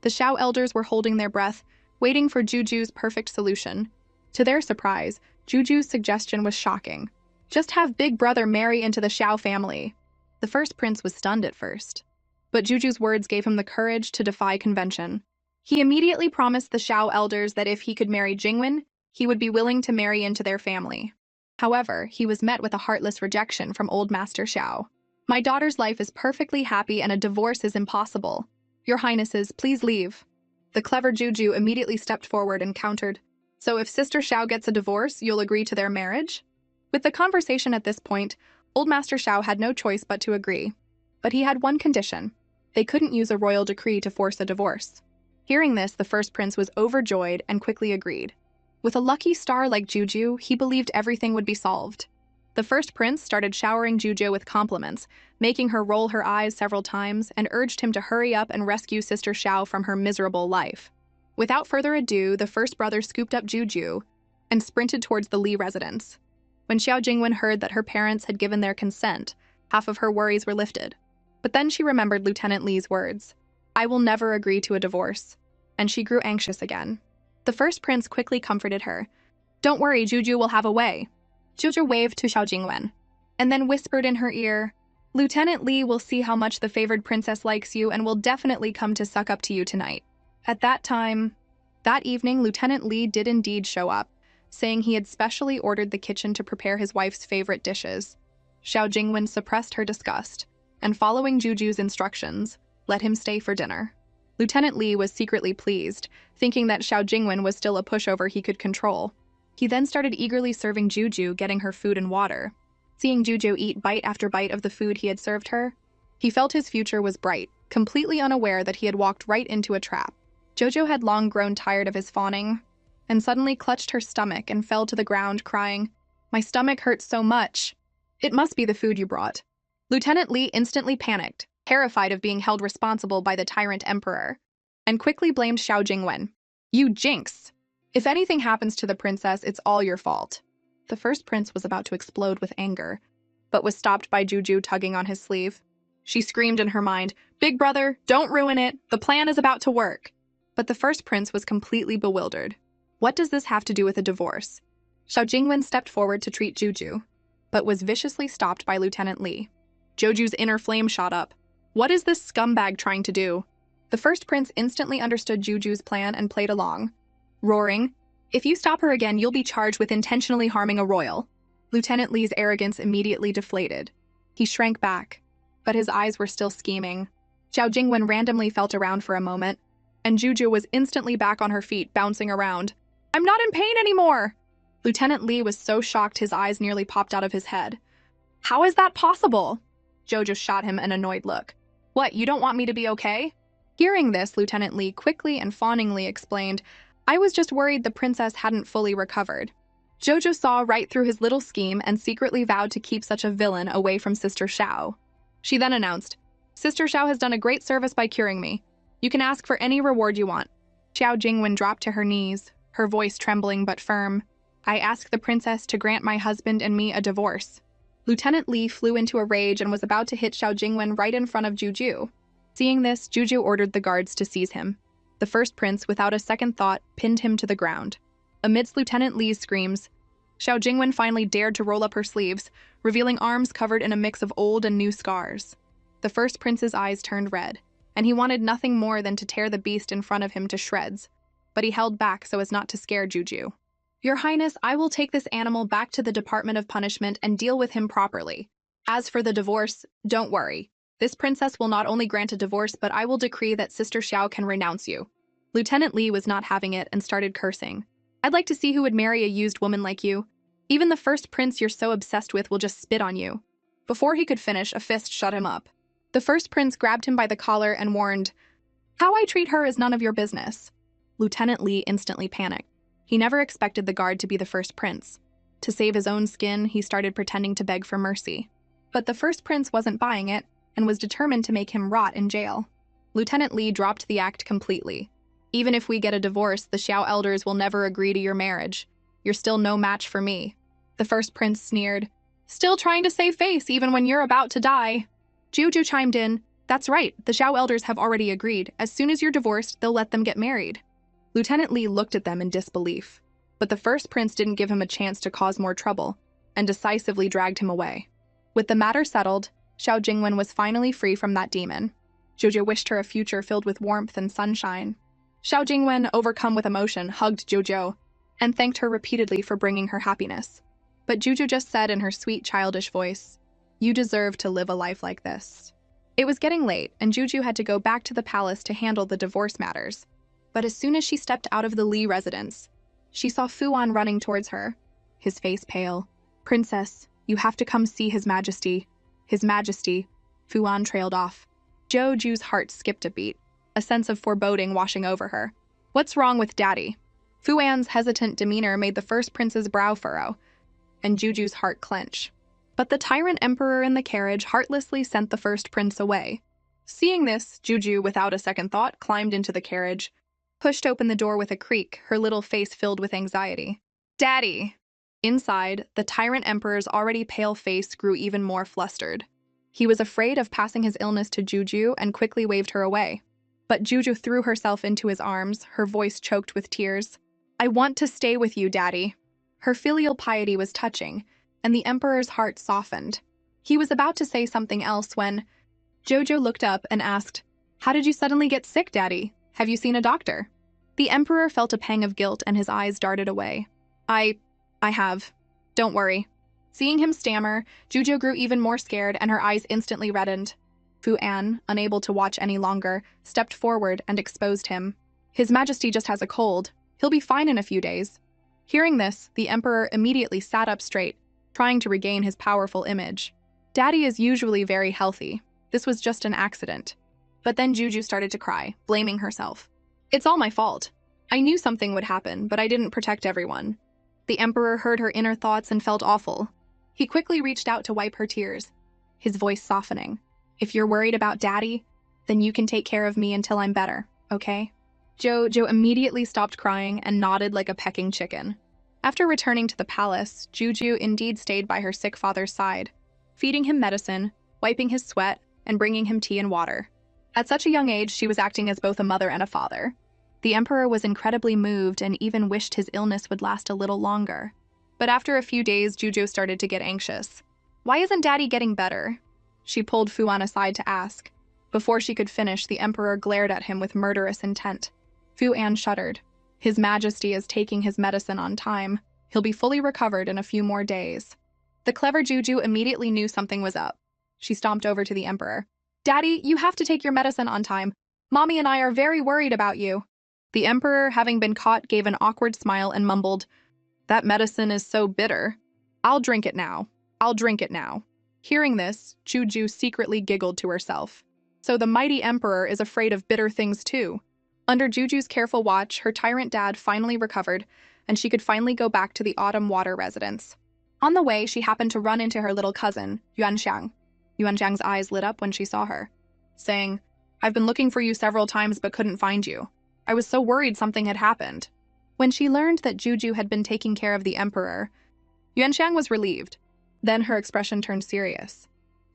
The Xiao elders were holding their breath, waiting for Juju's perfect solution. To their surprise, Juju's suggestion was shocking. Just have Big Brother marry into the Xiao family. The first prince was stunned at first, but Juju's words gave him the courage to defy convention. He immediately promised the Xiao elders that if he could marry Jingwen, he would be willing to marry into their family. However, he was met with a heartless rejection from old Master Xiao. My daughter's life is perfectly happy and a divorce is impossible. Your Highnesses, please leave. The clever Juju immediately stepped forward and countered. So if Sister Xiao gets a divorce, you'll agree to their marriage? With the conversation at this point, old Master Xiao had no choice but to agree. But he had one condition. They couldn't use a royal decree to force a divorce. Hearing this, the first prince was overjoyed and quickly agreed. With a lucky star like Juju, he believed everything would be solved. The first prince started showering Juju with compliments, making her roll her eyes several times, and urged him to hurry up and rescue Sister Xiao from her miserable life. Without further ado, the first brother scooped up Juju and sprinted towards the Li residence. When Xiao Jingwen heard that her parents had given their consent, half of her worries were lifted. But then she remembered Lieutenant Li's words. I will never agree to a divorce. And she grew anxious again. The first prince quickly comforted her. Don't worry, Juju will have a way. Juju waved to Xiao Jingwen, and then whispered in her ear, Lieutenant Li will see how much the favored princess likes you and will definitely come to suck up to you tonight. At that evening, Lieutenant Li did indeed show up, saying he had specially ordered the kitchen to prepare his wife's favorite dishes. Xiao Jingwen suppressed her disgust. and following Juju's instructions, let him stay for dinner. Lieutenant Li was secretly pleased, thinking that Xiao Jingwen was still a pushover he could control. He then started eagerly serving Juju, getting her food and water. Seeing Juju eat bite after bite of the food he had served her, he felt his future was bright, completely unaware that he had walked right into a trap. Jojo had long grown tired of his fawning, and suddenly clutched her stomach and fell to the ground, crying, "My stomach hurts so much. It must be the food you brought." Lieutenant Li instantly panicked, terrified of being held responsible by the Tyrant Emperor, and quickly blamed Xiao Jingwen. "You jinx! If anything happens to the princess, it's all your fault." The first prince was about to explode with anger, but was stopped by Juju tugging on his sleeve. She screamed in her mind, "Big brother, don't ruin it. The plan is about to work." But the first prince was completely bewildered. What does this have to do with a divorce? Xiao Jingwen stepped forward to treat Juju, but was viciously stopped by Lieutenant Li. Joju's inner flame shot up. What is this scumbag trying to do? The first prince instantly understood Juju's plan and played along, roaring, "If you stop her again, you'll be charged with intentionally harming a royal." Lieutenant Li's arrogance immediately deflated. He shrank back, but his eyes were still scheming. Xiao Jingwen randomly felt around for a moment, and Juju was instantly back on her feet, bouncing around. "I'm not in pain anymore!" Lieutenant Li was so shocked his eyes nearly popped out of his head. "How is that possible?" Jojo shot him an annoyed look. "What, you don't want me to be okay?" Hearing this, Lieutenant Li quickly and fawningly explained, "I was just worried the princess hadn't fully recovered." Jojo saw right through his little scheme and secretly vowed to keep such a villain away from Sister Xiao. She then announced, "Sister Xiao has done a great service by curing me. You can ask for any reward you want." Xiao Jingwen dropped to her knees, her voice trembling but firm. "I ask the princess to grant my husband and me a divorce." Lieutenant Li flew into a rage and was about to hit Xiao Jingwen right in front of Juju. Seeing this, Juju ordered the guards to seize him. The first prince, without a second thought, pinned him to the ground. Amidst Lieutenant Li's screams, Xiao Jingwen finally dared to roll up her sleeves, revealing arms covered in a mix of old and new scars. The first prince's eyes turned red, and he wanted nothing more than to tear the beast in front of him to shreds, but he held back so as not to scare Juju. "Your Highness, I will take this animal back to the Department of Punishment and deal with him properly. As for the divorce, don't worry. This princess will not only grant a divorce, but I will decree that Sister Xiao can renounce you." Lieutenant Li was not having it and started cursing. "I'd like to see who would marry a used woman like you. Even the first prince you're so obsessed with will just spit on you." Before he could finish, a fist shut him up. The first prince grabbed him by the collar and warned, "How I treat her is none of your business." Lieutenant Li instantly panicked. He never expected the guard to be the first prince. To save his own skin, he started pretending to beg for mercy. But the first prince wasn't buying it and was determined to make him rot in jail. Lieutenant Li dropped the act completely. "Even if we get a divorce, the Xiao elders will never agree to your marriage. You're still no match for me." The first prince sneered, "Still trying to save face even when you're about to die." Juju chimed in, "That's right, the Xiao elders have already agreed. As soon as you're divorced, they'll let them get married." Lieutenant Li looked at them in disbelief, but the first prince didn't give him a chance to cause more trouble, and decisively dragged him away. With the matter settled, Xiao Jingwen was finally free from that demon. Jojo wished her a future filled with warmth and sunshine. Xiao Jingwen, overcome with emotion, hugged Jojo and thanked her repeatedly for bringing her happiness. But Juju just said in her sweet, childish voice, "You deserve to live a life like this." It was getting late, and Juju had to go back to the palace to handle the divorce matters. But as soon as she stepped out of the Li residence, she saw Fuan running towards her, his face pale. "Princess, you have to come see His Majesty." "His Majesty." Fuan trailed off. Joju's heart skipped a beat, a sense of foreboding washing over her. "What's wrong with Daddy?" Fuan's hesitant demeanor made the first prince's brow furrow, and Juju's heart clench. But the tyrant emperor in the carriage heartlessly sent the first prince away. Seeing this, Juju, without a second thought, climbed into the carriage, pushed open the door with a creak, her little face filled with anxiety. "Daddy!" Inside, the tyrant emperor's already pale face grew even more flustered. He was afraid of passing his illness to Juju and quickly waved her away. But Juju threw herself into his arms, her voice choked with tears. "I want to stay with you, Daddy." Her filial piety was touching, and the emperor's heart softened. He was about to say something else when Jojo looked up and asked, "How did you suddenly get sick, Daddy? Have you seen a doctor?" The emperor felt a pang of guilt and his eyes darted away. I have. Don't worry." Seeing him stammer, Juju grew even more scared and her eyes instantly reddened. Fu An, unable to watch any longer, stepped forward and exposed him. His Majesty just has a cold. He'll be fine in a few days. Hearing this, the Emperor immediately sat up straight, trying to regain his powerful image. Daddy is usually very healthy. This was just an accident. But then Juju started to cry, blaming herself. It's all my fault. I knew something would happen, but I didn't protect everyone. The Emperor heard her inner thoughts and felt awful. He quickly reached out to wipe her tears, his voice softening. If you're worried about Daddy, then you can take care of me until I'm better, okay? Jojo immediately stopped crying and nodded like a pecking chicken. After returning to the palace, Juju indeed stayed by her sick father's side, feeding him medicine, wiping his sweat, and bringing him tea and water. At such a young age, she was acting as both a mother and a father. The Emperor was incredibly moved and even wished his illness would last a little longer. But after a few days, Juju started to get anxious. Why isn't Daddy getting better? She pulled Fu An aside to ask. Before she could finish, the Emperor glared at him with murderous intent. Fu An shuddered. His Majesty is taking his medicine on time. He'll be fully recovered in a few more days. The clever Juju immediately knew something was up. She stomped over to the Emperor. Daddy, you have to take your medicine on time. Mommy and I are very worried about you. The Emperor, having been caught, gave an awkward smile and mumbled, That medicine is so bitter. I'll drink it now. I'll drink it now. Hearing this, Juju secretly giggled to herself. So the mighty Emperor is afraid of bitter things too. Under Juju's careful watch, her tyrant dad finally recovered, and she could finally go back to the Autumn Water residence. On the way, she happened to run into her little cousin, Yuanxiang. Yuanxiang's eyes lit up when she saw her, saying, I've been looking for you several times but couldn't find you. I was so worried something had happened. When she learned that Juju had been taking care of the Emperor, Yuanxiang was relieved. Then her expression turned serious.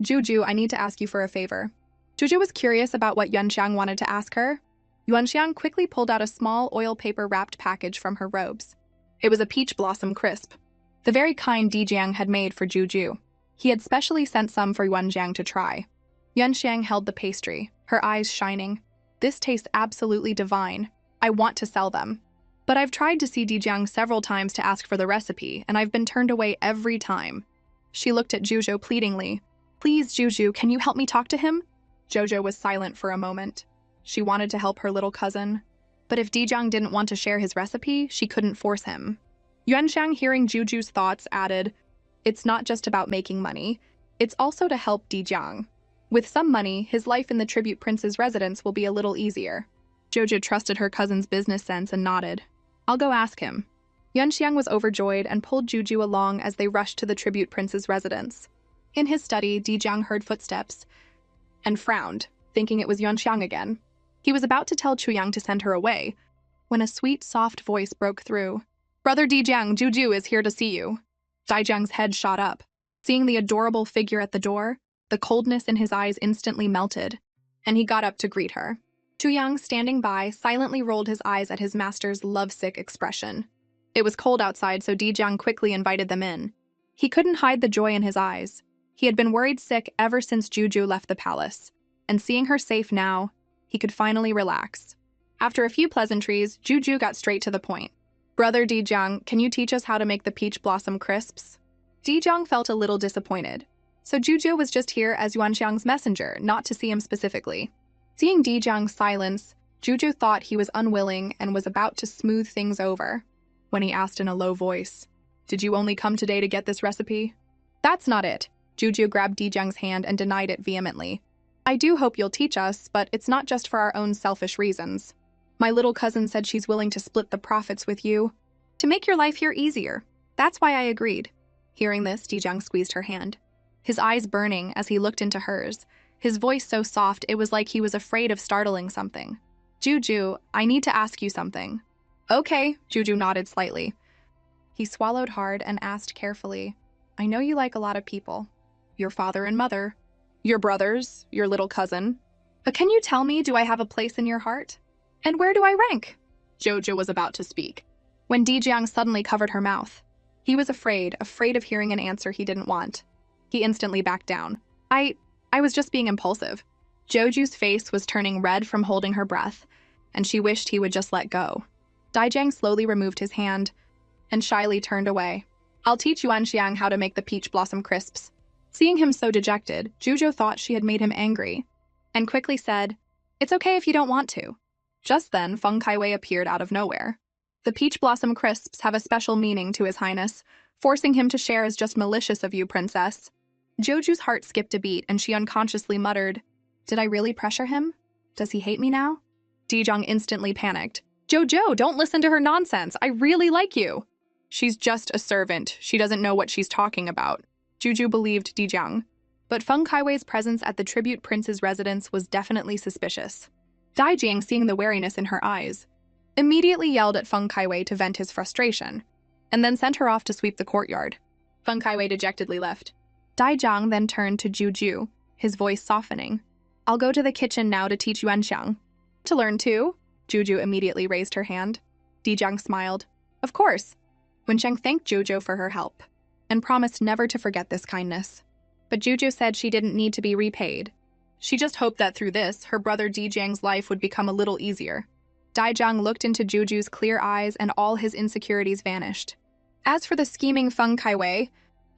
Juju, I need to ask you for a favor. Juju was curious about what Yuanxiang wanted to ask her. Yuanxiang quickly pulled out a small oil paper wrapped package from her robes. It was a peach blossom crisp, the very kind Dijiang had made for Juju. He had specially sent some for Yuanxiang to try. Yuanxiang held the pastry, her eyes shining. This tastes absolutely divine. I want to sell them. But I've tried to see Dijiang several times to ask for the recipe, and I've been turned away every time. She looked at Juju pleadingly. Please, Juju, can you help me talk to him? Jojo was silent for a moment. She wanted to help her little cousin. But if Dijiang didn't want to share his recipe, she couldn't force him. Yuanxiang, hearing Juju's thoughts, added, It's not just about making money. It's also to help Dijiang. With some money, his life in the tribute prince's residence will be a little easier. Jojo trusted her cousin's business sense and nodded. I'll go ask him. Yuanxiang was overjoyed and pulled Juju along as they rushed to the tribute prince's residence. In his study, Dijiang heard footsteps and frowned, thinking it was Yuanxiang again. He was about to tell Chuyang to send her away, when a sweet, soft voice broke through. Brother Dijiang, Juju is here to see you. Dijiang's head shot up. Seeing the adorable figure at the door, the coldness in his eyes instantly melted, and he got up to greet her. Chuyang, standing by, silently rolled his eyes at his master's lovesick expression. It was cold outside, so Dijiang quickly invited them in. He couldn't hide the joy in his eyes. He had been worried sick ever since Juju left the palace, and seeing her safe now, he could finally relax. After a few pleasantries, Juju got straight to the point. Brother Dijiang, can you teach us how to make the peach blossom crisps? Dijiang felt a little disappointed. So Juju was just here as Yuanxiang's messenger, not to see him specifically. Seeing Dijiang's silence, Juju thought he was unwilling and was about to smooth things over, when he asked in a low voice, Did you only come today to get this recipe? That's not it. Juju grabbed Dijiang's hand and denied it vehemently. I do hope you'll teach us, but it's not just for our own selfish reasons. My little cousin said she's willing to split the profits with you, to make your life here easier. That's why I agreed. Hearing this, Dijiang squeezed her hand, his eyes burning as he looked into hers, his voice so soft it was like he was afraid of startling something. Juju, I need to ask you something. Okay, Juju nodded slightly. He swallowed hard and asked carefully, I know you like a lot of people. Your father and mother, your brothers, your little cousin. But can you tell me, do I have a place in your heart? And where do I rank? Jojo was about to speak, when Dijiang suddenly covered her mouth. He was afraid of hearing an answer he didn't want. He instantly backed down. I was just being impulsive. Joju's face was turning red from holding her breath, and she wished he would just let go. Dijiang slowly removed his hand and shyly turned away. I'll teach Yuanxiang how to make the peach blossom crisps. Seeing him so dejected, Juju thought she had made him angry, and quickly said, "It's okay if you don't want to." Just then, Feng Kaiwei appeared out of nowhere. "The peach blossom crisps have a special meaning to His Highness. Forcing him to share is just malicious of you, Princess." Joju's heart skipped a beat and she unconsciously muttered, "Did I really pressure him? Does he hate me now?" Dijong instantly panicked. "Jojo, don't listen to her nonsense. I really like you." "She's just a servant. She doesn't know what she's talking about." Juju believed Dijong. But Feng Kaiwei's presence at the tribute prince's residence was definitely suspicious. Daijing, seeing the wariness in her eyes, immediately yelled at Feng Kaiwei to vent his frustration, and then sent her off to sweep the courtyard. Feng Kaiwei dejectedly left. Daijang then turned to Juju, his voice softening. "I'll go to the kitchen now to teach Yuanxiang." "To learn too?" Juju immediately raised her hand. Dijang smiled. "Of course." Wensheng thanked Jojo for her help, and promised never to forget this kindness. But Juju said she didn't need to be repaid. She just hoped that through this, her brother Dijang's life would become a little easier. Daijang looked into Juju's clear eyes and all his insecurities vanished. As for the scheming Feng Kaiwei,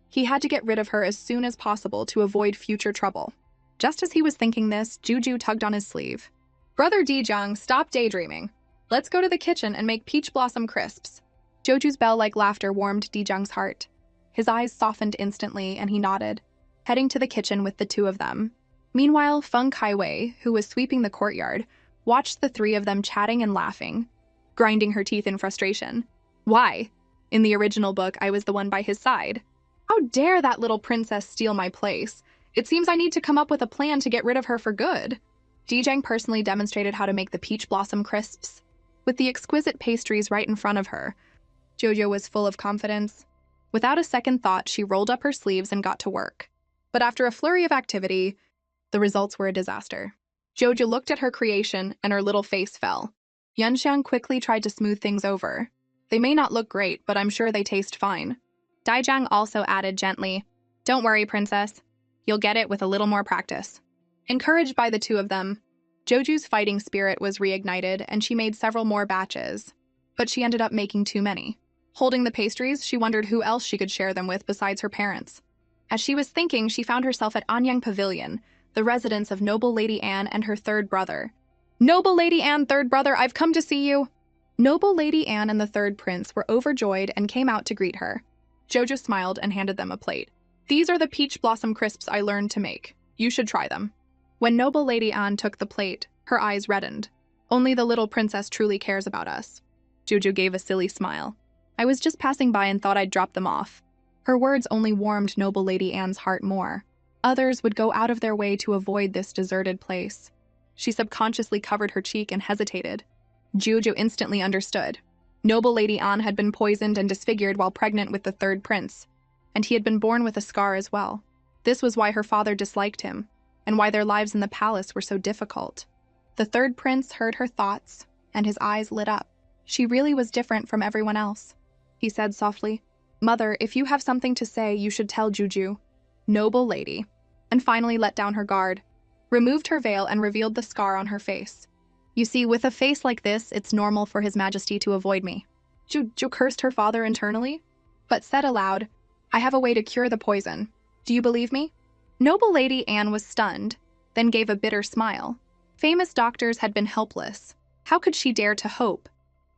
he had to get rid of her as soon as possible to avoid future trouble. Just as he was thinking this, Juju tugged on his sleeve. "Brother Dijang, stop daydreaming. Let's go to the kitchen and make peach blossom crisps." Joju's bell-like laughter warmed Dijang's heart. His eyes softened instantly and he nodded, heading to the kitchen with the two of them. Meanwhile, Feng Kaiwei, who was sweeping the courtyard, watched the three of them chatting and laughing, grinding her teeth in frustration. Why? In the original book, I was the one by his side. How dare that little princess steal my place? It seems I need to come up with a plan to get rid of her for good. Dijang personally demonstrated how to make the peach blossom crisps. With the exquisite pastries right in front of her, Jojo was full of confidence. Without a second thought, she rolled up her sleeves and got to work. But after a flurry of activity, the results were a disaster. Jojo looked at her creation and her little face fell. Yuanxiang quickly tried to smooth things over. "They may not look great, but I'm sure they taste fine." Daijang also added gently, "Don't worry, Princess. You'll get it with a little more practice." Encouraged by the two of them, Joju's fighting spirit was reignited and she made several more batches. But she ended up making too many. Holding the pastries, she wondered who else she could share them with besides her parents. As she was thinking, she found herself at Anyang Pavilion, the residence of Noble Lady Anne and her third brother. "Noble Lady Anne, third brother, I've come to see you." Noble Lady Anne and the third prince were overjoyed and came out to greet her. Jojo smiled and handed them a plate. "These are the peach blossom crisps I learned to make. You should try them." When Noble Lady Anne took the plate, her eyes reddened. "Only the little princess truly cares about us." Jojo gave a silly smile. "I was just passing by and thought I'd drop them off." Her words only warmed Noble Lady Anne's heart more. Others would go out of their way to avoid this deserted place. She subconsciously covered her cheek and hesitated. Jojo instantly understood. Noble Lady Anne had been poisoned and disfigured while pregnant with the third prince, and he had been born with a scar as well. This was why her father disliked him, and why their lives in the palace were so difficult. The third prince heard her thoughts, and his eyes lit up. She really was different from everyone else. He said softly, "Mother, if you have something to say, you should tell Juju." Noble lady. And finally let down her guard, removed her veil and revealed the scar on her face. "You see, with a face like this, it's normal for His Majesty to avoid me." Juju cursed her father internally, but said aloud, "I have a way to cure the poison. Do you believe me?" Noble Lady Anne was stunned, then gave a bitter smile. Famous doctors had been helpless. How could she dare to hope?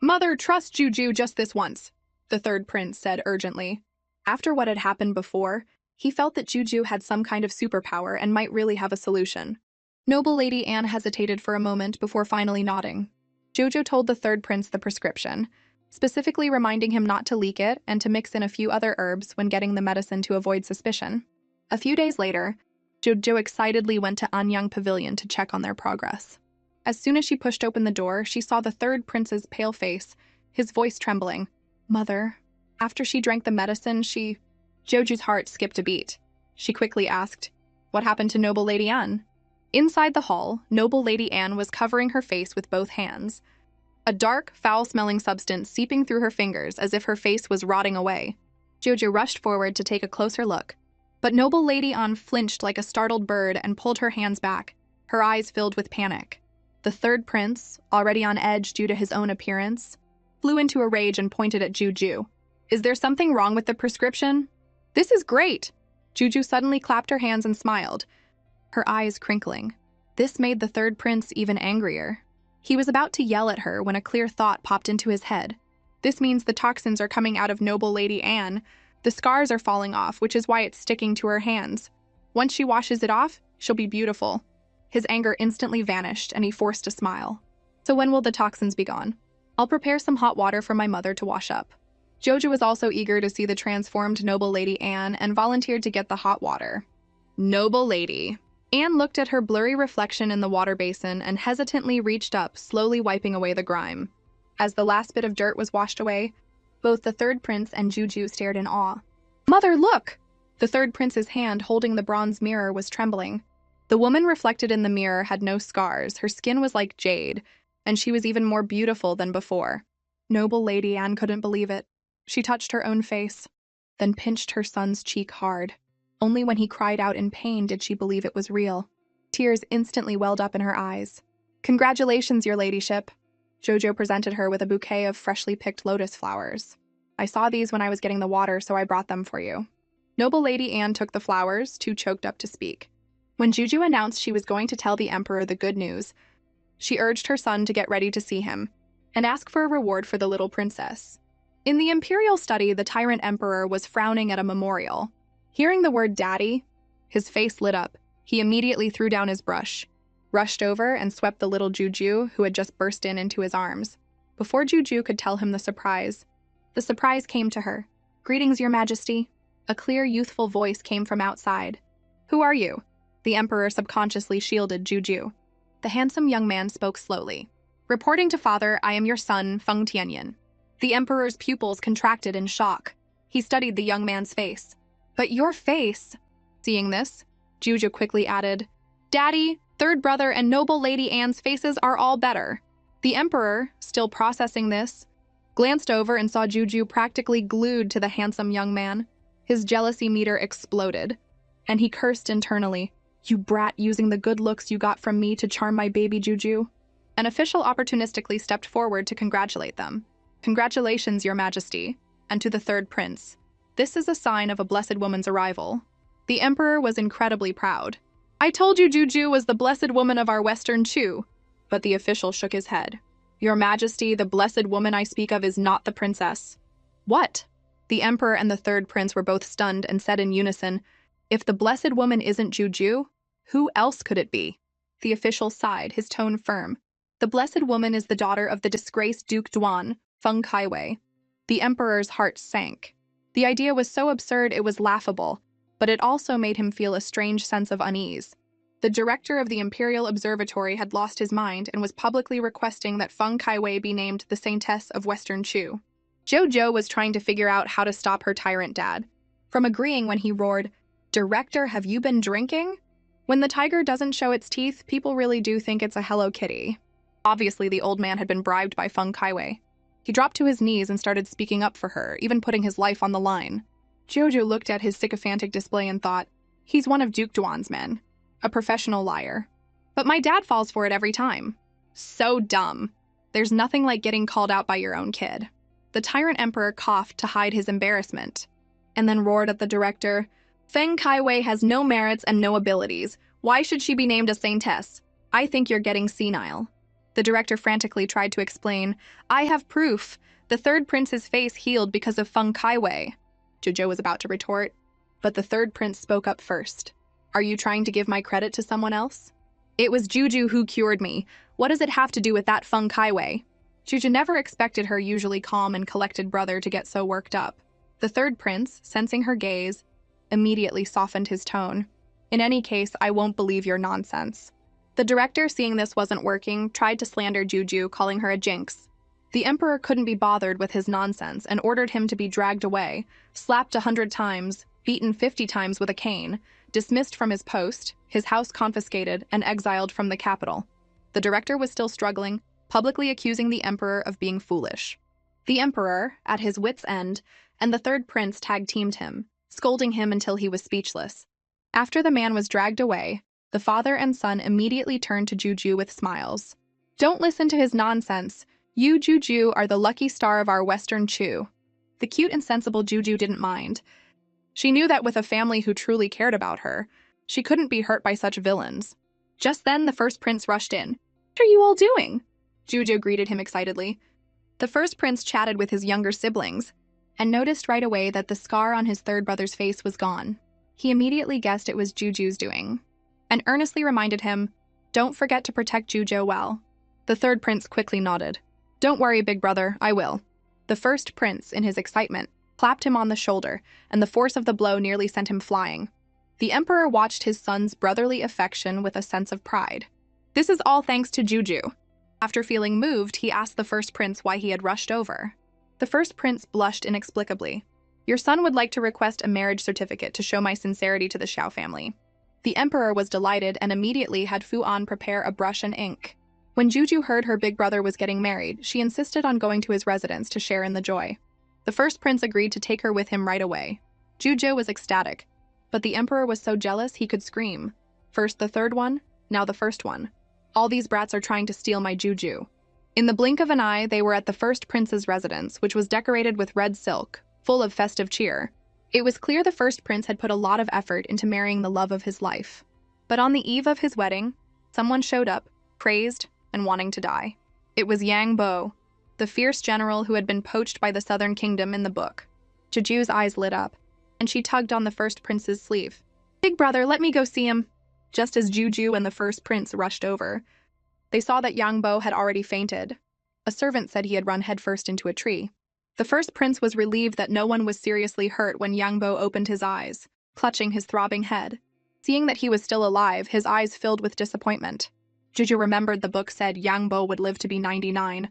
"Mother, trust Juju just this once," the third prince said urgently. After what had happened before, he felt that Juju had some kind of superpower and might really have a solution. Noble Lady Anne hesitated for a moment before finally nodding. Jojo told the third prince the prescription, specifically reminding him not to leak it and to mix in a few other herbs when getting the medicine to avoid suspicion. A few days later, Jojo excitedly went to Anyang Pavilion to check on their progress. As soon as she pushed open the door, she saw the third prince's pale face, his voice trembling. "Mother." After she drank the medicine, Joju's heart skipped a beat. She quickly asked, "What happened to Noble Lady Anne?" Inside the hall, Noble Lady Anne was covering her face with both hands, a dark, foul-smelling substance seeping through her fingers as if her face was rotting away. Jojo rushed forward to take a closer look, but Noble Lady Anne flinched like a startled bird and pulled her hands back, her eyes filled with panic. The third prince, already on edge due to his own appearance, flew into a rage and pointed at Juju. "Is there something wrong with the prescription?" "This is great!" Juju suddenly clapped her hands and smiled, her eyes crinkling. This made the third prince even angrier. He was about to yell at her when a clear thought popped into his head. This means the toxins are coming out of noble Lady Anne. The scars are falling off, which is why it's sticking to her hands. Once she washes it off, she'll be beautiful. His anger instantly vanished, and he forced a smile. So when will the toxins be gone? I'll prepare some hot water for my mother to wash up. Jojo was also eager to see the transformed noble Lady Anne and volunteered to get the hot water. Noble lady. Anne looked at her blurry reflection in the water basin and hesitantly reached up, slowly wiping away the grime. As the last bit of dirt was washed away, both the third prince and Juju stared in awe. Mother, look! The third prince's hand holding the bronze mirror was trembling. The woman reflected in the mirror had no scars, her skin was like jade, and she was even more beautiful than before. Noble Lady Anne couldn't believe it. She touched her own face, then pinched her son's cheek hard. Only when he cried out in pain did she believe it was real. Tears instantly welled up in her eyes. Congratulations, your ladyship. Jojo presented her with a bouquet of freshly picked lotus flowers. I saw these when I was getting the water, so I brought them for you. Noble Lady Anne took the flowers, too choked up to speak. When Juju announced she was going to tell the emperor the good news, she urged her son to get ready to see him and ask for a reward for the little princess. In the imperial study, the tyrant emperor was frowning at a memorial. Hearing the word daddy, his face lit up. He immediately threw down his brush, rushed over and swept the little Juju, who had just burst into his arms. Before Juju could tell him the surprise came to her. Greetings, your majesty. A clear, youthful voice came from outside. Who are you? The emperor subconsciously shielded Juju. The handsome young man spoke slowly. Reporting to father, I am your son, Feng Tianyin. The emperor's pupils contracted in shock. He studied the young man's face. But your face... Seeing this, Juju quickly added, Daddy, third brother, and noble Lady Anne's faces are all better. The emperor, still processing this, glanced over and saw Juju practically glued to the handsome young man. His jealousy meter exploded, and he cursed internally. You brat, using the good looks you got from me to charm my baby Juju. An official opportunistically stepped forward to congratulate them. Congratulations, your majesty, and to the third prince. This is a sign of a blessed woman's arrival. The emperor was incredibly proud. I told you Juju was the blessed woman of our Western Chu. But the official shook his head. Your majesty, the blessed woman I speak of is not the princess. What? The emperor and the third prince were both stunned and said in unison, if the blessed woman isn't Juju, who else could it be? The official sighed, his tone firm. The blessed woman is the daughter of the disgraced Duke Duan, Feng Kaiwei. The emperor's heart sank. The idea was so absurd it was laughable, but it also made him feel a strange sense of unease. The director of the Imperial Observatory had lost his mind and was publicly requesting that Feng Kaiwei be named the Saintess of Western Chu. Jojo was trying to figure out how to stop her tyrant dad from agreeing when he roared, Director, have you been drinking? When the tiger doesn't show its teeth, people really do think it's a Hello Kitty. Obviously, the old man had been bribed by Feng Kaiwei. He dropped to his knees and started speaking up for her, even putting his life on the line. Jojo looked at his sycophantic display and thought, he's one of Duke Duan's men, a professional liar. But my dad falls for it every time. So dumb. There's nothing like getting called out by your own kid. The tyrant emperor coughed to hide his embarrassment, and then roared at the director, Feng Kaiwei has no merits and no abilities. Why should she be named a saintess? I think you're getting senile. The director frantically tried to explain, I have proof. The third prince's face healed because of Feng Kaiwei. Jojo was about to retort, but the third prince spoke up first. Are you trying to give my credit to someone else? It was Juju who cured me. What does it have to do with that Feng Kaiwei? Juju never expected her usually calm and collected brother to get so worked up. The third prince, sensing her gaze, immediately softened his tone. In any case, I won't believe your nonsense. The director, seeing this wasn't working, tried to slander Juju, calling her a jinx. The emperor couldn't be bothered with his nonsense and ordered him to be dragged away, slapped 100 times, beaten 50 times with a cane, dismissed from his post, his house confiscated, and exiled from the capital. The director was still struggling, publicly accusing the emperor of being foolish. The emperor, at his wit's end, and the third prince tag-teamed him, scolding him until he was speechless. After the man was dragged away, the father and son immediately turned to Juju with smiles. Don't listen to his nonsense. You, Juju, are the lucky star of our Western Chu. The cute and sensible Juju didn't mind. She knew that with a family who truly cared about her, she couldn't be hurt by such villains. Just then, the first prince rushed in. What are you all doing? Juju greeted him excitedly. The first prince chatted with his younger siblings and noticed right away that the scar on his third brother's face was gone. He immediately guessed it was Juju's doing and earnestly reminded him, "Don't forget to protect Juju well." The third prince quickly nodded. "Don't worry, big brother, I will." The first prince, in his excitement, clapped him on the shoulder, and the force of the blow nearly sent him flying. The emperor watched his son's brotherly affection with a sense of pride. This is all thanks to Juju. After feeling moved, he asked the first prince why he had rushed over. The first prince blushed inexplicably. "Your son would like to request a marriage certificate to show my sincerity to the Xiao family." The emperor was delighted and immediately had Fu-an prepare a brush and ink. When Juju heard her big brother was getting married, she insisted on going to his residence to share in the joy. The first prince agreed to take her with him right away. Juju was ecstatic, but the emperor was so jealous he could scream. First the third one, now the first one. All these brats are trying to steal my Juju. In the blink of an eye, they were at the first prince's residence, which was decorated with red silk, full of festive cheer. It was clear the first prince had put a lot of effort into marrying the love of his life. But on the eve of his wedding, someone showed up, crazed and wanting to die. It was Yang Bo, the fierce general who had been poached by the Southern Kingdom in the book. Juju's eyes lit up, and she tugged on the first prince's sleeve. "Big brother, let me go see him." Just as Juju and the first prince rushed over, they saw that Yang Bo had already fainted. A servant said he had run headfirst into a tree. The first prince was relieved that no one was seriously hurt when Yang Bo opened his eyes, clutching his throbbing head. Seeing that he was still alive, his eyes filled with disappointment. Juju remembered the book said Yang Bo would live to be 99,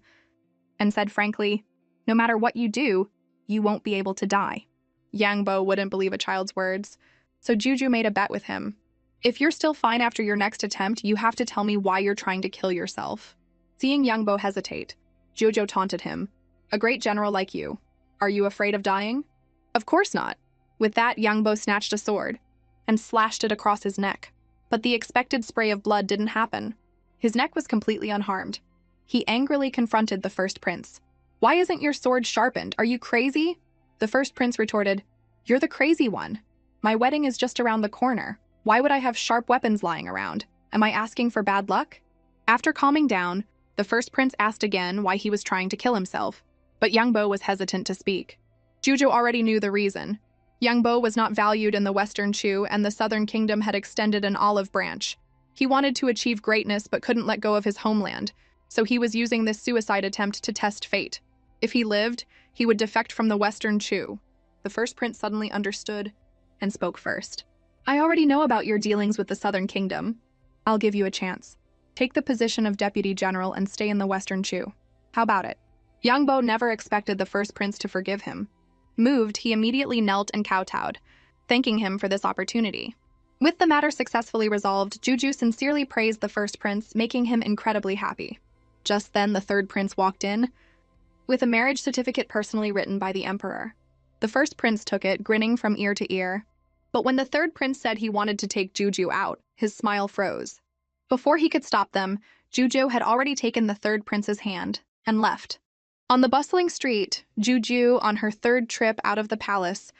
and said frankly, "No matter what you do, you won't be able to die." Yang Bo wouldn't believe a child's words, so Juju made a bet with him. "If you're still fine after your next attempt, you have to tell me why you're trying to kill yourself." Seeing Yang Bo hesitate, Juju taunted him. "A great general like you. Are you afraid of dying?" "Of course not." With that, Yang Bo snatched a sword and slashed it across his neck. But the expected spray of blood didn't happen. His neck was completely unharmed. He angrily confronted the first prince. "Why isn't your sword sharpened? Are you crazy?" The first prince retorted, "You're the crazy one. My wedding is just around the corner. Why would I have sharp weapons lying around? Am I asking for bad luck?" After calming down, the first prince asked again why he was trying to kill himself, but Yang Bo was hesitant to speak. Juju already knew the reason. Yang Bo was not valued in the Western Chu, and the Southern Kingdom had extended an olive branch. He wanted to achieve greatness but couldn't let go of his homeland, so he was using this suicide attempt to test fate. If he lived, he would defect from the Western Chu. The first prince suddenly understood and spoke first. "I already know about your dealings with the Southern Kingdom. I'll give you a chance. Take the position of deputy general and stay in the Western Chu. How about it?" Yang Bo never expected the first prince to forgive him. Moved, he immediately knelt and kowtowed, thanking him for this opportunity. With the matter successfully resolved, Juju sincerely praised the first prince, making him incredibly happy. Just then, the third prince walked in with a marriage certificate personally written by the emperor. The first prince took it, grinning from ear to ear. But when the third prince said he wanted to take Juju out, his smile froze. Before he could stop them, Juju had already taken the third prince's hand and left. On the bustling street, Juju, on her third trip out of the palace,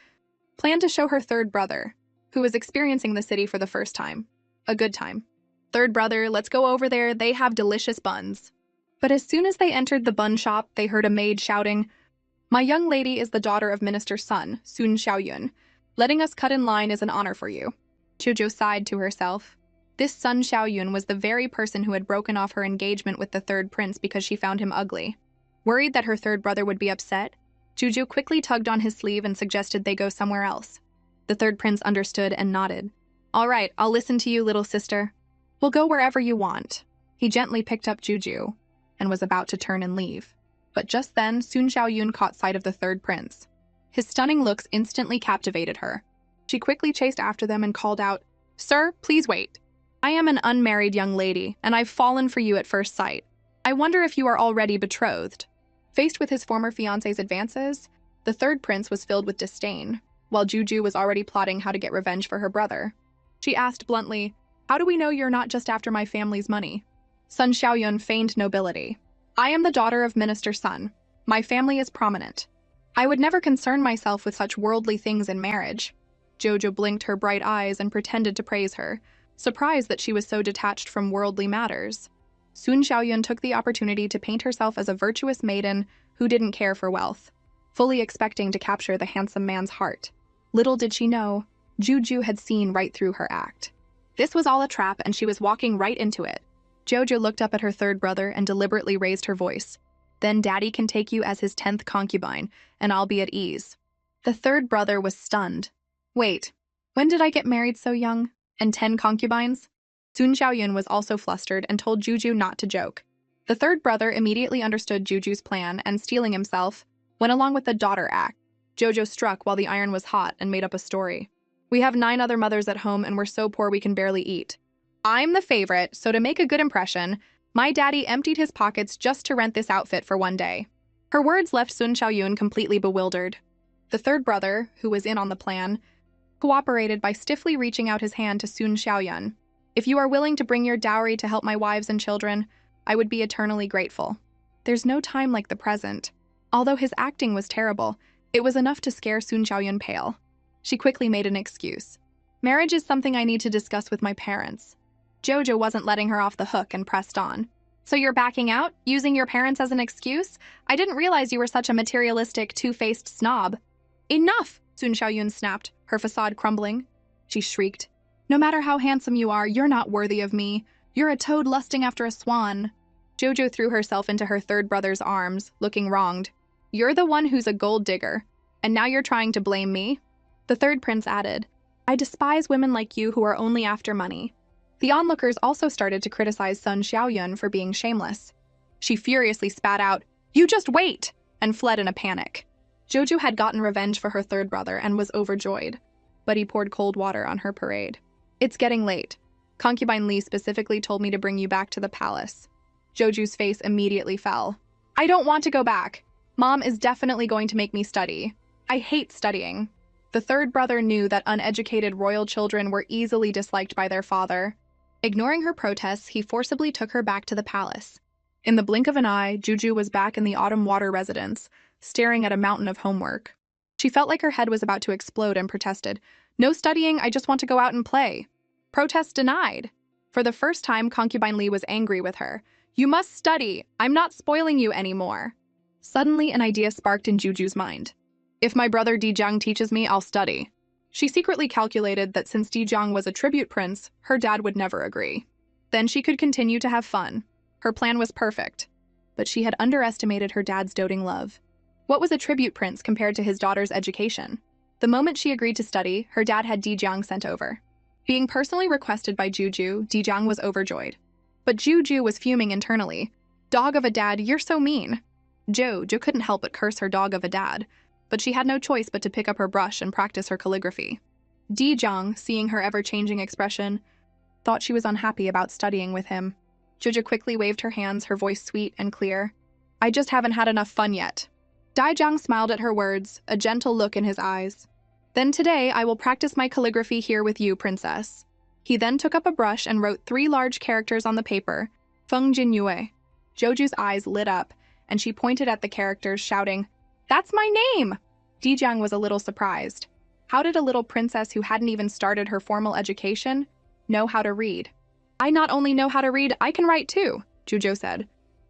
planned to show her third brother, who was experiencing the city for the first time, a good time. "Third brother, let's go over there, they have delicious buns." But as soon as they entered the bun shop, they heard a maid shouting, "My young lady is the daughter of Minister's son, Sun Xiaoyun. Letting us cut in line is an honor for you." Juju sighed to herself. This Sun Xiaoyun was the very person who had broken off her engagement with the third prince because she found him ugly. Worried that her third brother would be upset, Juju quickly tugged on his sleeve and suggested they go somewhere else. The third prince understood and nodded. "All right, I'll listen to you, little sister. We'll go wherever you want." He gently picked up Juju and was about to turn and leave. But just then, Sun Xiaoyun caught sight of the third prince. His stunning looks instantly captivated her. She quickly chased after them and called out, "Sir, please wait. I am an unmarried young lady, and I've fallen for you at first sight. I wonder if you are already betrothed." Faced with his former fiancé's advances, the third prince was filled with disdain, while Juju was already plotting how to get revenge for her brother. She asked bluntly, "How do we know you're not just after my family's money?" Sun Xiaoyun feigned nobility. "I am the daughter of Minister's son. My family is prominent. I would never concern myself with such worldly things in marriage." Jojo blinked her bright eyes and pretended to praise her. surprised that she was so detached from worldly matters. Sun Xiaoyun took the opportunity to paint herself as a virtuous maiden who didn't care for wealth, fully expecting to capture the handsome man's heart. Little did she know, Juju had seen right through her act. This was all a trap, and she was walking right into it. Jojo looked up at her third brother and deliberately raised her voice. Then Daddy can take you as his 10th concubine, and I'll be at ease. The third brother was stunned. Wait, when did I get married so young? And 10 concubines? Sun Xiaoyun was also flustered and told Juju not to joke. The third brother immediately understood Juju's plan and, steeling himself, went along with the daughter act. Jojo struck while the iron was hot and made up a story. We have 9 other mothers at home and we're so poor we can barely eat. I'm the favorite, so to make a good impression, my daddy emptied his pockets just to rent this outfit for one day. Her words left Sun Xiaoyun completely bewildered. The third brother, who was in on the plan, cooperated by stiffly reaching out his hand to Sun Xiaoyun. If you are willing to bring your dowry to help my wives and children, I would be eternally grateful. There's no time like the present. Although his acting was terrible, it was enough to scare Sun Xiaoyun pale. She quickly made an excuse. Marriage is something I need to discuss with my parents. Jojo wasn't letting her off the hook and pressed on. So you're backing out, using your parents as an excuse? I didn't realize you were such a materialistic, two-faced snob. Enough! Sun Xiaoyun snapped, her facade crumbling. She shrieked. No matter how handsome you are, you're not worthy of me. You're a toad lusting after a swan. Jojo threw herself into her third brother's arms, looking wronged. You're the one who's a gold digger, and now you're trying to blame me? The third prince added, I despise women like you who are only after money. The onlookers also started to criticize Sun Xiaoyun for being shameless. She furiously spat out, You just wait! And fled in a panic. Jojo had gotten revenge for her third brother and was overjoyed, but he poured cold water on her parade. It's getting late. Concubine Li specifically told me to bring you back to the palace. Joju's face immediately fell. I don't want to go back. Mom is definitely going to make me study. I hate studying. The third brother knew that uneducated royal children were easily disliked by their father. Ignoring her protests, he forcibly took her back to the palace. In the blink of an eye, Juju was back in the Autumn Water residence, staring at a mountain of homework. She felt like her head was about to explode and protested, No studying, I just want to go out and play. Protest denied. For the first time, Concubine Li was angry with her. You must study. I'm not spoiling you anymore. Suddenly, an idea sparked in Juju's mind. If my brother Dijiang teaches me, I'll study. She secretly calculated that since Dijiang was a tribute prince, her dad would never agree. Then she could continue to have fun. Her plan was perfect. But she had underestimated her dad's doting love. What was a tribute prince compared to his daughter's education? The moment she agreed to study, her dad had Dijiang sent over. Being personally requested by Juju, Dijiang was overjoyed. But Juju was fuming internally. Dog of a dad, you're so mean. Jojo couldn't help but curse her dog of a dad, but she had no choice but to pick up her brush and practice her calligraphy. Dijiang, seeing her ever-changing expression, thought she was unhappy about studying with him. Jojo quickly waved her hands, her voice sweet and clear. I just haven't had enough fun yet. Dijiang smiled at her words, a gentle look in his eyes. Then today I will practice my calligraphy here with you, princess. He then took up a brush and wrote 3 large characters on the paper, Feng Jinyue. Joju's eyes lit up, and she pointed at the characters, shouting, That's my name! Dijiang was a little surprised. How did a little princess who hadn't even started her formal education know how to read? I not only know how to read, I can write too, Jujo said,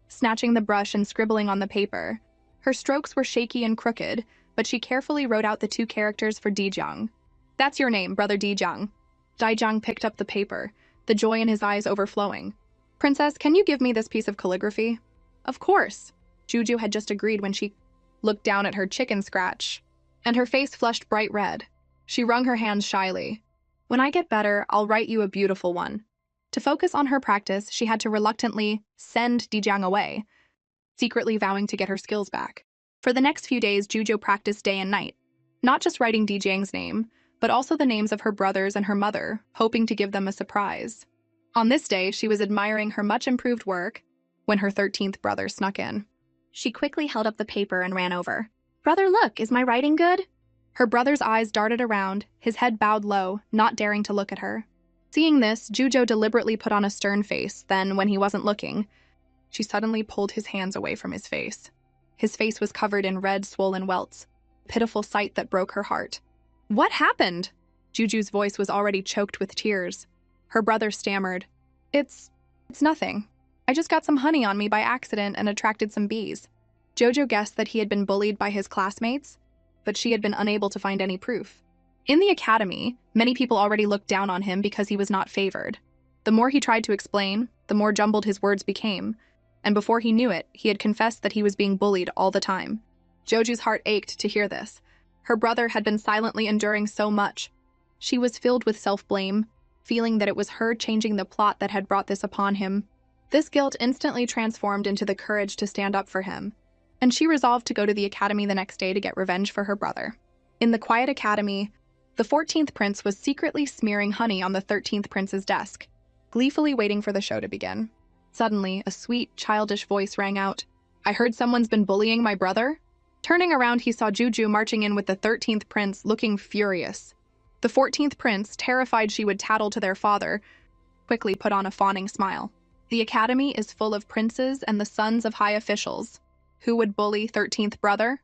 snatching the brush and scribbling on the paper. Her strokes were shaky and crooked, but she carefully wrote out the 2 characters for Dijiang. That's your name, brother Dijiang. Dijiang picked up the paper, the joy in his eyes overflowing. Princess, can you give me this piece of calligraphy? Of course. Juju had just agreed when she looked down at her chicken scratch, and her face flushed bright red. She wrung her hands shyly. When I get better, I'll write you a beautiful one. To focus on her practice, she had to reluctantly send Dijiang away, secretly vowing to get her skills back. For the next few days, Juju practiced day and night, not just writing Dijiang's name, but also the names of her brothers and her mother, hoping to give them a surprise. On this day, she was admiring her much-improved work when her 13th brother snuck in. She quickly held up the paper and ran over. Brother, look, is my writing good? Her brother's eyes darted around, his head bowed low, not daring to look at her. Seeing this, Jujo deliberately put on a stern face, then, when he wasn't looking, she suddenly pulled his hands away from his face. His face was covered in red, swollen welts, a pitiful sight that broke her heart. What happened? Juju's voice was already choked with tears. Her brother stammered, It's nothing. I just got some honey on me by accident and attracted some bees. Jojo guessed that he had been bullied by his classmates, but she had been unable to find any proof. In the academy, many people already looked down on him because he was not favored. The more he tried to explain, the more jumbled his words became, and before he knew it, he had confessed that he was being bullied all the time. Joju's heart ached to hear this. Her brother had been silently enduring so much. She was filled with self-blame, feeling that it was her changing the plot that had brought this upon him. This guilt instantly transformed into the courage to stand up for him, and she resolved to go to the academy the next day to get revenge for her brother. In the quiet academy, the 14th prince was secretly smearing honey on the 13th prince's desk, gleefully waiting for the show to begin. Suddenly, a sweet, childish voice rang out, I heard someone's been bullying my brother? Turning around, he saw Juju marching in with the 13th prince, looking furious. The 14th prince, terrified she would tattle to their father, quickly put on a fawning smile. The academy is full of princes and the sons of high officials. Who would bully 13th brother?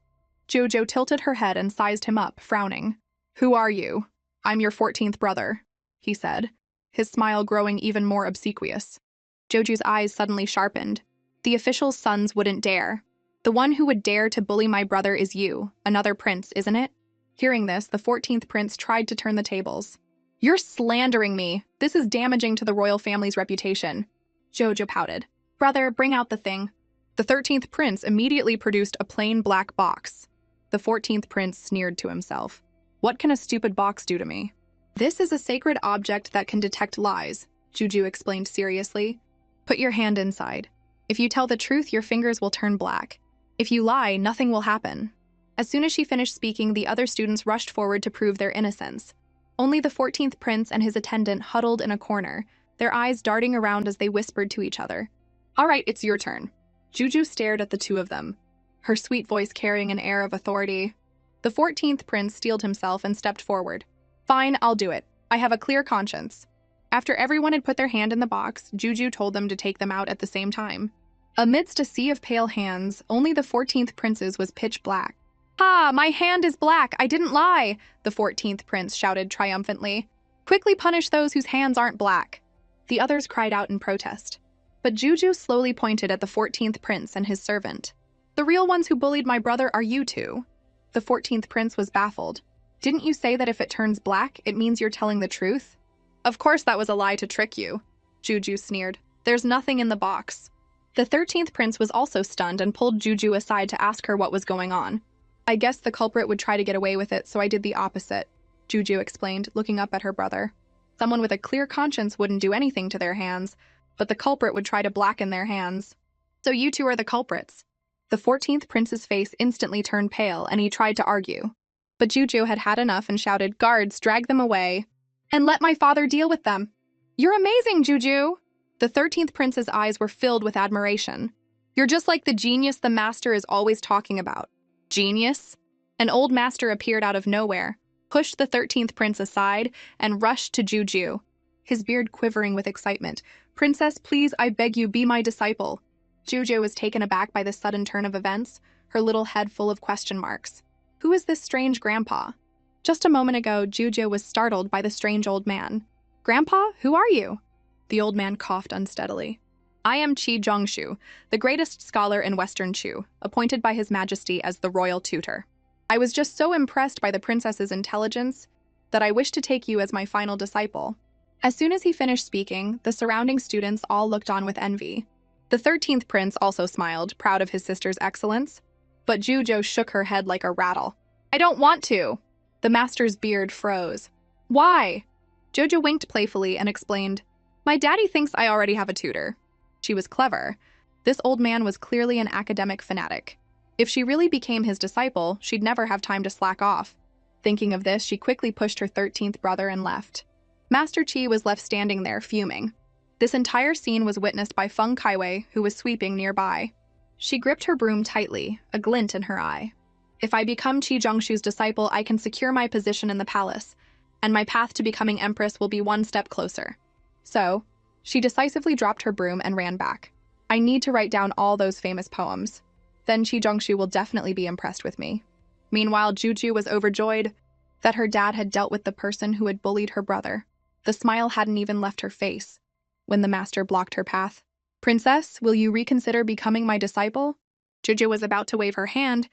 Jojo tilted her head and sized him up, frowning. Who are you? I'm your 14th brother, he said, his smile growing even more obsequious. Joju's eyes suddenly sharpened. The officials' sons wouldn't dare. The one who would dare to bully my brother is you, another prince, isn't it? Hearing this, the 14th prince tried to turn the tables. You're slandering me. This is damaging to the royal family's reputation. Jojo pouted. Brother, bring out the thing. The 13th prince immediately produced a plain black box. The 14th prince sneered to himself. What can a stupid box do to me? This is a sacred object that can detect lies, Juju explained seriously. Put your hand inside. If you tell the truth, your fingers will turn black. If you lie, nothing will happen. As soon as she finished speaking, the other students rushed forward to prove their innocence. Only the 14th prince and his attendant huddled in a corner, their eyes darting around as they whispered to each other. All right, it's your turn. Juju stared at the two of them, her sweet voice carrying an air of authority. The 14th prince steeled himself and stepped forward. Fine, I'll do it. I have a clear conscience. After everyone had put their hand in the box, Juju told them to take them out at the same time. Amidst a sea of pale hands, only the 14th prince's was pitch black. Ha! My hand is black! I didn't lie! The 14th prince shouted triumphantly. Quickly punish those whose hands aren't black. The others cried out in protest. But Juju slowly pointed at the 14th prince and his servant. The real ones who bullied my brother are you two. The 14th prince was baffled. Didn't you say that if it turns black, it means you're telling the truth? Of course that was a lie to trick you, Juju sneered. There's nothing in the box. The 13th prince was also stunned and pulled Juju aside to ask her what was going on. I guess the culprit would try to get away with it, so I did the opposite, Juju explained, looking up at her brother. Someone with a clear conscience wouldn't do anything to their hands, but the culprit would try to blacken their hands. So you two are the culprits. The 14th prince's face instantly turned pale, and he tried to argue. But Juju had had enough and shouted, Guards, drag them away, and let my father deal with them. You're amazing, Juju! The 13th prince's eyes were filled with admiration. You're just like the genius the master is always talking about. Genius? An old master appeared out of nowhere, pushed the 13th prince aside, and rushed to Juju, his beard quivering with excitement. Princess, please, I beg you, be my disciple. Juju was taken aback by this sudden turn of events, her little head full of question marks. Who is this strange grandpa? Just a moment ago, Juju was startled by the strange old man. Grandpa, who are you? The old man coughed unsteadily. I am Qi Zhongshu, the greatest scholar in Western Chu, appointed by His Majesty as the royal tutor. I was just so impressed by the princess's intelligence that I wish to take you as my final disciple. As soon as he finished speaking, the surrounding students all looked on with envy. The 13th prince also smiled, proud of his sister's excellence, but Juju shook her head like a rattle. I don't want to. The master's beard froze. Why? Jojo winked playfully and explained, My daddy thinks I already have a tutor. She was clever. This old man was clearly an academic fanatic. If she really became his disciple, she'd never have time to slack off. Thinking of this, she quickly pushed her 13th brother and left. Master Qi was left standing there, fuming. This entire scene was witnessed by Feng Kaiwei, who was sweeping nearby. She gripped her broom tightly, a glint in her eye. If I become Qi Zhongshu's disciple, I can secure my position in the palace, and my path to becoming empress will be one step closer. So, she decisively dropped her broom and ran back. I need to write down all those famous poems. Then Qi Zhongshu will definitely be impressed with me. Meanwhile, Juju was overjoyed that her dad had dealt with the person who had bullied her brother. The smile hadn't even left her face when the master blocked her path. "Princess, will you reconsider becoming my disciple?" Juju was about to wave her hand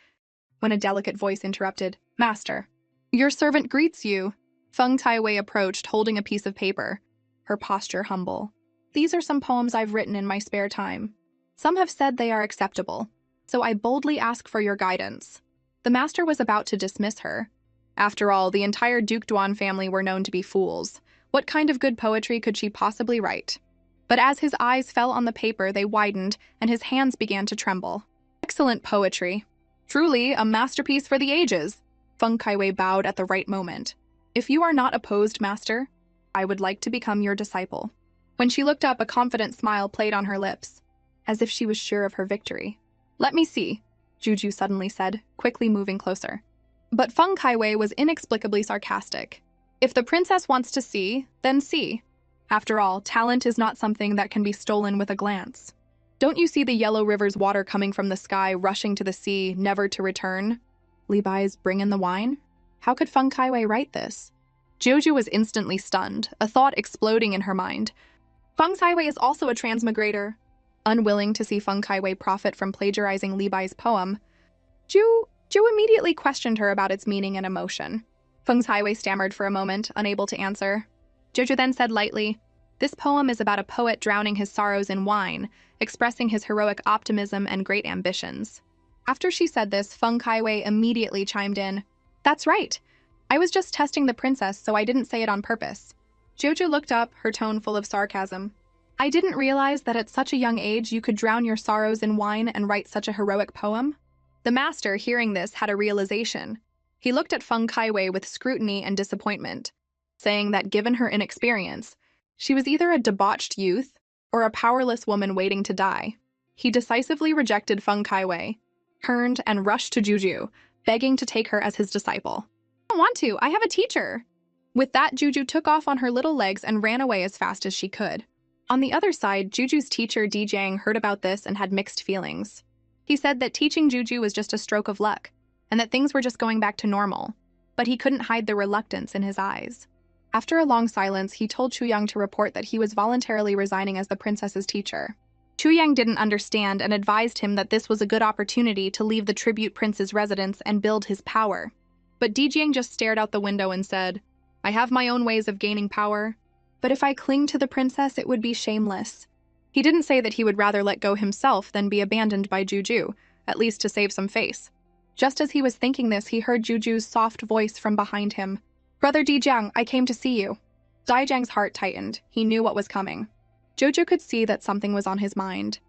when a delicate voice interrupted. "Master, your servant greets you." Feng Taiwei approached, holding a piece of paper, her posture humble. "These are some poems I've written in my spare time. Some have said they are acceptable, so I boldly ask for your guidance." The master was about to dismiss her. After all, the entire Duke Duan family were known to be fools. What kind of good poetry could she possibly write? But as his eyes fell on the paper, they widened, and his hands began to tremble. "Excellent poetry. Truly a masterpiece for the ages." Feng Kaiwei bowed at the right moment. "If you are not opposed, master, I would like to become your disciple." When she looked up, a confident smile played on her lips, as if she was sure of her victory. "Let me see," Juju suddenly said, quickly moving closer. But Feng Kaiwei was inexplicably sarcastic. "If the princess wants to see, then see. After all, talent is not something that can be stolen with a glance. Don't you see the yellow river's water coming from the sky, rushing to the sea, never to return? Li Bai's bring in the wine?" How could Feng Kaiwei write this? Jojo was instantly stunned, a thought exploding in her mind. Feng Kaiwei is also a transmigrator. Unwilling to see Feng Kaiwei profit from plagiarizing Li Bai's poem, Ju immediately questioned her about its meaning and emotion. Feng Kaiwei stammered for a moment, unable to answer. Jojo then said lightly, "This poem is about a poet drowning his sorrows in wine, expressing his heroic optimism and great ambitions." After she said this, Feng Kaiwei immediately chimed in, "That's right. I was just testing the princess, so I didn't say it on purpose." Jojo looked up, her tone full of sarcasm. "I didn't realize that at such a young age you could drown your sorrows in wine and write such a heroic poem." The master, hearing this, had a realization. He looked at Feng Kaiwei with scrutiny and disappointment, saying that given her inexperience, she was either a debauched youth or a powerless woman waiting to die. He decisively rejected Feng Kaiwei, turned and rushed to Juju, begging to take her as his disciple. "I don't want to. I have a teacher." With that, Juju took off on her little legs and ran away as fast as she could. On the other side, Juju's teacher Dijang heard about this and had mixed feelings. He said that teaching Juju was just a stroke of luck, and that things were just going back to normal, but he couldn't hide the reluctance in his eyes. After a long silence, he told Chuyang to report that he was voluntarily resigning as the princess's teacher. Chuyang didn't understand and advised him that this was a good opportunity to leave the tribute prince's residence and build his power. But Dijang just stared out the window and said, "I have my own ways of gaining power, but if I cling to the princess, it would be shameless." He didn't say that he would rather let go himself than be abandoned by Juju, at least to save some face. Just as he was thinking this, he heard Juju's soft voice from behind him. "Brother Dijang, I came to see you." Dijang's heart tightened. He knew what was coming. Jojo could see that something was on his mind,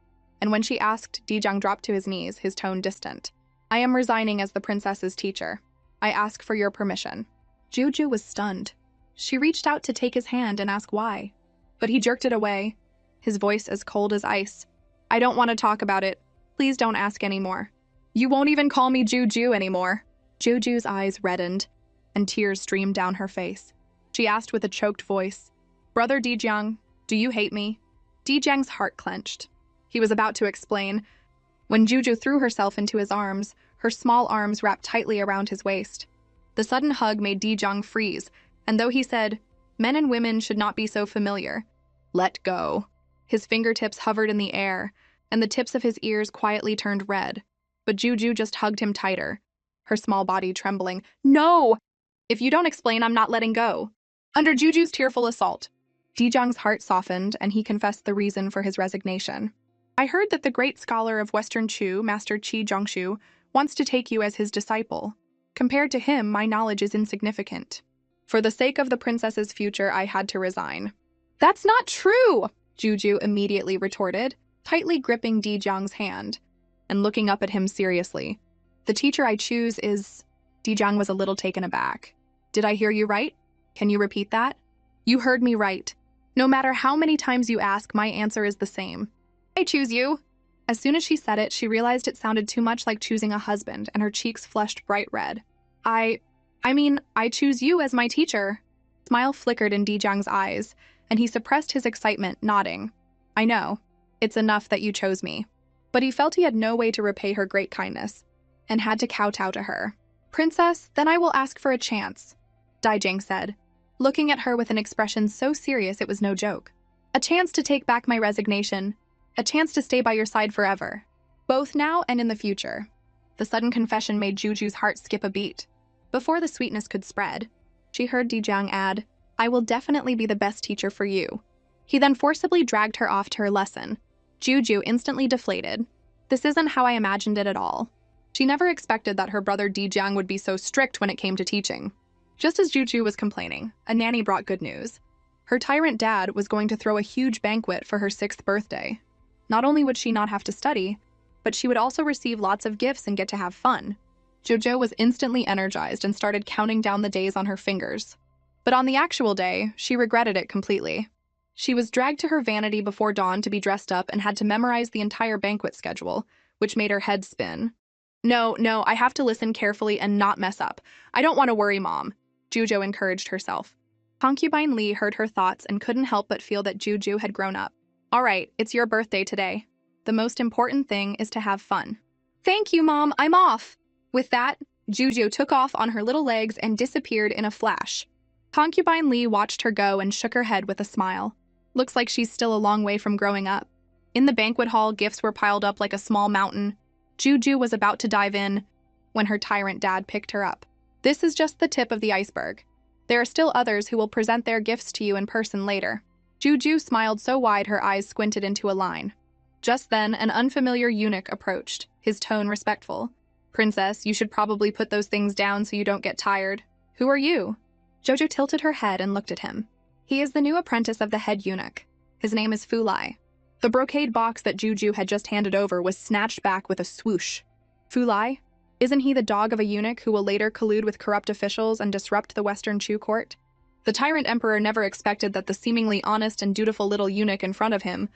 and when she asked, Dijang dropped to his knees, his tone distant. "I am resigning as the princess's teacher. I ask for your permission." Juju was stunned. She reached out to take his hand and ask why, but he jerked it away, his voice as cold as ice. "I don't want to talk about it. Please don't ask anymore. You won't even call me Juju anymore." Juju's eyes reddened, and tears streamed down her face. She asked with a choked voice, "Brother Dijang, do you hate me?" Dijang's heart clenched. He was about to explain, when Juju threw herself into his arms, her small arms wrapped tightly around his waist. The sudden hug made Dijang freeze, and though he said, "Men and women should not be so familiar," let go. His fingertips hovered in the air, and the tips of his ears quietly turned red. But Juju just hugged him tighter, her small body trembling. "No! If you don't explain, I'm not letting go." Under Juju's tearful assault, Dijang's heart softened, and he confessed the reason for his resignation. "I heard that the great scholar of Western Chu, Master Qi Zhongshu, wants to take you as his disciple. Compared to him, my knowledge is insignificant. For the sake of the princess's future, I had to resign." "That's not true!" Juju immediately retorted, tightly gripping Dijang's hand and looking up at him seriously. "The teacher I choose is..." Dijang was a little taken aback. "Did I hear you right? Can you repeat that?" "You heard me right. No matter how many times you ask, my answer is the same. I choose you." As soon as she said it, she realized it sounded too much like choosing a husband, and her cheeks flushed bright red. I choose you as my teacher." A smile flickered in Dijang's eyes, and he suppressed his excitement, nodding. "I know. It's enough that you chose me." But he felt he had no way to repay her great kindness, and had to kowtow to her. "Princess, then I will ask for a chance," Dijang said. looking at her with an expression so serious it was no joke. A chance to take back my resignation. A chance to stay by your side forever. Both now and in the future. The sudden confession made Juju's heart skip a beat. Before the sweetness could spread, she heard Dijiang add, "I will definitely be the best teacher for you." He then forcibly dragged her off to her lesson. Juju instantly deflated. This isn't how I imagined it at all. She never expected that her brother Dijiang would be so strict when it came to teaching. Just as Juju was complaining, a nanny brought good news. Her tyrant dad was going to throw a huge banquet for her 6th birthday. Not only would she not have to study, but she would also receive lots of gifts and get to have fun. Jojo was instantly energized and started counting down the days on her fingers. But on the actual day, she regretted it completely. She was dragged to her vanity before dawn to be dressed up and had to memorize the entire banquet schedule, which made her head spin. No, I have to listen carefully and not mess up. I don't want to worry Mom, Jujo encouraged herself. Concubine Lee heard her thoughts and couldn't help but feel that Juju had grown up. All right, it's your birthday today. The most important thing is to have fun. Thank you, Mom, I'm off. With that, Juju took off on her little legs and disappeared in a flash. Concubine Lee watched her go and shook her head with a smile. Looks like she's still a long way from growing up. In the banquet hall, gifts were piled up like a small mountain. Juju was about to dive in when her tyrant dad picked her up. This is just the tip of the iceberg. There are still others who will present their gifts to you in person later. Juju smiled so wide her eyes squinted into a line. Just then, an unfamiliar eunuch approached, his tone respectful. "Princess, you should probably put those things down so you don't get tired. Who are you?" Jojo tilted her head and looked at him. He is the new apprentice of the head eunuch. His name is Fulai. The brocade box that Juju had just handed over was snatched back with a swoosh. Fulai? Isn't he the dog of a eunuch who will later collude with corrupt officials and disrupt the Western Chu court? The tyrant emperor never expected that the seemingly honest and dutiful little eunuch in front of him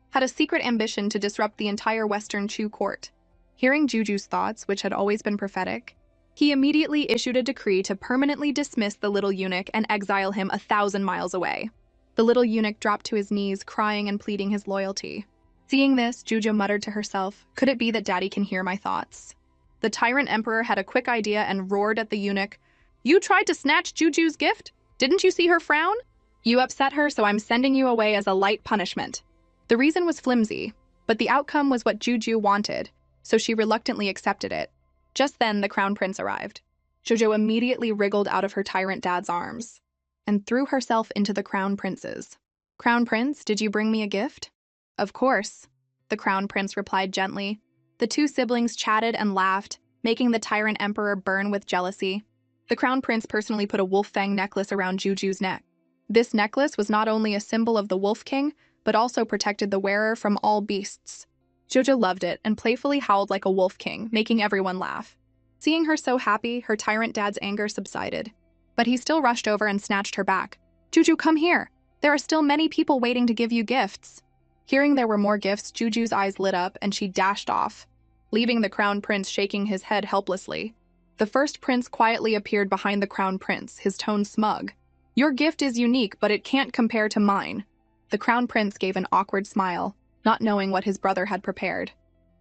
had a secret ambition to disrupt the entire Western Chu court. Hearing Juju's thoughts, which had always been prophetic, he immediately issued a decree to permanently dismiss the little eunuch and exile him 1,000 miles away. The little eunuch dropped to his knees, crying and pleading his loyalty. Seeing this, Juju muttered to herself, "Could it be that Daddy can hear my thoughts?" The tyrant emperor had a quick idea and roared at the eunuch, "You tried to snatch Juju's gift? Didn't you see her frown? You upset her, so I'm sending you away as a light punishment." The reason was flimsy, but the outcome was what Juju wanted, so she reluctantly accepted it. Just then, the crown prince arrived. Jojo immediately wriggled out of her tyrant dad's arms and threw herself into the crown prince's. "Crown prince, did you bring me a gift?" "Of course," the crown prince replied gently. The two siblings chatted and laughed, making the tyrant emperor burn with jealousy. The crown prince personally put a wolf fang necklace around Juju's neck. This necklace was not only a symbol of the Wolf King, but also protected the wearer from all beasts. Jojo loved it and playfully howled like a wolf king, making everyone laugh. Seeing her so happy, her tyrant dad's anger subsided. But he still rushed over and snatched her back. "Juju, come here! There are still many people waiting to give you gifts." Hearing there were more gifts, Juju's eyes lit up and she dashed off, leaving the crown prince shaking his head helplessly. The first prince quietly appeared behind the crown prince, his tone smug. "Your gift is unique, but it can't compare to mine." The crown prince gave an awkward smile, not knowing what his brother had prepared.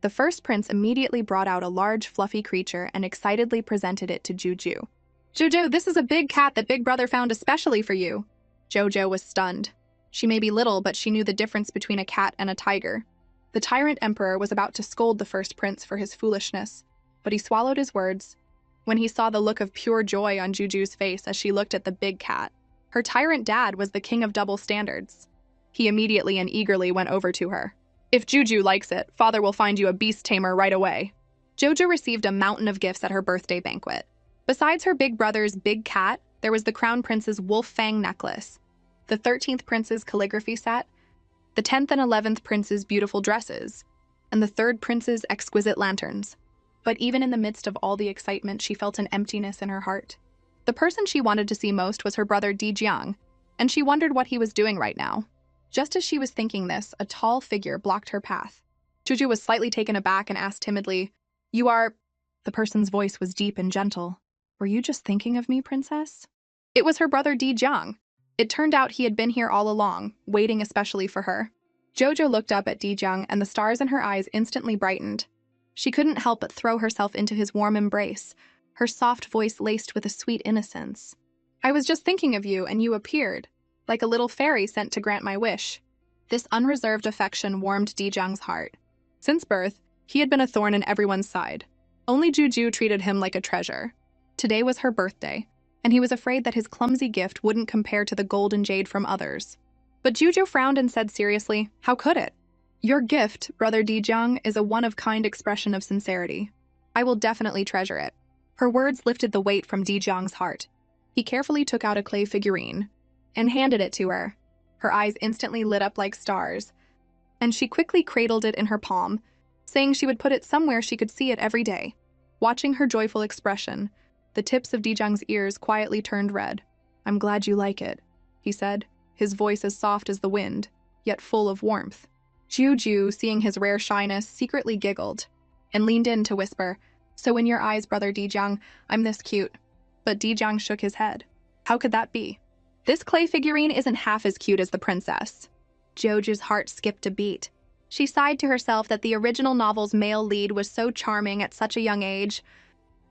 The first prince immediately brought out a large, fluffy creature and excitedly presented it to Juju. "Jojo, this is a big cat that Big Brother found especially for you." Jojo was stunned. She may be little, but she knew the difference between a cat and a tiger. The tyrant emperor was about to scold the first prince for his foolishness, but he swallowed his words when he saw the look of pure joy on Juju's face as she looked at the big cat. Her tyrant dad was the king of double standards. He immediately and eagerly went over to her. "If Juju likes it, father will find you a beast tamer right away." Jojo received a mountain of gifts at her birthday banquet. Besides her big brother's big cat, there was the crown prince's wolf fang necklace, the 13th prince's calligraphy set, the 10th and 11th prince's beautiful dresses, and the 3rd prince's exquisite lanterns. But even in the midst of all the excitement, she felt an emptiness in her heart. The person she wanted to see most was her brother Dijiang, and she wondered what he was doing right now. Just as she was thinking this, a tall figure blocked her path. Juju was slightly taken aback and asked timidly, "You are—" The person's voice was deep and gentle. "Were you just thinking of me, princess?" It was her brother Dijiang. It turned out he had been here all along, waiting especially for her. Jojo looked up at Dijiang and the stars in her eyes instantly brightened. She couldn't help but throw herself into his warm embrace, her soft voice laced with a sweet innocence. I was just thinking of you and you appeared, like a little fairy sent to grant my wish. This unreserved affection warmed Dijang's heart. Since birth, he had been a thorn in everyone's side. Only Juju treated him like a treasure. Today was her birthday, and he was afraid that his clumsy gift wouldn't compare to the gold and jade from others. But Juju frowned and said seriously, "How could it? Your gift, Brother Dijang, is a one-of-kind expression of sincerity. I will definitely treasure it." Her words lifted the weight from Dijang's heart. He carefully took out a clay figurine and handed it to her. Her eyes instantly lit up like stars, and she quickly cradled it in her palm, saying she would put it somewhere she could see it every day. Watching her joyful expression, the tips of Dijang's ears quietly turned red. "I'm glad you like it," he said, his voice as soft as the wind, yet full of warmth. Juju, seeing his rare shyness, secretly giggled and leaned in to whisper, "So in your eyes, Brother Dijang, I'm this cute." But Dijang shook his head. "How could that be? This clay figurine isn't half as cute as the princess." Juju's heart skipped a beat. She sighed to herself that the original novel's male lead was so charming at such a young age,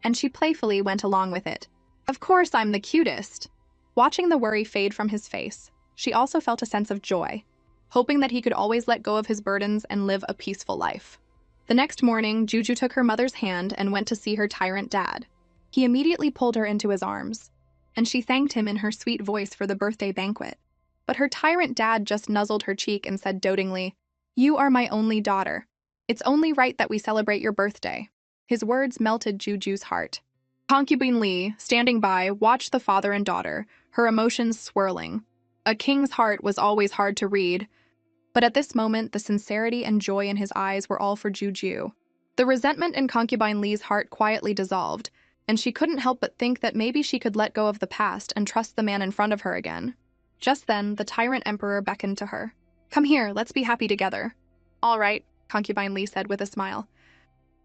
and she playfully went along with it. "Of course I'm the cutest." Watching the worry fade from his face, she also felt a sense of joy, hoping that he could always let go of his burdens and live a peaceful life. The next morning, Juju took her mother's hand and went to see her tyrant dad. He immediately pulled her into his arms, and she thanked him in her sweet voice for the birthday banquet. But her tyrant dad just nuzzled her cheek and said dotingly, "You are my only daughter. It's only right that we celebrate your birthday." His words melted Juju's heart. Concubine Lee, standing by, watched the father and daughter, her emotions swirling. A king's heart was always hard to read, but at this moment, the sincerity and joy in his eyes were all for Juju. The resentment in Concubine Lee's heart quietly dissolved, and she couldn't help but think that maybe she could let go of the past and trust the man in front of her again. Just then, the tyrant emperor beckoned to her. "Come here, let's be happy together." "All right," Concubine Lee said with a smile.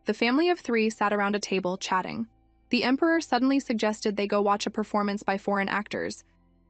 The family of three sat around a table, chatting. The emperor suddenly suggested they go watch a performance by foreign actors,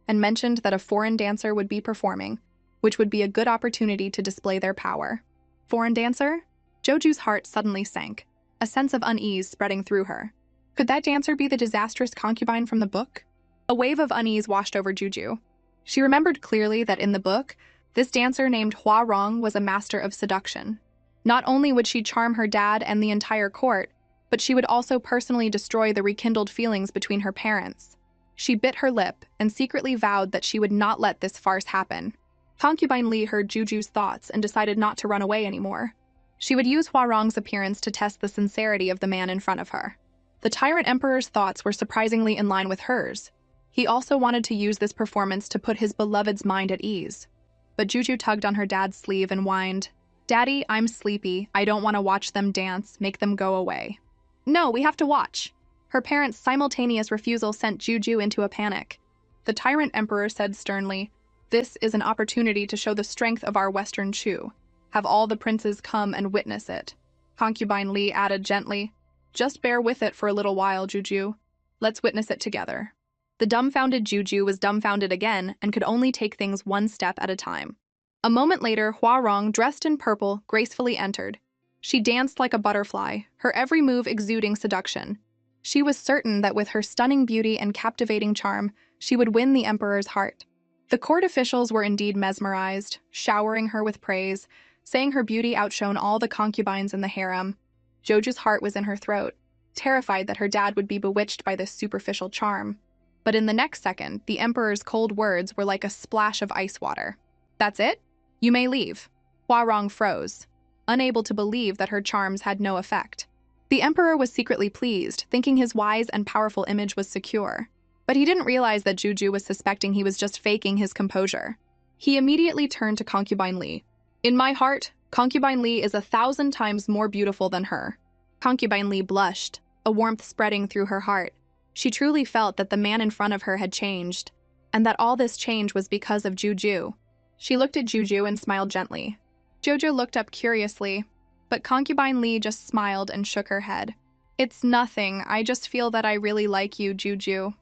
and mentioned that a foreign dancer would be performing, which would be a good opportunity to display their power. Foreign dancer? Joju's heart suddenly sank, a sense of unease spreading through her. Could that dancer be the disastrous concubine from the book? A wave of unease washed over Juju. She remembered clearly that in the book, this dancer named Hua Rong was a master of seduction. Not only would she charm her dad and the entire court, but she would also personally destroy the rekindled feelings between her parents. She bit her lip and secretly vowed that she would not let this farce happen. Concubine Lee heard Juju's thoughts and decided not to run away anymore. She would use Hua Rong's appearance to test the sincerity of the man in front of her. The tyrant emperor's thoughts were surprisingly in line with hers. He also wanted to use this performance to put his beloved's mind at ease. But Juju tugged on her dad's sleeve and whined, "Daddy, I'm sleepy. I don't want to watch them dance. Make them go away." "No, we have to watch." Her parents' simultaneous refusal sent Juju into a panic. The tyrant emperor said sternly, "This is an opportunity to show the strength of our Western Chu. Have all the princes come and witness it." Concubine Lee added gently, "Just bear with it for a little while, Juju. Let's witness it together." The dumbfounded Juju was dumbfounded again and could only take things one step at a time. A moment later, Hua Rong, dressed in purple, gracefully entered. She danced like a butterfly, her every move exuding seduction. She was certain that with her stunning beauty and captivating charm, she would win the emperor's heart. The court officials were indeed mesmerized, showering her with praise, saying her beauty outshone all the concubines in the harem. Joju's heart was in her throat, terrified that her dad would be bewitched by this superficial charm. But in the next second, the emperor's cold words were like a splash of ice water. "That's it? You may leave." Hua Rong froze, unable to believe that her charms had no effect. The emperor was secretly pleased, thinking his wise and powerful image was secure. But he didn't realize that Juju was suspecting he was just faking his composure. He immediately turned to Concubine Lee. "In my heart, Concubine Lee is 1,000 times more beautiful than her." Concubine Lee blushed, a warmth spreading through her heart. She truly felt that the man in front of her had changed, and that all this change was because of Juju. She looked at Juju and smiled gently. Jojo looked up curiously, but Concubine Lee just smiled and shook her head. "It's nothing. I just feel that I really like you, Juju."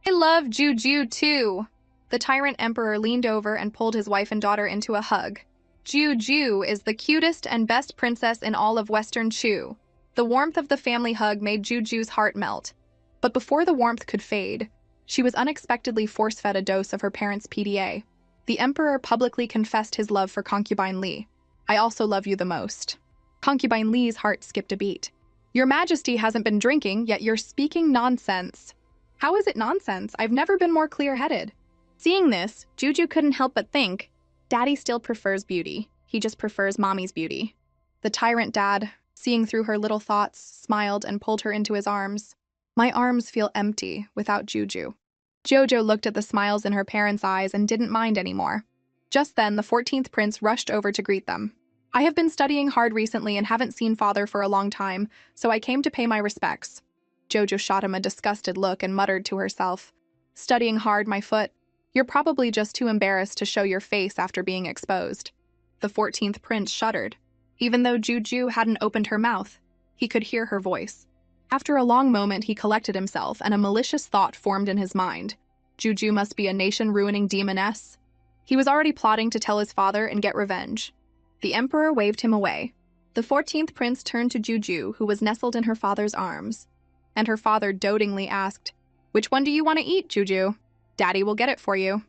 "I love Juju too." The tyrant emperor leaned over and pulled his wife and daughter into a hug. "Juju is the cutest and best princess in all of Western Chu." The warmth of the family hug made Juju's heart melt. But before the warmth could fade, She was unexpectedly force-fed a dose of her parents' PDA. The emperor publicly confessed his love for concubine Li. I also love you the most. Concubine Li's heart skipped a beat. Your Majesty hasn't been drinking, yet you're speaking nonsense. How is it nonsense? I've never been more clear-headed. Seeing this, Juju couldn't help but think, Daddy still prefers beauty. He just prefers Mommy's beauty. The tyrant dad, seeing through her little thoughts, smiled and pulled her into his arms. My arms feel empty without Juju. Jojo looked at the smiles in her parents' eyes and didn't mind anymore. Just then, the 14th prince rushed over to greet them. I have been studying hard recently and haven't seen father for a long time, so I came to pay my respects. Jojo shot him a disgusted look and muttered to herself, Studying hard, my foot? You're probably just too embarrassed to show your face after being exposed. The 14th prince shuddered. Even though Juju hadn't opened her mouth, he could hear her voice. After a long moment, he collected himself, and a malicious thought formed in his mind. Juju must be a nation-ruining demoness. He was already plotting to tell his father and get revenge. The emperor waved him away. The 14th prince turned to Juju, who was nestled in her father's arms, and her father dotingly asked, Which one do you want to eat, Juju? Daddy will get it for you.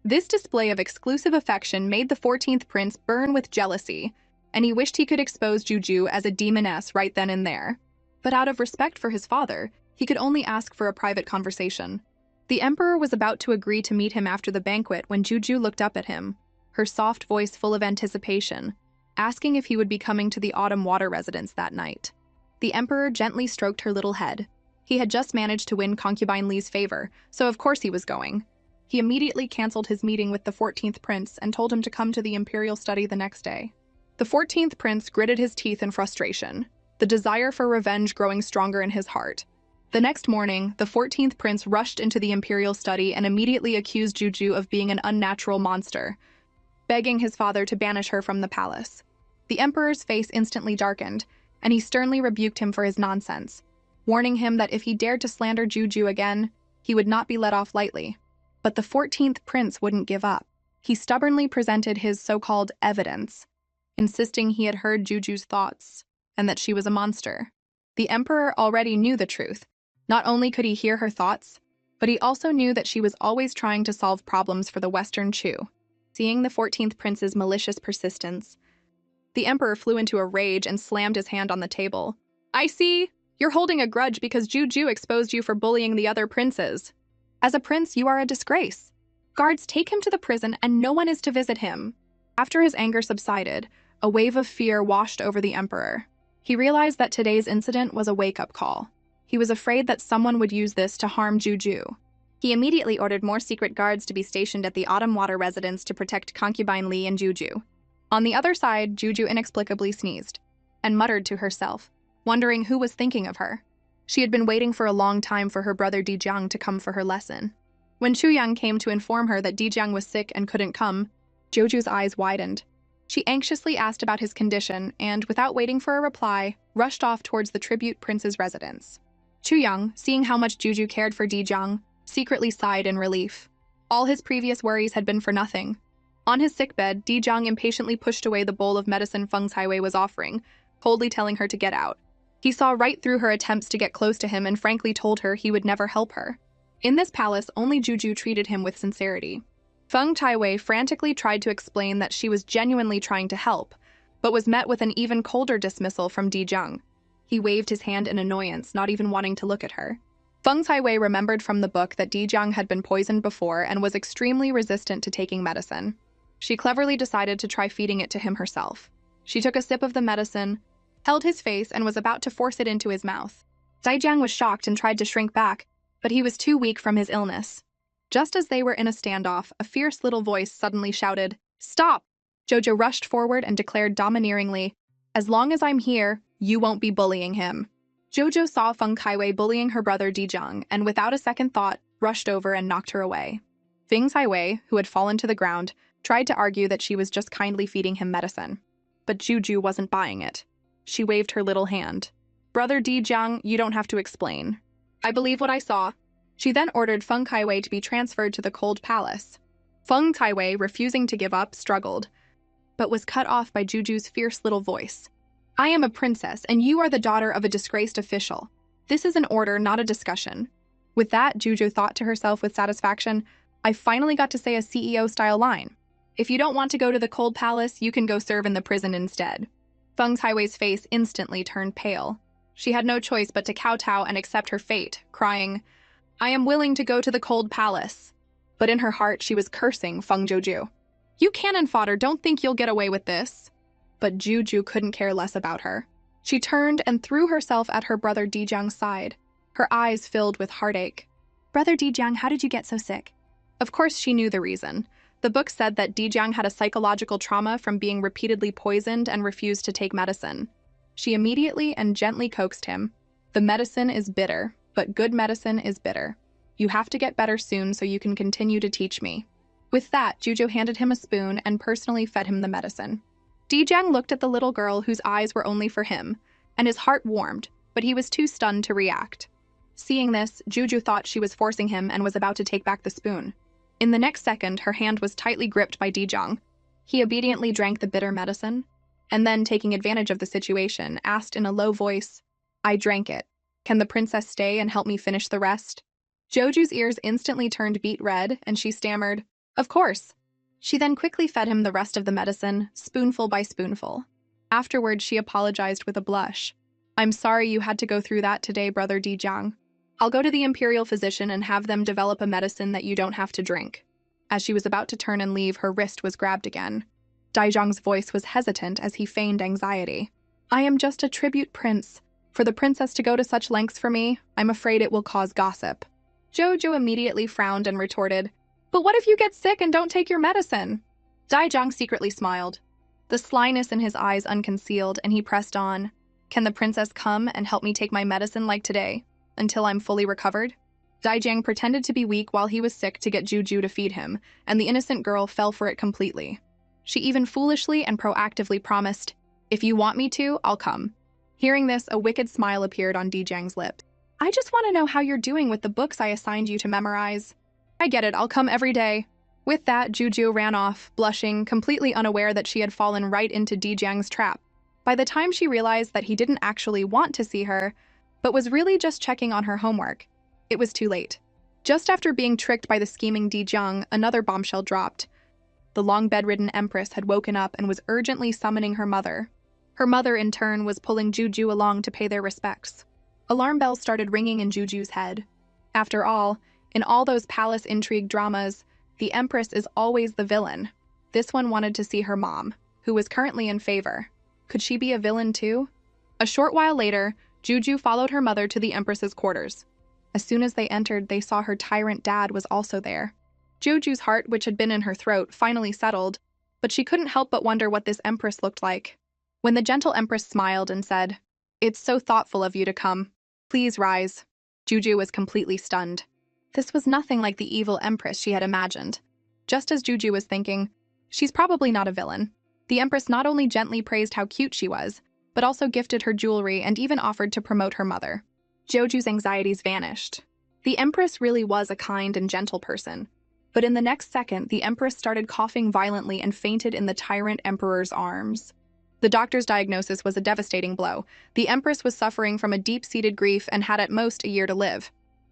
This display of exclusive affection made the 14th prince burn with jealousy, and he wished he could expose Juju as a demoness right then and there. But out of respect for his father, he could only ask for a private conversation. The emperor was about to agree to meet him after the banquet when Juju looked up at him, her soft voice full of anticipation, asking if he would be coming to the autumn water residence that night. The emperor gently stroked her little head. He had just managed to win concubine Li's favor, so of course he was going. He immediately canceled his meeting with the 14th prince and told him to come to the imperial study the next day. The 14th prince gritted his teeth in frustration, the desire for revenge growing stronger in his heart. The next morning, the 14th prince rushed into the imperial study and immediately accused Juju of being an unnatural monster, begging his father to banish her from the palace. The emperor's face instantly darkened, and he sternly rebuked him for his nonsense, warning him that if he dared to slander Juju again, he would not be let off lightly. But the 14th prince wouldn't give up. He stubbornly presented his so-called evidence, insisting he had heard Juju's thoughts, and that she was a monster. The emperor already knew the truth. Not only could he hear her thoughts, but he also knew that she was always trying to solve problems for the Western Chu. Seeing the 14th prince's malicious persistence, the emperor flew into a rage and slammed his hand on the table. I see! You're holding a grudge because Juju exposed you for bullying the other princes. As a prince, you are a disgrace. Guards, take him to the prison and no one is to visit him. After his anger subsided, a wave of fear washed over the emperor. He realized that today's incident was a wake-up call. He was afraid that someone would use this to harm Juju. He immediately ordered more secret guards to be stationed at the Autumn Water residence to protect concubine Li and Juju. On the other side, Juju inexplicably sneezed and muttered to herself, wondering who was thinking of her. She had been waiting for a long time for her brother Dijiang to come for her lesson. When Chuyang came to inform her that Dijiang was sick and couldn't come, Juju's eyes widened. She anxiously asked about his condition and, without waiting for a reply, rushed off towards the tribute prince's residence. Chuyang, seeing how much Juju cared for Dijiang, secretly sighed in relief. All his previous worries had been for nothing. On his sickbed, Dijiang impatiently pushed away the bowl of medicine Feng Caiwei was offering, coldly telling her to get out. He saw right through her attempts to get close to him and frankly told her he would never help her. In this palace, only Juju treated him with sincerity. Feng Caiwei frantically tried to explain that she was genuinely trying to help, but was met with an even colder dismissal from Dijiang. He waved his hand in annoyance, not even wanting to look at her. Feng Caiwei remembered from the book that Dijiang had been poisoned before and was extremely resistant to taking medicine. She cleverly decided to try feeding it to him herself. She took a sip of the medicine, held his face, and was about to force it into his mouth. Dijiang was shocked and tried to shrink back, but he was too weak from his illness. Just as they were in a standoff, a fierce little voice suddenly shouted, "Stop!" Jojo rushed forward and declared domineeringly, "As long as I'm here, you won't be bullying him." Jojo saw Feng Caiwei bullying her brother Dijiang, and without a second thought, rushed over and knocked her away. Feng Caiwei, who had fallen to the ground, tried to argue that she was just kindly feeding him medicine. But Juju wasn't buying it. She waved her little hand. "Brother Dijiang, you don't have to explain. I believe what I saw." She then ordered Feng Caiwei to be transferred to the cold palace. Feng Caiwei, refusing to give up, struggled, but was cut off by Juju's fierce little voice. "I am a princess, and you are the daughter of a disgraced official. This is an order, not a discussion." With that, Juju thought to herself with satisfaction, I finally got to say a CEO-style line. If you don't want to go to the cold palace, you can go serve in the prison instead. Feng Haiwei's face instantly turned pale. She had no choice but to kowtow and accept her fate, crying, I am willing to go to the cold palace. But in her heart, she was cursing Feng Joju. You cannon fodder, don't think you'll get away with this. But Juju couldn't care less about her. She turned and threw herself at her brother Dijiang's side, her eyes filled with heartache. Brother Dijiang, how did you get so sick? Of course she knew the reason. The book said that Dijiang had a psychological trauma from being repeatedly poisoned and refused to take medicine. She immediately and gently coaxed him. The medicine is bitter, but good medicine is bitter. You have to get better soon so you can continue to teach me. With that, Juju handed him a spoon and personally fed him the medicine. Dijiang looked at the little girl whose eyes were only for him, and his heart warmed, but he was too stunned to react. Seeing this, Juju thought she was forcing him and was about to take back the spoon. In the next second, her hand was tightly gripped by Dijiang. He obediently drank the bitter medicine, and then, taking advantage of the situation, asked in a low voice, I drank it. Can the princess stay and help me finish the rest? Joju's ears instantly turned beet red, and she stammered, Of course. She then quickly fed him the rest of the medicine, spoonful by spoonful. Afterwards, she apologized with a blush. I'm sorry you had to go through that today, Brother Dijiang. I'll go to the imperial physician and have them develop a medicine that you don't have to drink. As she was about to turn and leave, her wrist was grabbed again. Dijiang's voice was hesitant as he feigned anxiety. I am just a tribute prince. For the princess to go to such lengths for me, I'm afraid it will cause gossip. Jojo immediately frowned and retorted, But what if you get sick and don't take your medicine? Dijiang secretly smiled, the slyness in his eyes unconcealed, and he pressed on. Can the princess come and help me take my medicine like today, until I'm fully recovered? Dijiang pretended to be weak while he was sick to get Juju to feed him, and the innocent girl fell for it completely. She even foolishly and proactively promised, If you want me to, I'll come. Hearing this, a wicked smile appeared on Dijiang's lips. I just want to know how you're doing with the books I assigned you to memorize. I get it, I'll come every day. With that, Juju ran off, blushing, completely unaware that she had fallen right into Dijiang's trap. By the time she realized that he didn't actually want to see her, but was really just checking on her homework, it was too late. Just after being tricked by the scheming Dijiang, another bombshell dropped. The long bedridden empress had woken up and was urgently summoning her mother. Her mother, in turn, was pulling Juju along to pay their respects. Alarm bells started ringing in Juju's head. After all, in all those palace intrigue dramas, the empress is always the villain. This one wanted to see her mom, who was currently in favor. Could she be a villain too? A short while later, Juju followed her mother to the empress's quarters. As soon as they entered, they saw her tyrant dad was also there. Juju's heart, which had been in her throat, finally settled, but she couldn't help but wonder what this empress looked like. When the gentle empress smiled and said, It's so thoughtful of you to come. Please rise. Juju was completely stunned. This was nothing like the evil empress she had imagined. Just as Juju was thinking, she's probably not a villain. The empress not only gently praised how cute she was, but also gifted her jewelry and even offered to promote her mother. Joju's anxieties vanished. The empress really was a kind and gentle person. But in the next second, the empress started coughing violently and fainted in the tyrant emperor's arms. The doctor's diagnosis was a devastating blow. The empress was suffering from a deep-seated grief and had at most a year to live.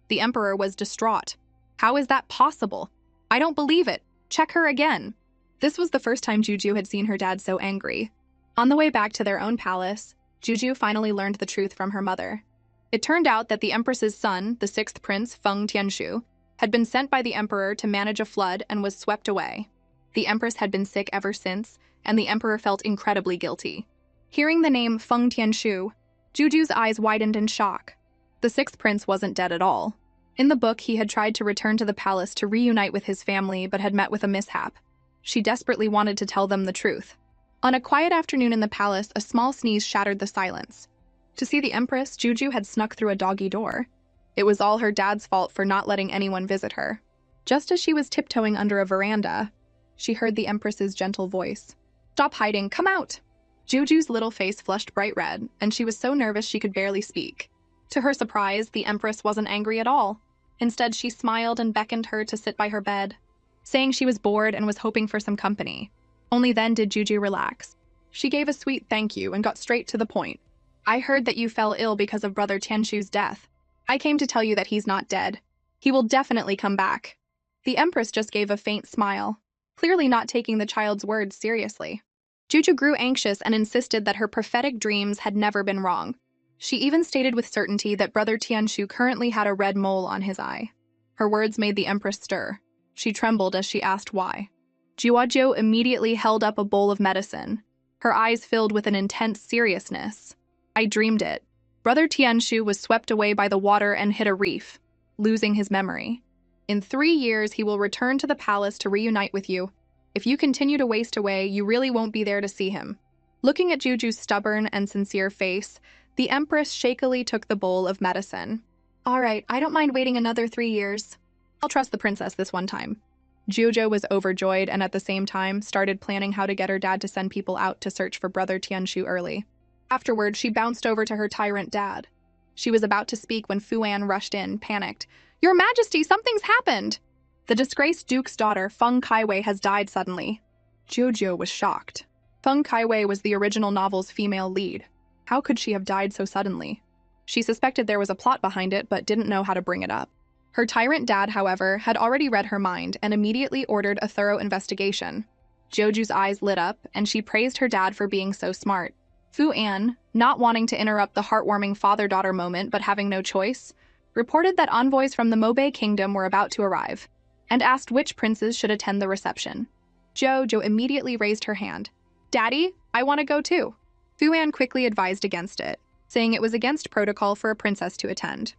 The emperor was distraught. How is that possible? I don't believe it. Check her again. This was the first time Juju had seen her dad so angry. On the way back to their own palace, Juju finally learned the truth from her mother. It turned out that the empress's son, the sixth prince, Feng Tianshu, had been sent by the emperor to manage a flood and was swept away. The empress had been sick ever since, and the emperor felt incredibly guilty. Hearing the name Feng Tianshu, Juju's eyes widened in shock. The sixth prince wasn't dead at all. In the book, he had tried to return to the palace to reunite with his family but had met with a mishap. She desperately wanted to tell them the truth. On a quiet afternoon in the palace, a small sneeze shattered the silence. To see the empress, Juju had snuck through a doggy door. It was all her dad's fault for not letting anyone visit her. Just as she was tiptoeing under a veranda, she heard the empress's gentle voice. Stop hiding, come out! Juju's little face flushed bright red, and she was so nervous she could barely speak. To her surprise, the empress wasn't angry at all. Instead, she smiled and beckoned her to sit by her bed, saying she was bored and was hoping for some company. Only then did Juju relax. She gave a sweet thank you and got straight to the point. I heard that you fell ill because of Brother Tianshu's death. I came to tell you that he's not dead. He will definitely come back. The Empress just gave a faint smile, clearly not taking the child's words seriously. Juju grew anxious and insisted that her prophetic dreams had never been wrong. She even stated with certainty that Brother Tianshu currently had a red mole on his eye. Her words made the Empress stir. She trembled as she asked why. Jiwajo immediately held up a bowl of medicine, her eyes filled with an intense seriousness. I dreamed it. Brother Tianshu was swept away by the water and hit a reef, losing his memory. In 3 years, he will return to the palace to reunite with you. If you continue to waste away, you really won't be there to see him. Looking at Juju's stubborn and sincere face, the Empress shakily took the bowl of medicine. All right, I don't mind waiting another 3 years. I'll trust the princess this one time. Juju was overjoyed and at the same time started planning how to get her dad to send people out to search for Brother Tianshu early. Afterward, she bounced over to her tyrant dad. She was about to speak when Fuan rushed in, panicked. Your Majesty, something's happened! The disgraced Duke's daughter, Feng Kaiwei, has died suddenly. Jojo was shocked. Feng Kaiwei was the original novel's female lead. How could she have died so suddenly? She suspected there was a plot behind it, but didn't know how to bring it up. Her tyrant dad, however, had already read her mind and immediately ordered a thorough investigation. Joju's eyes lit up, and she praised her dad for being so smart. Fu An, not wanting to interrupt the heartwarming father-daughter moment but having no choice, reported that envoys from the Mobe Kingdom were about to arrive, and asked which princes should attend the reception. Jojo immediately raised her hand. Daddy, I want to go too. Fu An quickly advised against it, saying it was against protocol for a princess to attend.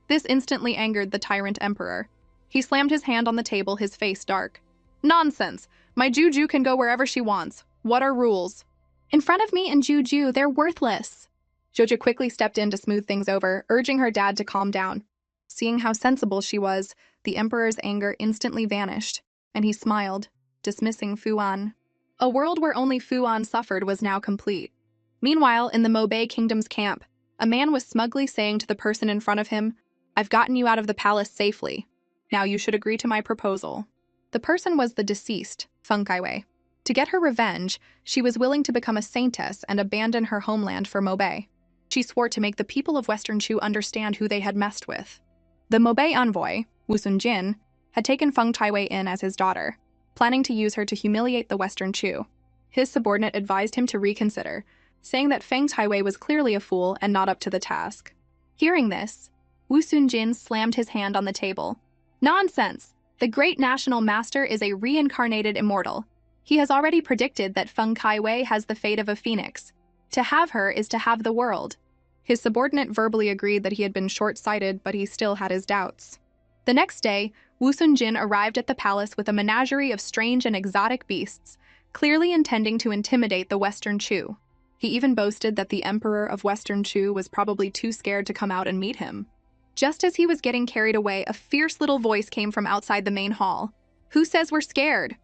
This instantly angered the tyrant emperor. He slammed his hand on the table, his face dark. Nonsense! My Juju can go wherever she wants. What are rules? In front of me and Juju, they're worthless. Jojo quickly stepped in to smooth things over, urging her dad to calm down. Seeing how sensible she was, the emperor's anger instantly vanished, and he smiled, dismissing Fu An. A world where only Fu An suffered was now complete. Meanwhile, in the Mobe Kingdom's camp, a man was smugly saying to the person in front of him, I've gotten you out of the palace safely. Now you should agree to my proposal. The person was the deceased, Feng Kaiwei. To get her revenge, she was willing to become a saintess and abandon her homeland for Mobe. She swore to make the people of Western Chu understand who they had messed with. The Mobe envoy, Wu Sunjin, had taken Feng Kaiwei in as his daughter, planning to use her to humiliate the Western Chu. His subordinate advised him to reconsider, saying that Feng Kaiwei was clearly a fool and not up to the task. Hearing this, Wu Sunjin slammed his hand on the table. Nonsense! The great national master is a reincarnated immortal. He has already predicted that Feng Kaiwei has the fate of a phoenix. To have her is to have the world. His subordinate verbally agreed that he had been short-sighted, but he still had his doubts. The next day, Wu Sunjin arrived at the palace with a menagerie of strange and exotic beasts, clearly intending to intimidate the Western Chu. He even boasted that the Emperor of Western Chu was probably too scared to come out and meet him. Just as he was getting carried away, a fierce little voice came from outside the main hall. Who says we're scared?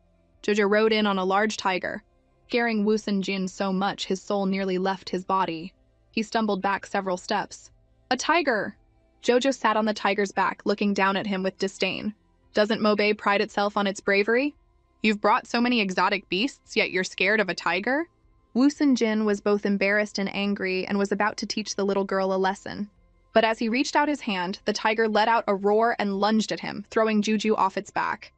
Jojo rode in on a large tiger, scaring Wu Sunjin so much his soul nearly left his body. He stumbled back several steps. A tiger! Jojo sat on the tiger's back, looking down at him with disdain. Doesn't Mobe pride itself on its bravery? You've brought so many exotic beasts, yet you're scared of a tiger? Wu Sunjin was both embarrassed and angry and was about to teach the little girl a lesson. But as he reached out his hand, the tiger let out a roar and lunged at him, throwing Juju off its back.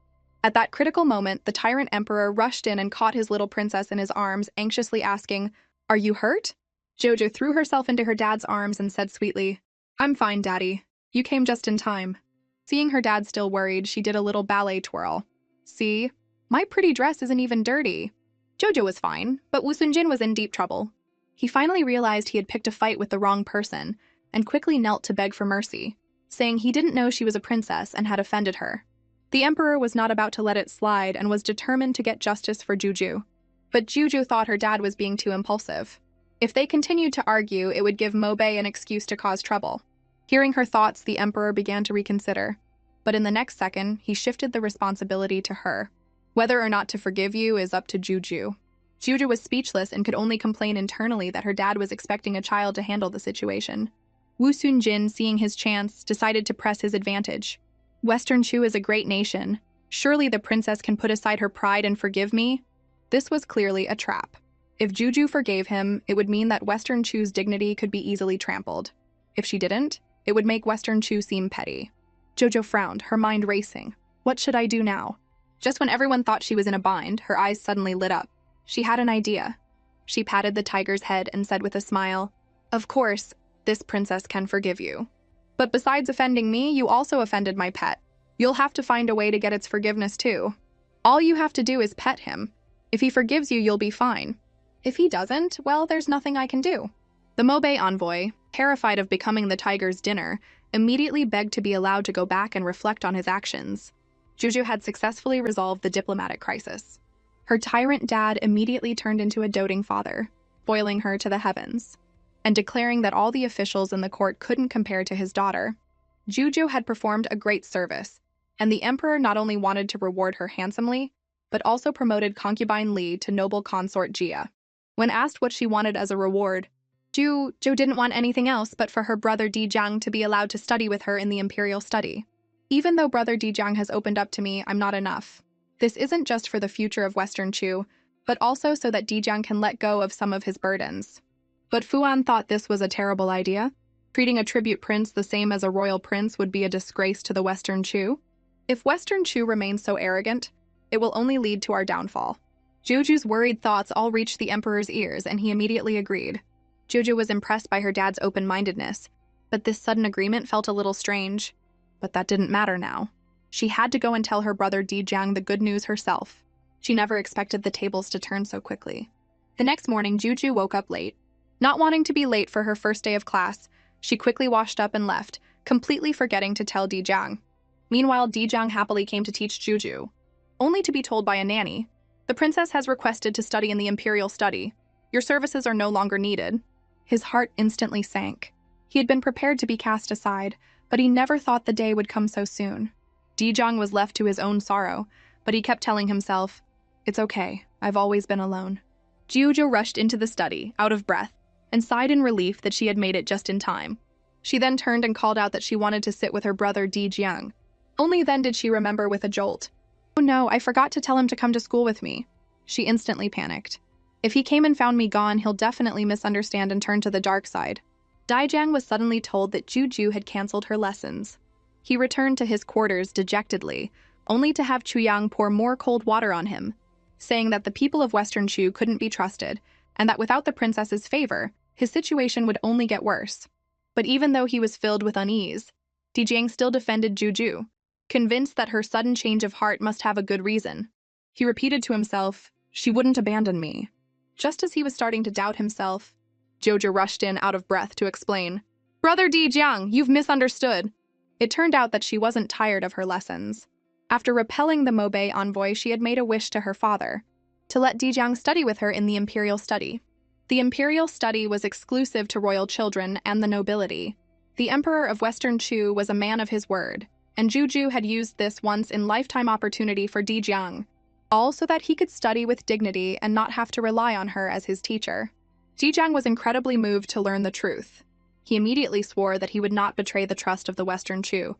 At that critical moment, the tyrant emperor rushed in and caught his little princess in his arms, anxiously asking, Are you hurt? Jojo threw herself into her dad's arms and said sweetly, I'm fine, Daddy. You came just in time. Seeing her dad still worried, she did a little ballet twirl. See? My pretty dress isn't even dirty. Jojo was fine, but Wu Sunjin was in deep trouble. He finally realized he had picked a fight with the wrong person, and quickly knelt to beg for mercy, saying he didn't know she was a princess and had offended her. The emperor was not about to let it slide and was determined to get justice for Juju. But Juju thought her dad was being too impulsive. If they continued to argue, it would give Mobe an excuse to cause trouble. Hearing her thoughts, the emperor began to reconsider. But in the next second, he shifted the responsibility to her. Whether or not to forgive you is up to Juju. Juju was speechless and could only complain internally that her dad was expecting a child to handle the situation. Wu Sunjin, seeing his chance, decided to press his advantage. Western Chu is a great nation. Surely the princess can put aside her pride and forgive me? This was clearly a trap. If Juju forgave him, it would mean that Western Chu's dignity could be easily trampled. If she didn't, it would make Western Chu seem petty. Jojo frowned, her mind racing. What should I do now? Just when everyone thought she was in a bind, her eyes suddenly lit up. She had an idea. She patted the tiger's head and said with a smile, "Of course, this princess can forgive you. But besides offending me, you also offended my pet. You'll have to find a way to get its forgiveness too. All you have to do is pet him. If he forgives you, you'll be fine. If he doesn't, well, there's nothing I can do." The Mobe envoy, terrified of becoming the tiger's dinner, immediately begged to be allowed to go back and reflect on his actions. Juju had successfully resolved the diplomatic crisis. Her tyrant dad immediately turned into a doting father, boiling her to the heavens, and declaring that all the officials in the court couldn't compare to his daughter. Juju had performed a great service, and the emperor not only wanted to reward her handsomely, but also promoted concubine Li to noble consort Jia. When asked what she wanted as a reward, Ju didn't want anything else but for her brother Dijiang to be allowed to study with her in the imperial study. Even though brother Dijiang has opened up to me, I'm not enough. This isn't just for the future of Western Chu, but also so that Dijiang can let go of some of his burdens. But Fuan thought this was a terrible idea. Treating a tribute prince the same as a royal prince would be a disgrace to the Western Chu. If Western Chu remains so arrogant, it will only lead to our downfall. Juju's worried thoughts all reached the emperor's ears, and he immediately agreed. Juju was impressed by her dad's open-mindedness, but this sudden agreement felt a little strange. But that didn't matter now. She had to go and tell her brother Dijiang the good news herself. She never expected the tables to turn so quickly. The next morning, Juju woke up late. Not wanting to be late for her first day of class, she quickly washed up and left, completely forgetting to tell Dijiang. Meanwhile, Dijiang happily came to teach Juju, only to be told by a nanny, "The princess has requested to study in the imperial study. Your services are no longer needed." His heart instantly sank. He had been prepared to be cast aside, but he never thought the day would come so soon. Dijiang was left to his own sorrow, but he kept telling himself, "It's okay, I've always been alone." Juju rushed into the study, out of breath, and sighed in relief that she had made it just in time. She then turned and called out that she wanted to sit with her brother Dijiang. Only then did she remember with a jolt. "Oh no, I forgot to tell him to come to school with me." She instantly panicked. If he came and found me gone, he'll definitely misunderstand and turn to the dark side. Dijiang was suddenly told that Juju had canceled her lessons. He returned to his quarters dejectedly, only to have Chuyang pour more cold water on him, saying that the people of Western Chu couldn't be trusted, and that without the princess's favor, his situation would only get worse. But even though he was filled with unease, Dijiang still defended Juju, convinced that her sudden change of heart must have a good reason. He repeated to himself, "She wouldn't abandon me." Just as he was starting to doubt himself, Jojo rushed in out of breath to explain, "Brother Dijiang, you've misunderstood." It turned out that she wasn't tired of her lessons. After repelling the Mobe envoy, she had made a wish to her father, to let Dijiang study with her in the imperial study. The imperial study was exclusive to royal children and the nobility. The emperor of Western Chu was a man of his word, and Juju had used this once-in-lifetime opportunity for Dijiang, all so that he could study with dignity and not have to rely on her as his teacher. Dijiang was incredibly moved to learn the truth. He immediately swore that he would not betray the trust of the Western Chu,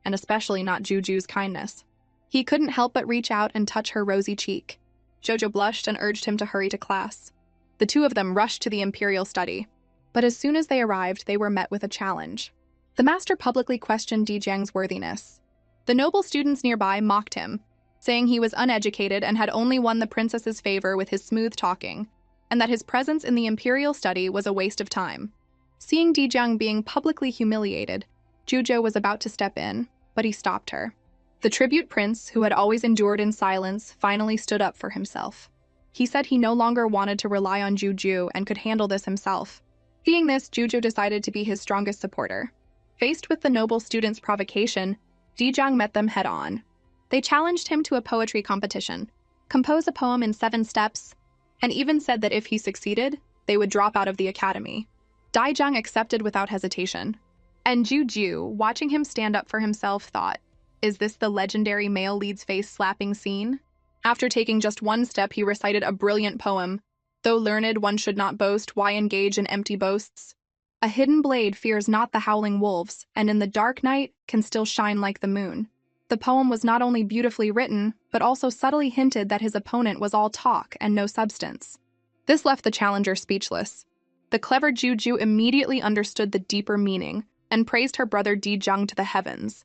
and especially not Juju's kindness. He couldn't help but reach out and touch her rosy cheek. Jojo blushed and urged him to hurry to class. The two of them rushed to the imperial study, but as soon as they arrived, they were met with a challenge. The master publicly questioned Dijiang's worthiness. The noble students nearby mocked him, saying he was uneducated and had only won the princess's favor with his smooth talking, and that his presence in the imperial study was a waste of time. Seeing Dijiang being publicly humiliated, Jujo was about to step in, but he stopped her. The tribute prince, who had always endured in silence, finally stood up for himself. He said he no longer wanted to rely on Juju and could handle this himself. Seeing this, Juju decided to be his strongest supporter. Faced with the noble student's provocation, Dijiang met them head-on. They challenged him to a poetry competition, compose a poem in 7 steps, and even said that if he succeeded, they would drop out of the academy. Dijiang accepted without hesitation. And Juju, watching him stand up for himself, thought, "Is this the legendary male lead's face-slapping scene?" After taking just 1 step, he recited a brilliant poem. "Though learned, one should not boast, why engage in empty boasts? A hidden blade fears not the howling wolves, and in the dark night can still shine like the moon." The poem was not only beautifully written, but also subtly hinted that his opponent was all talk and no substance. This left the challenger speechless. The clever Juju immediately understood the deeper meaning and praised her brother Dijiang to the heavens.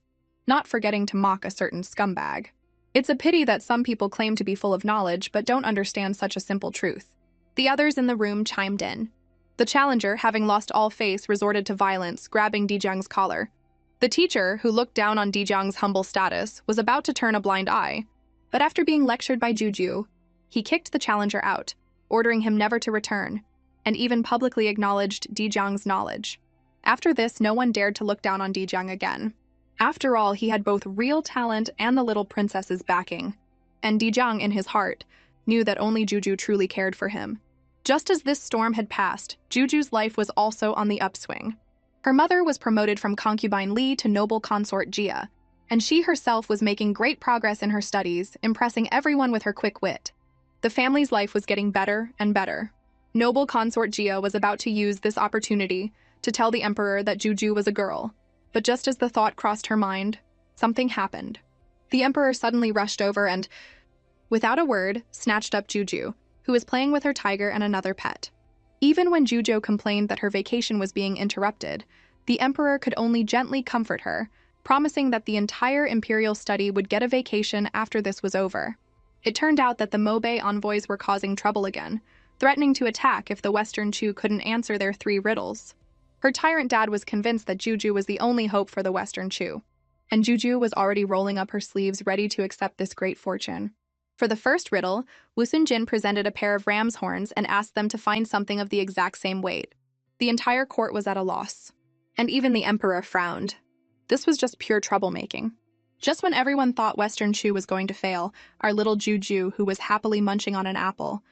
not forgetting to mock a certain scumbag. It's a pity that some people claim to be full of knowledge but don't understand such a simple truth. The others in the room chimed in. The challenger, having lost all face, resorted to violence, grabbing Dijiang's collar. The teacher, who looked down on Dijiang's humble status, was about to turn a blind eye, but after being lectured by Juju, he kicked the challenger out, ordering him never to return, and even publicly acknowledged Dijiang's knowledge. After this, no one dared to look down on Dijiang again. After all, he had both real talent and the little princess's backing, and Dijiang, in his heart, knew that only Juju truly cared for him. Just as this storm had passed, Juju's life was also on the upswing. Her mother was promoted from concubine Li to noble consort Jia, and she herself was making great progress in her studies, impressing everyone with her quick wit. The family's life was getting better and better. Noble consort Jia was about to use this opportunity to tell the emperor that Juju was a girl, but just as the thought crossed her mind, something happened. The emperor suddenly rushed over and, without a word, snatched up Juju, who was playing with her tiger and another pet. Even when Juju complained that her vacation was being interrupted, the emperor could only gently comfort her, promising that the entire imperial study would get a vacation after this was over. It turned out that the Mobei envoys were causing trouble again, threatening to attack if the Western Chu couldn't answer their 3 riddles. Her tyrant dad was convinced that Juju was the only hope for the Western Chu, and Juju was already rolling up her sleeves ready to accept this great fortune. For the first riddle, Wussun Jin presented a pair of ram's horns and asked them to find something of the exact same weight. The entire court was at a loss, and even the emperor frowned. This was just pure troublemaking. Just when everyone thought Western Chu was going to fail, our little Juju, who was happily munching on an apple,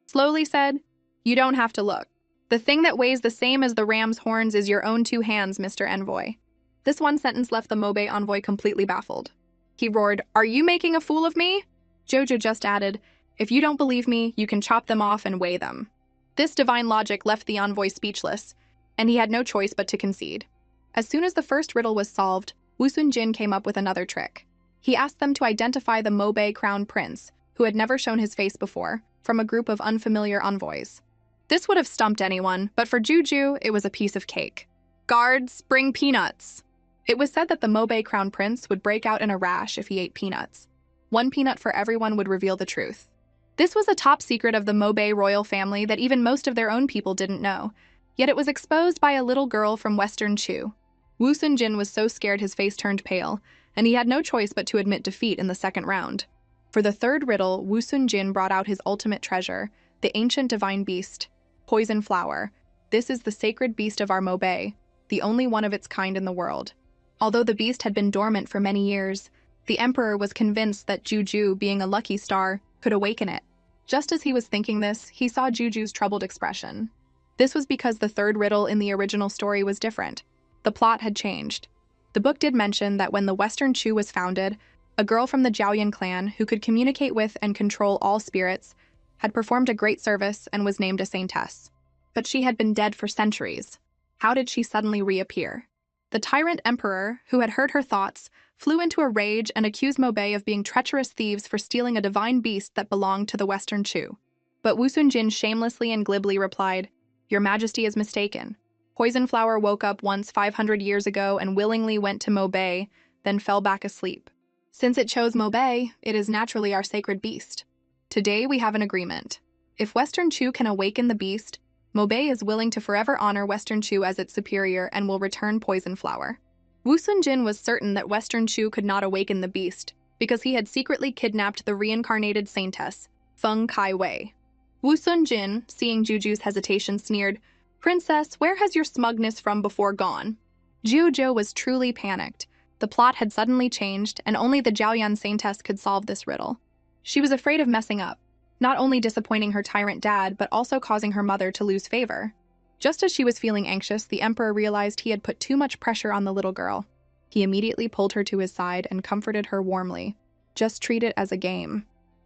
slowly said, "You don't have to look. The thing that weighs the same as the ram's horns is your own 2 hands, Mr. Envoy." This one sentence left the Mobei envoy completely baffled. He roared, "Are you making a fool of me?" Jojo just added, "If you don't believe me, you can chop them off and weigh them." This divine logic left the envoy speechless, and he had no choice but to concede. As soon as the first riddle was solved, Wussun Jin came up with another trick. He asked them to identify the Mobei crown prince, who had never shown his face before, from a group of unfamiliar envoys. This would have stumped anyone, but for Juju, it was a piece of cake. "Guards, bring peanuts!" It was said that the Mobei crown prince would break out in a rash if he ate peanuts. 1 peanut for everyone would reveal the truth. This was a top secret of the Mobei royal family that even most of their own people didn't know, yet it was exposed by a little girl from Western Chu. Wussun Jin was so scared his face turned pale, and he had no choice but to admit defeat in the second round. For the third riddle, Wussun Jin brought out his ultimate treasure, the ancient divine beast, Poison Flower. This is the sacred beast of our Mobei, the only one of its kind in the world. Although the beast had been dormant for many years, the emperor was convinced that Juju, being a lucky star, could awaken it. Just as he was thinking this, he saw Juju's troubled expression. This was because the third riddle in the original story was different. The plot had changed. The book did mention that when the Western Chu was founded, a girl from the Jiaoyan clan, who could communicate with and control all spirits, had performed a great service and was named a saintess. But she had been dead for centuries. How did she suddenly reappear? The tyrant emperor, who had heard her thoughts, flew into a rage and accused Mobei of being treacherous thieves for stealing a divine beast that belonged to the Western Chu. But Wussun Jin shamelessly and glibly replied, "Your Majesty is mistaken. Poison Flower woke up once 500 years ago and willingly went to Mobei, then fell back asleep. Since it chose Mobei, it is naturally our sacred beast. Today we have an agreement. If Western Chu can awaken the beast, Mobei is willing to forever honor Western Chu as its superior and will return Poison Flower." Wussun Jin was certain that Western Chu could not awaken the beast, because he had secretly kidnapped the reincarnated saintess, Feng Kai Wei. Wussun Jin, seeing Juju's hesitation, sneered, "Princess, where has your smugness from before gone?" Juju was truly panicked. The plot had suddenly changed, and only the Jiaoyan saintess could solve this riddle. She was afraid of messing up, not only disappointing her tyrant dad, but also causing her mother to lose favor. Just as she was feeling anxious, the emperor realized he had put too much pressure on the little girl. He immediately pulled her to his side and comforted her warmly. "Just treat it as a game.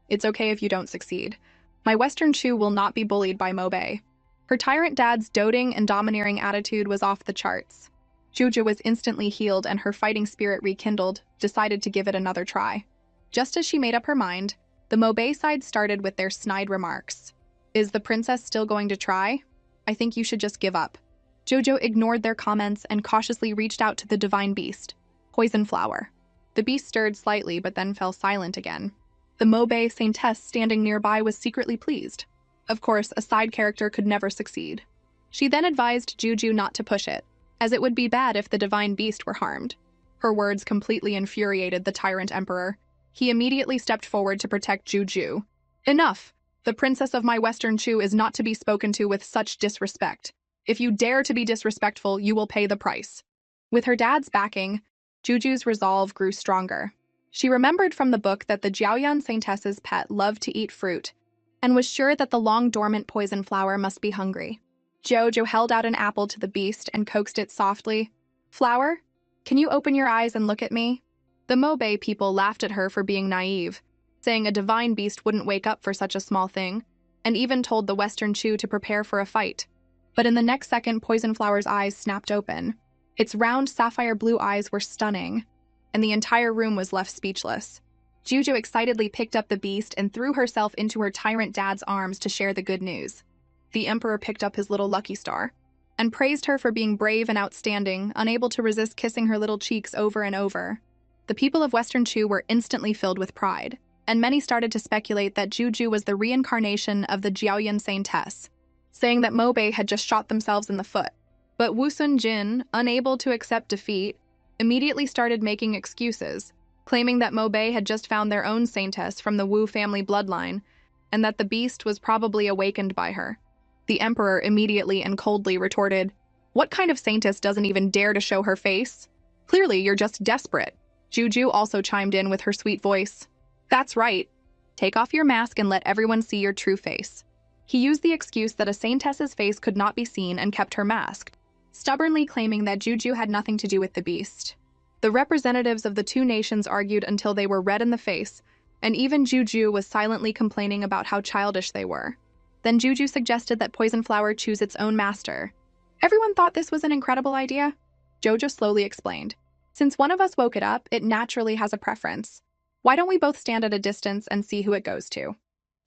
It's okay if you don't succeed. My Western Chu will not be bullied by Mobei." Her tyrant dad's doting and domineering attitude was off the charts. Juju was instantly healed and her fighting spirit rekindled, decided to give it another try. Just as she made up her mind, the Mobei side started with their snide remarks. "Is the princess still going to try? I think you should just give up." Jojo ignored their comments and cautiously reached out to the divine beast, Poison Flower. The beast stirred slightly but then fell silent again. The Mobe Saintess standing nearby was secretly pleased. Of course, a side character could never succeed. She then advised Juju not to push it, as it would be bad if the divine beast were harmed. Her words completely infuriated the Tyrant Emperor. He immediately stepped forward to protect Juju. Enough! The princess of my Western Chu is not to be spoken to with such disrespect. If you dare to be disrespectful, you will pay the price. With her dad's backing, Juju's resolve grew stronger. She remembered from the book that the Jiaoyan Saintess's pet loved to eat fruit, and was sure that the long-dormant poison flower must be hungry. Jojo held out an apple to the beast and coaxed it softly. "Flower, can you open your eyes and look at me?" The Mobe people laughed at her for being naive, saying a divine beast wouldn't wake up for such a small thing, and even told the Western Chu to prepare for a fight. But in the next second, Poison Flower's eyes snapped open. Its round sapphire blue eyes were stunning, and the entire room was left speechless. Juju excitedly picked up the beast and threw herself into her tyrant dad's arms to share the good news. The Emperor picked up his little lucky star and praised her for being brave and outstanding, unable to resist kissing her little cheeks over and over. The people of Western Chu were instantly filled with pride, and many started to speculate that Juju was the reincarnation of the Jiaoyan Saintess, saying that Mobe had just shot themselves in the foot. But Wu Sun Jin, unable to accept defeat, immediately started making excuses, claiming that Mobe had just found their own saintess from the Wu family bloodline, and that the beast was probably awakened by her. The Emperor immediately and coldly retorted, "What kind of saintess doesn't even dare to show her face? Clearly, you're just desperate." Juju also chimed in with her sweet voice. "That's right. Take off your mask and let everyone see your true face." He used the excuse that a saintess's face could not be seen and kept her masked, stubbornly claiming that Juju had nothing to do with the beast. The representatives of the two nations argued until they were red in the face, and even Juju was silently complaining about how childish they were. Then Juju suggested that Poison Flower choose its own master. Everyone thought this was an incredible idea. Jojo slowly explained, "Since one of us woke it up, it naturally has a preference. Why don't we both stand at a distance and see who it goes to?"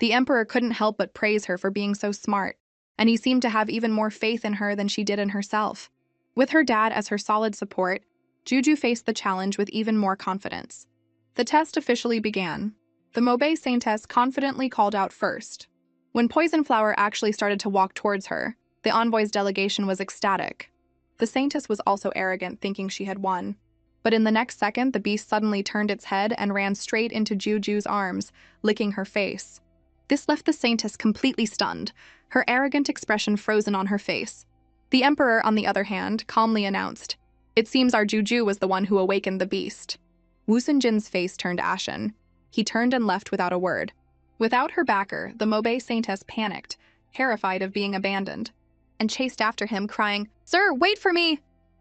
The Emperor couldn't help but praise her for being so smart, and he seemed to have even more faith in her than she did in herself. With her dad as her solid support, Juju faced the challenge with even more confidence. The test officially began. The Mobe Saintess confidently called out first. When Poison Flower actually started to walk towards her, the envoy's delegation was ecstatic. The Saintess was also arrogant, thinking she had won. But in the next second, the beast suddenly turned its head and ran straight into Juju's arms, licking her face. This left the Saintess completely stunned, her arrogant expression frozen on her face. The Emperor, on the other hand, calmly announced, "It seems our Juju was the one who awakened the beast." Wu Sunjin's face turned ashen. He turned and left without a word. Without her backer, the Mobe Saintess panicked, terrified of being abandoned, and chased after him, crying, "Sir, wait for me!"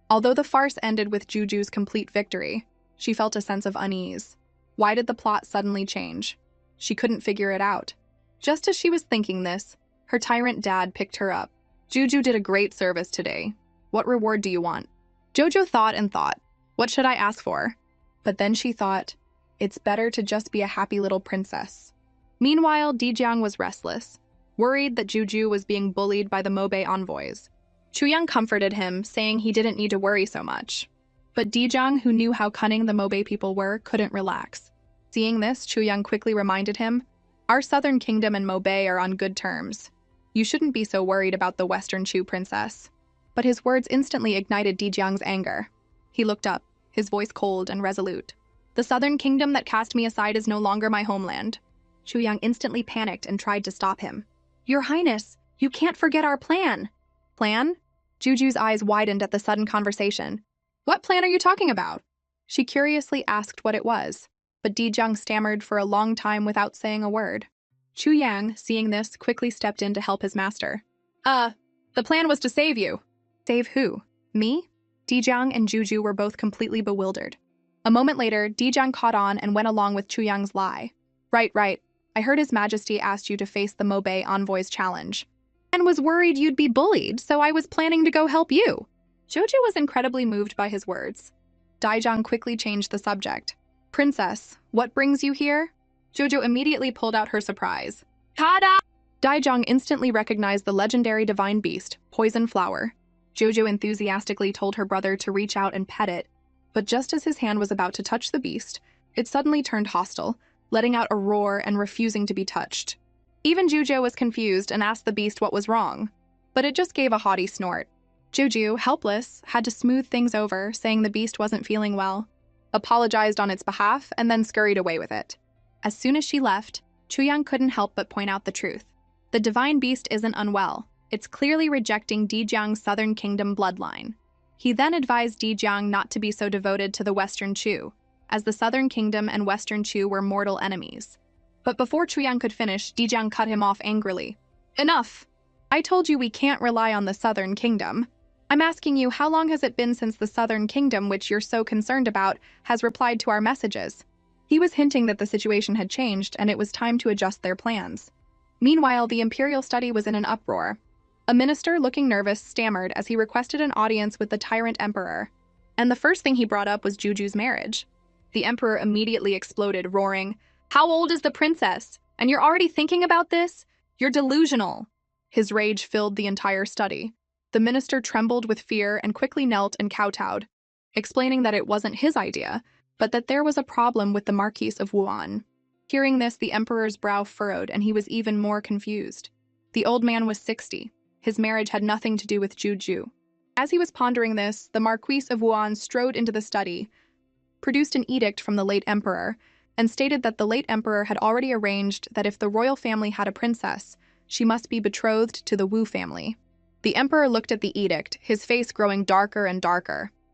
Although the farce ended with Juju's complete victory, she felt a sense of unease. Why did the plot suddenly change? She couldn't figure it out. Just as she was thinking this, her tyrant dad picked her up. "Juju did a great service today. What reward do you want?" Jojo thought and thought, "What should I ask for?" But then she thought, "It's better to just be a happy little princess." Meanwhile, Dijiang was restless, worried that Juju was being bullied by the Mobe envoys. Chuyang comforted him, saying he didn't need to worry so much. But Dijiang, who knew how cunning the Mobe people were, couldn't relax. Seeing this, Chuyang quickly reminded him, "Our southern kingdom and Mobe are on good terms. You shouldn't be so worried about the Western Chu princess." But his words instantly ignited Dijiang's anger. He looked up, his voice cold and resolute. "The southern kingdom that cast me aside is no longer my homeland." Chuyang instantly panicked and tried to stop him. "Your Highness, you can't forget our plan." "Plan?" Juju's eyes widened at the sudden conversation. "What plan are you talking about?" She curiously asked what it was, but Dijiang stammered for a long time without saying a word. Chuyang, seeing this, quickly stepped in to help his master. The plan was to save you." "Save who? Me?" Dijiang and Juju were both completely bewildered. A moment later, Dijiang caught on and went along with Chuyang's lie. Right. I heard His Majesty asked you to face the Mobe envoy's challenge. And was worried you'd be bullied, so I was planning to go help you." Jojo was incredibly moved by his words. Dijiang quickly changed the subject. "Princess, what brings you here?" Jojo immediately pulled out her surprise. "Ta-da!" Dijiang instantly recognized the legendary divine beast, Poison Flower. Jojo enthusiastically told her brother to reach out and pet it, But just as his hand was about to touch the beast, it suddenly turned hostile, letting out a roar and refusing to be touched. Even Juju was confused and asked the beast what was wrong, but it just gave a haughty snort. Juju, helpless, had to smooth things over, saying the beast wasn't feeling well, apologized on its behalf, and then scurried away with it. As soon as she left, Chuyang couldn't help but point out the truth. The divine beast isn't unwell. It's clearly rejecting Dijiang's Southern Kingdom bloodline. He then advised Dijiang not to be so devoted to the Western Chu, as the Southern Kingdom and Western Chu were mortal enemies. But before Chuyang could finish, Dijiang cut him off angrily. "Enough! I told you we can't rely on the Southern Kingdom. I'm asking you, how long has it been since the Southern Kingdom, which you're so concerned about, has replied to our messages?" He was hinting that the situation had changed and it was time to adjust their plans. Meanwhile, the imperial study was in an uproar. A minister, looking nervous, stammered as he requested an audience with the Tyrant Emperor. And the first thing he brought up was Juju's marriage. The emperor immediately exploded, roaring, "How old is the princess? And you're already thinking about this? You're delusional." His rage filled the entire study. The minister trembled with fear and quickly knelt and kowtowed, explaining that it wasn't his idea, but that there was a problem with the Marquis of Wuan. Hearing this, the emperor's brow furrowed and he was even more confused. The old man was 60. His marriage had nothing to do with Juju. As he was pondering this, the Marquis of Wuan strode into the study, produced an edict from the late emperor, and stated that the late emperor had already arranged that if the royal family had a princess, she must be betrothed to the Wu family. The emperor looked at the edict, his face growing darker and darker.